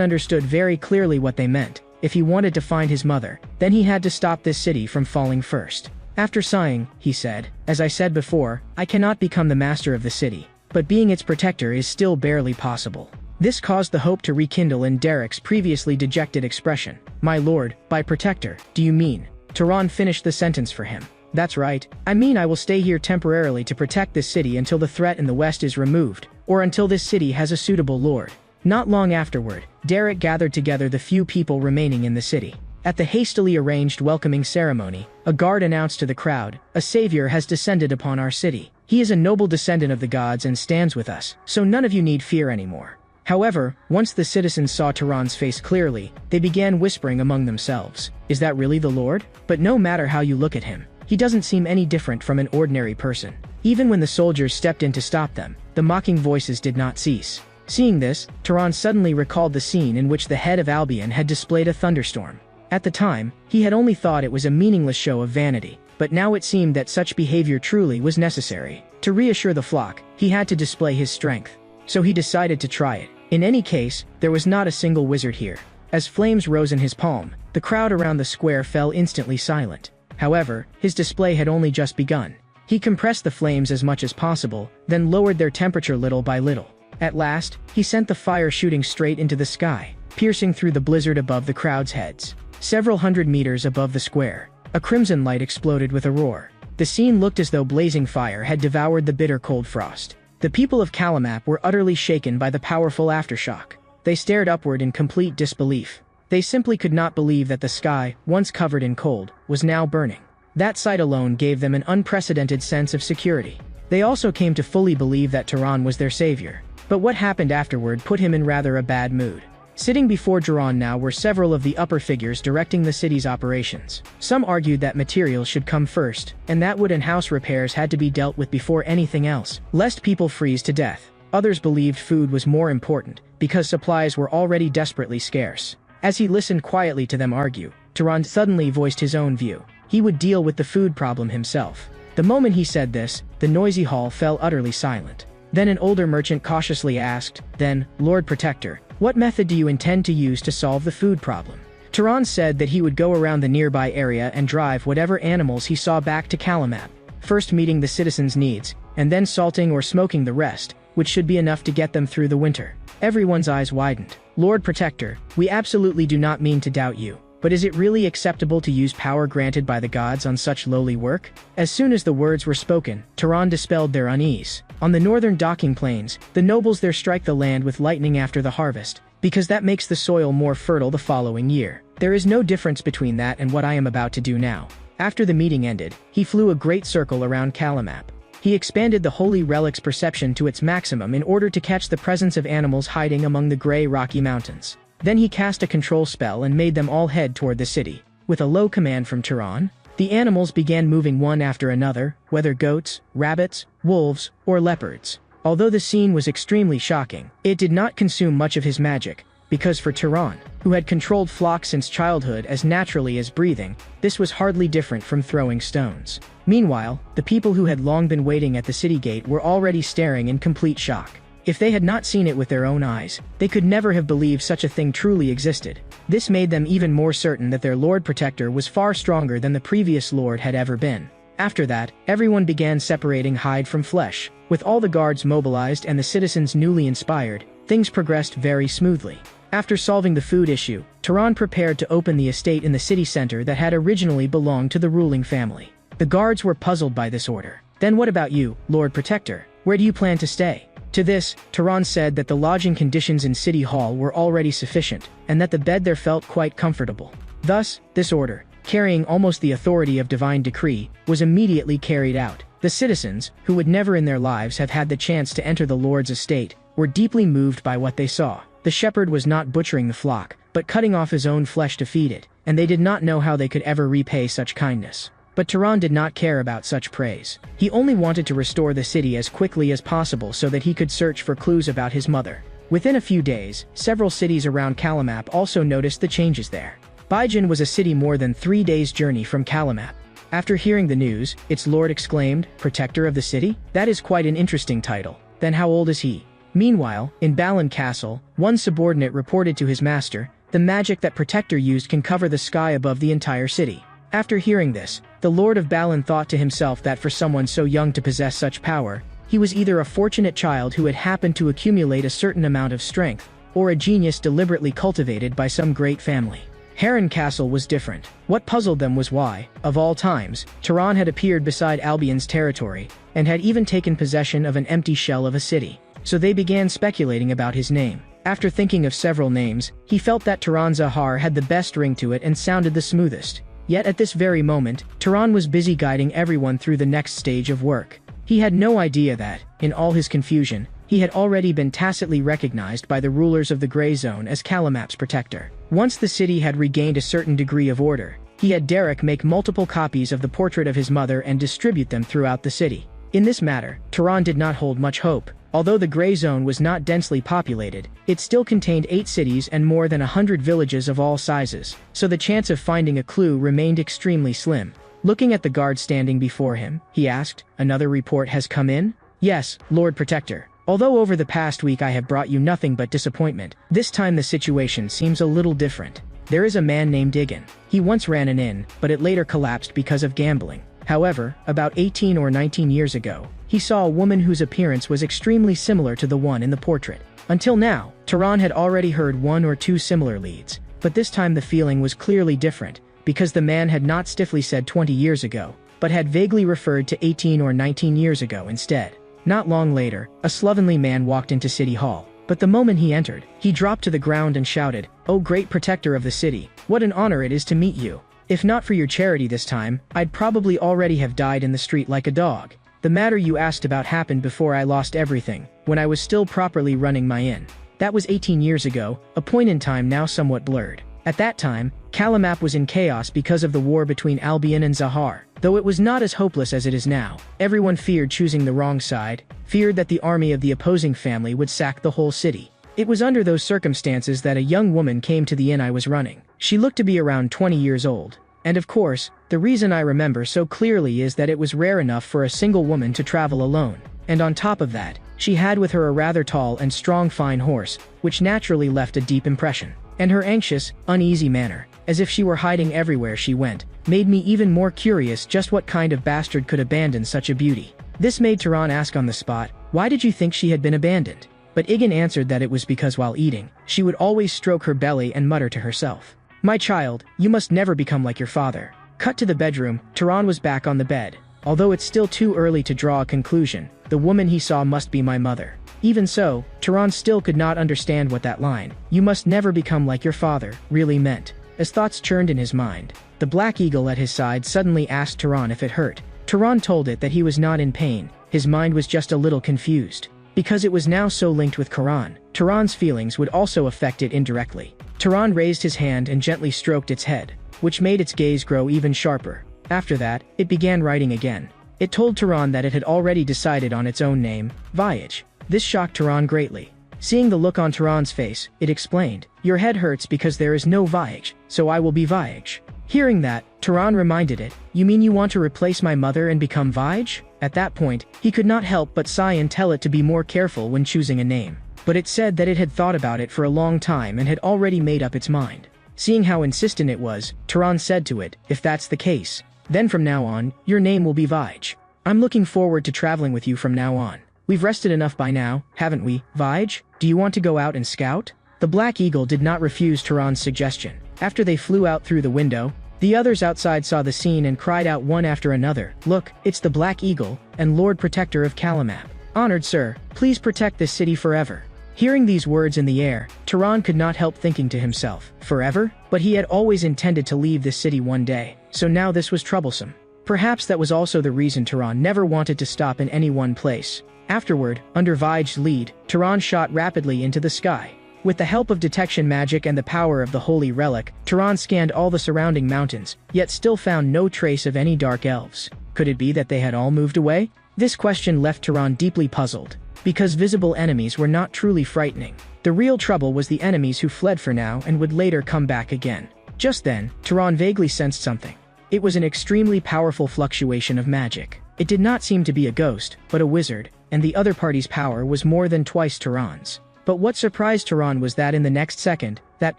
understood very clearly what they meant. If he wanted to find his mother, then he had to stop this city from falling first. After sighing, he said, "As I said before, I cannot become the master of the city, but being its protector is still barely possible." This caused the hope to rekindle in Derek's previously dejected expression. My lord, by protector, do you mean? Turan finished the sentence for him. That's right, I mean I will stay here temporarily to protect this city until the threat in the west is removed, or until this city has a suitable lord. Not long afterward, Derek gathered together the few people remaining in the city. At the hastily arranged welcoming ceremony, a guard announced to the crowd, "A savior has descended upon our city. He is a noble descendant of the gods and stands with us, so none of you need fear anymore." However, once the citizens saw Turan's face clearly, they began whispering among themselves, "Is that really the Lord?" But no matter how you look at him, he doesn't seem any different from an ordinary person. Even when the soldiers stepped in to stop them, the mocking voices did not cease. Seeing this, Turan suddenly recalled the scene in which the head of Albion had displayed a thunderstorm. At the time, he had only thought it was a meaningless show of vanity, but now it seemed that such behavior truly was necessary. To reassure the flock, he had to display his strength. So he decided to try it. In any case, there was not a single wizard here. As flames rose in his palm, the crowd around the square fell instantly silent. However, his display had only just begun. He compressed the flames as much as possible, then lowered their temperature little by little. At last, he sent the fire shooting straight into the sky, piercing through the blizzard above the crowd's heads. Several hundred meters above the square, a crimson light exploded with a roar. The scene looked as though blazing fire had devoured the bitter cold frost. The people of Calamap were utterly shaken by the powerful aftershock. They stared upward in complete disbelief. They simply could not believe that the sky, once covered in cold, was now burning. That sight alone gave them an unprecedented sense of security. They also came to fully believe that Turan was their savior. But what happened afterward put him in rather a bad mood. Sitting before Turan now were several of the upper figures directing the city's operations. Some argued that materials should come first, and that wood and house repairs had to be dealt with before anything else, lest people freeze to death. Others believed food was more important, because supplies were already desperately scarce. As he listened quietly to them argue, Turan suddenly voiced his own view. He would deal with the food problem himself. The moment he said this, the noisy hall fell utterly silent. Then an older merchant cautiously asked, "Then, Lord Protector, what method do you intend to use to solve the food problem?" Turan said that he would go around the nearby area and drive whatever animals he saw back to Calamap, first meeting the citizens' needs, and then salting or smoking the rest, which should be enough to get them through the winter. Everyone's eyes widened. "Lord Protector, we absolutely do not mean to doubt you. But is it really acceptable to use power granted by the gods on such lowly work?" As soon as the words were spoken, Turan dispelled their unease. On the northern docking plains, the nobles there strike the land with lightning after the harvest, because that makes the soil more fertile the following year. There is no difference between that and what I am about to do now. After the meeting ended, he flew a great circle around Calamap. He expanded the holy relic's perception to its maximum in order to catch the presence of animals hiding among the gray rocky mountains. Then he cast a control spell and made them all head toward the city. With a low command from Turan, the animals began moving one after another, whether goats, rabbits, wolves, or leopards. Although the scene was extremely shocking, it did not consume much of his magic, because for Turan, who had controlled flocks since childhood as naturally as breathing, this was hardly different from throwing stones. Meanwhile, the people who had long been waiting at the city gate were already staring in complete shock. If they had not seen it with their own eyes, they could never have believed such a thing truly existed. This made them even more certain that their Lord Protector was far stronger than the previous Lord had ever been. After that, everyone began separating hide from flesh. With all the guards mobilized and the citizens newly inspired, things progressed very smoothly. After solving the food issue, Turan prepared to open the estate in the city center that had originally belonged to the ruling family. The guards were puzzled by this order. "Then what about you, Lord Protector? Where do you plan to stay?" To this, Turan said that the lodging conditions in City Hall were already sufficient, and that the bed there felt quite comfortable. Thus, this order, carrying almost the authority of divine decree, was immediately carried out. The citizens, who would never in their lives have had the chance to enter the Lord's estate, were deeply moved by what they saw. The shepherd was not butchering the flock, but cutting off his own flesh to feed it, and they did not know how they could ever repay such kindness. But Turan did not care about such praise. He only wanted to restore the city as quickly as possible so that he could search for clues about his mother. Within a few days, several cities around Calamap also noticed the changes there. Baijin was a city more than 3 days' journey from Calamap. After hearing the news, its lord exclaimed, "Protector of the city? That is quite an interesting title. Then how old is he?" Meanwhile, in Balan Castle, one subordinate reported to his master, "The magic that Protector used can cover the sky above the entire city." After hearing this, the Lord of Balan thought to himself that for someone so young to possess such power, he was either a fortunate child who had happened to accumulate a certain amount of strength, or a genius deliberately cultivated by some great family. Heron Castle was different. What puzzled them was why, of all times, Tehran had appeared beside Albion's territory, and had even taken possession of an empty shell of a city. So they began speculating about his name. After thinking of several names, he felt that Tehran Zahar had the best ring to it and sounded the smoothest. Yet at this very moment, Tehran was busy guiding everyone through the next stage of work. He had no idea that, in all his confusion, he had already been tacitly recognized by the rulers of the Grey Zone as Calamap's protector. Once the city had regained a certain degree of order, he had Derek make multiple copies of the portrait of his mother and distribute them throughout the city. In this matter, Tehran did not hold much hope. Although the Grey Zone was not densely populated, it still contained 8 cities and more than 100 villages of all sizes, so the chance of finding a clue remained extremely slim. Looking at the guard standing before him, he asked, "Another report has come in?" "Yes, Lord Protector. Although over the past week I have brought you nothing but disappointment, this time the situation seems a little different. There is a man named Igan. He once ran an inn, but it later collapsed because of gambling. However, about 18 or 19 years ago, he saw a woman whose appearance was extremely similar to the one in the portrait. Until now, Tehran had already heard 1 or 2 similar leads, but this time the feeling was clearly different, because the man had not stiffly said 20 years ago, but had vaguely referred to 18 or 19 years ago instead. Not long later, a slovenly man walked into City Hall, but the moment he entered, he dropped to the ground and shouted, "Oh great protector of the city, what an honor it is to meet you. If not for your charity this time, I'd probably already have died in the street like a dog. The matter you asked about happened before I lost everything, when I was still properly running my inn. That was 18 years ago, a point in time now somewhat blurred. At that time, Calamap was in chaos because of the war between Albion and Zahar. Though it was not as hopeless as it is now, everyone feared choosing the wrong side, feared that the army of the opposing family would sack the whole city. It was under those circumstances that a young woman came to the inn I was running. She looked to be around 20 years old. And of course, the reason I remember so clearly is that it was rare enough for a single woman to travel alone. And on top of that, she had with her a rather tall and strong fine horse, which naturally left a deep impression. And her anxious, uneasy manner, as if she were hiding everywhere she went, made me even more curious just what kind of bastard could abandon such a beauty. This made Tehran ask on the spot, "Why did you think she had been abandoned?" But Igan answered that it was because while eating, she would always stroke her belly and mutter to herself, "My child, you must never become like your father." Cut to the bedroom, Tehran was back on the bed. Although it's still too early to draw a conclusion, the woman he saw must be my mother. Even so, Tehran still could not understand what that line, "You must never become like your father," really meant. As thoughts churned in his mind, the black eagle at his side suddenly asked Tehran if it hurt. Tehran told it that he was not in pain, his mind was just a little confused. Because it was now so linked with Quran, Tehran's feelings would also affect it indirectly. Tehran raised his hand and gently stroked its head, which made its gaze grow even sharper. After that, it began writing again. It told Tehran that it had already decided on its own name, Voyage. This shocked Tehran greatly. Seeing the look on Tehran's face, it explained, "Your head hurts because there is no Voyage, so I will be Voyage." Hearing that, Tehran reminded it, "You mean you want to replace my mother and become Voyage?" At that point, he could not help but sigh and tell it to be more careful when choosing a name. But it said that it had thought about it for a long time and had already made up its mind. Seeing how insistent it was, Tehran said to it, "If that's the case, then from now on, your name will be Voyage. I'm looking forward to traveling with you from now on. We've rested enough by now, haven't we, Voyage? Do you want to go out and scout?" The Black Eagle did not refuse Tehran's suggestion. After they flew out through the window, the others outside saw the scene and cried out one after another, "Look, it's the Black Eagle, and Lord Protector of Calamap. Honored sir, please protect this city forever." Hearing these words in the air, Tehran could not help thinking to himself, forever? But he had always intended to leave this city one day, so now this was troublesome. Perhaps that was also the reason Tehran never wanted to stop in any one place. Afterward, under Voyage's lead, Tehran shot rapidly into the sky. With the help of detection magic and the power of the Holy Relic, Tehran scanned all the surrounding mountains, yet still found no trace of any dark elves. Could it be that they had all moved away? This question left Tehran deeply puzzled, because visible enemies were not truly frightening. The real trouble was the enemies who fled for now and would later come back again. Just then, Tehran vaguely sensed something. It was an extremely powerful fluctuation of magic. It did not seem to be a ghost, but a wizard, and the other party's power was more than twice Tehran's. But what surprised Tehran was that in the next second, that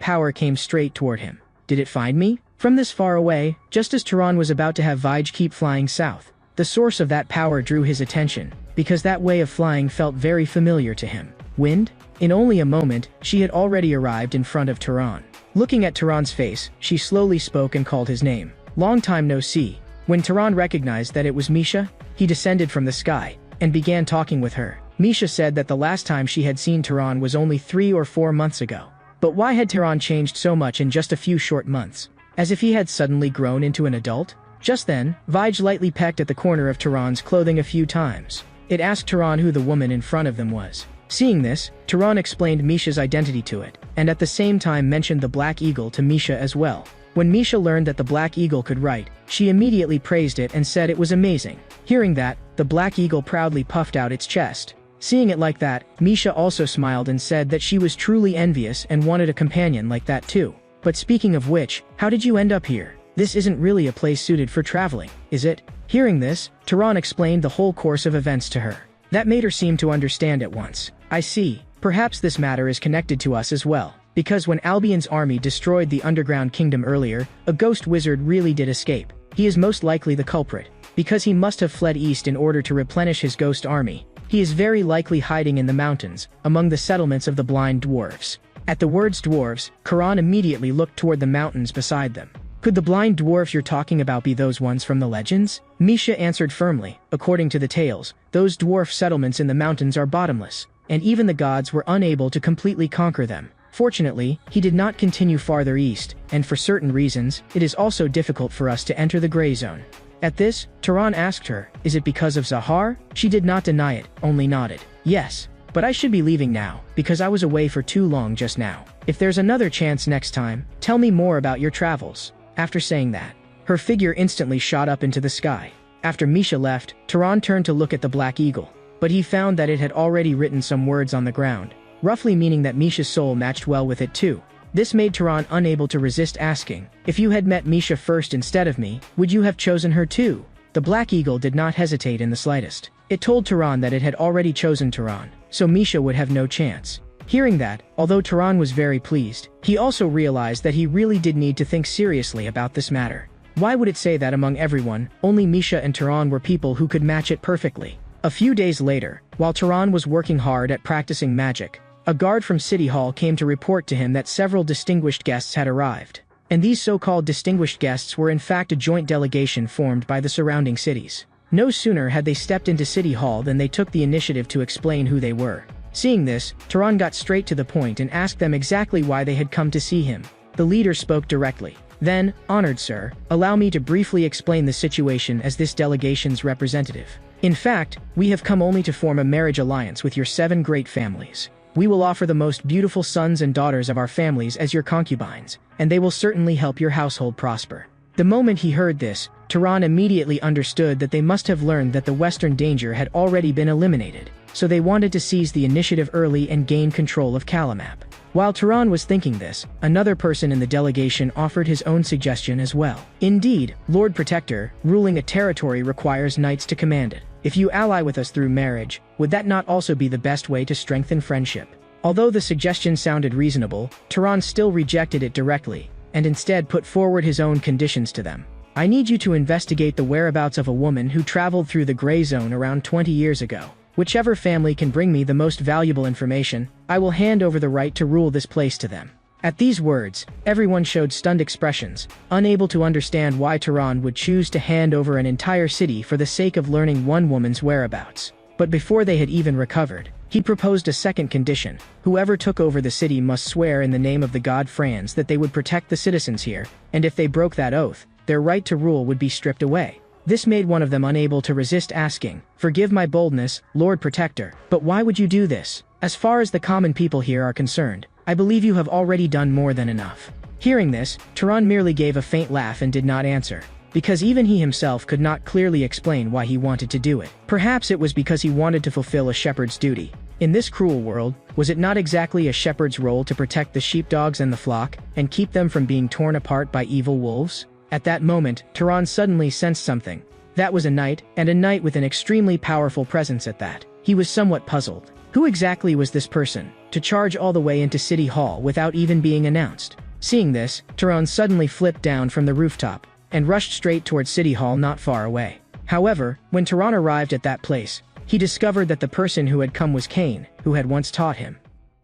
power came straight toward him. Did it find me? From this far away, just as Tehran was about to have Voyage keep flying south, the source of that power drew his attention, because that way of flying felt very familiar to him. Wind? In only a moment, she had already arrived in front of Tehran. Looking at Tehran's face, she slowly spoke and called his name. Long time no see. When Tehran recognized that it was Misha, he descended from the sky and began talking with her. Misha said that the last time she had seen Tehran was only 3 or 4 months ago. But why had Tehran changed so much in just a few short months? As if he had suddenly grown into an adult? Just then, Vij lightly pecked at the corner of Tehran's clothing a few times. It asked Tehran who the woman in front of them was. Seeing this, Tehran explained Misha's identity to it, and at the same time mentioned the Black Eagle to Misha as well. When Misha learned that the Black Eagle could write, she immediately praised it and said it was amazing. Hearing that, the Black Eagle proudly puffed out its chest. Seeing it like that, Misha also smiled and said that she was truly envious and wanted a companion like that too. But speaking of which, how did you end up here? This isn't really a place suited for traveling, is it? Hearing this, Tehran explained the whole course of events to her. That made her seem to understand at once. I see. Perhaps this matter is connected to us as well. Because when Albion's army destroyed the underground kingdom earlier, a ghost wizard really did escape. He is most likely the culprit. Because he must have fled east in order to replenish his ghost army. He is very likely hiding in the mountains, among the settlements of the blind dwarves. At the words dwarves, Karan immediately looked toward the mountains beside them. Could the blind dwarfs you're talking about be those ones from the legends? Misha answered firmly. According to the tales, those dwarf settlements in the mountains are bottomless, and even the gods were unable to completely conquer them. Fortunately, he did not continue farther east, and for certain reasons, it is also difficult for us to enter the gray zone. At this, Tehran asked her, is it because of Zahar? She did not deny it, only nodded. Yes. But I should be leaving now, because I was away for too long just now. If there's another chance next time, tell me more about your travels. After saying that, her figure instantly shot up into the sky. After Misha left, Tehran turned to look at the Black Eagle, but he found that it had already written some words on the ground, roughly meaning that Misha's soul matched well with it too. This made Tehran unable to resist asking, if you had met Misha first instead of me, would you have chosen her too? The Black Eagle did not hesitate in the slightest. It told Tehran that it had already chosen Tehran, so Misha would have no chance. Hearing that, although Tehran was very pleased, he also realized that he really did need to think seriously about this matter. Why would it say that among everyone, only Misha and Tehran were people who could match it perfectly? A few days later, while Tehran was working hard at practicing magic, a guard from City Hall came to report to him that several distinguished guests had arrived. And these so-called distinguished guests were in fact a joint delegation formed by the surrounding cities. No sooner had they stepped into City Hall than they took the initiative to explain who they were. Seeing this, Tehran got straight to the point and asked them exactly why they had come to see him. The leader spoke directly. Then, honored sir, allow me to briefly explain the situation as this delegation's representative. In fact, we have come only to form a marriage alliance with your 7 great families. We will offer the most beautiful sons and daughters of our families as your concubines, and they will certainly help your household prosper. The moment he heard this, Tehran immediately understood that they must have learned that the Western danger had already been eliminated, so they wanted to seize the initiative early and gain control of Kalamap. While Tehran was thinking this, another person in the delegation offered his own suggestion as well. Indeed, Lord Protector, ruling a territory requires knights to command it. If you ally with us through marriage, would that not also be the best way to strengthen friendship? Although the suggestion sounded reasonable, Tehran still rejected it directly, and instead put forward his own conditions to them. I need you to investigate the whereabouts of a woman who traveled through the gray zone around 20 years ago. Whichever family can bring me the most valuable information, I will hand over the right to rule this place to them. At these words, everyone showed stunned expressions, unable to understand why Tehran would choose to hand over an entire city for the sake of learning one woman's whereabouts. But before they had even recovered, he proposed a second condition. Whoever took over the city must swear in the name of the god Franz that they would protect the citizens here, and if they broke that oath, their right to rule would be stripped away. This made one of them unable to resist asking, "Forgive my boldness, Lord Protector, but why would you do this? As far as the common people here are concerned, I believe you have already done more than enough." Hearing this, Tehran merely gave a faint laugh and did not answer, because even he himself could not clearly explain why he wanted to do it. Perhaps it was because he wanted to fulfill a shepherd's duty. In this cruel world, was it not exactly a shepherd's role to protect the sheepdogs and the flock, and keep them from being torn apart by evil wolves? At that moment, Tehran suddenly sensed something. That was a knight, and a knight with an extremely powerful presence at that. He was somewhat puzzled. Who exactly was this person, to charge all the way into City Hall without even being announced? Seeing this, Tehran suddenly flipped down from the rooftop, and rushed straight towards City Hall not far away. However, when Tehran arrived at that place, he discovered that the person who had come was Cain, who had once taught him.